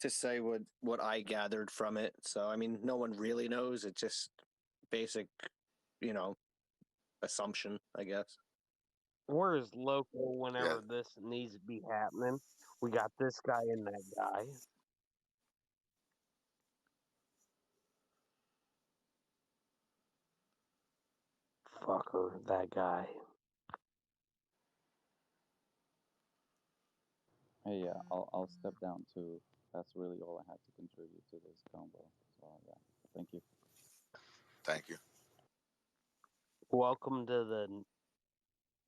S6: say what I gathered from it. So, I mean, no one really knows. It's just basic, assumption, I guess. Where's local whenever this needs to be happening? We got this guy and that guy. Fucker, that guy.
S10: Hey, yeah, I'll step down too. That's really all I had to contribute to this combo. So yeah, thank you.
S3: Thank you.
S6: Welcome to the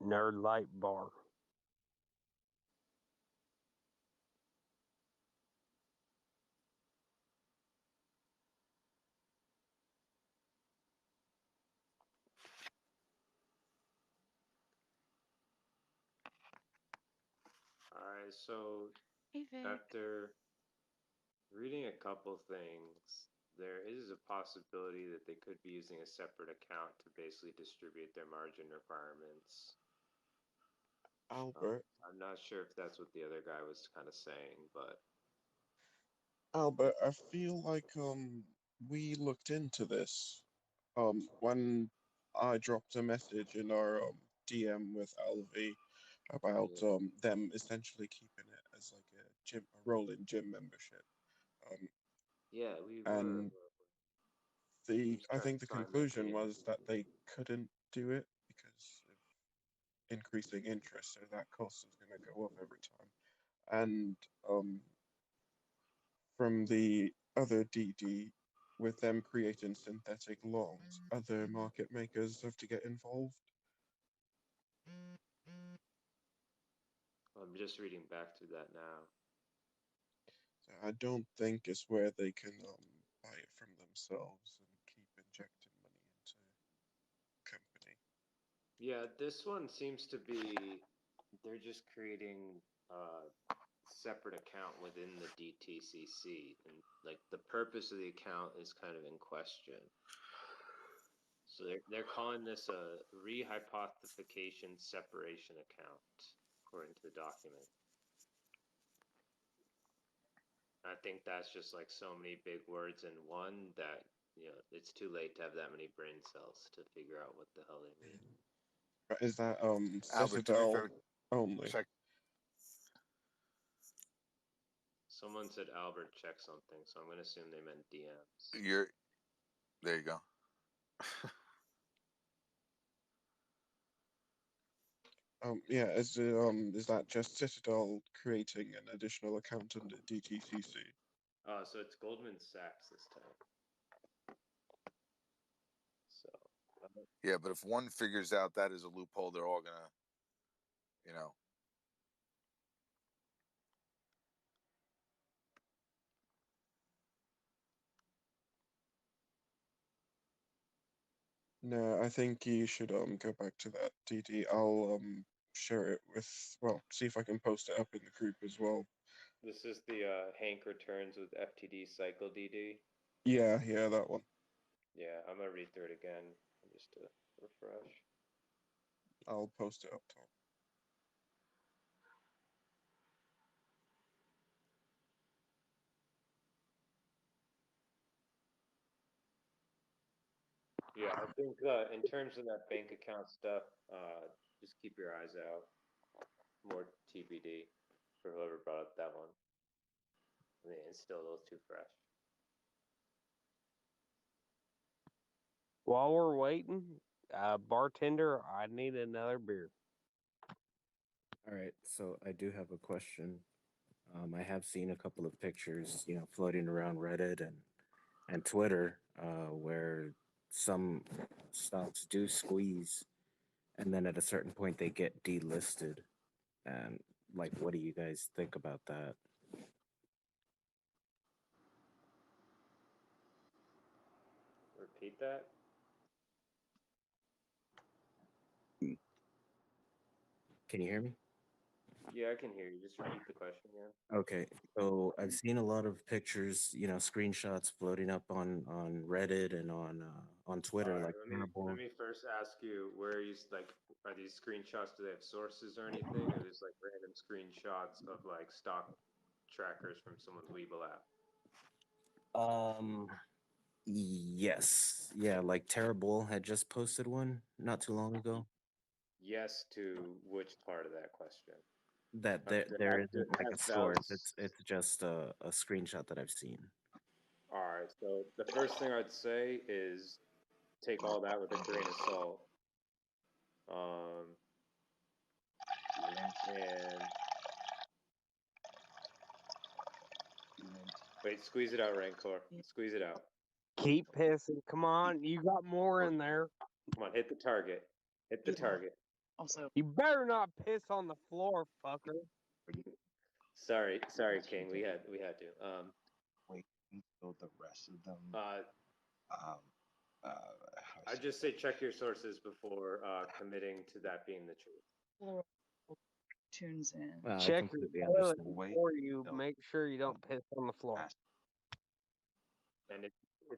S6: Nerd Light Bar.
S17: right, so
S15: Hey, Vic.
S17: after reading a couple things, there is a possibility that they could be using a separate account to basically distribute their margin requirements.
S23: Albert,
S17: I'm not sure if that's what the other guy was kind of saying, but
S23: Albert, I feel like we looked into this when I dropped a message in our DM with Alvi about them essentially keeping it as like a rolling gym membership.
S17: yeah, we
S23: And I think the
S17: trying to
S23: conclusion was that they couldn't do it because of increasing interest, so that cost is going to go up every time. And from the other DD, with them creating synthetic longs, other market makers have to get involved.
S17: I'm just reading back through that now.
S23: So I don't think it's where they can buy it from themselves and keep injecting money into company.
S17: Yeah, this one seems to be they're just creating a separate account within the DTCC, and like the purpose of the account is kind of in question. So they're calling this a rehypothecation separation account, according to the document. I think that's just like so many big words in one that it's too late to have that many brain cells to figure out what the hell they mean.
S23: Is that
S3: Albert,
S23: Citadel only?
S3: Check.
S17: Someone said Albert check something, so I'm gonna assume they meant DMs.
S3: There you go.
S23: Yeah, is that just Citadel creating an additional account under DTCC?
S17: So it's Goldman Sachs this time. So
S3: yeah, but if one figures out that is a loophole, they're all gonna,
S23: No, I think you should go back to that DD. I'll share it with see if I can post it up in the group as well.
S17: This is the Hank returns with FTD cycle DD.
S23: Yeah, that one.
S17: Yeah, I'm gonna read through it again just to refresh.
S23: I'll post it up top.
S17: Yeah, I think in terms of that bank account stuff, just keep your eyes out. More TBD for whoever brought up that one. I mean, it's still a little too fresh.
S9: While we're waiting, bartender, I need another beer.
S13: All right, so I do have a question. I have seen a couple of pictures, floating around Reddit and Twitter, where some stocks do squeeze, and then at a certain point they get delisted. And what do you guys think about that?
S17: Repeat that.
S13: Can you hear me?
S17: Yeah, I can hear you. Just repeat the question again.
S13: Okay, so I've seen a lot of pictures, screenshots floating up on Reddit and on Twitter.
S17: Right, let me first ask you, where are these screenshots? Do they have sources or anything, or just like random screenshots of like stock trackers from someone's Weeble app?
S13: Yes, yeah, like Terrible had just posted one not too long ago.
S17: Yes to which part of that question?
S13: That there isn't like a source. It's just a screenshot that I've seen.
S17: All right. So the first thing I'd say is take all that with a grain of salt. And wait, squeeze it out, Rancor. Squeeze it out.
S9: Keep pissing. Come on, you got more in there.
S17: Come on, hit the target. Hit the target.
S15: Also,
S9: you better not piss on the floor, fucker.
S17: Sorry, King. We had to.
S18: Wait until the rest of them.
S17: I'd just say check your sources before committing to that being the truth.
S15: tunes in.
S13: Well, I
S9: Check your
S13: completely
S9: toilet
S13: understand.
S9: before you make sure you don't piss on the floor.
S17: And if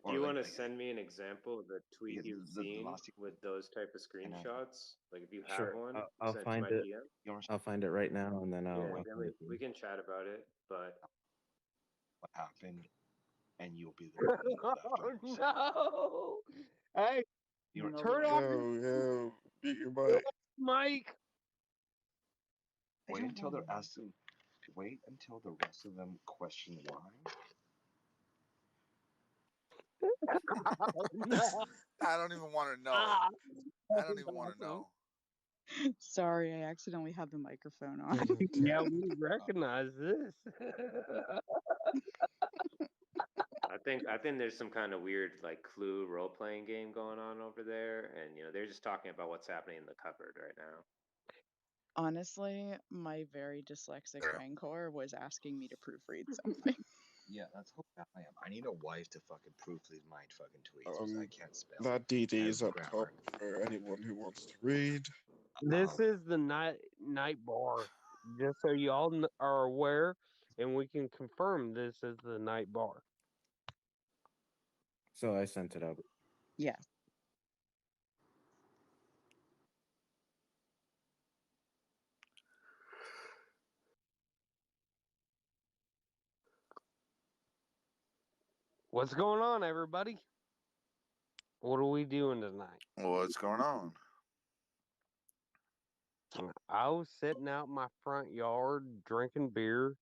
S18: Or
S17: you
S18: like-
S17: want to
S18: like-
S17: send me an example of the tweet
S18: Yeah,
S17: you've
S18: the
S17: seen
S18: last-
S17: with those type of screenshots, like if you have
S13: Sure,
S17: one,
S13: I'll
S17: send it to
S13: find
S17: my
S13: it.
S17: DM.
S13: I'll find it right now, and then
S17: Yeah,
S13: I'll
S17: then
S13: send it to
S17: we
S13: you.
S17: can chat about it. But
S18: what happened, and you'll be the one left
S9: Oh no! Hey,
S18: You know,
S9: turn off
S23: Yo, mute your
S9: your
S23: mic.
S9: mic.
S18: Wait until they're asking. Wait until the rest of them question why.
S9: Oh, no.
S3: I don't even want to know.
S9: Ah.
S3: I don't even want to know.
S15: Sorry, I accidentally had the microphone on.
S9: Yeah, we recognize this.
S17: I think there's some kind of weird like Clue role playing game going on over there, and they're just talking about what's happening in the cupboard right now.
S15: Honestly, my very dyslexic rancor was asking me to proofread something.
S18: Yeah, that's how bad I am. I need a wife to fucking proofread my fucking tweets because I can't spell.
S23: That DD is
S18: and
S23: up
S18: grammar.
S23: top for anyone who wants to read.
S9: This is the night bar. Just so you all are aware, and we can confirm this is the night bar.
S13: So I sent it out.
S15: Yeah.
S9: What's going on, everybody? What are we doing tonight?
S3: What's going on?
S9: I was sitting out in my front yard drinking beer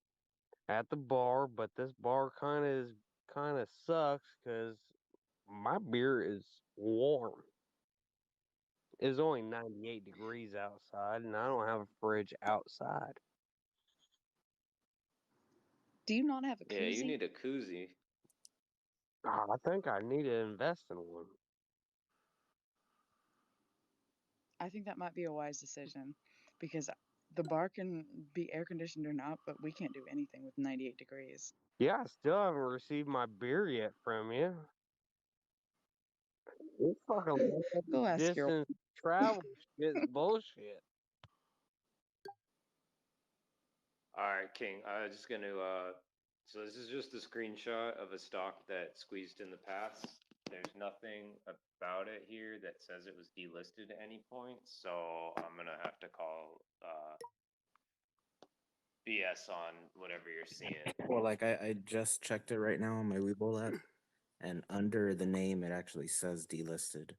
S9: at the bar, but this bar kind of sucks because my beer is warm. It's only 98 degrees outside, and I don't have a fridge outside.
S15: Do you not have a koozie?
S17: Yeah, you need a koozie.
S9: I think I need to invest in one.
S15: I think that might be a wise decision because the bar can be air conditioned or not, but we can't do anything with 98 degrees.
S9: Yeah, I still haven't received my beer yet from you. This fucking
S15: Go ask your
S9: distance travel shit's bullshit.
S17: All right, King. I'm just gonna. So this is just a screenshot of a stock that squeezed in the past. There's nothing about it here that says it was delisted at any point, so I'm gonna have to call BS on whatever you're seeing.
S13: Well, like I just checked it right now on my Webull app, and under the name it actually says delisted.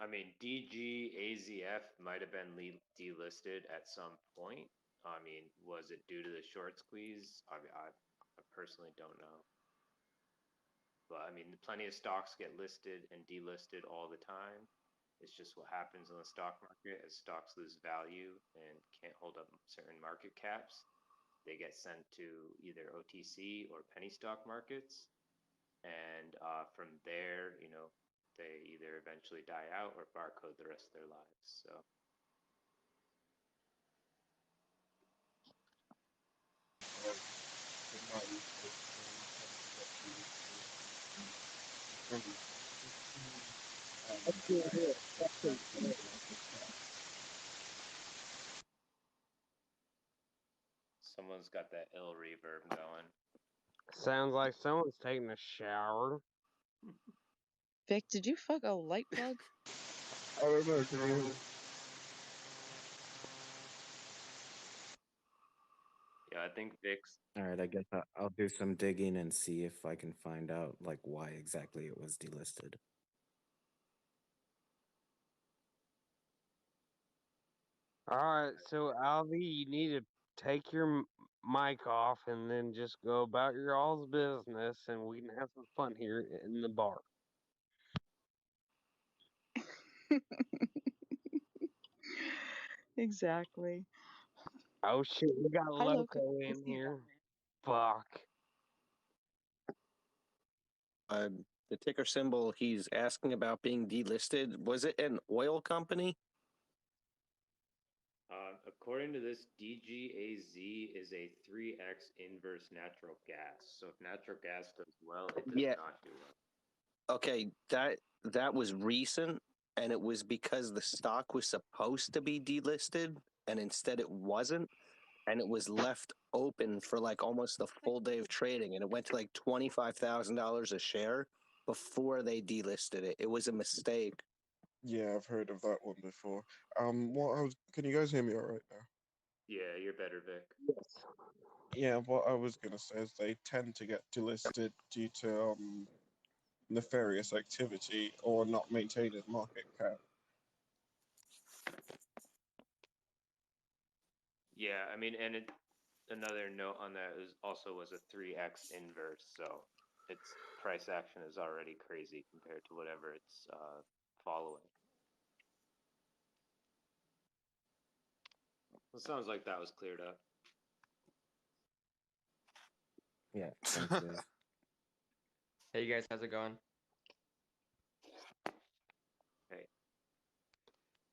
S17: I mean, DGAZF might have been delisted at some point. I mean, was it due to the short squeeze? I personally don't know. But I mean, plenty of stocks get listed and delisted all the time. It's just what happens in the stock market as stocks lose value and can't hold up certain market caps. They get sent to either OTC or penny stock markets. And from there, they either eventually die out or barcode the rest of their lives. So. Someone's got that ill reverb going.
S9: Sounds like someone's taking a shower.
S15: Vic, did you fuck a light plug?
S23: I don't know. Can you...
S17: Yeah, I think Vic's.
S13: All right, I guess I'll do some digging and see if I can find out like why exactly it was delisted.
S9: All right, so Alvy, you need to take your mic off and then just go about your all's business, and we can have some fun here in the bar.
S15: Exactly.
S9: Oh shit, we got
S15: Hi,
S9: Loco
S15: Loco.
S9: in here. Fuck.
S6: The ticker symbol he's asking about being delisted, was it an oil company?
S17: According to this, DGAZ is a 3x inverse natural gas. So if natural gas does well, it does not do well.
S6: Okay, that was recent, and it was because the stock was supposed to be delisted, and instead it wasn't, and it was left open for like almost the full day of trading, and it went to like $25,000 a share before they delisted it. It was a mistake.
S23: Yeah, I've heard of that one before. Can you guys hear me all right now?
S17: Yeah, you're better, Vic.
S23: Yeah, what I was gonna say is they tend to get delisted due to nefarious activity or not maintaining market cap.
S17: Yeah, I mean, and another note on that is also was a 3x inverse, so its price action is already crazy compared to whatever it's following. Well, sounds like that was cleared up.
S22: Yeah, thanks, guys.
S1: Hey guys, how's it going?
S17: Hey.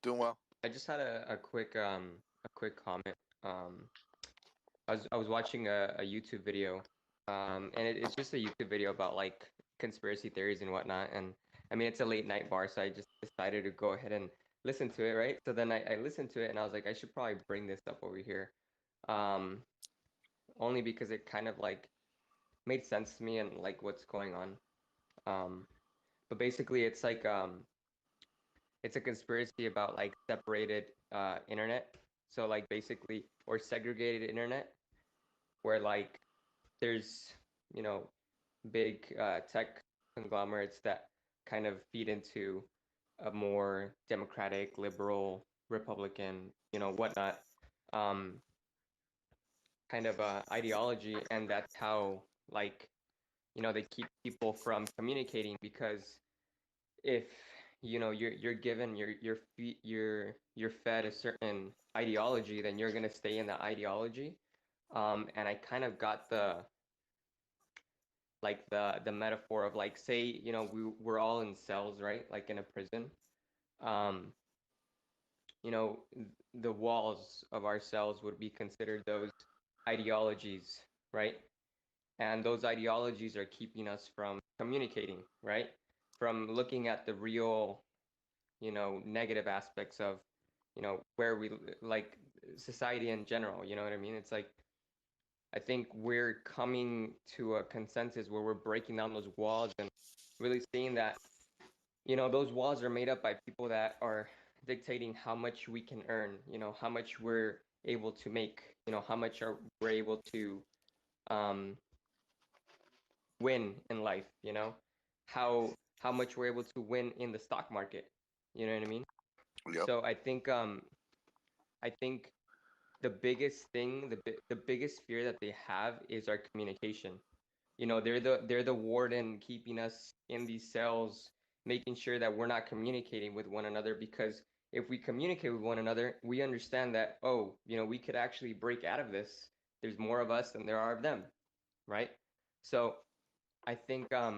S3: Doing well.
S1: I just had a quick comment. I was watching a YouTube video, and it's just a YouTube video about like conspiracy theories and whatnot. And I mean, it's a late night bar, so I just decided to go ahead and listen to it, right? So then I listened to it, and I was like, I should probably bring this up over here, only because it kind of like made sense to me and like what's going on. But basically, it's like it's a conspiracy about like separated internet. So like basically, or segregated internet, where like there's, you know, big tech conglomerates that kind of feed into a more democratic, liberal, Republican, you know, whatnot, um, kind of ideology, and that's how like, you know, they keep people from communicating, because if, you know, you're given you're fed a certain ideology, then you're gonna stay in the ideology. And I kind of got the metaphor of like, say, you know, we're all in cells, right? Like in a prison. Um, you know, the walls of our cells would be considered those ideologies, right? And those ideologies are keeping us from communicating, right? From looking at the real, you know, negative aspects of, you know, where we like society in general, you know what I mean? It's like, I think we're coming to a consensus where we're breaking down those walls and really seeing that, you know, those walls are made up by people that are dictating how much we can earn, you know, how much we're able to make, you know, how much we're able to um, win in life, you know, how much we're able to win in the stock market, you know what I mean?
S3: Yep.
S1: So I think the biggest thing, the biggest fear that they have is our communication. You know, they're the warden keeping us in these cells, making sure that we're not communicating with one another, because if we communicate with one another, we understand that, oh, you know, we could actually break out of this. There's more of us than there are of them, right? So I think that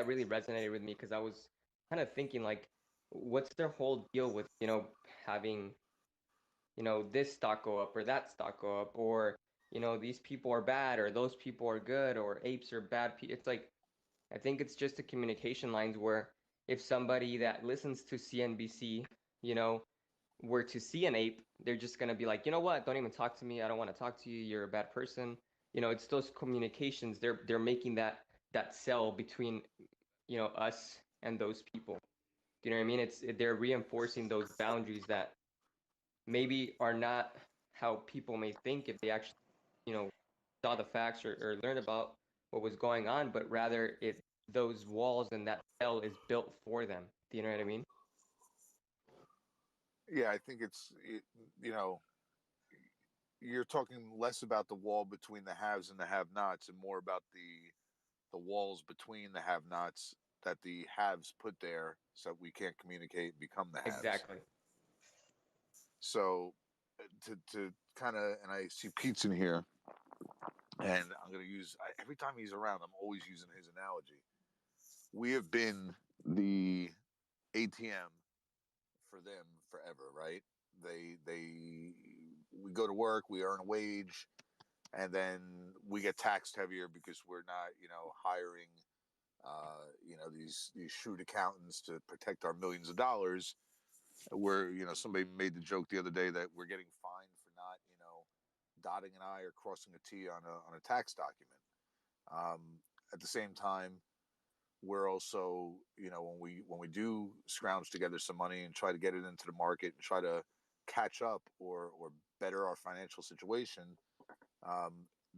S1: really resonated with me, because I was kind of thinking like, what's their whole deal with, you know, having, you know, this stock go up or that stock go up, or, you know, these people are bad or those people are good, or apes are bad people. It's like, I think it's just the communication lines where if somebody that listens to CNBC, you know, were to see an ape, they're just going to be like, you know what, don't even talk to me. I don't want to talk to you. You're a bad person. You know, it's those communications. They're making that cell between, you know, us and those people. Do you know what I mean? They're reinforcing those boundaries that maybe are not how people may think if they actually, you know, saw the facts or learned about what was going on, but rather those walls and that cell is built for them. Do you know what I mean?
S3: Yeah, I think you know, you're talking less about the wall between the haves and the have-nots, and more about the walls between the have-nots that the haves put there so that we can't communicate and become the haves.
S1: Exactly.
S3: So to kind of, and I see Pete's in here, and I'm going to use, every time he's around, I'm always using his analogy. We have been the ATM for them forever, right? We go to work, we earn a wage, and then we get taxed heavier because we're not, you know, hiring, you know, these shrewd accountants to protect our millions of dollars. where somebody made the joke the other day that we're getting fined for not dotting an I or crossing a T on a tax document. At the same time, we're also when we do scrounge together some money and try to get it into the market and try to catch up or better our financial situation, um,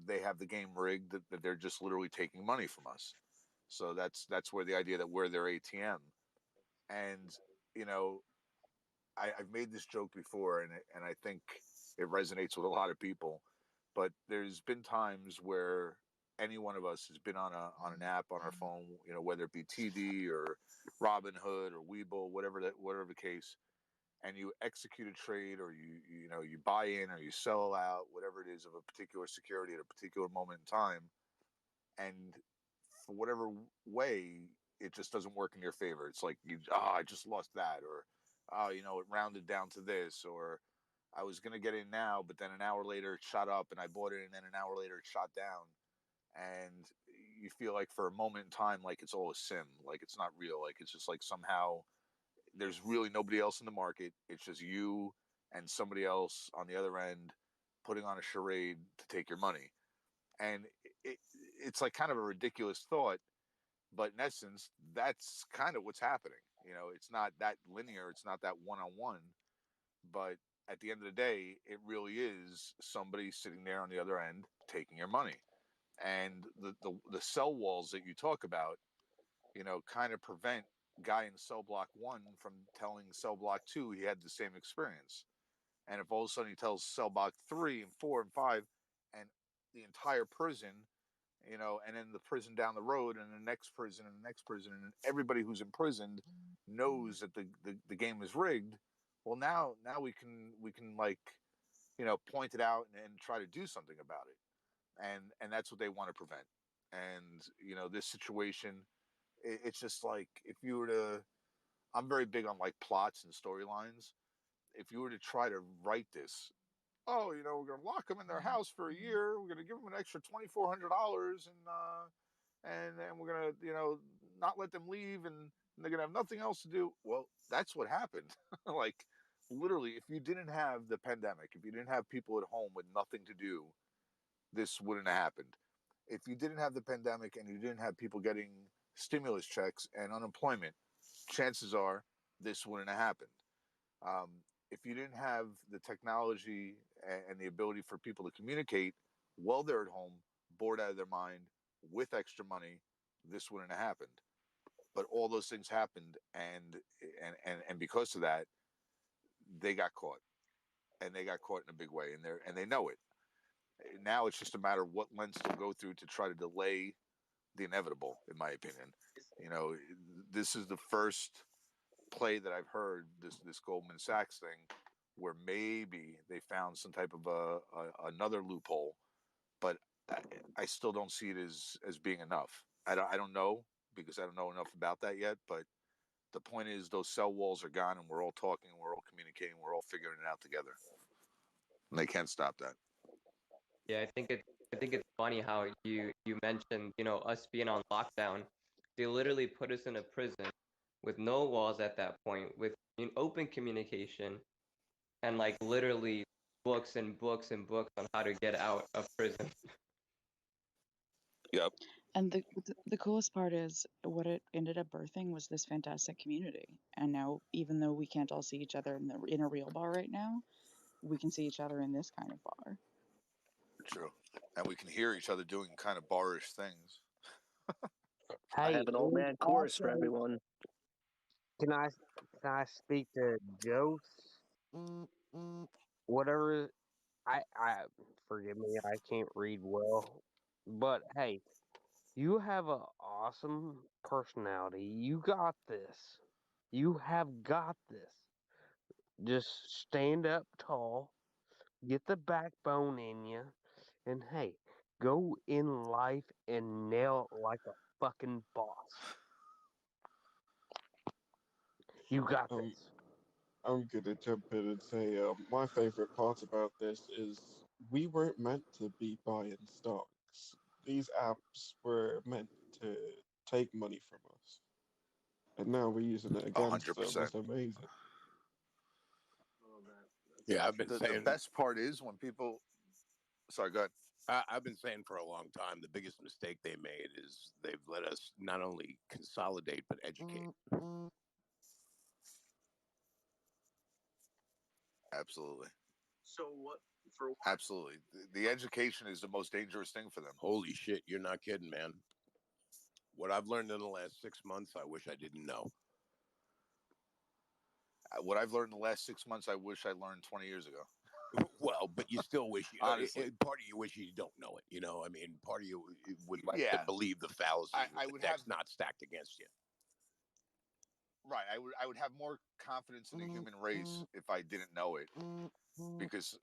S3: they have the game rigged that they're just literally taking money from us. So that's where the idea that we're their ATM. And you know I've made this joke before, and I think it resonates with a lot of people. But there's been times where any one of us has been on an app on our phone, whether it be TD or Robinhood or Webull, whatever the case, and you execute a trade, or you buy in or you sell out, whatever it is, of a particular security at a particular moment in time, and for whatever way it just doesn't work in your favor. It's like I just lost that, or it rounded down to this, or I was gonna get in now, but then an hour later it shot up and I bought it, and then an hour later it shot down, and you feel like for a moment in time like it's all a sim, like it's not real, like it's just like somehow there's really nobody else in the market. It's just you and somebody else on the other end putting on a charade to take your money. And it's like kind of a ridiculous thought, but in essence, that's kind of what's happening. It's not that linear, it's not that one on one, but at the end of the day, it really is somebody sitting there on the other end taking your money. And the cell walls that you talk about, kind of prevent guy in cell block 1 from telling cell block 2 he had the same experience. And if all of a sudden he tells cell block 3 and 4 and 5 and the entire prison, and then the prison down the road and the next prison and the next prison, and everybody who's imprisoned knows that the game is rigged. Well, now we can like point it out and try to do something about it, and that's what they want to prevent. And this situation, it's just like, if you were to, I'm very big on like plots and storylines. If you were to try to write this, oh, we're going to lock them in their house for a year, we're going to give them an extra $2,400, and then we're going to not let them leave, and they're going to have nothing else to do. Well, that's what happened. Like, literally, if you didn't have the pandemic, if you didn't have people at home with nothing to do, this wouldn't have happened. If you didn't have the pandemic and you didn't have people getting stimulus checks and unemployment, chances are this wouldn't have happened. Um, if you didn't have the technology and the ability for people to communicate while they're at home, bored out of their mind, with extra money, this wouldn't have happened. But all those things happened, and because of that, they got caught, and they got caught in a big way, and they know it. Now it's just a matter of what lens to go through to try to delay the inevitable, in my opinion. You know, this is the first play that I've heard, this Goldman Sachs thing, where maybe they found some type of another loophole, but I still don't see it as being enough. I don't know, because I don't know enough about that yet. But the point is, those cell walls are gone, and we're all talking, we're all communicating, we're all figuring it out together, and they can't stop that.
S1: Yeah, I think it's funny how you mentioned, us being on lockdown. They literally put us in a prison with no walls at that point, with open communication, and like literally books and books and books on how to get out of prison.
S3: Yep.
S15: And the coolest part is what it ended up birthing was this fantastic community. And now, even though we can't all see each other in a real bar right now, we can see each other in this kind of bar.
S3: True. And we can hear each other doing kind of barish things.
S6: I
S9: Hey,
S6: have an old man chorus for
S9: also,
S6: everyone.
S9: can I speak to Joe? Whatever. I forgive me, I can't read well, but hey, you have a awesome personality. You got this. You have got this. Just stand up tall, get the backbone in you, and hey, go in life and nail it like a fucking boss. You got this.
S23: I'm gonna jump in and say my favorite part about this is we weren't meant to be buying stocks. These apps were meant to take money from us, and now we're using it against them.
S3: 100%.
S23: It's amazing.
S11: Yeah, I've been
S3: the
S11: saying.
S3: best part is when people. Sorry, go ahead.
S11: I've been saying for a long time the biggest mistake they made is they've let us not only consolidate but educate.
S3: Absolutely.
S14: So what? For what?
S3: Absolutely, the education is the most dangerous thing for them.
S11: Holy shit, you're not kidding, man. What I've learned in the last 6 months, I wish I didn't know.
S3: What I've learned in the last 6 months, I wish I learned 20 years ago.
S11: Well, but you still wish, you know,
S3: honestly,
S11: part of you wish you don't know it. You know, I mean, part of you would like
S3: Yeah.
S11: to believe the fallacy
S3: I
S11: that
S3: would
S11: the deck's
S3: have-
S11: not stacked against you.
S3: Right. I would have more confidence in the human race if I didn't know it, because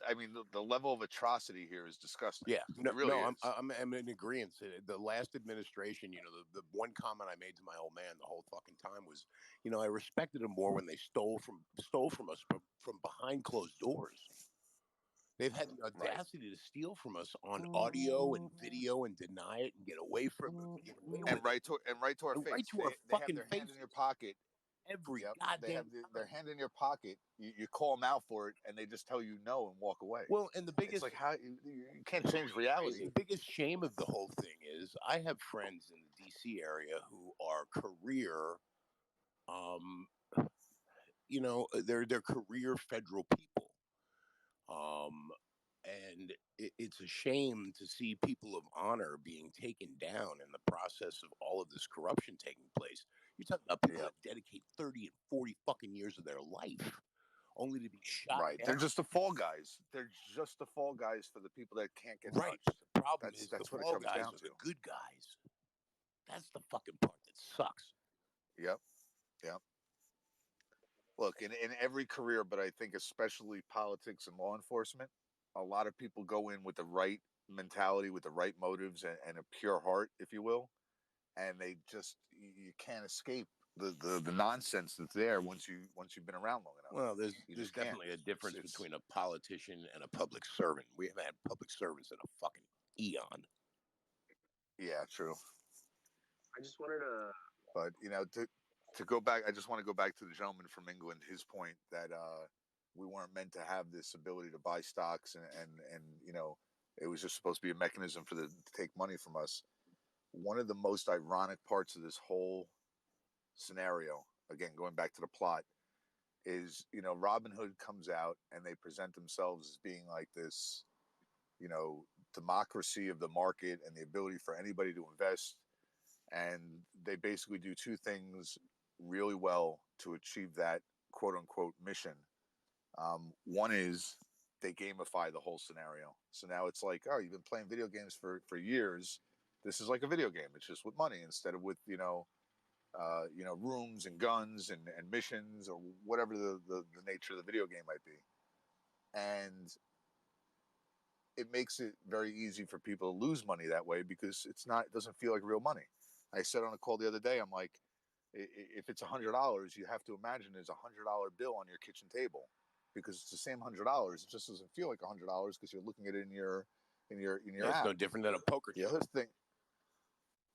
S3: I mean the level of atrocity here is disgusting.
S11: Yeah,
S3: It really is.
S11: I'm in agreement. The last administration, you know, the one comment I made to my old man the whole fucking time was, you know, I respected him more when they stole from us from behind closed doors. They've had the audacity to steal from us on audio and video and deny it and get away from it.
S3: And right to our face.
S11: Right to our
S3: they have
S11: fucking
S3: their hand in your pocket.
S11: Every
S3: They
S11: goddamn
S3: have their hand in your pocket. You call them out for it, and they just tell you no and walk away.
S11: Well, and the biggest,
S3: it's like how you can't change reality.
S11: The biggest shame of the whole thing is I have friends in the DC area who are career, you know, they're career federal people. And it's a shame to see people of honor being taken down in the process of all of this corruption taking place. You're talking about people that dedicate 30 and 40 fucking years of their life only to be shot
S3: Right.
S11: down.
S3: They're just the fall guys. They're just the fall guys for the people that can't get
S11: right.
S3: touched.
S11: The problem is
S3: that's
S11: the
S3: what it
S11: fall
S3: comes
S11: guys
S3: down
S11: are
S3: to.
S11: the good guys. That's the fucking part that sucks.
S3: Yep. Look, in every career, but I think especially politics and law enforcement, a lot of people go in with the right mentality, with the right motives, and a pure heart, if you will, and they just you can't escape the nonsense that's there once you've been around long enough.
S11: Well, there's
S3: just can't.
S11: definitely a difference
S3: It's-
S11: between a politician and a public servant. We haven't had public servants in a fucking eon.
S3: Yeah, true.
S14: I just wanted to.
S3: But you know, to go back, I just want to go back to the gentleman from England. His point that we weren't meant to have this ability to buy stocks, and you know, it was just supposed to be a mechanism for to take money from us. One of the most ironic parts of this whole scenario, again going back to the plot, is you know Robin Hood comes out and they present themselves as being like this, you know, democracy of the market and the ability for anybody to invest. And they basically do two things really well to achieve that quote unquote mission. One is they gamify the whole scenario. So now it's like, oh, you've been playing video games for years. This is like a video game. It's just with money instead of with, you know, rooms and guns and missions or whatever the nature of the video game might be. And it makes it very easy for people to lose money that way because it doesn't feel like real money. I said on a call the other day, I'm like, if it's $100, you have to imagine there's $100 bill on your kitchen table because it's the same $100. It just doesn't feel like $100 because you're looking at it in your
S11: Yeah, it's
S3: app.
S11: no different than a poker
S3: The
S11: chip.
S3: other thing,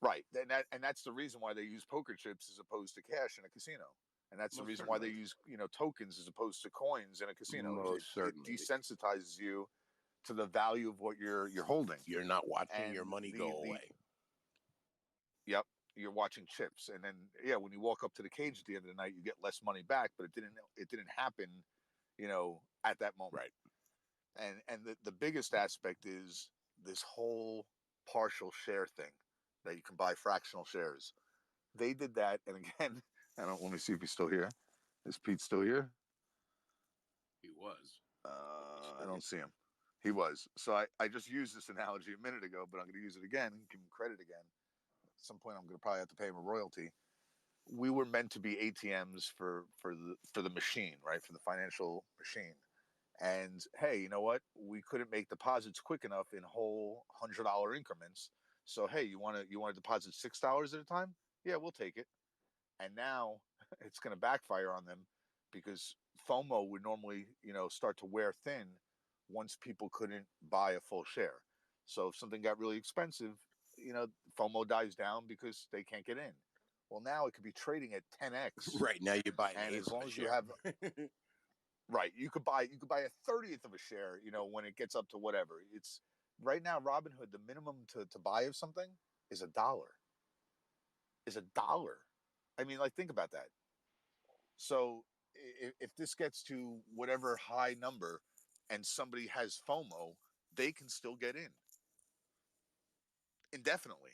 S3: right? And that's the reason why they use poker chips as opposed to cash in a casino. And that's the
S11: Most
S3: reason why they
S11: certainly.
S3: use tokens as opposed to coins in a casino.
S11: Most certainly.
S3: It desensitizes you to the value of what you're holding.
S11: You're not watching
S3: And
S11: your money go away.
S3: Yep, you're watching chips, and then when you walk up to the cage at the end of the night, you get less money back, but it didn't happen, you know, at that moment.
S11: Right.
S3: And the biggest aspect is this whole partial share thing that you can buy fractional shares. They did that, and again, let me see if he's still here. Is Pete still here?
S11: He was.
S3: I don't see him. He was. So I just used this analogy a minute ago, but I'm going to use it again and give him credit again. At some point, I'm going to probably have to pay him a royalty. We were meant to be ATMs for the machine, right? For the financial machine. And hey, you know what? We couldn't make deposits quick enough in whole $100 increments. So hey, you want to deposit $6 at a time? Yeah, we'll take it. And now it's going to backfire on them because FOMO would normally, you know, start to wear thin once people couldn't buy a full share. So if something got really expensive, you know, FOMO dies down because they can't get in. Well, now it could be trading at 10x.
S11: Right now, you buy an
S3: and
S11: eighth
S3: as long
S11: of a
S3: as you
S11: share.
S3: have Right. You could buy a 30th of a share, when it gets up to whatever. It's right now, Robinhood, the minimum to buy of something is $1. Is $1. I mean, like, think about that. So if this gets to whatever high number and somebody has FOMO, they can still get in indefinitely,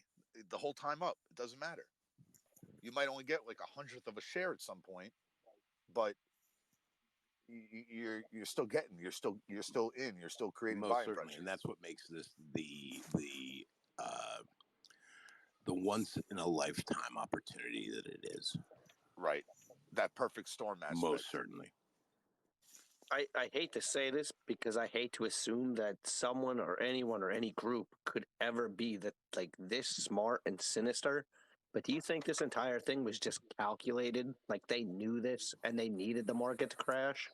S3: the whole time up. It doesn't matter. You might only get like 100th of a share at some point, but you're still getting, you're still in, you're still creating
S11: Most
S3: buying
S11: certainly,
S3: pressure.
S11: and that's what makes this the once in a lifetime opportunity that it is.
S3: Right. That perfect storm aspect.
S11: Most certainly.
S6: I hate to say this because I hate to assume that someone or anyone or any group could ever be this smart and sinister. But do you think this entire thing was just calculated? Like they knew this and they needed the market to crash?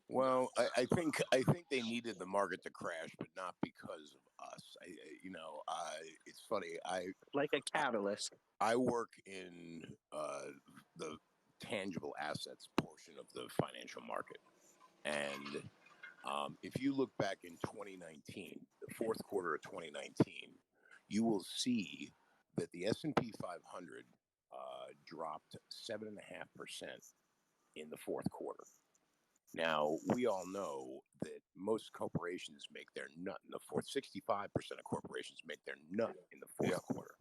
S11: Well, I think they needed the market to crash, but not because of us. It's funny.
S6: Like a catalyst.
S11: I work in the tangible assets portion of the financial market, and if you look back in 2019, the fourth quarter of 2019, you will see that the S&P 500 dropped 7.5% in the fourth quarter. Now, we all know that most corporations make their nut in the fourth. 65% of corporations make their nut in the fourth quarter.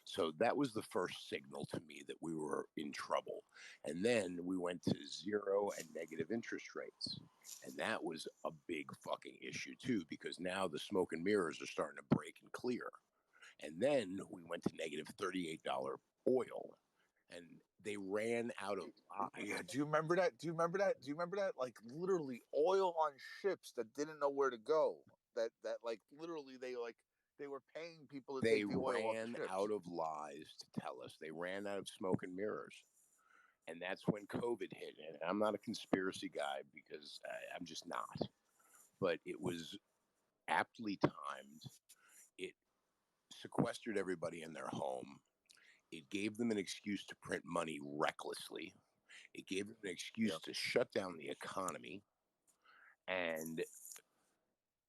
S11: So that was the first signal to me that we were in trouble. And then we went to zero and negative interest rates. And that was a big fucking issue too, because now the smoke and mirrors are starting to break and clear. And then we went to negative $38 oil. And they ran out of
S3: Yeah, do you remember that? Like literally oil on ships that didn't know where to go. That like literally they were paying people to take the oil off the ships.
S11: They ran out of lies to tell us. They ran out of smoke and mirrors. And that's when COVID hit. And I'm not a conspiracy guy because I'm just not. But it was aptly timed. It sequestered everybody in their home. It gave them an excuse to print money recklessly. It gave them an excuse to shut down the economy. And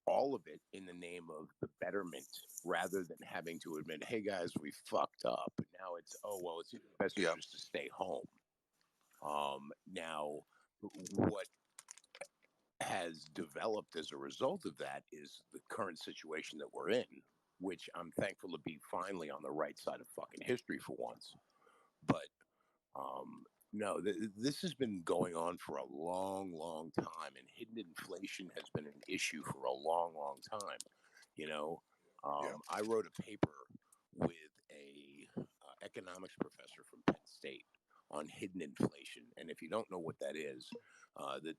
S11: all of it in the name of the betterment rather than having to admit, hey, guys, we fucked up. Now it's, it's in the best interest to stay home. Now, what has developed as a result of that is the current situation that we're in, which I'm thankful to be finally on the right side of fucking history for once. But no, this has been going on for a long, long time, and hidden inflation has been an issue for a long, long time. I wrote a paper with a economics professor from Penn State on hidden inflation, and if you don't know what that is, the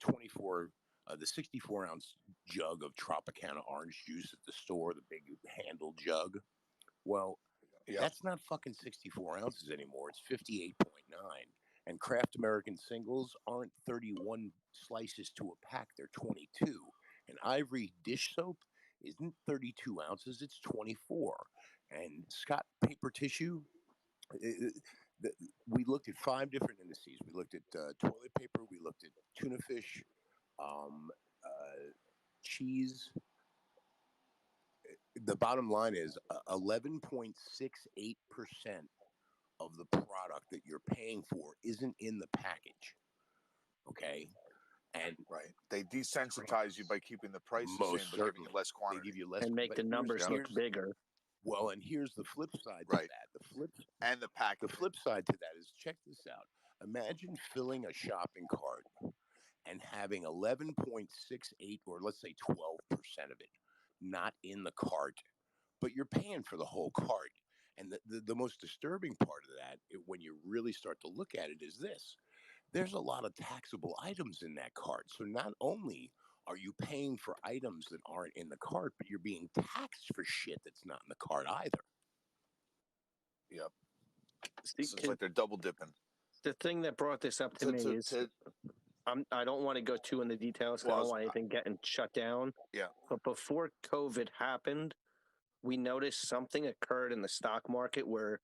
S11: 64-ounce jug of Tropicana orange juice at the store, the big handle jug. Well, that's not fucking 64 ounces anymore. It's 58.9. And Kraft American singles aren't 31 slices to a pack. They're 22. And Ivory dish soap isn't 32 ounces. It's 24. And Scott paper tissue, we looked at 5 different indices. We looked at toilet paper. We looked at tuna fish, cheese. The bottom line is 11.68% of the product that you're paying for isn't in the package. Okay? And
S3: they desensitize you by keeping the price the same, but giving you less quantity.
S11: They give you less,
S6: and make the numbers look bigger.
S11: Well, and here's the flip side to that.
S3: And the package.
S11: The flip side to that is, check this out. Imagine filling a shopping cart and having 11.68 or let's say 12% of it not in the cart, but you're paying for the whole cart. And the most disturbing part of that, when you really start to look at it, is this. There's a lot of taxable items in that cart. So not only are you paying for items that aren't in the cart, but you're being taxed for shit that's not in the cart either.
S3: Yep. So it's like they're double dipping.
S6: The thing that brought this up to me is I don't want to go too into details because I don't want anything getting shut down.
S3: Yeah.
S6: But before COVID happened, we noticed something occurred in the stock market where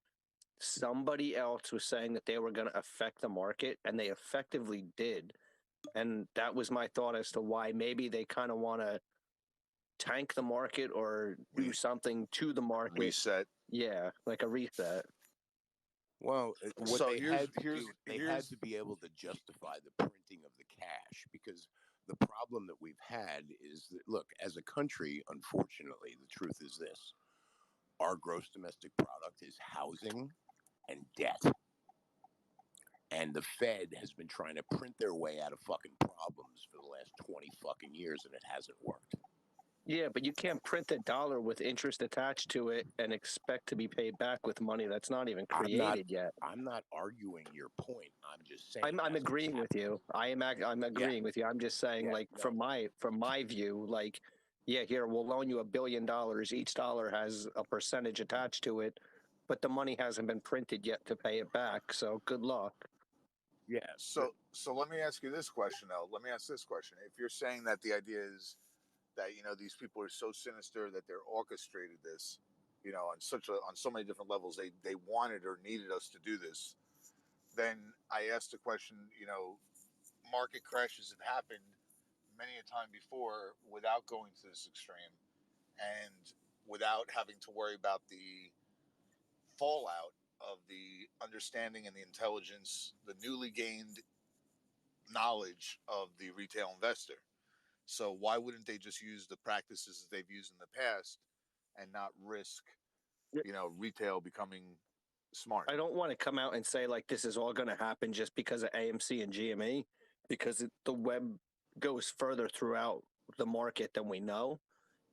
S6: somebody else was saying that they were going to affect the market, and they effectively did. And that was my thought as to why maybe they kind of want to tank the market or do something to the market.
S3: Reset.
S6: Yeah, like a reset.
S11: Well, what
S3: So
S11: they
S3: here's-
S11: had to
S3: here's-
S11: do, they
S3: here's-
S11: had to be able to justify the printing of the cash, because the problem that we've had is that, look, as a country, unfortunately, the truth is this: our gross domestic product is housing and debt. And the Fed has been trying to print their way out of fucking problems for the last 20 fucking years, and it hasn't worked.
S6: Yeah, but you can't print a dollar with interest attached to it and expect to be paid back with money that's not even created yet.
S11: I'm not arguing your point. I'm just saying.
S6: I'm agreeing with you. I'm agreeing with you. I'm just saying,
S11: Yeah,
S6: like,
S11: no.
S6: from my view, like, yeah, here we'll loan you $1 billion. Each dollar has a percentage attached to it, but the money hasn't been printed yet to pay it back. So good luck.
S11: Yeah.
S3: So let me ask you this question, though. Let me ask this question. If you're saying that the idea is that, you know, these people are so sinister that they're orchestrated this, you know, on so many different levels, they wanted or needed us to do this, then I asked the question, you know, market crashes have happened many a time before without going to this extreme and without having to worry about the fallout of the understanding and the intelligence, the newly gained knowledge of the retail investor. So why wouldn't they just use the practices that they've used in the past and not risk, you know, retail becoming smart?
S6: I don't want to come out and say like this is all going to happen just because of AMC and GME, because the web goes further throughout the market than we know.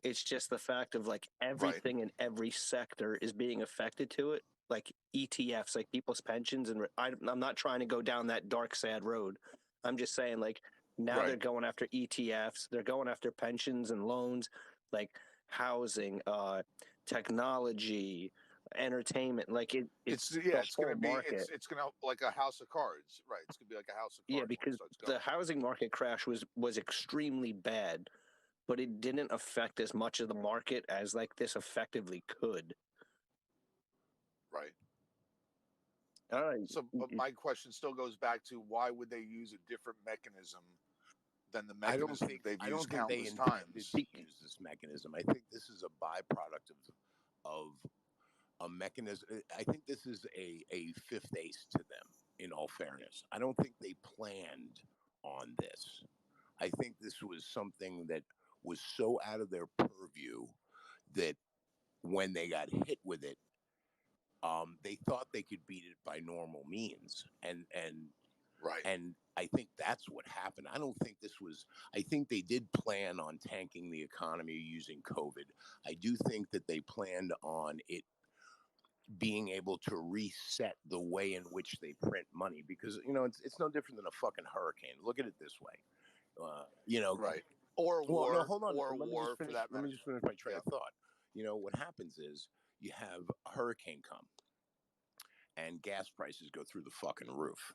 S6: It's just the fact of like everything in every sector is being affected to it, like ETFs, like people's pensions. And I'm not trying to go down that dark, sad road. I'm just saying, like, now they're going after ETFs, they're going after pensions and loans, like housing, technology, entertainment. Like it's
S3: going to be
S6: market.
S3: it's going to like a house of cards, right? It's going to be like a house of cards.
S6: Yeah, because the housing market crash was extremely bad, but it didn't affect as much of the market as like this effectively could.
S3: Right.
S6: All right.
S3: So, but my question still goes back to why would they use a different mechanism than the mechanism they've used countless times?
S11: To use this mechanism. I think this is a byproduct of a mechanism. I think this is a fifth ace to them, in all fairness. I don't think they planned on this. I think this was something that was so out of their purview that when they got hit with it, they thought they could beat it by normal means. And I think that's what happened. I don't think this was, I think they did plan on tanking the economy using COVID. I do think that they planned on it being able to reset the way in which they print money, because, you know, it's no different than a fucking hurricane. Look at it this way. You know,
S3: or war,
S11: no, hold on.
S3: or
S11: let
S3: war for that
S11: Let
S3: matter.
S11: me just finish my train of thought. You know, what happens is you have a hurricane come and gas prices go through the fucking roof.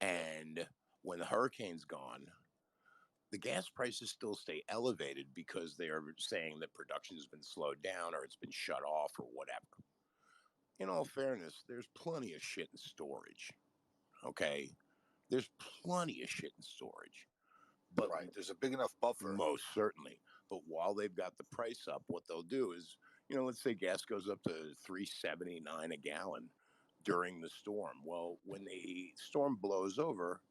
S11: And when the hurricane's gone, the gas prices still stay elevated because they are saying that production has been slowed down or it's been shut off or whatever. In all fairness, there's plenty of shit in storage. Okay? There's plenty of shit in storage. But
S3: there's a big enough buffer.
S11: Most certainly. But while they've got the price up, what they'll do is, you know, let's say gas goes up to $3.79 a gallon during the storm. Well, when the storm blows over,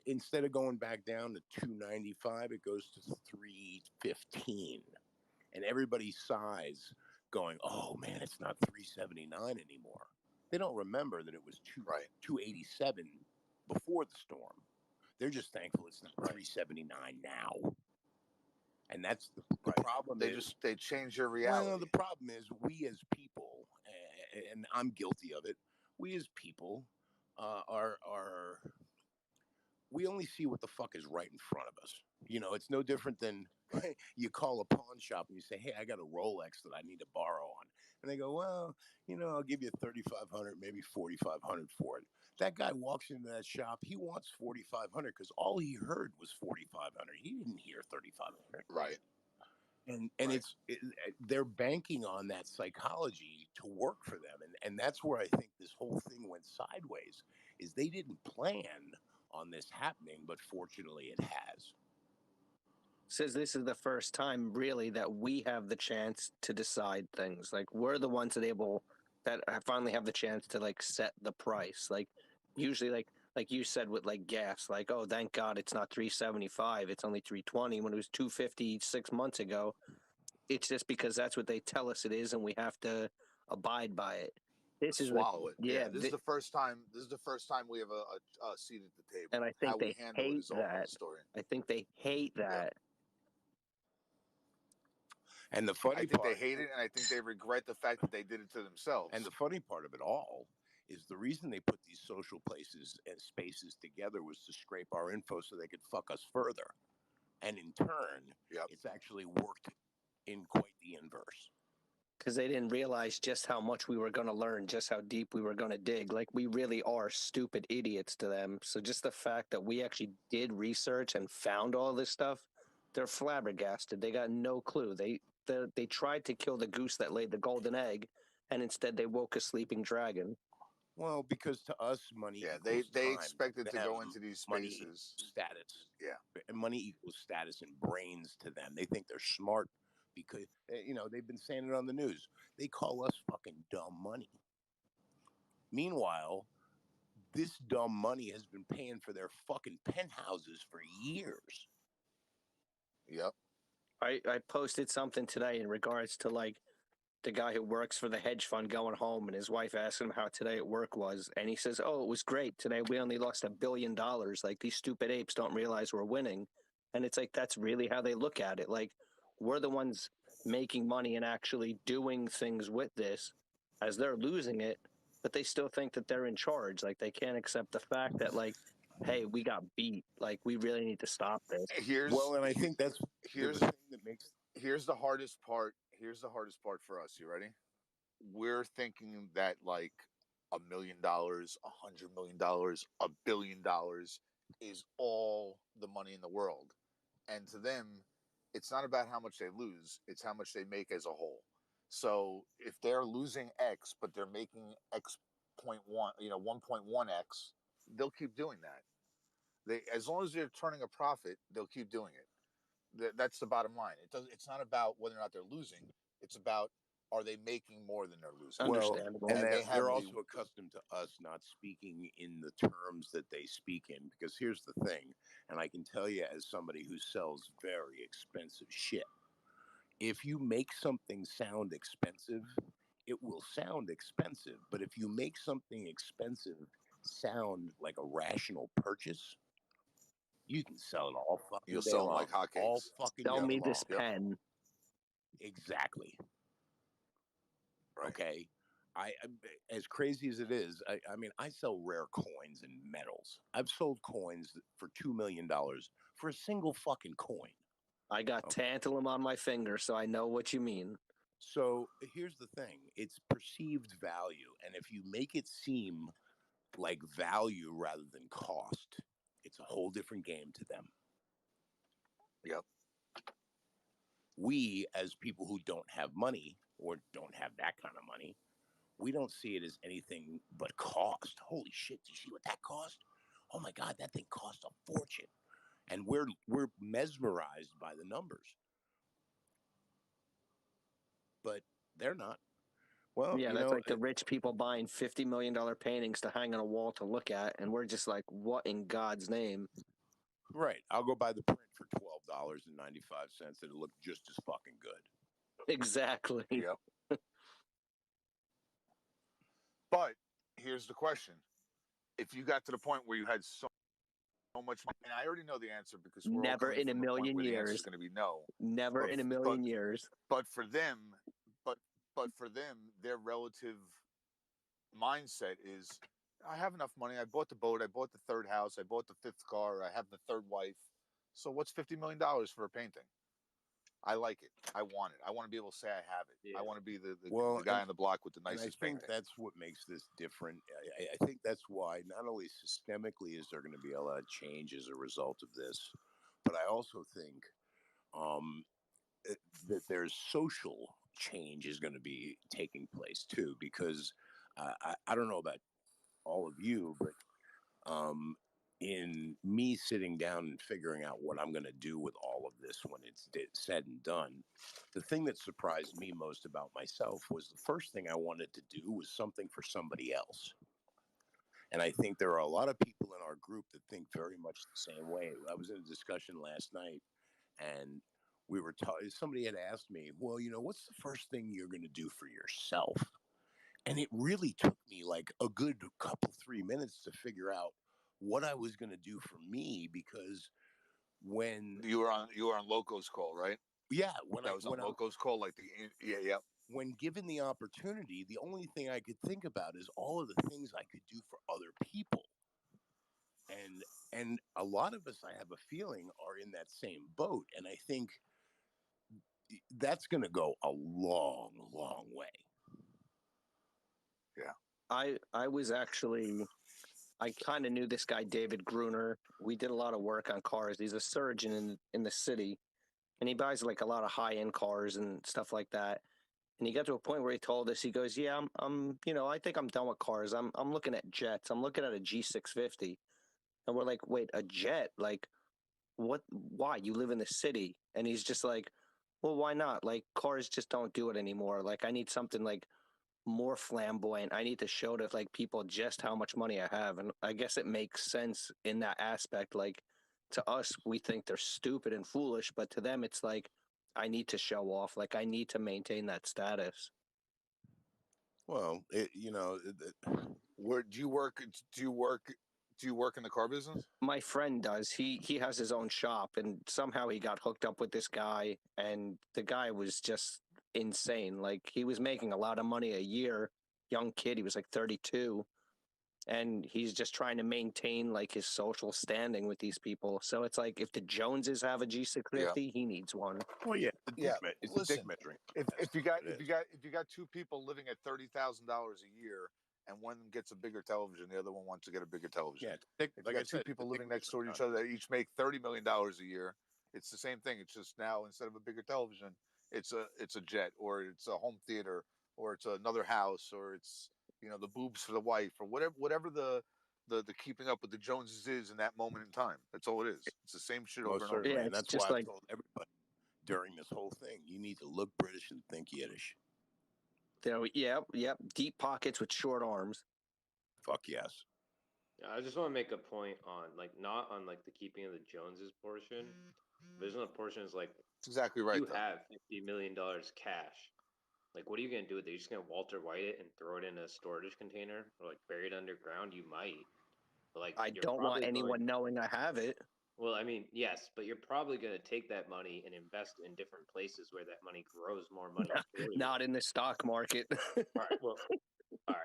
S11: instead of going back down to $2.95, it goes to $3.15. And everybody sighs, going, "Oh man, it's not $3.79 anymore." They don't remember that it was $2.87 before the storm. They're just thankful it's not $3.79 now. And that's the problem.
S3: They change your reality.
S11: Well, the problem is we as people, and I'm guilty of it. We as people we only see what the fuck is right in front of us. You know, it's no different than you call a pawn shop and you say, "Hey, I got a Rolex that I need to borrow on," and they go, "Well, you know, I'll give you $3,500, maybe $4,500 for it." That guy walks into that shop. He wants $4,500 because all he heard was $4,500. He didn't hear $3,500.
S3: Right.
S11: And they're banking on that psychology to to work for them, and that's where I think this whole thing went sideways. Is they didn't plan on this happening, but fortunately it has.
S6: Says this is the first time really that we have the chance to decide things. Like we're the ones that finally have the chance to like set the price. Like usually like you said with like gas, like, oh, thank God it's not $3.75, it's only $3.20 when it was $2.50 6 months ago. It's just because that's what they tell us it is, and we have to abide by it. This is
S3: Swallow it.
S6: Yeah,
S3: This is the first time. This is the first time we have a seat at the table.
S6: and I think
S3: How
S6: they
S3: we handle it
S6: hate
S3: is all
S6: that.
S3: another story.
S6: I think they hate that.
S11: And the funny
S3: I think
S11: part,
S3: they hate it, and I think they regret the fact that they did it to themselves.
S11: and the funny part of it all is the reason they put these social places and spaces together was to scrape our info so they could fuck us further. And in turn, it's actually worked in quite the inverse.
S6: Because they didn't realize just how much we were going to learn, just how deep we were going to dig. Like, we really are stupid idiots to them. So just the fact that we actually did research and found all this stuff, they're flabbergasted. They got no clue. They tried to kill the goose that laid the golden egg, and instead they woke a sleeping dragon.
S11: Well, because to us, money equals
S3: they
S11: time.
S3: expected to
S11: them,
S3: go into these
S11: money
S3: spaces.
S11: equals status.
S3: Yeah.
S11: And money equals status and brains to them. They think they're smart because, they've been saying it on the news. They call us fucking dumb money. Meanwhile, this dumb money has been paying for their fucking penthouses for years.
S3: Yep.
S6: I posted something today in regards to, like, the guy who works for the hedge fund going home, and his wife asked him how today at work was, and he says, oh, it was great. Today we only lost $1 billion. Like, these stupid apes don't realize we're winning. And it's like, that's really how they look at it. Like, we're the ones making money and actually doing things with this as they're losing it, but they still think that they're in charge. Like, they can't accept the fact that, like, hey, we got beat. Like, we really need to stop this.
S11: And I think that's
S3: here's
S11: the thing that makes
S3: here's the hardest part. Here's the hardest part for us. You ready? We're thinking that like $1 million, $100 million, $1 billion is all the money in the world, and to them, it's not about how much they lose; it's how much they make as a whole. So if they're losing X, but they're making X 0.1, 1.1X, they'll keep doing that. As long as they're turning a profit, they'll keep doing it. That's the bottom line. It's not about whether or not they're losing. It's about, are they making more than they're losing?
S11: Well, and
S3: they
S11: they're also accustomed to us not speaking in the terms that they speak in. Because here's the thing, and I can tell you as somebody who sells very expensive shit, if you make something sound expensive, it will sound expensive. But if you make something expensive sound like a rational purchase, you can sell it all fucking
S3: You'll
S11: day
S3: sell them
S11: long.
S3: like hotcakes.
S11: All fucking
S6: Sell
S11: day
S6: me
S11: long.
S6: this pen.
S11: Exactly.
S3: Right.
S11: Okay. As crazy as it is, I mean, I sell rare coins and metals. I've sold coins for $2 million for a single fucking coin.
S6: I got tantalum on my finger, so I know what you mean.
S11: So here's the thing. It's perceived value. And if you make it seem like value rather than cost, it's a whole different game to them.
S3: Yep.
S11: We, as people who don't have money or don't have that kind of money, we don't see it as anything but cost. Holy shit, did you see what that cost? Oh my God, that thing cost a fortune. And we're mesmerized by the numbers. But they're not. Well,
S6: yeah, that's like the rich people buying $50 million paintings to hang on a wall to look at, and we're just like, what in God's name?
S11: Right. I'll go buy the print for $12.95. It'll look just as fucking good.
S6: Exactly.
S3: Yep. But here's the question: if you got to the point where you had so much money, and I already know the answer because we're
S6: Never
S3: all coming
S6: in a
S3: from the point
S6: million
S3: where the answer
S6: years.
S3: is going to be no.
S6: Never in a million years.
S3: But for them, but for them, their relative mindset is, I have enough money. I bought the boat. I bought the third house. I bought the fifth car. I have the third wife. So what's $50 million for a painting? I like it. I want it. I want to be able to say I have it. Yeah. I want to be the guy on the block with the nicest painting.
S11: I think that's what makes this different. I think that's why not only systemically is there going to be a lot of change as a result of this, but I also think that there's social change is going to be taking place too, because I don't know about all of you, but in me sitting down and figuring out what I'm going to do with all of this when it's said and done, the thing that surprised me most about myself was the first thing I wanted to do was something for somebody else. And I think there are a lot of people in our group that think very much the same way. I was in a discussion last night, and we were somebody had asked me, well, what's the first thing you're going to do for yourself? And it really took me like a good couple, 3 minutes to figure out what I was going to do for me, because when
S3: you were on Loco's call, right?
S11: Yeah,
S3: when Loco's call, like
S11: when given the opportunity, the only thing I could think about is all of the things I could do for other people. And a lot of us, I have a feeling, are in that same boat. And I think that's going to go a long, long way.
S3: Yeah.
S6: I was actually, I kind of knew this guy, David Gruner. We did a lot of work on cars. He's a surgeon in the city, and he buys like a lot of high-end cars and stuff like that. And he got to a point where he told us, he goes, yeah, I'm I think I'm done with cars. I'm looking at jets. I'm looking at a G650. And we're like, wait, a jet? Like, what? Why? You live in the city? And he's just like, well, why not? Like, cars just don't do it anymore. Like, I need something like more flamboyant. I need to show to like people just how much money I have. And I guess it makes sense in that aspect. Like, to us, we think they're stupid and foolish, but to them, it's like, I need to show off. Like, I need to maintain that status.
S11: Well,
S3: where do you work? Do you work in the car business?
S6: My friend does. He has his own shop, and somehow he got hooked up with this guy, and the guy was just insane. Like, he was making a lot of money a year. Young kid, he was like 32, and he's just trying to maintain like his social standing with these people. So it's like, if the Joneses have a G650, he needs one.
S11: Well, yeah, it's a dick
S3: Listen,
S11: measuring.
S3: if you got two people living at $30,000 a year, and one gets a bigger television, the other one wants to get a bigger television.
S11: Yeah,
S3: if you got two people living next door to each other that each make $30 million a year, it's the same thing. It's just now, instead of a bigger television, it's a jet, or it's a home theater, or it's another house, or it's the boobs for the wife, or whatever the keeping up with the Joneses is in that moment in time. That's all it is. It's the same shit over and over.
S11: Yeah, and that's why I've told everybody during this whole thing, you need to look British and think Yiddish.
S6: Yep. Deep pockets with short arms.
S11: Fuck yes.
S17: Yeah, I just want to make a point on not on the keeping of the Joneses portion. There's another portion is like,
S3: that's exactly right.
S17: You have $50 million cash. Like, what are you gonna do with it? You're just gonna Walter White it and throw it in a storage container, or like bury it underground? You might. But, like,
S6: I don't want anyone knowing I have it.
S17: Well, I mean, yes, but you're probably going to take that money and invest in different places where that money grows more money.
S6: Not in the stock market.
S17: All right. Well, all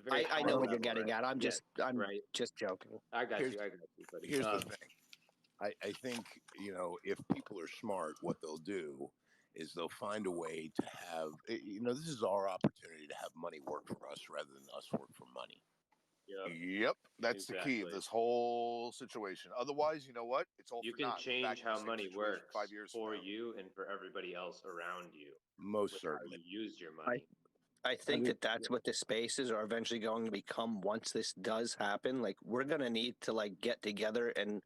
S17: right.
S6: I know what you're getting at. I'm just joking.
S17: I got you. Buddy.
S11: Here's the thing. I think, if people are smart, what they'll do is they'll find a way to have, this is our opportunity to have money work for us rather than us work for money.
S3: Yep, that's the key of this whole situation. Otherwise, you know what? It's all
S17: you
S3: for
S17: can
S3: naught.
S17: change how money works
S3: 5 years
S17: for you and for everybody else around you.
S11: Most certainly.
S17: You use your money.
S6: I think that's what the spaces are eventually going to become once this does happen. Like, we're going to need to like get together and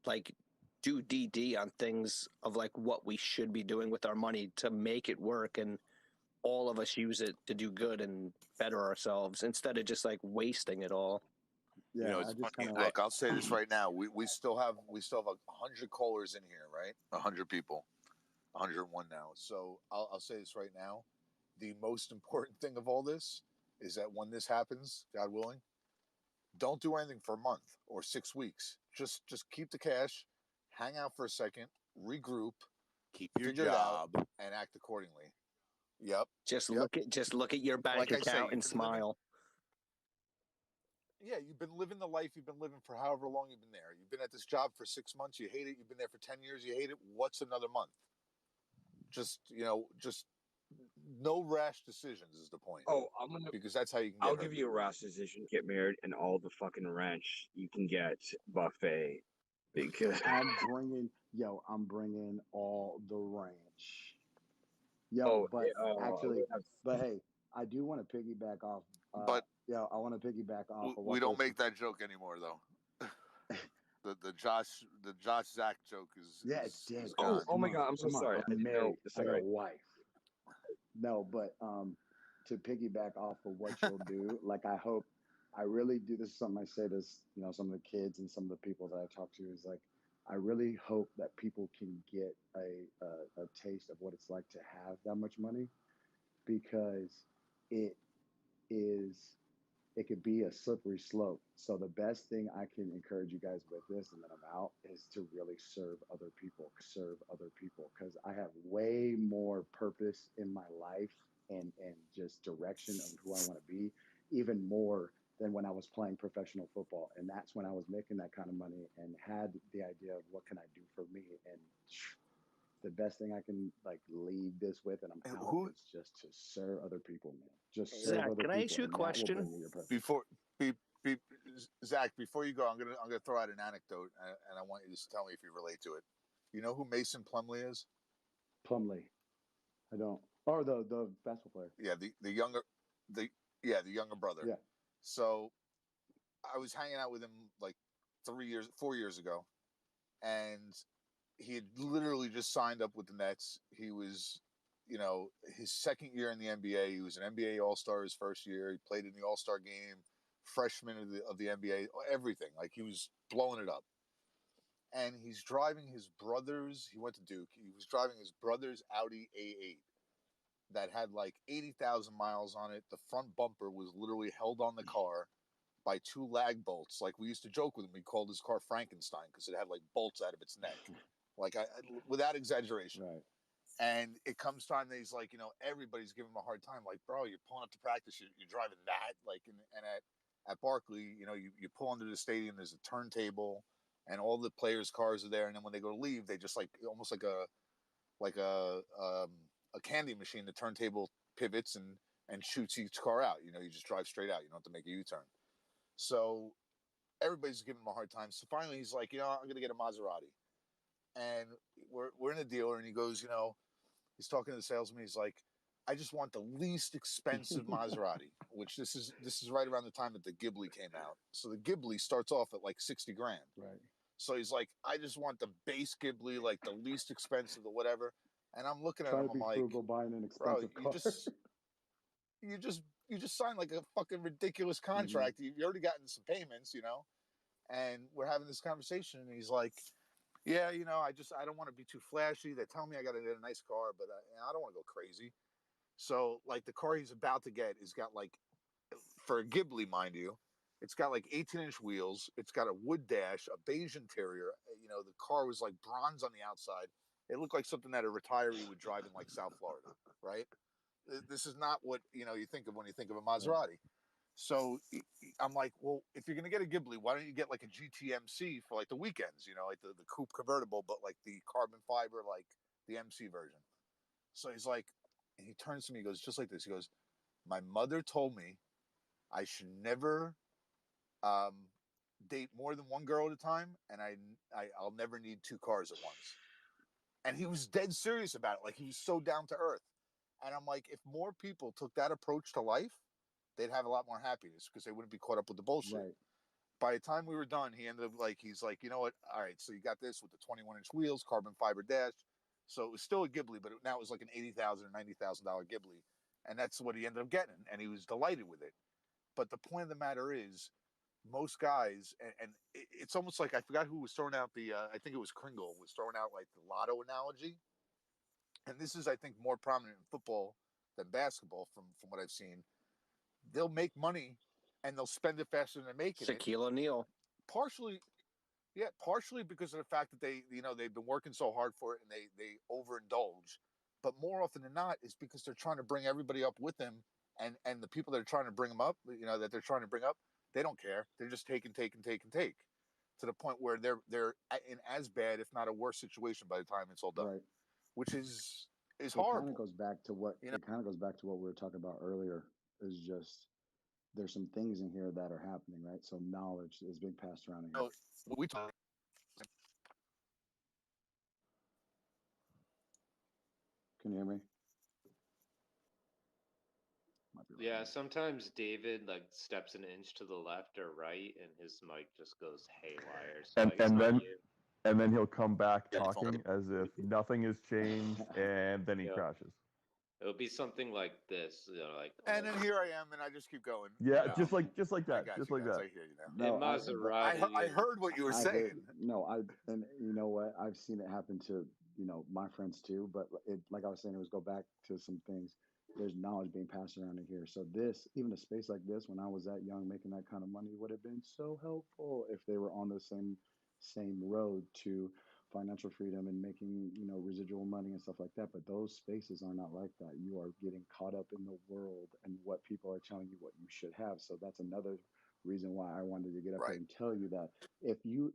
S6: like do DD on things of like what we should be doing with our money to make it work, and all of us use it to do good and better ourselves instead of just like wasting it all.
S3: Yeah, it's funny. Look, I'll say this right now. We still have 100 callers in here, right? 100 people, 101 now. So I'll say this right now. The most important thing of all this is that when this happens, God willing, don't do anything for a month or 6 weeks. Just keep the cash, hang out for a second, regroup,
S11: figure it out,
S3: and act accordingly. Yep.
S6: Just look at your bank account and smile.
S3: Yeah, you've been living the life you've been living for however long you've been there. You've been at this job for 6 months, you hate it. You've been there for 10 years, you hate it. What's another month? Just no rash decisions is the point.
S2: Oh,
S3: because that's how you can.
S2: I'll give you a rash decision: get married and all the fucking ranch you can get buffet. Because
S5: I'm bringing all the ranch. Yo, but actually, but hey, I do want to piggyback off.
S3: But
S5: I want to piggyback off of what
S3: we don't
S5: this.
S3: make that joke anymore, though. the Josh Zach joke is
S5: it's dead.
S3: is gone.
S2: Oh my God! I'm so sorry.
S5: I'm married. I got
S2: Sorry.
S5: a wife. No, but to piggyback off of what you'll do, like I really do. This is something I say to some of the kids and some of the people that I talk to is like, I really hope that people can get a taste of what it's like to have that much money, because it could be a slippery slope. So the best thing I can encourage you guys with this, and then I'm out, is to really serve other people, because I have way more purpose in my life and just direction of who I want to be, even more than when I was playing professional football. And that's when I was making that kind of money and had the idea of what can I do for me. And the best thing I can leave this with, and I'm out, is just to serve other people, man. Just serve
S6: Zach,
S5: other people.
S6: can I ask you a question?
S3: Zach, before you go, I'm gonna throw out an anecdote, and I want you to tell me if you relate to it. You know who Mason Plumlee is?
S5: Plumlee, I don't. Or the basketball player.
S3: Yeah, the younger brother.
S5: Yeah.
S3: So I was hanging out with him like 4 years ago, and he had literally just signed up with the Nets. He was, his second year in the NBA. He was an NBA All-Star his first year. He played in the All-Star game, freshman of the NBA, everything. Like, he was blowing it up. And he's driving his brother's, he went to Duke, he was driving his brother's Audi A8 that had like 80,000 miles on it. The front bumper was literally held on the car by 2 lag bolts. Like, we used to joke with him, we called his car Frankenstein because it had like bolts out of its neck. Like, without exaggeration.
S5: Right.
S3: And it comes time that he's like, everybody's giving him a hard time. Like, bro, you're pulling up to practice, you're driving that. Like, and at Barkley, you pull into the stadium, there's a turntable, and all the players' cars are there. And then when they go to leave, they just almost like a candy machine. The turntable pivots and shoots each car out. You just drive straight out. You don't have to make a U-turn. So everybody's giving him a hard time. So finally, he's like, I'm going to get a Maserati. And we're in a dealer, and he goes, he's talking to the salesman. He's like, I just want the least expensive Maserati, which this is right around the time that the Ghibli came out. So the Ghibli starts off at like 60 grand.
S5: Right.
S3: So he's like, I just want the base Ghibli, like the least expensive, the whatever. And I'm looking at him, I'm like,
S5: frugal, buying an expensive car.
S3: you just signed like a fucking ridiculous contract. You've already gotten some payments, and we're having this conversation, and he's like, yeah, I don't want to be too flashy. They're telling me I got to get a nice car, but I don't want to go crazy. So, like, the car he's about to get has got, like, for a Ghibli, mind you, it's got, like, 18-inch wheels. It's got a wood dash, a beige interior. The car was, like, bronze on the outside. It looked like something that a retiree would drive in, like, South Florida, right? This is not what, you think of when you think of a Maserati. So I'm like, well, if you're going to get a Ghibli, why don't you get like a GT-MC for like the weekends, like the coupe convertible, but like the carbon fiber, like the MC version. So he's like, and he turns to me, he goes, just like this. He goes, my mother told me I should never date more than one girl at a time, and I'll never need 2 cars at once. And he was dead serious about it. Like, he was so down to earth. And I'm like, if more people took that approach to life, they'd have a lot more happiness because they wouldn't be caught up with the bullshit.
S5: Right.
S3: By the time we were done, he ended up he's like, you know what? All right, so you got this with the 21-inch wheels, carbon fiber dash. So it was still a Ghibli, but now it was like an $80,000 or $90,000 Ghibli. And that's what he ended up getting. And he was delighted with it. But the point of the matter is, most guys, and it's almost like, I forgot who was throwing out I think it was Kringle, was throwing out like the lotto analogy. And this is, I think, more prominent in football than basketball from what I've seen. They'll make money and they'll spend it faster than they're making it.
S6: Shaquille O'Neal.
S3: Partially because of the fact that they've been working so hard for it and they overindulge. But more often than not, is because they're trying to bring everybody up with them, and the people that are trying to bring them up, that they're trying to bring up, they don't care. They're just taking, to the point where they're in as bad, if not a worse situation by the time it's all done.
S5: Right.
S3: Which is
S5: It
S3: horrible.
S5: kind of goes back to what it kind of goes back to what we were talking about earlier. Is just there's some things in here that are happening, right? So knowledge is being passed around in here.
S3: We talk.
S5: Can you hear me?
S17: Yeah, sometimes David like steps an inch to the left or right, and his mic just goes haywire. So
S16: and
S17: it's
S16: and
S17: not
S16: then
S17: you.
S16: and then he'll come back talking as if nothing has changed, and then he
S17: Yeah.
S16: crashes.
S17: It'll be something like this, like.
S3: And then here I am, and I just keep going.
S16: Yeah,
S3: you know.
S16: just like that,
S3: I got
S16: just
S3: you
S16: like
S3: guys.
S16: that.
S3: I hear you now.
S5: No,
S3: I heard what you were saying.
S5: And you know what? I've seen it happen to my friends too. But like I was saying, it was go back to some things. There's knowledge being passed around in here. So even a space like this, when I was that young, making that kind of money, would have been so helpful if they were on the same road to financial freedom and making residual money and stuff like that. But those spaces are not like that. You are getting caught up in the world and what people are telling you what you should have. So that's another reason why I wanted to get up there and tell you that if you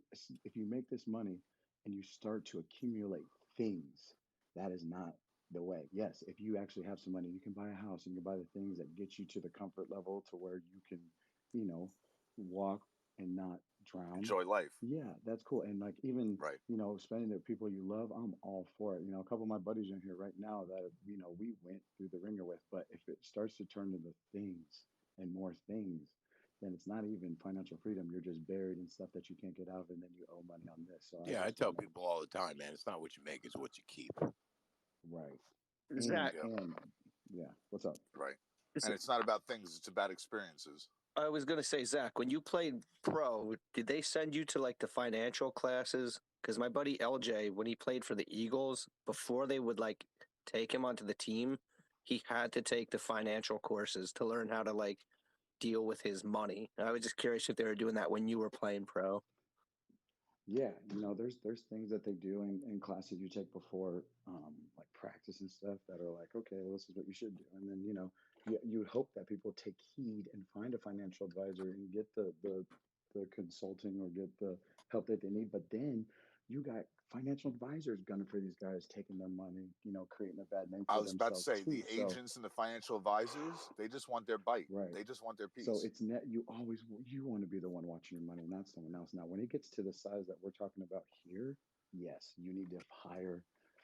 S5: make this money and you start to accumulate things, that is not the way. Yes, if you actually have some money, you can buy a house and you can buy the things that get you to the comfort level to where you can walk and not drown.
S3: Enjoy life.
S5: Yeah, that's cool. And like even spending it with people you love, I'm all for it. A couple of my buddies are in here right now that we went through the ringer with. But if it starts to turn into things and more things, then it's not even financial freedom. You're just buried in stuff that you can't get out of, and then you owe money on this. So
S11: I tell people all the time, man, it's not what you make, it's what you keep.
S5: Right.
S6: Zach.
S5: And yeah, what's up?
S3: Right. And it's not about things; it's about experiences.
S6: I was gonna say, Zach, when you played pro, did they send you to like the financial classes? Because my buddy LJ, when he played for the Eagles, before they would like take him onto the team, he had to take the financial courses to learn how to like deal with his money. I was just curious if they were doing that when you were playing pro.
S5: Yeah, there's things that they do in classes you take before like practice and stuff that are like, okay, well, this is what you should do. And then, you hope that people take heed and find a financial advisor and get the consulting or get the help that they need. But then you got financial advisors gunning for these guys, taking their money, creating a bad name for
S3: I was about to
S5: themselves
S3: say,
S5: too.
S3: the agents and the financial advisors, they just want their bite.
S5: Right.
S3: They just want their piece.
S5: So it's you want to be the one watching your money, not someone else. Now, when it gets to the size that we're talking about here, yes, you need to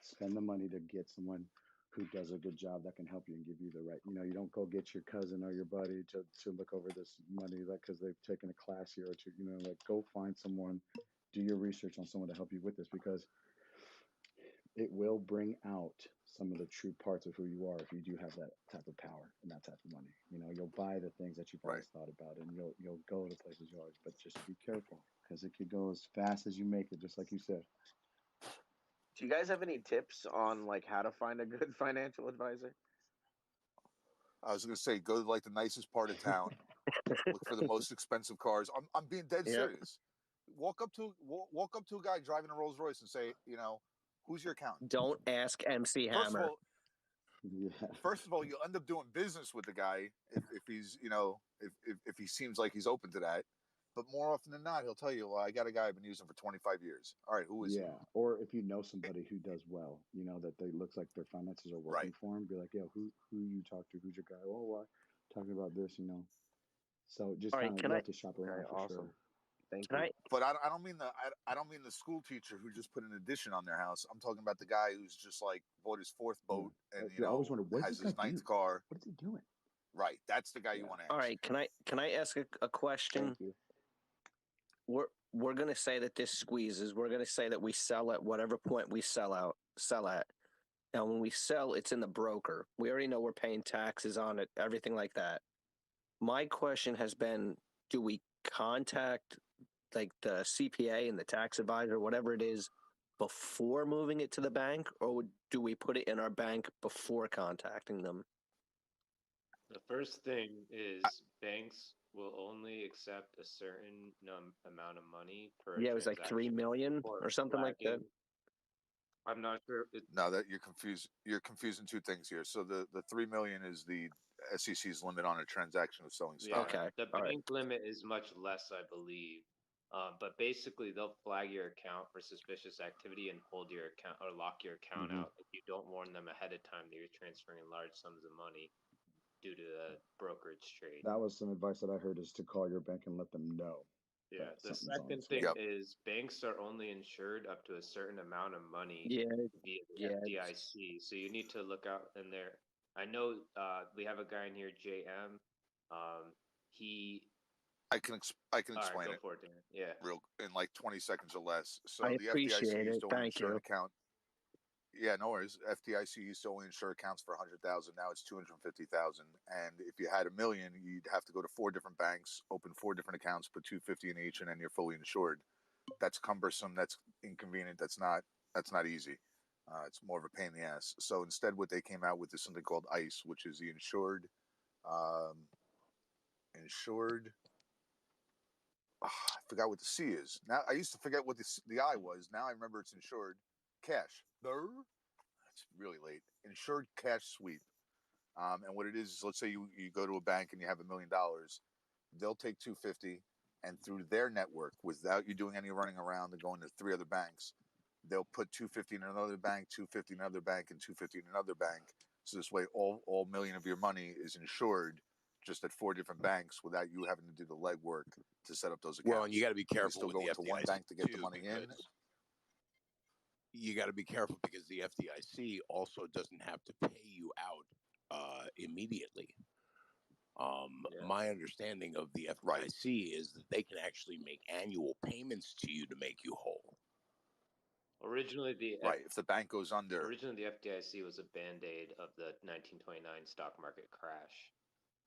S5: spend the money to get someone who does a good job that can help you and give you the right. You don't go get your cousin or your buddy to look over this money because they've taken a class here or two. Like go find someone, do your research on someone to help you with this, because it will bring out some of the true parts of who you are if you do have that type of power and that type of money. You'll buy the things that you've always thought about, and you'll go to places you always. But just be careful, because it could go as fast as you make it, just like you said.
S18: Do you guys have any tips on like how to find a good financial advisor?
S3: I was going to say, go to like the nicest part of town, look for the most expensive cars. I'm being dead serious. Walk up to a guy driving a Rolls Royce and say, who's your accountant?
S6: Don't ask MC Hammer.
S3: First of all, you'll end up doing business with the guy if he's if he seems like he's open to that. But more often than not, he'll tell you, well, I got a guy I've been using for 25 years. All right, who is he?
S5: Yeah, or if you know somebody who does well, that they looks like their finances are working for him, be like, yo, who you talk to? Who's your guy? Oh, well, talking about this, So just kind of have to shop around for sure.
S18: Thank you.
S3: But I don't mean the school teacher who just put an addition on their house. I'm talking about the guy who's just like bought his 4th boat and
S5: I always wonder, what
S3: has
S5: does
S3: his
S5: this guy
S3: 9th
S5: do?
S3: car.
S5: What is he doing?
S3: Right, that's the guy you want to ask.
S6: All right, can I ask a question?
S5: Thank you.
S6: We're gonna say that this squeezes. We're gonna say that we sell at whatever point we sell at. Now, when we sell, it's in the broker. We already know we're paying taxes on it, everything like that. My question has been, do we contact like the CPA and the tax advisor, whatever it is, before moving it to the bank, or do we put it in our bank before contacting them?
S17: The first thing is banks will only accept a certain amount of money per.
S6: Yeah, it was like 3 million or something like that.
S17: I'm not sure.
S3: No, that you're confused. You're confusing two things here. So the 3 million is the SEC's limit on a transaction of selling stock.
S17: Yeah, the bank limit is much less, I believe. But basically, they'll flag your account for suspicious activity and hold your account or lock your account out if you don't warn them ahead of time that you're transferring large sums of money due to the brokerage trade.
S5: That was some advice that I heard, is to call your bank and let them know.
S17: Yeah, the second thing is banks are only insured up to a certain amount of money via the FDIC. So you need to look out in there. I know we have a guy in here, JM. He.
S3: I can
S17: All right,
S3: explain
S17: go
S3: it
S17: for it, Dan. Yeah.
S3: real in like 20 seconds or less. So
S6: I
S3: the FDIC
S6: appreciate
S3: used
S6: it.
S3: to only
S6: Thank
S3: insure an
S6: you.
S3: account. Yeah, no worries. FDIC used to only insure accounts for 100,000. Now it's 250,000. And if you had $1 million, you'd have to go to 4 different banks, open 4 different accounts, put 250 in each, and then you're fully insured. That's cumbersome. That's inconvenient. That's not easy. It's more of a pain in the ass. So instead, what they came out with is something called ICE, which is the insured. I forgot what the C is. Now I used to forget what the I was. Now I remember it's insured cash. It's really late. Insured cash sweep. And what it is, let's say you go to a bank and you have $1 million, they'll take 250, and through their network, without you doing any running around and going to 3 other banks, they'll put 250 in another bank, 250 in another bank, and 250 in another bank. So this way, all million of your money is insured just at 4 different banks without you having to do the legwork to set up those accounts.
S11: Well, and you got to be careful.
S3: You still
S11: with
S3: go
S11: the
S3: into one
S11: FDIC
S3: bank to get the
S11: too,
S3: money in.
S11: You got to be careful because the FDIC also doesn't have to pay you out immediately. My understanding of the FDIC is that they can actually make annual payments to you to make you whole.
S17: Originally,
S3: if the bank goes under.
S17: Originally, the FDIC was a band-aid of the 1929 stock market crash.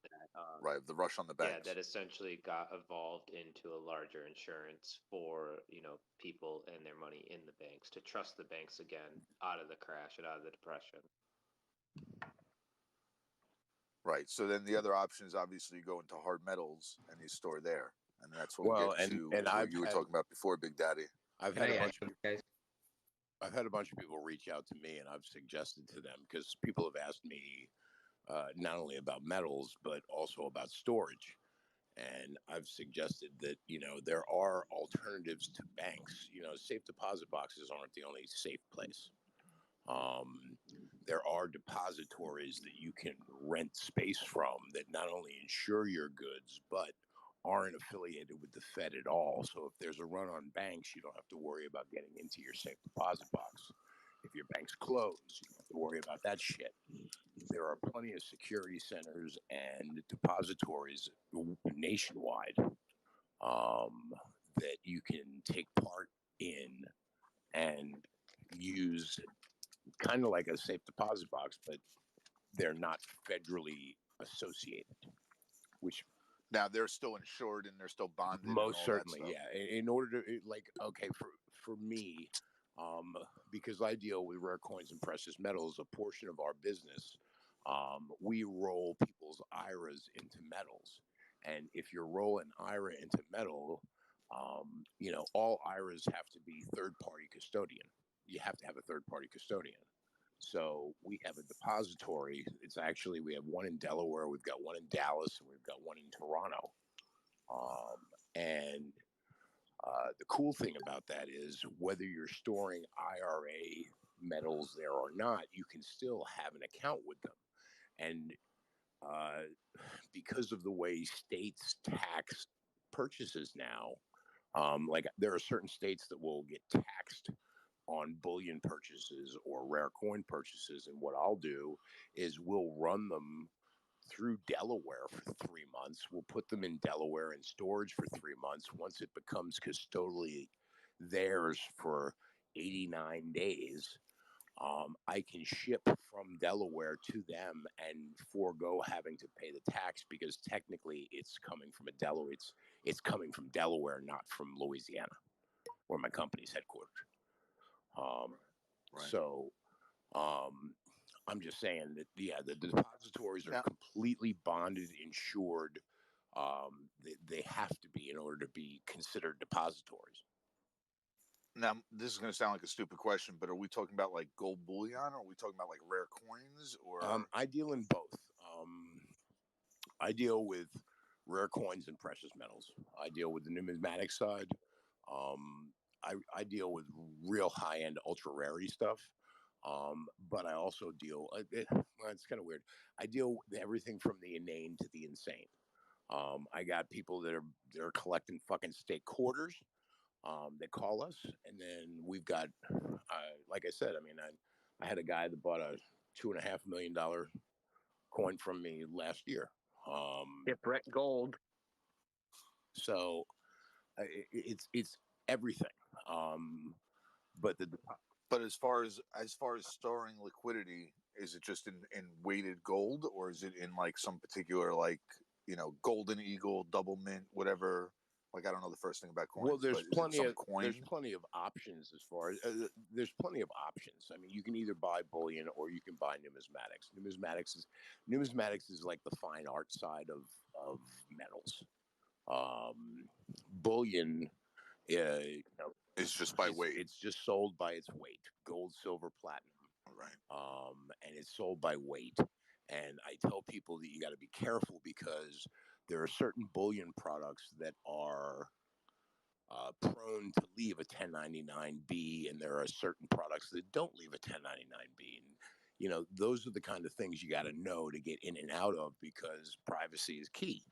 S17: That,
S3: the rush on the banks.
S17: Yeah, that essentially got evolved into a larger insurance for people and their money in the banks, to trust the banks again out of the crash and out of the depression.
S3: Right. So then the other option is obviously you go into hard metals and you store there, and that's what
S11: Well,
S3: we get to what you were talking about before, Big Daddy.
S11: I've had a bunch of I've had a bunch of people reach out to me, and I've suggested to them, because people have asked me not only about metals but also about storage, and I've suggested that there are alternatives to banks. Safe deposit boxes aren't the only safe place. There are depositories that you can rent space from that not only insure your goods but aren't affiliated with the Fed at all. So if there's a run on banks, you don't have to worry about getting into your safe deposit box. If your bank's closed, you don't have to worry about that shit. There are plenty of security centers and depositories nationwide that you can take part in and use, kind of like a safe deposit box, but they're not federally associated. Which
S3: now they're still insured and they're still bonded.
S11: Most certainly, yeah. In order to for me, because I deal with rare coins and precious metals, a portion of our business, we roll people's IRAs into metals. And if you're rolling IRA into metal, all IRAs have to be third-party custodian. You have to have a third-party custodian. So we have a depository. We have one in Delaware, we've got one in Dallas, and we've got one in Toronto. The cool thing about that is whether you're storing IRA metals there or not, you can still have an account with them. And because of the way states tax purchases now, like there are certain states that will get taxed on bullion purchases or rare coin purchases. And what I'll do is we'll run them through Delaware for 3 months. We'll put them in Delaware in storage for 3 months. Once it becomes custodially theirs for 89 days, I can ship from Delaware to them and forego having to pay the tax, because technically it's coming from it's coming from Delaware, not from Louisiana, where my company's headquartered. So I'm just saying that, the depositories are completely bonded, insured. They have to be in order to be considered depositories.
S3: Now, this is going to sound like a stupid question, but are we talking about like gold bullion, or are we talking about like rare coins? Or
S11: I deal in both. I deal with rare coins and precious metals. I deal with the numismatic side. I deal with real high-end, ultra-rarity stuff. But I also deal, it's kind of weird. I deal with everything from the inane to the insane. I got people that are collecting fucking state quarters. They call us, and then we've got, like I said, I had a guy that bought a $2.5 million coin from me last year.
S6: Shipwreck gold.
S11: So it's everything.
S3: But as far as storing liquidity, is it just in weighted gold, or is it in like some particular, like, you know, golden eagle, double mint, whatever? Like, I don't know the first thing about coins.
S11: Well, there's
S3: but is it
S11: plenty
S3: some
S11: of
S3: coin?
S11: there's plenty of options as far as there's plenty of options. I mean, you can either buy bullion or you can buy numismatics. Numismatics is like the fine art side of metals. Bullion, you know,
S3: it's just by weight.
S11: It's just sold by its weight: gold, silver, platinum.
S3: Right.
S11: And it's sold by weight. And I tell people that you got to be careful because there are certain bullion products that are prone to leave a 1099B, and there are certain products that don't leave a 1099B. And, you know, those are the kind of things you got to know to get in and out of, because privacy is key.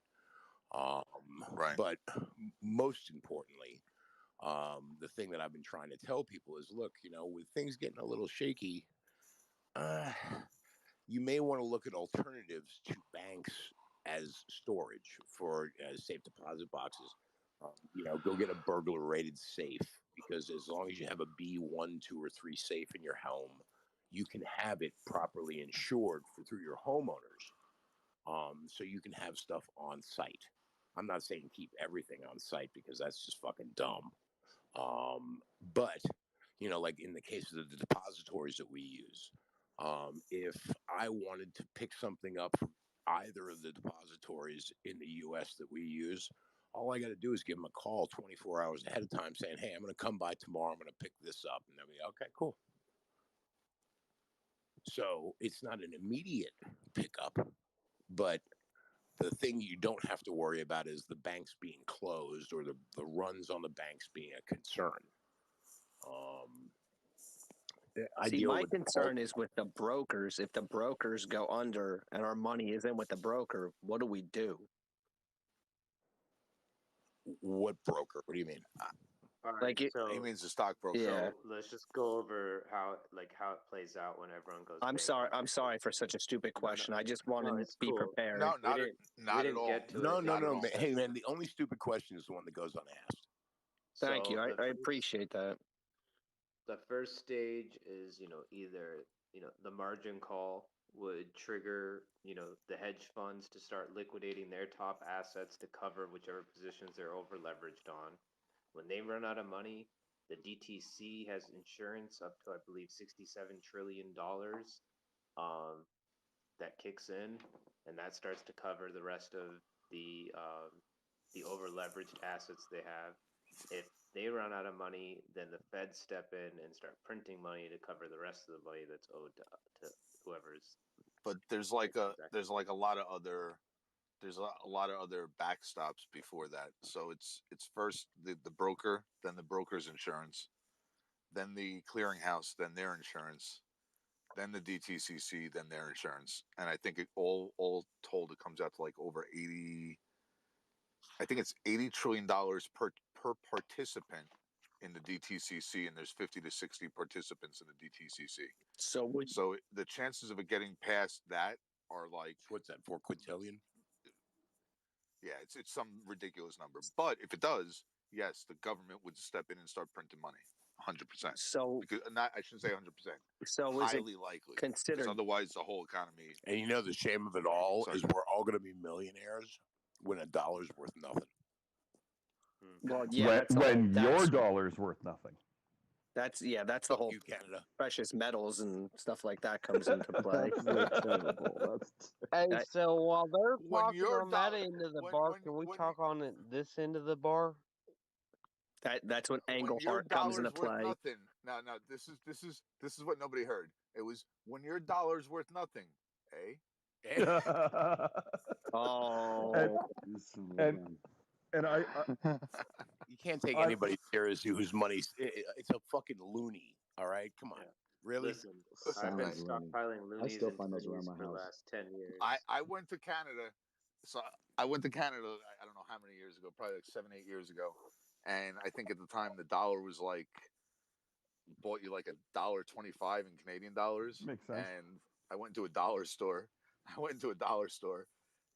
S3: Right.
S11: But most importantly, the thing that I've been trying to tell people is, look, you know, with things getting a little shaky, you may want to look at alternatives to banks as storage for safe deposit boxes. You know, go get a burglar rated safe, because as long as you have a B1, 2, or 3 safe in your home, you can have it properly insured through your homeowners. So you can have stuff on site. I'm not saying keep everything on site, because that's just fucking dumb. But, you know, like in the case of the depositories that we use, if I wanted to pick something up from either of the depositories in the U.S. that we use, all I got to do is give them a call 24 hours ahead of time saying, hey, I'm going to come by tomorrow. I'm going to pick this up. And they'll be, okay, cool. So it's not an immediate pickup, but the thing you don't have to worry about is the banks being closed or the runs on the banks being a concern.
S6: See, my concern is with the brokers. If the brokers go under and our money isn't with the broker, what do we do?
S11: What broker? What do you mean?
S17: All right,
S6: Like it,
S17: so
S3: He means the stockbroker.
S6: Yeah.
S17: So let's just go over how it plays out when everyone goes.
S6: I'm sorry for such a stupid question. I just want to
S17: it's
S6: be
S17: cool.
S6: prepared.
S3: No,
S17: We
S3: not
S17: didn't-
S3: not
S17: we
S3: at
S17: didn't
S3: all.
S17: get to
S11: No,
S17: it.
S11: no,
S3: Not at
S11: no,
S3: all.
S11: man. Hey, man, the only stupid question is the one that goes unasked.
S6: Thank
S17: So
S6: you. I
S17: the first-
S6: appreciate that.
S17: The first stage is, either, the margin call would trigger, the hedge funds to start liquidating their top assets to cover whichever positions they're over leveraged on. When they run out of money, the DTC has insurance up to, I believe, $67 trillion that kicks in, and that starts to cover the rest of the over leveraged assets they have. If they run out of money, then the Feds step in and start printing money to cover the rest of the money that's owed to whoever's.
S3: But there's like a lot of other backstops before that. So it's first the broker, then the broker's insurance, then the clearinghouse, then their insurance, then the DTCC, then their insurance, and I think it all told it comes out to like over 80. I think it's $80 trillion per participant in the DTCC, and there's 50 to 60 participants in the DTCC.
S6: So
S3: the chances of it getting past that are like,
S11: what's that, 4 quintillion?
S3: Yeah, it's some ridiculous number. But if it does, yes, the government would step in and start printing money, 100%.
S6: So
S3: because I shouldn't say 100%.
S6: So is it
S3: highly likely,
S6: considered?
S3: because otherwise the whole economy.
S11: And you know the shame of it all is we're all going to be millionaires when a dollar's worth nothing.
S6: Well, yeah,
S16: when your dollar's worth nothing.
S6: That's the whole
S11: Canada.
S6: Precious metals and stuff like that comes into play.
S5: That's terrible.
S9: Hey, so while they're
S3: When
S9: talking
S3: your
S9: on that
S3: dollar-
S9: end of the
S3: when-
S9: bar,
S3: when-
S9: can we
S3: when
S9: talk on this end of the bar?
S6: That's when
S3: When your
S6: Englehart comes
S3: dollar's
S6: into
S3: worth
S6: play.
S3: nothing. No, this is what nobody heard. It was when your dollar's worth nothing, eh?
S6: Oh.
S16: And I
S11: you can't take anybody seriously whose money's it's a fucking loony. All right, come on, really?
S17: Listen, I've been stockpiling loonies
S5: still
S17: and
S5: find those around
S17: pennies
S5: my
S17: for the
S5: house.
S17: last 10 years.
S3: I went to Canada. So I went to Canada. I don't know how many years ago, probably like 7-8 years ago, and I think at the time the dollar was like bought you like $1.25 in Canadian dollars.
S16: Makes sense.
S3: And I went to a dollar store. I went into a dollar store,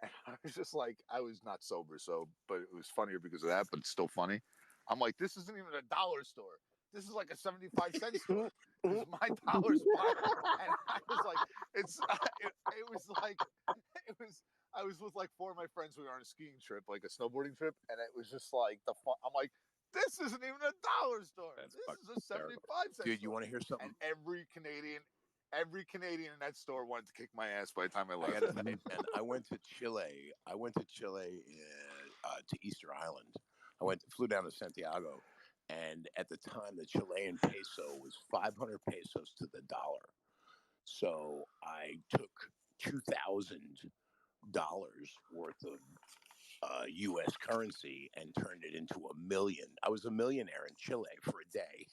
S3: and I was just like, I was not sober, so, but it was funnier because of that, but it's still funny. I'm like, this isn't even a dollar store. This is like a 75-cent store. It's my dollar spot, and I was like, it was like, it was. I was with like 4 of my friends. We were on a skiing trip, like a snowboarding trip, and it was just like the fun. I'm like, this isn't even a dollar store. This is a 75-cent.
S11: Dude, you want to hear something?
S3: And every Canadian in that store wanted to kick my ass by the time I
S11: I
S3: left.
S11: gotta say, man, I went to Chile. To Easter Island. Flew down to Santiago, and at the time, the Chilean peso was 500 pesos to the dollar. So I took $2,000 worth of U.S. currency and turned it into $1 million. I was a millionaire in Chile for a day.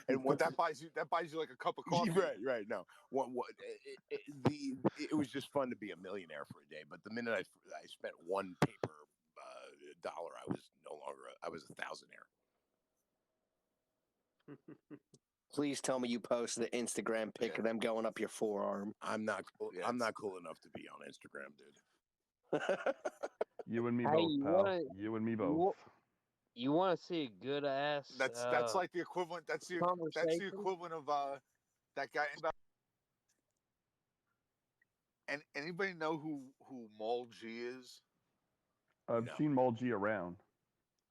S3: And what that buys you like a cup of coffee.
S11: Right. No, it was just fun to be a millionaire for a day. But the minute I spent one paper dollar, I was a thousandaire.
S6: Please tell me you posted the Instagram pic of them going up your forearm.
S11: I'm not cool. Yeah, I'm not cool enough to be on Instagram, dude.
S16: You and me both, pal. You and me both.
S9: You want to see a good ass?
S3: That's like the equivalent. That's the equivalent of that guy. And anybody know who Mall G is?
S16: I've seen Mall G around.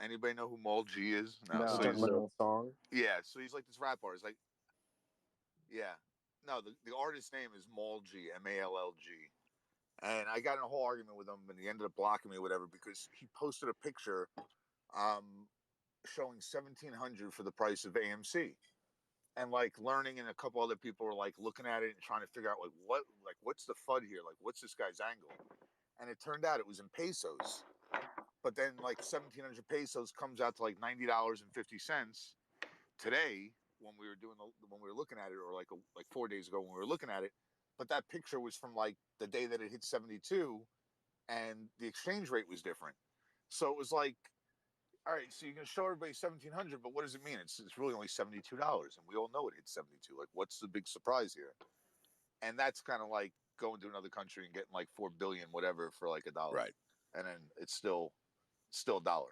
S3: Anybody know who Mall G is?
S6: No.
S3: So
S6: He's a song.
S3: Yeah, so he's like this rap artist. Like, yeah, no, the artist's name is Mall G, MALLG. And I got in a whole argument with him, and he ended up blocking me, or whatever, because he posted a picture, showing $1,700 for the price of AMC, and like Learning and a couple other people were like looking at it and trying to figure out what's the FUD here, like what's this guy's angle, and it turned out it was in pesos, but then like 1,700 pesos comes out to like $90.50 today when we were looking at it, or like 4 days ago when we were looking at it. But that picture was from like the day that it hit 72, and the exchange rate was different. So it was like, all right, so you can show everybody 1,700, but what does it mean? It's really only $72, and we all know it hit 72. Like, what's the big surprise here? And that's kind of like going to another country and getting like 4 billion whatever for like $1,
S11: right? And
S3: then it's still $1.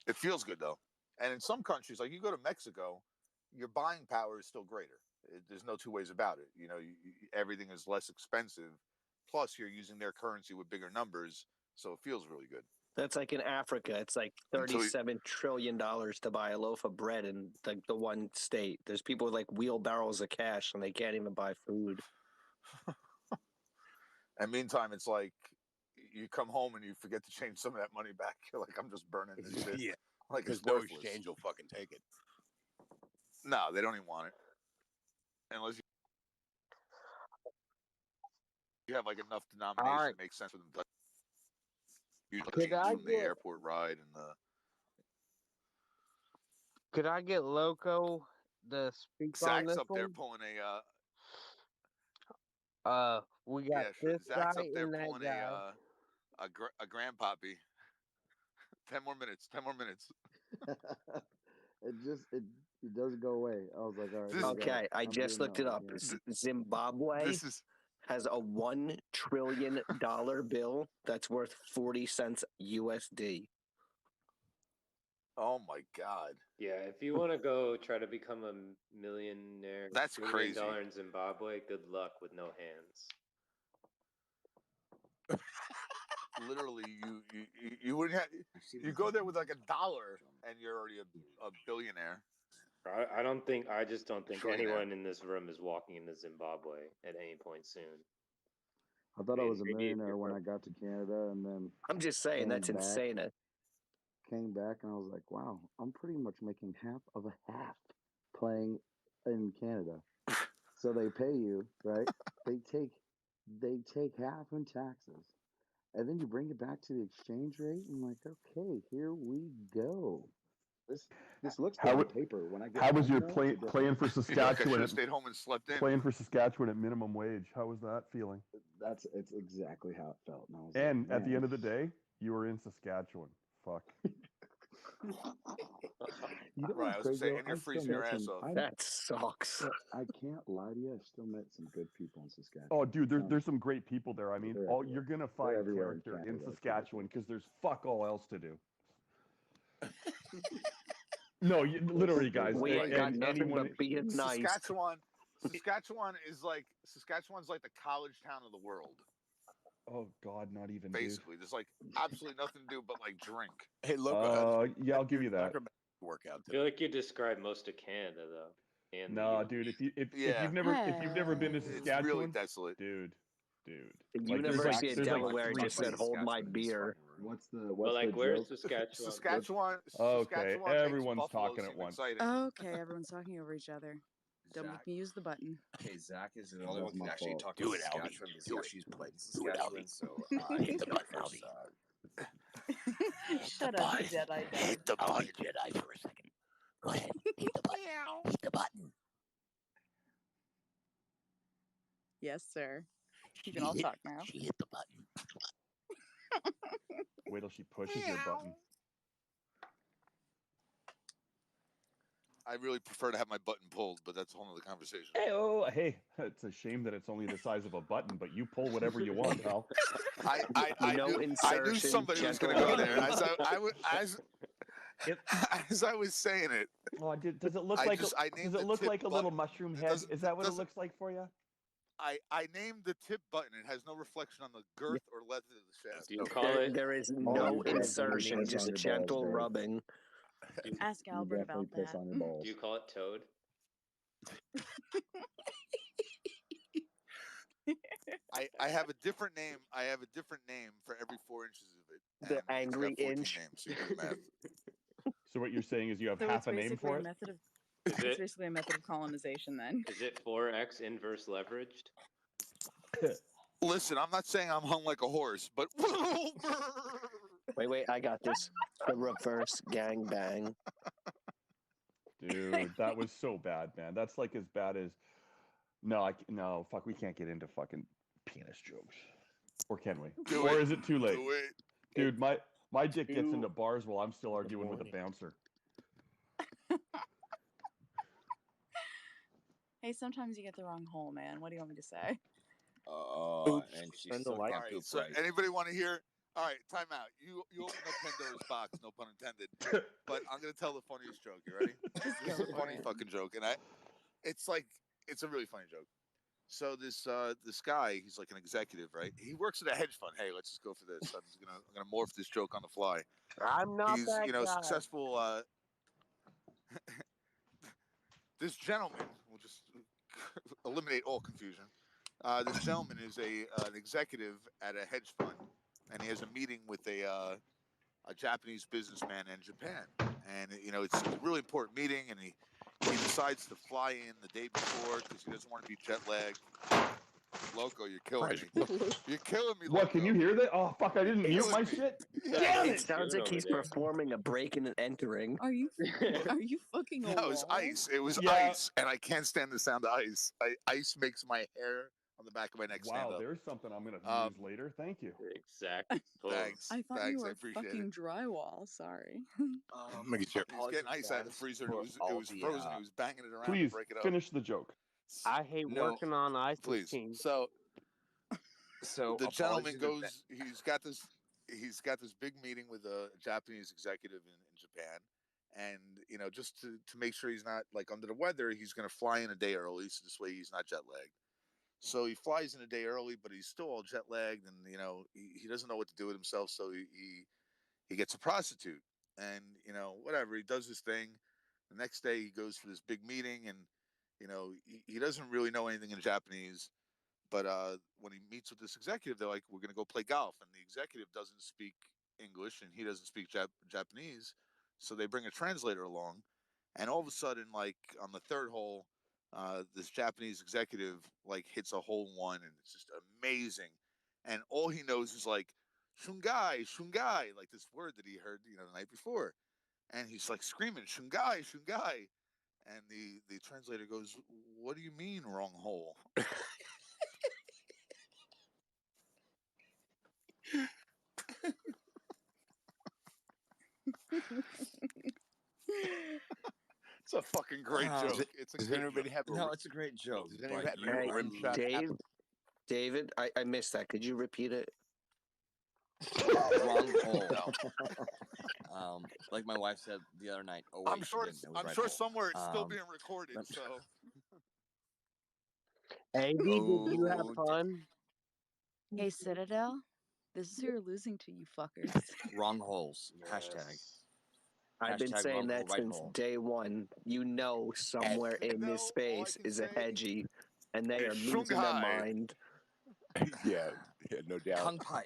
S3: It feels good though. And in some countries, like you go to Mexico, your buying power is still greater. There's no two ways about it. You know, everything is less expensive. Plus, you're using their currency with bigger numbers, so it feels really good.
S6: That's like in Africa. It's like $37 trillion to buy a loaf of bread in the one state. There's people with like wheelbarrows of cash, and they can't even buy food.
S3: And meantime, it's like you come home and you forget to change some of that money back. You're like, I'm just burning this shit.
S11: Yeah,
S3: like
S11: because
S3: it's
S11: no
S3: worthless.
S11: exchange will fucking take it.
S3: No, they don't even want it. Unless you have like enough denomination to make sense for them to usually the airport ride and the.
S9: Could I get Loco to speak on
S3: Zach's
S9: this
S3: up
S9: one?
S3: there pulling
S9: we got this
S3: Zach's
S9: guy
S3: up there
S9: and that
S3: pulling
S9: guy.
S3: a grandpappy. 10 more minutes.
S5: It doesn't go away. I was like, all right.
S6: Okay, I just looked it up. Zimbabwe has a $1 trillion bill that's worth 40 cents USD.
S3: Oh my God!
S17: Yeah, if you want to go try to become a millionaire,
S3: that's
S17: $2
S3: crazy.
S17: million in Zimbabwe. Good luck with no hands.
S3: Literally, you wouldn't have. You go there with like $1, and you're already a billionaire.
S17: I just don't think anyone in this room is walking into Zimbabwe at any point soon.
S5: I thought I was a millionaire when I got to Canada, and then
S6: I'm just saying that's insane.
S5: Came back and I was like, wow, I'm pretty much making half of a half playing in Canada. So they pay you, right? They take half in taxes, and then you bring it back to the exchange rate. I'm like, okay, here we go. This looks good on paper. When I get
S16: how was your
S5: playing
S16: for Saskatchewan?
S3: Stayed home and slept in.
S16: Playing for Saskatchewan at minimum wage. How was that feeling?
S5: It's exactly how it felt.
S16: And at the end of the day, you were in Saskatchewan. Fuck.
S5: You know
S3: Right,
S5: what's
S3: I was
S5: crazy?
S3: saying,
S5: Though?
S3: and you're
S5: I still
S3: freezing your
S5: met
S3: ass
S5: some.
S3: off.
S6: That sucks.
S5: I can't lie to you. I still met some good people in Saskatchewan.
S16: Oh, dude, there's some great people there. I mean,
S5: They're
S16: all
S5: everywhere.
S16: you're gonna
S5: They're
S16: find
S5: everywhere in
S16: character in
S5: Canada.
S16: Saskatchewan because there's fuck all else to do. No, literally, guys.
S6: We ain't got nothing
S16: anyone,
S6: but being nice.
S3: Saskatchewan's like the college town of the world.
S16: Oh God, not even.
S3: Basically, there's like absolutely nothing to do but like drink.
S11: Hey, look.
S16: Yeah, I'll give you that.
S11: Workout.
S17: I feel like you described most of Canada though. And the
S16: No,
S17: US.
S16: dude. If you've never been to Saskatchewan,
S3: it's really desolate,
S16: dude.
S6: The
S16: Like,
S6: University of
S16: there's
S6: Delaware
S16: three
S6: just said,
S16: places.
S6: "Hold my beer."
S5: What's the
S17: But like, where's
S5: joke?
S17: Saskatchewan?
S16: Okay,
S3: Saskatchewan makes
S16: everyone's
S3: Buffalo
S16: talking at
S3: seem
S16: once.
S3: exciting.
S15: Okay, everyone's talking over each other. Don't make me use the button.
S18: Hey, Zach is the only one
S5: That's
S18: who can
S5: my
S18: actually
S5: fault.
S18: talk
S11: Do
S18: about
S11: it, Albie.
S18: Saskatchewan because
S11: Do
S18: he
S11: it.
S18: actually played in
S11: Do it,
S18: Saskatchewan.
S11: Albie.
S18: So
S11: Hit the button,
S18: first,
S11: Albie.
S15: Shut up, Jedi.
S11: Hit the button, Jedi, for a second. Go ahead. Hit the button. Hit the button.
S15: Yes, sir. You can all talk now.
S11: She hit the button.
S16: Wait till she pushes your button.
S3: I really prefer to have my button pulled, but that's a whole other conversation.
S16: Hey, it's a shame that it's only the size of a button, but you pull whatever you want, pal.
S3: I knew somebody was going to go there. As I was saying it.
S16: Oh, does it look like a little mushroom head? Is that what it looks like for you?
S3: I named the tip button. It has no reflection on the girth or length of the shaft.
S17: Do you call it?
S6: There is no insertion, just gentle rubbing.
S15: Ask Albert about that.
S17: Do you call it Toad?
S3: I have a different name. I have a different name for every 4 inches of it.
S6: The angry inch.
S3: Names, so you do the math.
S16: So what you're saying is you have
S15: So
S16: half a name for it?
S15: It's basically a method of colonization then.
S17: Is it 4x inverse leveraged?
S3: Listen, I'm not saying I'm hung like a horse, but
S6: Wait, I got this. The reverse gangbang.
S16: Dude, that was so bad, man. That's like as bad as no, fuck, we can't get into fucking penis jokes. Or can we? Or is it too late? Dude, my dick gets into bars while I'm still arguing with a bouncer.
S15: Hey, sometimes you get the wrong hole, man. What do you want me to say?
S18: And she's still
S3: All right, so anybody want to hear? All right, time out. You open up Pandora's box, no pun intended. But I'm gonna tell the funniest joke. You ready? This is a funny fucking joke, and it's a really funny joke. So this guy, he's like an executive, right? He works at a hedge fund. Hey, let's just go for this. I'm gonna morph this joke on the fly.
S6: I'm not
S3: He's
S6: that guy.
S3: successful. This gentleman, we'll just eliminate all confusion. This gentleman is an executive at a hedge fund, and he has a meeting with a Japanese businessman in Japan. And it's a really important meeting, and he decides to fly in the day before because he doesn't want to be jet lagged. Loco, you're killing me. You're killing me, Loco.
S16: What, can you hear that? Oh, fuck, I didn't mute my shit.
S6: It sounds like he's performing a breaking and entering.
S15: Are you fucking a
S3: No, it was ice. It was ice, and I can't stand the sound of ice. Ice makes my hair on the back of my neck stand up.
S16: Wow, there's something I'm going to use later. Thank you.
S17: Exactly.
S3: Thanks.
S15: I thought you were
S3: appreciate
S15: fucking drywall. Sorry.
S3: He's getting ice out of the freezer. And it was frozen. He was banging it around
S16: Please
S3: to break it up.
S16: finish the joke.
S9: I hate working on ice.
S3: Please. So the gentleman goes. He's got this big meeting with a Japanese executive in Japan, and just to make sure he's not like under the weather, he's going to fly in a day early, so this way he's not jet lagged. So he flies in a day early, but he's still all jet lagged, and he doesn't know what to do with himself, so he gets a prostitute, and whatever, he does his thing. The next day he goes for this big meeting, and he doesn't really know anything in Japanese. But when he meets with this executive, they're like, we're going to go play golf. And the executive doesn't speak English and he doesn't speak Japanese. So they bring a translator along. And all of a sudden, like on the third hole, this Japanese executive like hits a hole in one, and it's just amazing. And all he knows is like, shungai, shungai, like this word that he heard, the night before. And he's like screaming, shungai, shungai. And the translator goes, what do you mean wrong hole? a fucking great joke. It's a
S18: Does
S3: great
S18: anybody
S3: joke.
S18: have no? It's a great joke.
S3: Does anybody
S18: But
S3: have
S18: you
S3: rim shot
S6: Dave, David, I missed that. Could you repeat it?
S18: wrong hole. Like my wife said the other night. Oh wait,
S3: I'm sure.
S18: she didn't. It was
S3: I'm
S18: right
S3: sure
S18: hole.
S3: somewhere it's still being recorded. So.
S9: AB, did you have fun?
S7: Hey, Citadel, this is who you're losing to, you fuckers.
S18: Wrong holes. Hashtag.
S6: I've been
S18: Hashtag
S6: saying
S18: wrong
S6: that
S18: hole, right
S6: since
S18: hole.
S6: day one. You know, somewhere in this space is a hedgie, and they are losing their mind.
S11: yeah, no doubt.
S18: Kung Pai.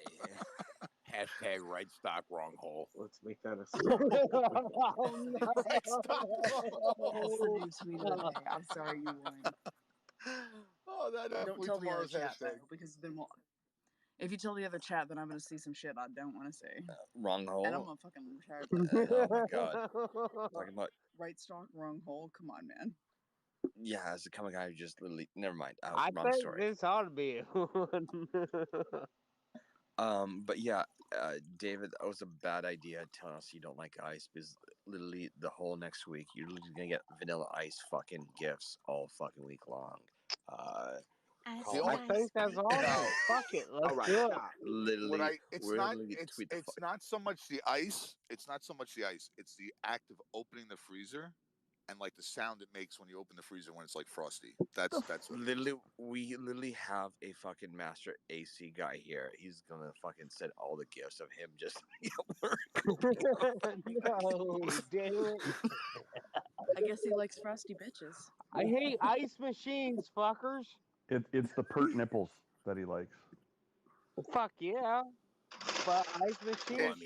S11: Hashtag right stock, wrong hole.
S13: Let's make that a
S3: Right stock, wrong hole.
S15: That's the new tweet of the day. I'm sorry you won.
S3: Oh, that
S15: Don't
S3: definitely
S15: tell the other
S3: tomorrow's
S15: chat
S3: hashtag.
S15: though, because then we'll. If you tell the other chat, then I'm gonna see some shit I don't want to say.
S18: Wrong hole.
S15: And I'm gonna fucking retire.
S18: Oh my god. Talking about
S15: Right stock, wrong hole. Come on, man.
S18: yeah, as a comic guy who just literally never mind.
S9: I
S18: Wrong
S9: think
S18: story.
S9: this ought to be one.
S18: But yeah, David, that was a bad idea telling us you don't like ice because literally the whole next week you're literally gonna get vanilla ice fucking gifts all fucking week long.
S9: I think that's awesome.
S3: No.
S9: Fuck it, let's
S18: All right,
S9: do it.
S18: literally,
S3: It's
S18: we're
S3: not.
S18: literally gonna tweet the
S3: It's not so much the ice. It's not so much the ice. It's the act of opening the freezer, and like the sound it makes when you open the freezer when it's like frosty. That's what.
S18: Literally, we literally have a fucking master AC guy here. He's gonna fucking send all the gifts of him just
S9: No, damn it.
S15: I guess he likes frosty bitches.
S9: I hate ice machines, fuckers.
S16: It's the pert nipples that he likes.
S9: Fuck yeah. But ice machines.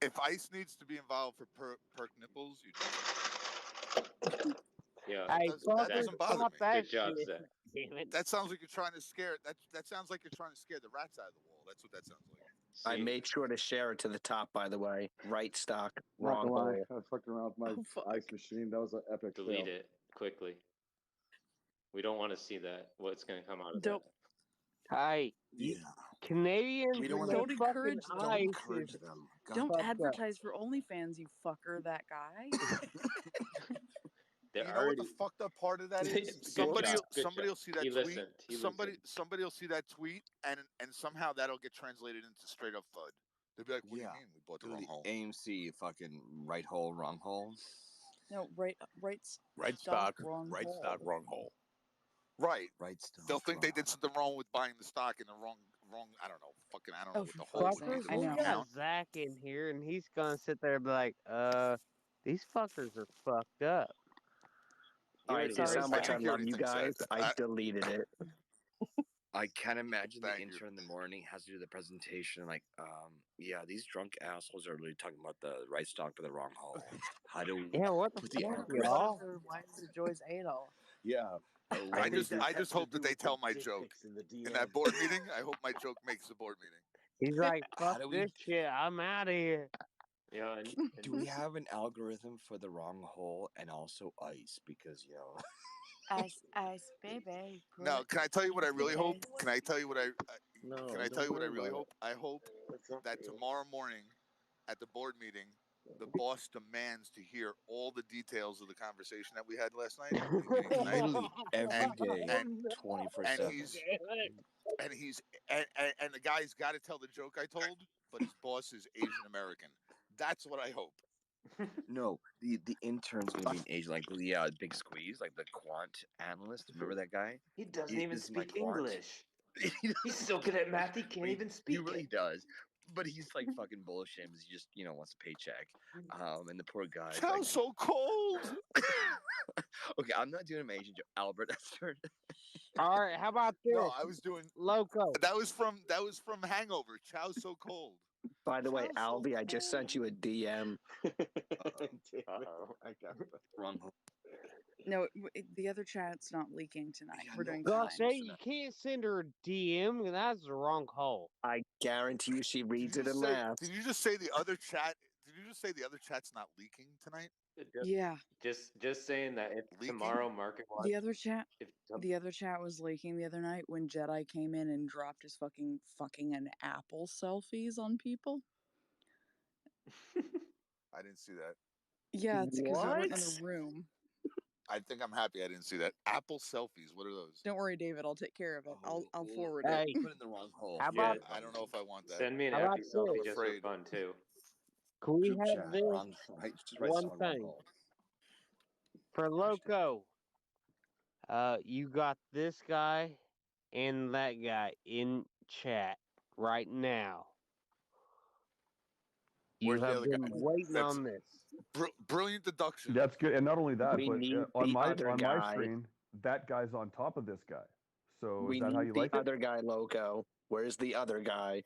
S3: If ice needs to be involved for perk nipples, you do.
S17: Yeah,
S9: Hey,
S3: that doesn't bother
S9: stop
S3: me.
S9: that
S17: Good job,
S9: shit.
S17: Zach.
S9: Damn it.
S3: That sounds like you're trying to scare. That sounds like you're trying to scare the rats out of the wall. That's what that sounds like.
S6: I made sure to share it to the top, by the way. Right stock,
S5: Not
S6: wrong
S5: gonna lie,
S6: hole.
S5: I was fucking around with my ice machine. That was an epic
S17: Delete
S5: fail.
S17: it quickly. We don't want to see that. What's going to come out of
S15: Don't.
S9: Hey, Canadians
S18: We don't
S9: and
S18: wanna-
S9: their
S15: Don't
S9: fucking
S15: encourage them.
S9: ice
S18: encourage
S9: is
S18: them.
S15: Don't
S9: fucked up.
S15: advertise for OnlyFans, you fucker. That guy.
S17: They're
S3: You know
S17: already.
S3: what the fucked up part of that is?
S17: Good
S3: Somebody
S17: job, good
S3: will
S17: job.
S3: see that
S17: He
S3: tweet.
S17: listened. He
S3: Somebody
S17: listened.
S3: will see that tweet, and somehow that'll get translated into straight up FUD. They'll be like, "What do you mean we bought the wrong hole?"
S18: AMC fucking right hole, wrong hole.
S15: No, right
S11: stock,
S15: wrong
S11: right
S15: hole.
S11: stock, wrong hole.
S3: Right.
S18: Right stock.
S3: They'll think they did something wrong with buying the stock in the wrong. I don't know. Fucking, I don't know what the hole would be.
S9: Fuckers,
S3: The
S9: we
S3: wrong
S9: got
S3: account.
S9: Zach in here, and he's gonna sit there and be like, these fuckers are fucked up.
S6: All right,
S15: Sorry,
S6: here's how much I
S3: think he
S6: love
S3: already
S6: you
S3: thinks
S6: guys.
S3: that.
S6: I deleted it.
S18: I can't imagine the
S3: Thank you.
S18: intern in the morning has to do the presentation like, yeah, these drunk assholes are really talking about the right stock but the wrong hole. How do we
S9: Yeah, what the
S18: put the
S9: fuck,
S18: algorithm?
S9: y'all?
S15: Why is it Joy's Adol?
S18: Yeah.
S3: I just hope that they tell my joke in that board meeting. I hope my joke makes the board meeting.
S9: He's like,
S18: How
S9: fuck
S18: do we-
S9: this shit, I'm out of here.
S17: Yeah.
S18: Do we have an algorithm for the wrong hole and also ice? Because
S7: Ice, baby.
S3: No, can I tell you what I really hope? Can I tell you what I
S13: don't
S3: really
S13: worry about
S3: hope? I hope that tomorrow morning at the board meeting, the boss demands to hear all the details of the conversation that we had last night.
S18: literally every day, 24/7.
S3: And the guy's got to tell the joke I told, but his boss is Asian American. That's what I hope.
S18: No, the intern's gonna be an Asian, like Big Squeeze, like the quant analyst. Remember that guy?
S17: He doesn't even
S18: is my
S17: speak
S18: quant.
S17: English. He's so good at math, he can't even speak.
S18: He really does. But he's like fucking bullshit because he just, wants a paycheck. And the poor guy.
S3: Sounds so cold.
S18: Okay, I'm not doing an Asian joke. Albert, that's your.
S9: All right, how about this?
S3: No, I was doing
S9: Loco.
S3: That was from Hangover. Chow's so cold.
S6: By the way, Albie, I just sent you a DM.
S13: Uh-oh, I got that.
S18: Wrong hole.
S15: No, the other chat's not leaking tonight. We're doing
S9: Well,
S15: fine.
S9: say you can't send her a DM, that's the wrong hole.
S6: I guarantee you she reads it and laughs.
S3: Did you just say the other chat? Did you just say the other chat's not leaking tonight?
S15: Yeah.
S17: Just saying that if tomorrow market watch.
S15: The other chat was leaking the other night when Jedi came in and dropped his fucking an apple selfies on people.
S3: I didn't see that.
S15: Yeah, it's because you weren't in
S6: What?
S15: the room.
S3: I think I'm happy I didn't see that. Apple selfies. What are those?
S15: Don't worry, David. I'll take care of it. I'll forward
S18: Hey,
S15: it.
S18: put it in the wrong hole.
S9: How
S17: Yeah,
S9: about
S3: I don't know if I want that.
S17: send me an
S9: how about
S17: happy selfie
S9: this?
S17: just for
S3: afraid.
S17: fun too.
S9: Can we
S18: Group
S9: have
S18: chat.
S9: this
S18: Wrong. Right. Just write
S9: one
S18: someone wrong
S9: thing
S18: hole.
S9: for Loco? You got this guy and that guy in chat right now. You
S3: Where's the
S9: have
S3: other guy?
S9: been waiting
S3: That's
S9: on this.
S3: brilliant deduction.
S16: That's good, and not only that,
S6: We
S16: but
S6: need
S16: on
S6: the
S16: my
S6: other
S16: my
S6: guy.
S16: screen, that guy's on top of this guy. So
S6: We
S16: is that how
S6: need
S16: you
S6: the
S16: like it?
S6: other guy, Loco. Where's the other guy?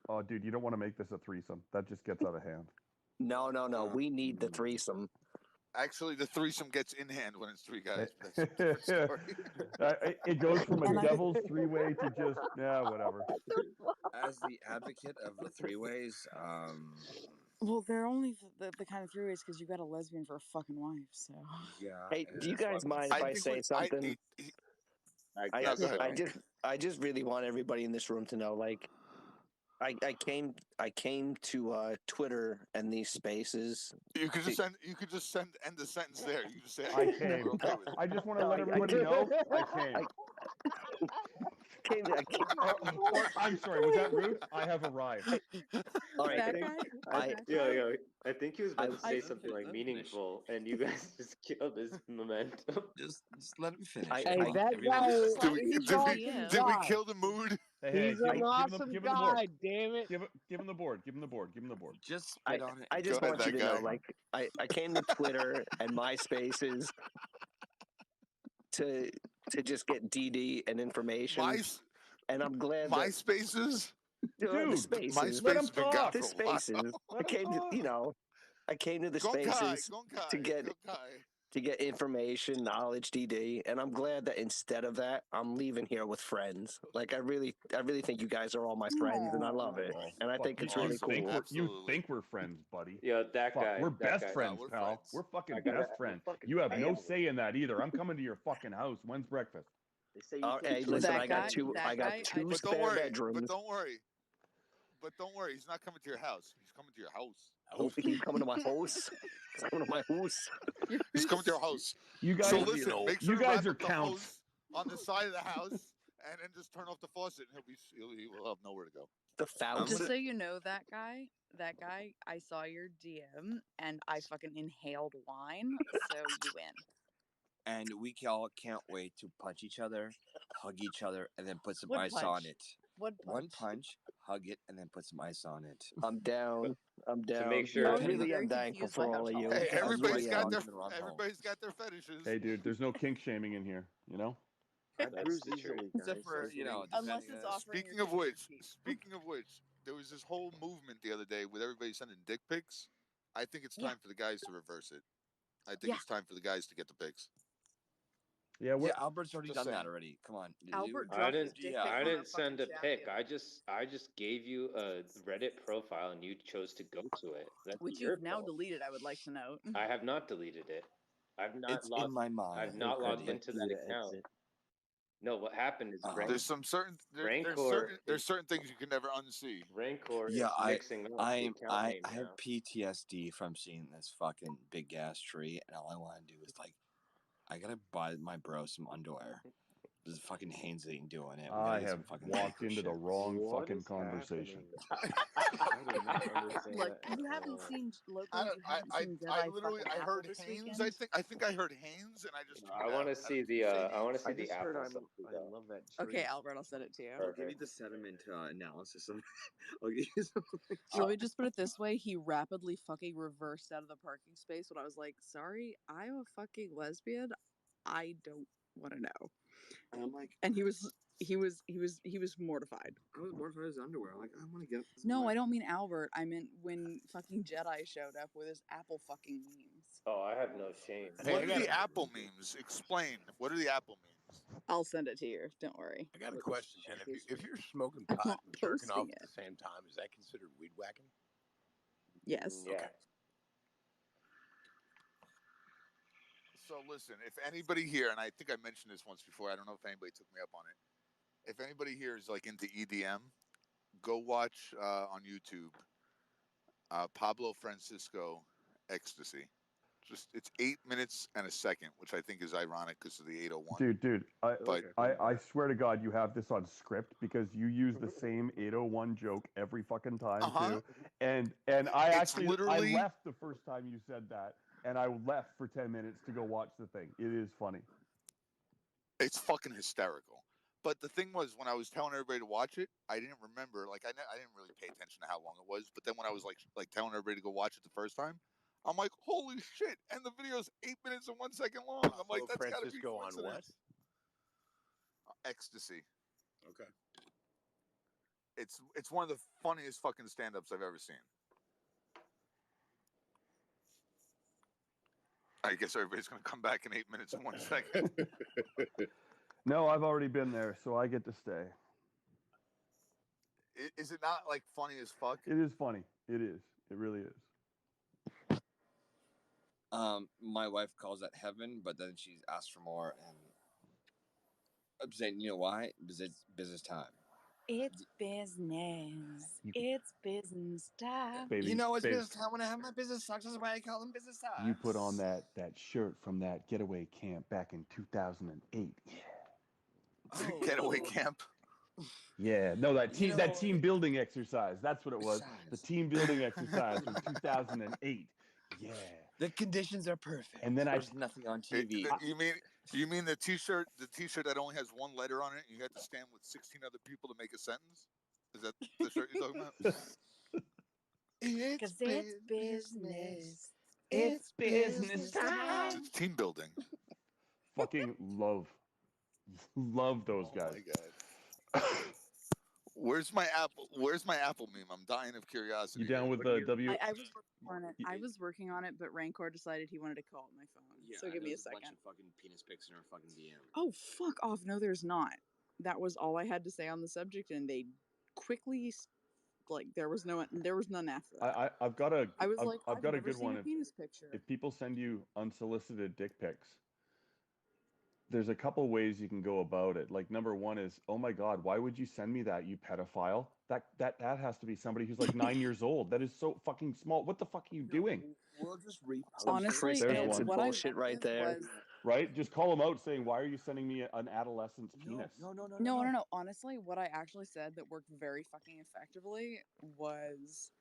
S16: Oh, dude, you don't want to make this a threesome. That just gets out of hand.
S6: No. We need the threesome.
S3: Actually, the threesome gets in hand when it's three guys. But that's a different story.
S16: It goes from a
S15: And I-
S16: devil's three-way to just whatever.
S18: As the advocate of the three ways,
S15: Well, they're only the kind of three ways because you got a lesbian for a fucking wife. So
S18: yeah.
S6: Hey, do you
S18: that's why
S6: guys
S18: we-
S6: mind if I say something?
S3: No, go ahead.
S6: I just really want everybody in this room to know, like, I came to Twitter and these spaces.
S3: You could just end the sentence there. You could just say
S16: I came.
S3: We're okay with it.
S16: I just want to
S6: No,
S16: let everybody know I came.
S6: I came.
S16: Or, I'm sorry, was that rude? I have arrived.
S6: All right,
S15: that guy.
S17: Yo, I think he was about to say
S15: I-
S17: something like meaningful, and you guys just killed his momentum.
S18: Just let me finish.
S9: Hey,
S18: Come on,
S9: that
S18: everyone.
S9: guy,
S15: He's
S9: he's
S15: a
S9: awesome
S15: DM.
S3: Did we
S9: guy.
S3: kill the mood?
S16: Hey,
S9: He's
S16: give
S9: an
S16: him
S9: awesome
S16: the board.
S9: guy, damn it.
S16: Give him the board. Give him the board. Give him the board.
S18: Just spit on it.
S6: I just
S3: Go ahead,
S6: want you
S3: that
S6: to know,
S3: guy.
S6: like, I came to Twitter and MySpaces to just get DD and information, and I'm glad that
S3: MySpaces?
S6: the spaces,
S3: MySpace
S16: let him
S3: has been
S16: talk.
S3: gone
S6: the
S3: for a while.
S6: spaces. I
S16: Let him
S6: came to,
S16: talk.
S6: I came to the
S3: Gonkai,
S6: spaces to
S3: Gonkai,
S6: get
S3: Gonkai.
S6: to get information, knowledge, DD, and I'm glad that instead of that, I'm leaving here with friends. Like I really think you guys are all my friends, and I love it, and I think it's really
S16: you
S6: cool.
S16: think we're friends, buddy.
S17: Yo, that
S16: Fuck,
S17: guy.
S16: we're
S17: that
S16: best
S17: guy.
S16: friends,
S3: we're
S16: pal.
S3: friends.
S16: We're fucking
S17: I gotta
S16: best
S17: have a
S16: friends.
S17: fucking
S16: You have no
S17: family.
S16: say in that either. I'm coming to your fucking house. When's breakfast?
S14: They say you can't
S6: Hey,
S14: join
S6: listen,
S15: That
S6: I got
S15: guy-
S6: two.
S15: that
S6: I got
S15: guy,
S6: two
S3: But don't
S6: spare
S3: worry.
S6: bedrooms.
S3: But don't worry. He's not coming to your house. He's coming to your house.
S6: Oh, he's coming to my house. He's coming to my house.
S3: He's coming to your house.
S16: You guys,
S3: So listen, make sure
S16: you
S3: to
S16: guys
S3: wrap
S16: are
S3: up the
S16: counts.
S3: hose on the side of the house, and then just turn off the faucet, and he will have nowhere to go.
S6: The fountain.
S15: Just so you know, that guy, I saw your DM and I fucking inhaled wine, so you win.
S18: And we all can't wait to punch each other, hug each other, and then put some
S15: What
S18: ice
S15: punch?
S18: on it.
S15: What
S18: One punch, hug it, and then put some ice on it.
S6: I'm down. I'm down.
S17: make sure-
S6: I
S17: I'm
S6: really
S15: very
S6: am thankful
S15: confused by
S6: for
S15: how
S6: all of you.
S15: tall
S3: Hey,
S15: he is.
S3: everybody's got their
S18: in the wrong hole.
S3: everybody's got their fetishes.
S16: Hey, dude, there's no kink shaming in here. You know.
S14: I
S17: That's
S14: bruise
S17: the truth.
S14: easily,
S18: Except
S14: guys.
S18: for, you know,
S15: Unless
S18: depending
S15: it's
S18: on-
S15: offering
S3: Speaking
S15: your
S3: of which,
S15: cheek.
S3: there was this whole movement the other day with everybody sending dick pics. I think it's time for the guys to reverse it. I think
S15: Yeah.
S3: it's time for the guys to get the pics.
S16: Yeah,
S18: Yeah, Albert's already
S3: Just
S18: done
S3: saying.
S18: that already. Come on.
S15: Albert
S17: I
S15: dropped his
S17: didn't.
S15: dick
S18: Yeah.
S15: pic
S17: I
S15: on
S17: didn't
S15: a
S17: send a
S15: fucking
S17: pic.
S15: chat.
S17: I just gave you a Reddit profile, and you chose to go to it. That's
S15: Which
S17: your
S15: you've now
S17: fault.
S15: deleted, I would like to note.
S17: I have not deleted it. I've not
S18: It's
S17: logged.
S18: in my mind.
S17: I've not logged
S14: Click
S17: into
S14: E
S17: that
S14: to
S17: account.
S14: exit.
S17: No, what happened is
S3: There's some certain there's certain things you can never unsee.
S17: Rancor
S18: Yeah,
S17: is mixing up the account
S18: I
S17: name
S18: have
S17: now.
S18: PTSD from seeing this fucking big ass tree, and all I want to do is like, I gotta buy my bro some underwear. There's fucking Hainsling doing it. We gotta
S16: I
S18: get
S16: have
S18: some fucking
S16: walked
S18: super
S16: into the
S18: shit.
S16: wrong
S14: What
S16: fucking
S14: is
S16: conversation.
S14: I do not understand
S15: Look,
S14: that at
S15: you haven't
S14: all.
S15: seen Loco.
S3: I
S15: You
S3: don't.
S15: haven't seen Jedi
S3: I literally
S15: fucking
S3: I
S15: Apple
S3: heard
S15: this
S3: Haynes.
S15: weekend.
S3: I think I heard Haynes, and I just.
S17: I want to see the. I want to see
S14: I
S17: the
S14: just heard
S17: Apple
S14: I
S17: stuff.
S14: love that tree.
S15: Okay, Albert, I'll send it to you.
S18: I'll give you the sediment analysis of. I'll give you something.
S15: Let me just put it this way: he rapidly fucking reversed out of the parking space when I was like, "Sorry, I'm a fucking lesbian. I don't want to know."
S18: And I'm like,
S15: and he was mortified.
S18: I was mortified as underwear. Like, I want to get.
S15: No, I don't mean Albert. I meant when fucking Jedi showed up with his Apple fucking memes.
S17: Oh, I have no shame.
S3: What are the Apple memes? Explain. What are the Apple memes?
S15: I'll send it to you. Don't worry.
S11: I got a question, Jen. If you're smoking pot and jerking off at the same time, is that considered weed whacking?
S15: Yes.
S17: Yeah.
S11: Okay.
S3: So listen, if anybody here, and I think I mentioned this once before, I don't know if anybody took me up on it. If anybody here is like into EDM, go watch on YouTube Pablo Francisco Ecstasy. Just it's 8 minutes and a second, which I think is ironic because of the 801.
S16: Dude,
S3: But
S16: I swear to God, you have this on script because you use the same 801 joke every fucking time too. And I
S3: It's
S16: actually
S3: literally-
S16: I left the first time you said that, and I left for 10 minutes to go watch the thing. It is funny.
S3: it's fucking hysterical. But the thing was, when I was telling everybody to watch it, I didn't remember. Like I didn't really pay attention to how long it was. But then when I was like telling everybody to go watch it the first time, I'm like, holy shit! And the video's 8 minutes and 1 second long. I'm like, that's gotta be
S11: Francisco on what?
S3: coincidence. Ecstasy.
S11: Okay.
S3: It's one of the funniest fucking stand-ups I've ever seen. I guess everybody's gonna come back in 8 minutes and 1 second.
S16: No, I've already been there, so I get to stay.
S3: Is it not like funny as fuck?
S16: It is funny. It is. It really is.
S19: My wife calls that heaven, but then she asks for more, and I'm saying, you know why? Because it's business time.
S7: It's business. It's business time.
S16: Baby,
S19: you know, it's
S16: baby.
S19: business time when I have my business socks. That's why I call them business socks.
S16: You put on that shirt from that getaway camp back in 2008. Yeah.
S3: Getaway camp.
S16: Yeah, no, that team building exercise. That's what it was. The team building exercise from 2008. Yeah.
S19: The conditions are perfect.
S16: And then
S19: there's nothing on TV.
S3: You mean the t-shirt that only has one letter on it and you have to stand with 16 other people to make a sentence? Is that the shirt you're talking about?
S7: Because it's business.
S19: It's business time.
S3: It's team building.
S16: Fucking love those guys.
S3: Oh my God. Where's my Apple meme? I'm dying of curiosity.
S16: You down with the W?
S15: I was working on it. I was working on it, but Rancor decided he wanted to call up my phone.
S19: Yeah,
S15: so give me a second.
S19: Bunch of fucking penis pics in our fucking DM.
S15: Oh, fuck off. No, there's not. That was all I had to say on the subject, and they quickly, there was none after that.
S16: I've got a
S15: I've
S16: got a
S15: never
S16: good
S15: seen
S16: one.
S15: a penis picture.
S16: If people send you unsolicited dick pics, there's a couple ways you can go about it. Like, number one is, oh my God, why would you send me that, you pedophile? That has to be somebody who's like 9 years old. That is so fucking small. What the fuck are you doing?
S19: We'll just repost.
S15: Honestly,
S16: there's
S15: it's
S16: one.
S6: Bullshit right there.
S16: Right? Just call them out saying, why are you sending me an adolescent's penis?
S15: No. Honestly, what I actually said that worked very fucking effectively was,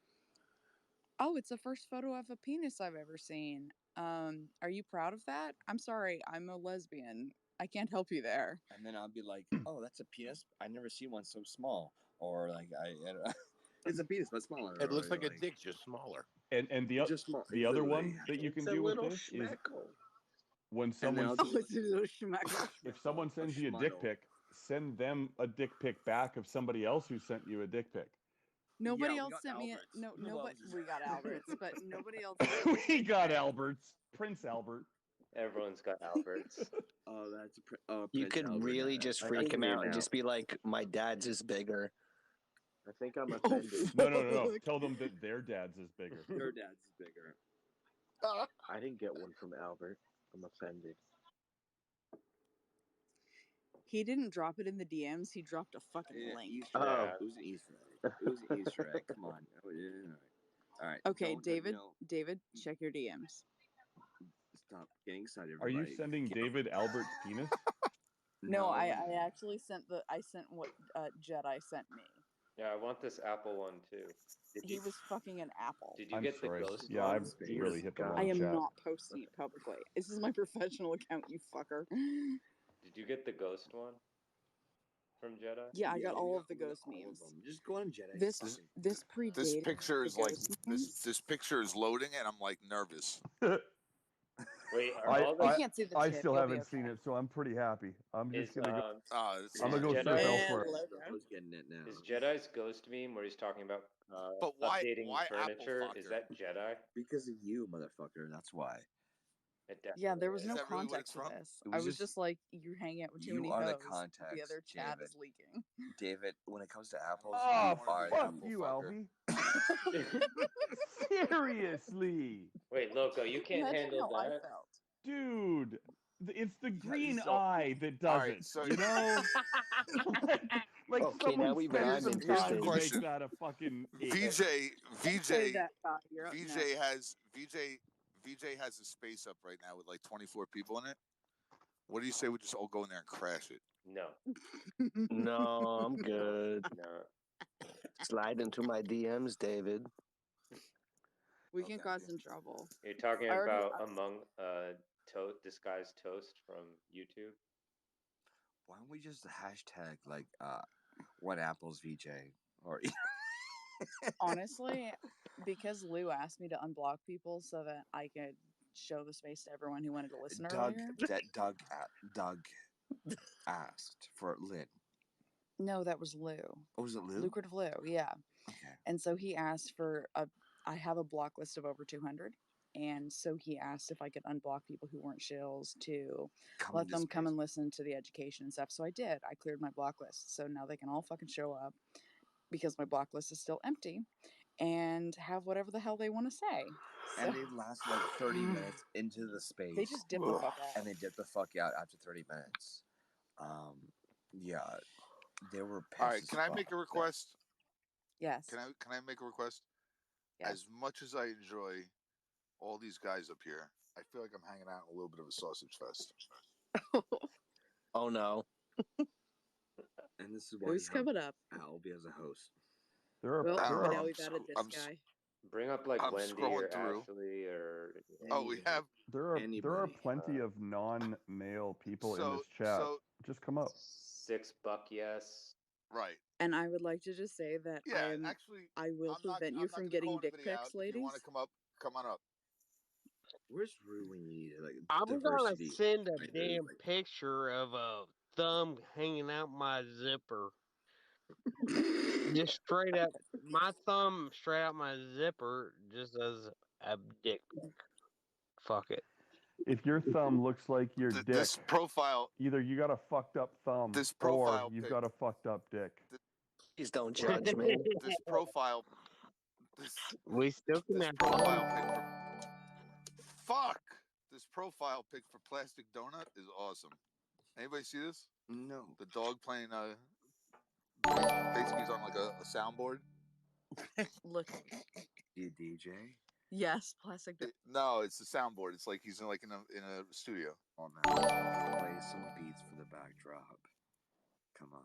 S15: oh, it's the first photo of a penis I've ever seen. Are you proud of that? I'm sorry, I'm a lesbian. I can't help you there.
S19: And then I'll be like, oh, that's a penis. I never seen one so small. Or like, it's a penis, but smaller.
S11: It looks like a dick, just smaller.
S16: And the other one that you can do with this is when someone if someone sends you a dick pic, send them a dick pic back of somebody else who sent you a dick pic.
S15: Nobody else sent me nobody. We got Alberts, but nobody else.
S16: We got Alberts. Prince Albert.
S17: Everyone's got Alberts.
S19: Oh, that's
S6: you
S19: Prince
S6: could
S19: Albert
S6: really
S19: now.
S6: just
S19: I
S6: freak
S19: think
S6: him
S19: we
S6: out and
S19: know.
S6: just be like, my dad's is bigger.
S14: I think I'm offended.
S16: No. Tell them that their dad's is bigger.
S19: Their dad's is bigger.
S14: I didn't get one from Albert. I'm offended.
S15: He didn't drop it in the DMs. He dropped a fucking link.
S19: Easter egg. It was an Easter egg. It was an Easter egg. Come on. Oh, yeah. All right.
S15: Okay,
S19: don't,
S15: David.
S19: You know,
S15: David, check your DMs.
S19: stop getting excited.
S16: Are you
S19: everybody.
S16: sending David Albert's penis?
S15: No, I actually sent what Jedi sent me.
S17: Yeah, I want this Apple one too.
S15: He was fucking an apple.
S17: Did you
S16: I'm
S17: get
S16: sorry.
S17: the ghost
S16: Yeah,
S17: one?
S16: I've really hit the wrong
S15: I am
S16: chat.
S15: not posting it publicly. This is my professional account, you fucker.
S17: Did you get the ghost one from Jedi?
S15: Yeah, I got all of the ghost memes.
S19: Just go on Jedi.
S15: This predated.
S3: This picture is
S15: the
S3: like
S15: ghost memes.
S3: this picture is loading and I'm like nervous.
S17: Wait,
S16: I still haven't seen it, so I'm pretty happy. I'm just gonna go. I'm gonna go surf elsewhere.
S19: I was getting it now.
S17: Is Jedi's ghost meme where he's talking about
S3: But why
S17: updating furniture?
S3: Apple
S17: Is that Jedi?
S19: Because of you, motherfucker. That's why.
S15: Yeah, there was
S3: Is
S15: no
S3: that really what
S15: context
S3: it's
S15: to
S3: from?
S15: this.
S19: It
S15: I
S19: was
S15: was
S19: just-
S15: just like, you're hanging out with too
S19: You
S15: many
S19: are the
S15: hoes.
S19: context,
S15: The other chat
S19: David.
S15: is leaking.
S19: David, when it comes to apples,
S16: Oh,
S19: you are the
S16: fuck
S19: apple
S16: you,
S19: fucker.
S16: Alfie. Seriously,
S17: Wait, Loco, you can't
S15: Imagine
S17: handle
S15: how I
S17: that.
S15: felt.
S16: dude. It's the green
S3: so-
S16: eye that does
S3: Alright,
S16: it.
S3: so-
S16: You know, like
S6: Okay,
S16: someone
S6: now even
S16: spends
S6: I'm
S16: some
S6: interested.
S16: time to make
S3: Question.
S16: that a fucking
S3: VJ
S15: Say that, Todd. You're up
S3: VJ
S15: next.
S3: has VJ VJ has a space up right now with like 24 people in it. What do you say we just all go in there and crash it?
S17: No.
S6: No, I'm good.
S17: No.
S6: Slide into my DMs, David.
S15: We can cause some trouble.
S17: You're talking
S15: I already-
S17: about Among Disguised Toast from YouTube?
S12: Why don't we just hashtag like what apples VJ or
S15: Honestly, because Lou asked me to unblock people so that I could show the space to everyone who wanted to listen earlier.
S12: Doug asked for Lynn.
S15: No, that was Lou.
S12: Oh, was it Lou?
S15: Lucrative Lou, yeah.
S12: Okay.
S15: And so he asked for I have a block list of over 200. And so he asked if I could unblock people who weren't shills to let them come and listen to the education and stuff. So I did. I cleared my block list. So now they can all fucking show up because my block list is still empty and have whatever the hell they want to say. So,
S12: And they last like 30 minutes into the space.
S15: They just dip the fuck out.
S12: And they dip the fuck out after 30 minutes. Yeah, they were pissed.
S3: All right, can I make a request?
S15: Yes.
S3: Can I make a request?
S15: Yes.
S3: As much as I enjoy all these guys up here, I feel like I'm hanging out in a little bit of a sausage fest.
S6: Oh no.
S12: And this is why
S15: Who's coming up?
S12: I'll be as a host.
S16: There are,
S15: Well,
S16: there
S15: now
S16: are
S15: we've added this guy.
S17: Bring up like
S3: I'm
S17: Wendy
S3: scrolling
S17: or
S3: through.
S17: Ashley or.
S3: Oh, we have.
S16: there are plenty of non-male people in this chat. Just come up.
S17: $6 yes.
S3: Right.
S15: And I would like to just say that I will prevent you from getting dick pics, ladies.
S3: If you want to come up, come on up.
S12: Where's Rue when you need it? Like
S9: I'm gonna
S12: diversity.
S9: send a damn picture of a thumb hanging out my zipper. Just straight up, my thumb straight out my zipper, just as a dick pic. Fuck it.
S16: If your thumb looks like your dick,
S3: This profile.
S16: either you got a fucked up thumb,
S3: This profile
S16: or you've
S3: pic-
S16: got a fucked up dick.
S6: Please don't judge me.
S3: This profile.
S9: We still can
S3: This
S9: have
S3: profile pic for. Fuck. This profile pic for Plastic Donut is awesome. Anybody see this?
S12: No.
S3: The dog playing. Basically, he's on like a soundboard.
S15: Look.
S12: You DJ?
S15: Yes, plastic.
S3: No, it's the soundboard. It's like he's in a studio.
S12: Oh no. Play some beats for the backdrop. Come on.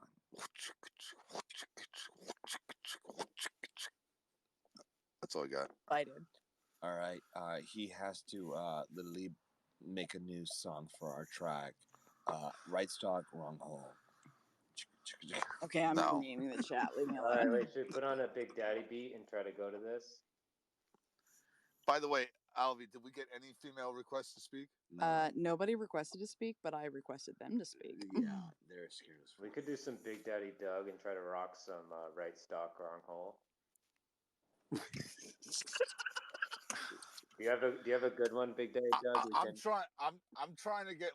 S3: That's all I got.
S15: I did.
S12: All right. He has to literally make a new song for our track. Right stock, wrong hole.
S15: Okay, I'm naming the chat. Leave me alone.
S17: Alright, wait, should we put on a Big Daddy beat and try to go to this?
S3: By the way, Alvy, did we get any female requests to speak?
S15: Nobody requested to speak, but I requested them to speak.
S12: Yeah, they're scared as fuck.
S17: We could do some Big Daddy Doug and try to rock some right stock, wrong hole. Do you have a good one, Big Daddy Doug?
S3: I'm trying to get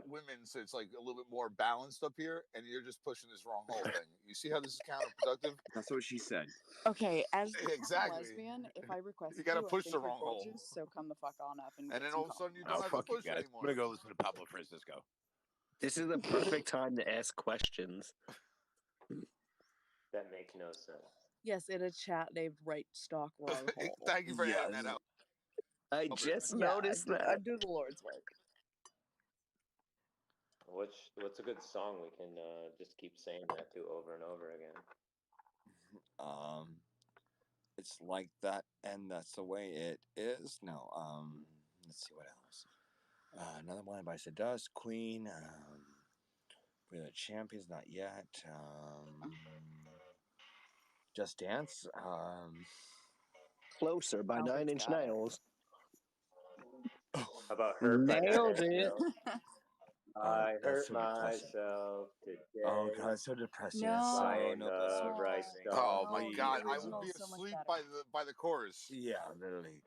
S3: women so it's like a little bit more balanced up here, and you're just pushing this wrong hole thing. You see how this is counterproductive?
S12: That's what she said.
S15: Okay, as
S3: Exactly.
S15: a lesbian, if I request
S3: You gotta push
S15: I think
S3: the
S15: you're
S3: wrong hole.
S15: gorgeous, so come the fuck on up and
S3: then
S15: get
S3: all
S15: some
S3: of a sudden you
S15: coffee.
S3: don't have to push
S11: guys.
S3: anymore.
S11: I'm gonna go listen to Pablo Francisco.
S6: This is the perfect time to ask questions.
S17: That makes no sense.
S15: Yes, in a chat named Right Stock Wrong Hole.
S3: Thank you for adding that out.
S6: I just noticed that.
S15: I do the Lord's work.
S17: What's a good song we can just keep saying that to over and over again?
S12: It's like that, and that's the way it is. No, let's see what else. Another one by Dust, Queen. We're the champions, not yet. Just Dance.
S6: Closer by Nine Inch Nails.
S17: How about Hurt by
S9: Nailed
S17: Nine Inch
S9: it.
S17: Nails? I hurt
S12: so depressing.
S17: myself today.
S12: Oh god, it's so depressing.
S15: No.
S12: It's so
S17: Buying
S12: no,
S17: the
S12: that's
S17: right
S12: depressing.
S17: stuff.
S3: Oh my
S15: No,
S3: god,
S15: the
S3: I
S15: original
S3: would be
S15: is so much
S3: asleep
S15: better.
S3: by the chorus.
S12: Yeah, literally.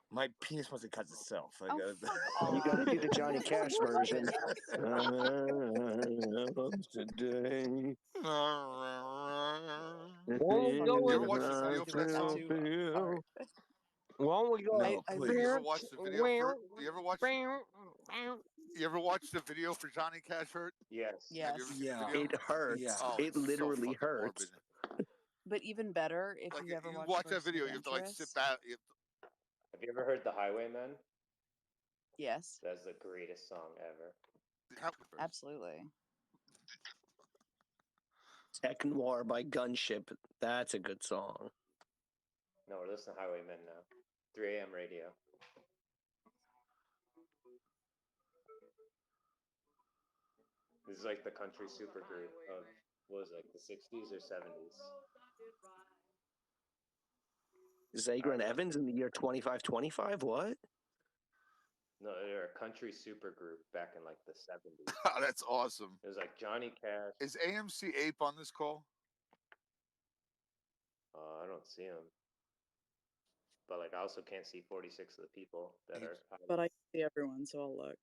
S12: My penis mostly cuts itself. Like,
S15: Oh, fuck
S6: You
S15: off.
S6: gotta do the Johnny Cash version. Today.
S9: Won't we go
S3: You
S9: in
S3: ever watch the video for that song?
S9: Won't we go?
S12: No, please.
S3: You ever watch the video for? You ever watch the video for Johnny Cash Hurt?
S17: Yes.
S15: Yes.
S3: Have you ever seen
S12: Yeah.
S3: the video?
S6: It hurts.
S12: Yeah.
S3: Oh,
S6: It
S3: it's so
S6: literally
S3: fucking
S6: hurts.
S3: morbid.
S15: But even better, if
S3: Like
S15: you ever
S3: you
S15: watch
S3: watch that
S15: Person
S3: video,
S15: of
S3: you have to like
S15: Interest.
S3: sit back.
S17: Have you ever heard The Highwaymen?
S7: Yes.
S17: That's the greatest song ever.
S7: Absolutely.
S6: Second War by Gunship. That's a good song.
S17: No, we're listening to Highwaymen now. 3 a.m. radio. This is like the country supergroup of, what was it, like the 60s or 70s?
S6: Zager and Evans in the year 2525? What?
S17: No, they're a country supergroup back in like the 70s.
S3: Oh, that's awesome.
S17: It was like Johnny Cash.
S3: Is AMC Ape on this call?
S17: I don't see him. But like I also can't see 46 of the people that are.
S15: But I see everyone, so I'll look.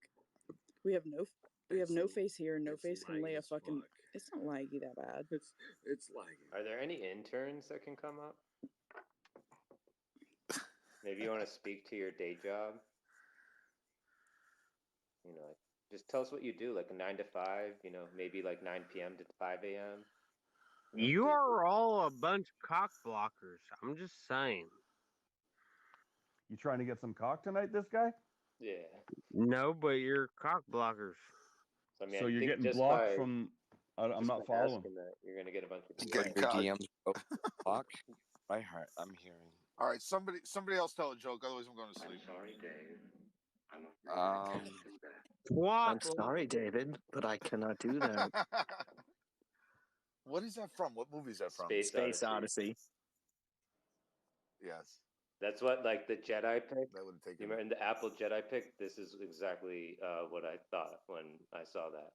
S15: We have no face here. No face can lay a fucking. It's not laggy that bad.
S2: It's laggy.
S17: Are there any interns that can come up? Maybe you want to speak to your day job. You know, like, just tell us what you do, like a 9 to 5. You know, maybe like 9 p.m. to 5 a.m.
S9: You are all a bunch of cock blockers. I'm just saying.
S16: You trying to get some cock tonight, this guy?
S17: Yeah.
S9: No, but you're cock blockers.
S17: So, I mean,
S16: So
S17: I
S16: you're
S17: think
S16: getting
S17: just
S16: blocked
S17: by,
S16: from. I'm
S17: just
S16: not
S17: by
S16: following.
S17: asking that, you're gonna get a bunch of
S12: Your
S17: people.
S12: DMs block by heart. I'm hearing.
S3: All right, somebody else tell a joke. Otherwise, I'm going to sleep.
S17: Sorry, Dave.
S6: I'm sorry, David, but I cannot do that.
S3: What is that from? What movie is that from?
S6: Space Odyssey.
S3: Yes.
S17: That's what, like, the Jedi pick.
S3: That would take.
S17: You remember in the Apple Jedi pick? This is exactly what I thought when I saw that.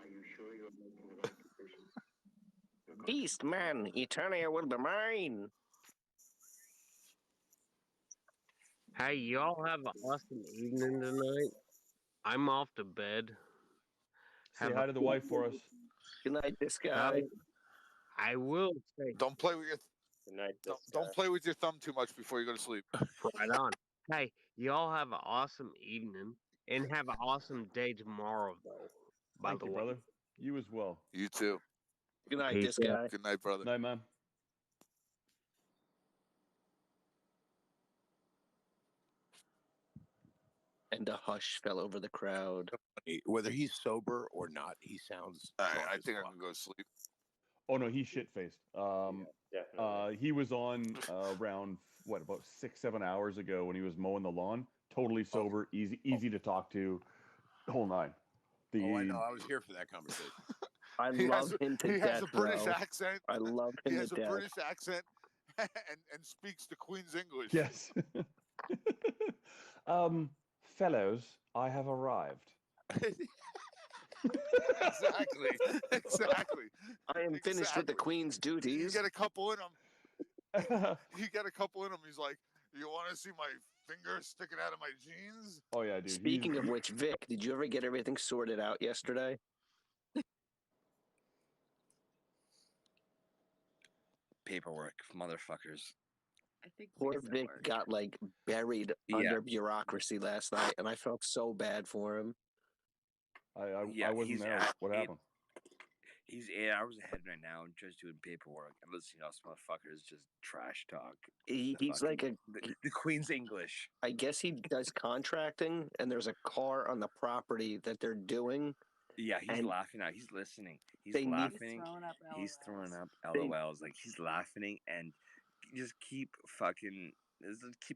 S8: Are you sure you're making the right decision?
S6: Beast man, Eternia will be mine.
S9: Hey, y'all have an awesome evening tonight. I'm off to bed.
S16: Say hi to the wife for us.
S6: Good night, this guy.
S9: I will say.
S3: Don't play with your.
S17: Good night,
S3: don't play with your thumb too much before you go to sleep.
S9: Right on. Hey, y'all have an awesome evening and have an awesome day tomorrow, though.
S16: Thank you, brother. You as well.
S3: You too.
S6: Good night,
S9: Peace
S6: this guy.
S3: Good night, brother.
S16: Night, man.
S6: And a hush fell over the crowd.
S11: Whether he's sober or not, he sounds.
S3: I think I can go to sleep.
S16: Oh no, he's shit faced. He was on around about 6-7 hours ago when he was mowing the lawn. Totally sober, easy to talk to, whole nine.
S11: I know. I was here for that conversation.
S6: I love him to death.
S3: He has a British accent.
S6: I love him to death.
S3: He has a British accent and speaks the Queen's English.
S16: Yes. Fellows, I have arrived.
S3: Exactly.
S6: I am finished with the Queen's duties.
S3: You get a couple in him. He's like, you want to see my finger sticking out of my jeans?
S16: Oh yeah, dude.
S6: Speaking of which, Vic, did you ever get everything sorted out yesterday?
S12: Paperwork, motherfuckers.
S7: I think
S6: Poor Vic got like buried under bureaucracy last night, and I felt so bad for him.
S16: I wasn't there. What happened?
S12: He's 8 hours ahead right now, just doing paperwork. And listening to us motherfuckers just trash talk.
S6: He's like
S12: the Queen's English.
S6: I guess he does contracting, and there's a car on the property that they're doing.
S12: Yeah, he's laughing out. He's listening. He's laughing. He's throwing up LOLs. Like he's laughing and just keep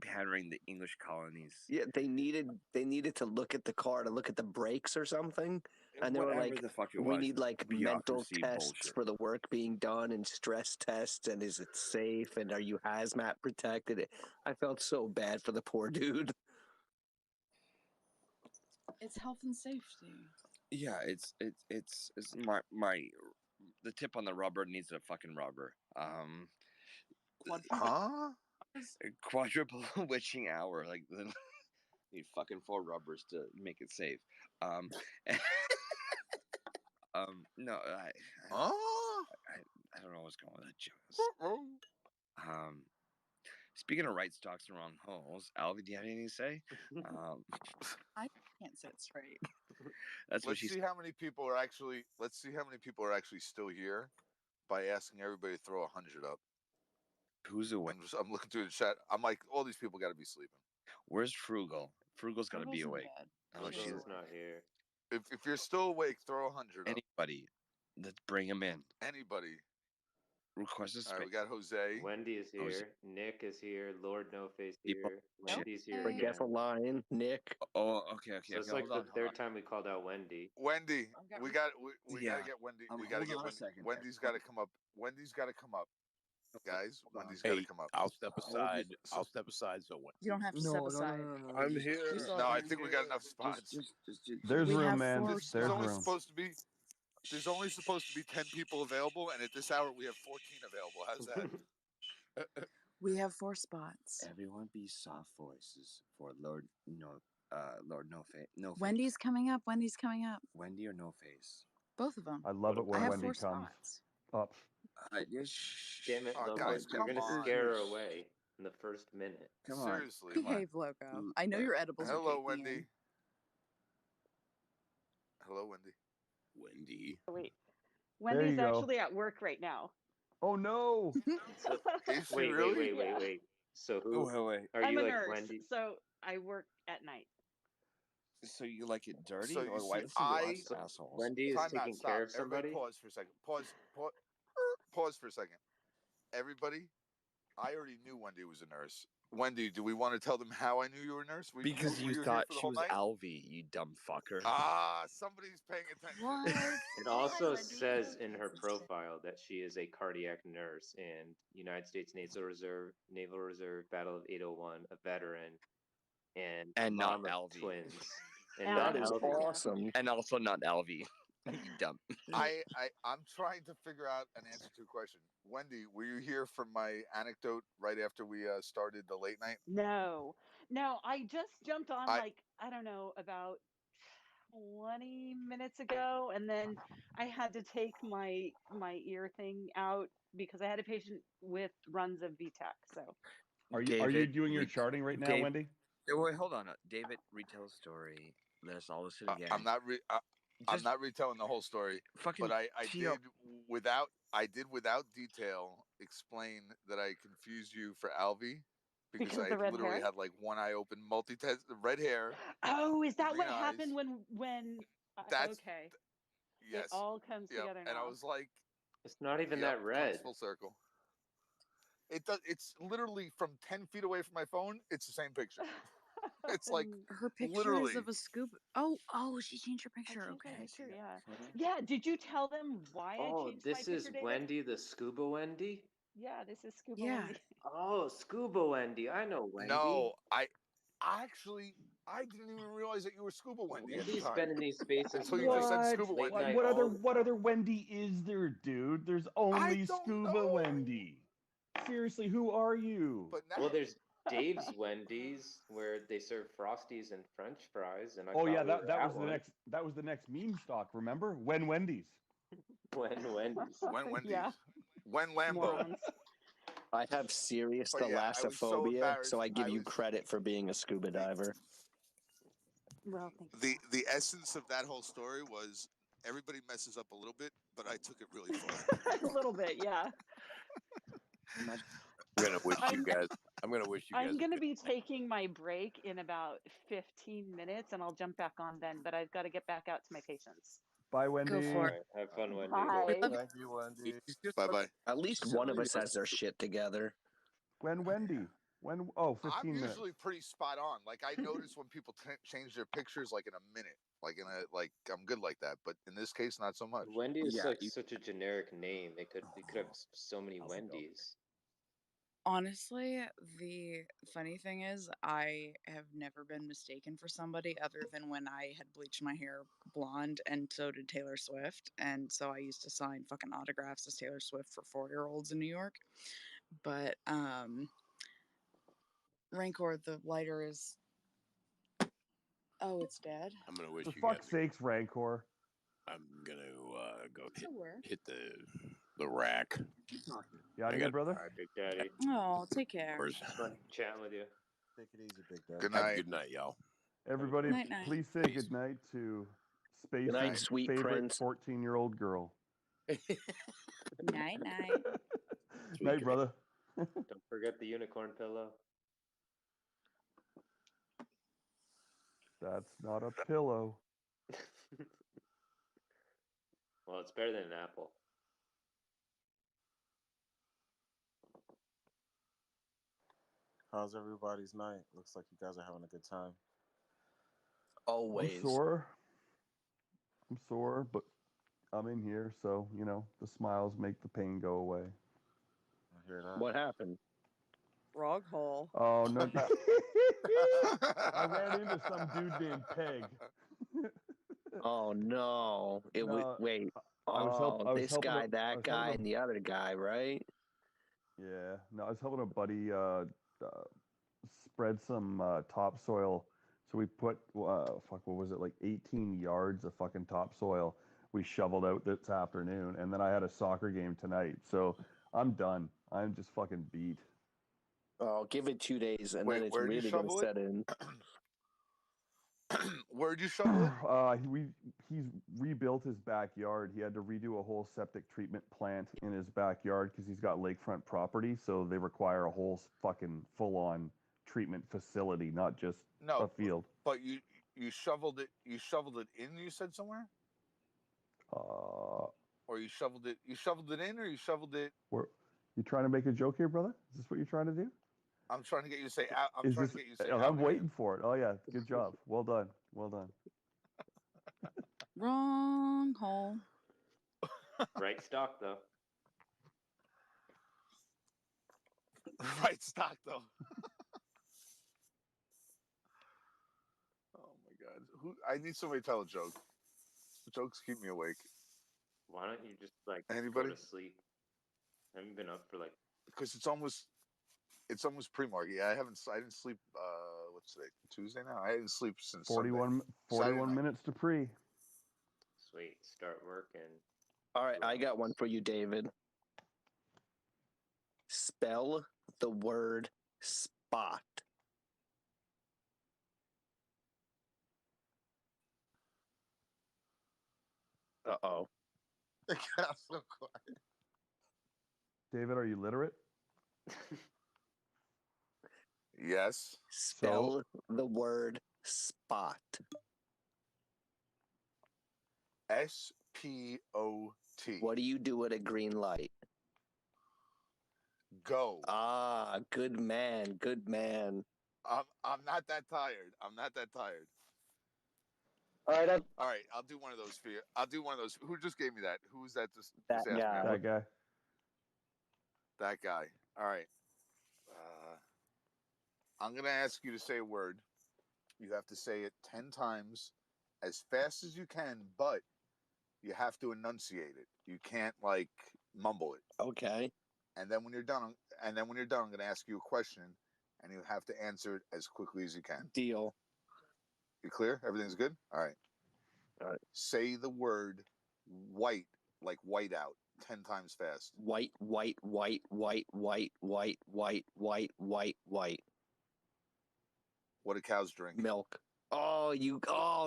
S12: hammering the English colonies.
S6: Yeah, they needed to look at the car to look at the brakes or something, and they were like, "We need like mental tests for the work being done and stress tests, and is it safe, and are you hazmat protected?" I felt so bad for the poor dude.
S7: It's health and safety.
S12: Yeah, it's my the tip on the rubber needs a fucking rubber. Quadruple witching hour, like need fucking 4 rubbers to make it safe. No, I don't know what's going on with that. Speaking of right stocks and wrong holes, Alvy, do you have anything to say?
S7: I can't sit straight.
S3: Let's see how many people are actually still here by asking everybody to throw 100 up.
S12: Who's awake?
S3: I'm looking through the chat. I'm like, all these people got to be sleeping.
S12: Where's Frugal? Frugal's got to be awake.
S18: Oh, she's
S17: She's not here.
S3: If you're still awake, throw 100 up.
S18: anybody. Let's bring him in.
S3: Anybody.
S18: Request a
S3: All
S18: space.
S3: right, we got Jose.
S17: Wendy is
S18: Jose.
S17: here. Nick is here. Lord No Face
S18: People-
S17: here. Wendy's here
S6: Forget the
S17: again.
S6: line, Nick.
S18: Oh, okay.
S17: So it's like the third time we called out Wendy.
S3: Wendy, we got
S18: Yeah.
S3: to get Wendy. We
S18: Hold
S3: got to get
S18: on a
S3: Wendy.
S18: second.
S3: Wendy's got to come up. Wendy's got to come up, guys. Wendy's got
S11: Hey,
S3: to come up.
S11: I'll step aside. I'll step aside. So when
S7: You don't have to step aside.
S11: I'm here.
S3: No, I think we got enough spots.
S16: There's
S7: We
S16: room,
S7: have
S16: man.
S7: 4
S16: There's
S3: There's only
S16: room.
S3: supposed to be. There's only supposed to be 10 people available, and at this hour we have 14 available. How's that?
S7: We have 4 spots.
S18: Everyone be soft voices for Lord No Face. No Face.
S7: Wendy's coming up. Wendy's coming up.
S18: Wendy or No Face?
S7: Both of them.
S16: I love it
S7: I
S16: when
S7: have
S16: Wendy
S7: 4
S16: comes
S7: spots.
S16: up.
S17: Damn it,
S3: Oh,
S17: Loco.
S3: guys,
S17: You're
S3: come
S17: gonna
S3: on.
S17: scare her away in the first minute.
S18: Come on.
S3: Seriously.
S7: Behave, Loco. I know your edibles are
S3: Hello,
S7: kicking
S3: Wendy.
S7: in.
S3: Hello, Wendy.
S11: Wendy.
S4: Oh, wait.
S16: There
S4: Wendy's
S16: you go.
S4: actually at work right now.
S16: Oh no!
S3: Is she
S17: Wait,
S3: really?
S17: wait. So who
S18: Wait.
S17: are
S4: I'm
S17: you
S4: a
S17: like
S4: nurse,
S17: Wendy?
S4: so I work at night.
S18: So you like it dirty,
S3: So
S18: or
S3: you
S18: why
S3: see,
S18: does he watch
S17: So
S18: assholes?
S17: Wendy is
S3: Time out.
S17: taking
S3: Stop.
S17: care of
S3: Everybody,
S17: somebody?
S3: pause for a second. Pause for a second. Everybody, I already knew Wendy was a nurse. Wendy, do we want to tell them how I knew you were a nurse?
S18: Because
S3: were
S18: you
S3: here
S18: thought
S3: for the
S18: she
S3: whole
S18: was
S3: night?
S18: Alvy, you dumb fucker.
S3: Ah, somebody's paying attention.
S7: What?
S17: It also says in her profile that she is a cardiac nurse in United States Naval Reserve, Battle of 801, a veteran, and
S18: not
S17: mom of
S18: Alvy.
S17: twins. And
S4: And
S17: not
S6: That is
S17: Alvy.
S6: awesome.
S18: And also not Alvy. You dumb.
S3: I'm trying to figure out an answer to a question. Wendy, were you here for my anecdote right after we started the late night?
S4: No, I just jumped on
S3: I-
S4: I don't know, about 20 minutes ago, and then I had to take my ear thing out because I had a patient with runs of VTech. So
S16: Are you doing your charting right now, Wendy?
S18: Wait, hold on. David, retell the story. Let us all listen again.
S3: I'm not retelling the whole story, but I did without detail explain that I confused you for Alvy because
S4: Because
S3: I
S4: the red
S3: literally
S4: hair?
S3: had like one eye open, red hair.
S4: Oh, is that
S3: green
S4: what
S3: eyes.
S4: happened when?
S3: That's
S4: okay.
S3: Yes.
S4: It all comes
S3: Yep.
S4: together now.
S3: And I was like,
S17: It's not even
S3: yep,
S17: that red.
S3: comes full circle. It does. It's literally from 10 feet away from my phone. It's the same picture. It's like
S7: Her picture
S3: literally.
S7: is of a scuba. Oh, she changed her picture.
S4: changed my
S7: Okay.
S4: picture, yeah. Did you tell them why I
S17: Oh,
S4: changed my
S17: this
S4: picture,
S17: is
S4: David?
S17: Wendy, the Scuba Wendy?
S4: Yeah, this is Scuba
S7: Yeah.
S4: Wendy.
S17: Oh, Scuba Wendy. I know Wendy.
S3: No, I didn't even realize that you were Scuba Wendy at the
S17: Wendy's
S3: time.
S17: been in these spaces
S3: Until you just said Scuba
S17: late
S3: Wendy.
S17: night
S16: What other Wendy is there, dude? There's only Scuba Wendy. Seriously, who are you?
S3: But
S17: Well, there's Dave's Wendy's where they serve Frosties and French fries, and I
S16: Oh
S17: thought
S16: yeah,
S17: we were
S16: that
S17: at
S16: was the
S17: one.
S16: next meme stock. Remember when Wendy's?
S17: When Wendy's.
S3: When Wendy's.
S4: Yeah.
S3: When Lambo.
S4: Morons.
S6: I have serious
S3: But yeah, I was so
S6: thalassophobia,
S3: embarrassed.
S6: so I give you credit for being a scuba diver.
S4: Well, thank
S3: The essence of that whole story was everybody messes up a little bit, but I took it really far.
S4: A little bit, yeah.
S11: I'm gonna wish you guys. I'm gonna wish you guys.
S4: I'm going to be taking my break in about 15 minutes, and I'll jump back on then, but I've got to get back out to my patients.
S16: Bye, Wendy.
S7: Go for it.
S17: Alright, have fun, Wendy.
S4: Bye.
S11: Thank you, Wendy.
S3: Bye.
S6: At least one of us has their shit together.
S16: When Wendy? When? Oh, 15
S3: I'm
S16: minutes.
S3: usually pretty spot on. Like I notice when people change their pictures like in a minute. I'm good like that. But in this case, not so much.
S17: Wendy is such a generic name. They could have so many Wendy's.
S7: Honestly, the funny thing is, I have never been mistaken for somebody other than when I had bleached my hair blonde, and so did Taylor Swift. And so I used to sign fucking autographs as Taylor Swift for 4-year-olds in New York. But, Rancor, the lighter is. Oh, it's dead.
S11: I'm gonna wish
S16: For
S11: you guys.
S16: fuck's sakes, Rancor.
S11: I'm gonna go
S7: Sure.
S11: hit the rack.
S16: You out of here, brother?
S17: All right, Big Daddy.
S7: Oh, take care.
S11: Where's-
S17: It's fun chatting with you.
S14: Take it easy, big dad.
S3: Good
S11: Have
S3: night.
S11: a good night, y'all.
S16: Everybody,
S7: Night, night.
S16: please say goodnight to
S6: Good night,
S16: Space's
S6: sweet
S16: favorite
S6: prince.
S16: 14-year-old girl.
S7: Night, night.
S16: Night, brother.
S17: Don't forget the unicorn pillow.
S16: That's not a pillow.
S17: Well, it's better than an apple.
S14: How's everybody's night? Looks like you guys are having a good time.
S6: Always.
S16: I'm sore, but I'm in here, so you know the smiles make the pain go away.
S14: I hear that.
S6: What happened?
S7: Frog hole.
S16: Oh no! I ran into some dude named Peg.
S6: Oh no! It was
S16: No,
S6: wait.
S16: I was
S6: This
S16: helping
S6: guy,
S16: I
S6: that
S16: was
S6: guy,
S16: helping
S6: and the other guy, right?
S16: Yeah, no, I was helping a buddy spread some topsoil. So we put what was it, like 18 yards of fucking topsoil we shoveled out this afternoon, and then I had a soccer game tonight. So I'm done. I'm just fucking beat.
S6: Oh, give it 2 days, and
S3: Wait,
S6: then it's
S3: where'd you
S6: really going to
S3: shovel it?
S6: set in.
S3: Where'd you shovel it?
S16: He's rebuilt his backyard. He had to redo a whole septic treatment plant in his backyard because he's got lakefront property, so they require a whole fucking full-on treatment facility, not just a field.
S3: But you shoveled it. You shoveled it in. You said somewhere. Or you shoveled it. You shoveled it in, or you shoveled it.
S16: You trying to make a joke here, brother? Is this what you're trying to do?
S3: I'm trying to get you to say. I'm trying to get you to say.
S16: I'm waiting for it. Oh yeah, good job. Well done. Well done.
S7: Wrong hole.
S17: Right stock though.
S3: Right stock though. Oh my god! I need somebody to tell a joke. Jokes keep me awake.
S17: Why don't you just like
S3: Anybody?
S17: go to sleep? I haven't been up for like.
S3: Because it's almost pre-market. Yeah, I didn't sleep. What's today? Tuesday now. I didn't sleep since
S16: 41 minutes to pre.
S17: Sweet, start working.
S6: All right, I got one for you, David. Spell the word spot. Uh-oh.
S3: It got so quiet.
S16: David, are you literate?
S3: Yes.
S6: Spell the word spot.
S3: S-P-O-T.
S6: What do you do at a green light?
S3: Go.
S6: Ah, good man. Good man.
S3: I'm not that tired. I'm not that tired.
S6: All right.
S3: All right. I'll do one of those for you. I'll do one of those. Who just gave me that? Who was that? Just
S6: That
S3: asked me
S6: guy.
S16: That guy.
S3: That guy. All right. I'm going to ask you to say a word. You have to say it 10 times as fast as you can, but you have to enunciate it. You can't like mumble it.
S6: Okay.
S3: And then when you're done, I'm going to ask you a question, and you have to answer it as quickly as you can.
S6: Deal.
S3: You clear? Everything's good? All right.
S6: All right.
S3: Say the word white, like white out, 10 times fast.
S6: White, white, white, white, white, white, white, white, white, white.
S3: What do cows drink?
S6: Milk. Oh,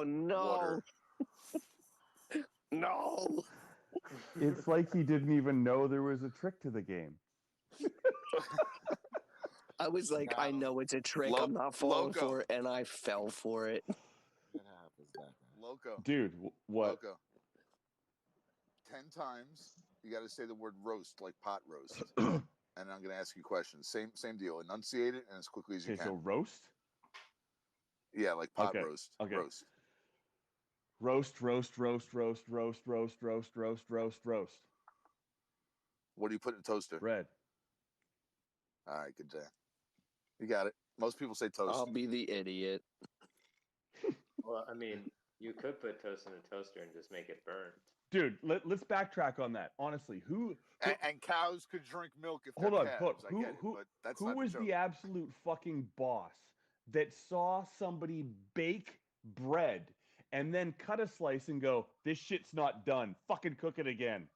S6: no.
S3: Water.
S6: No.
S16: It's like he didn't even know there was a trick to the game.
S6: I was like, I know it's a trick. I'm not falling for it, and I fell for it.
S3: Loco.
S16: Dude, what?
S3: Loco. 10 times, you got to say the word roast, like pot roast. And I'm going to ask you questions. Same deal. Enunciate it and as quickly as you can.
S16: So roast?
S3: Yeah, like pot roast.
S16: Okay.
S3: Roast.
S16: Roast, roast, roast, roast, roast, roast, roast, roast, roast, roast.
S3: What do you put in a toaster?
S16: Bread.
S3: All right, good job. You got it. Most people say toast.
S6: I'll be the idiot.
S17: Well, I mean, you could put toast in a toaster and just make it burn.
S16: Dude, let's backtrack on that. Honestly, who
S3: and cows could drink milk if
S16: hold
S3: they're
S16: on,
S3: calves.
S16: who
S3: I get it, but that's
S16: who
S3: not
S16: was the absolute fucking boss that saw somebody bake bread and then cut a slice and go, "This shit's not done. Fucking cook it again."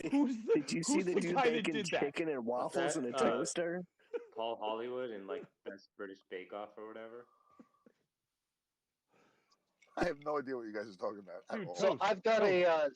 S6: Did you see the dude
S16: guy that
S6: baking
S16: did that?
S6: chicken and waffles in a toaster?
S17: Paul Hollywood in like Best British Bake Off or whatever.
S3: I have no idea what you guys are talking about.
S16: Dude,
S3: at all.
S10: So I've got a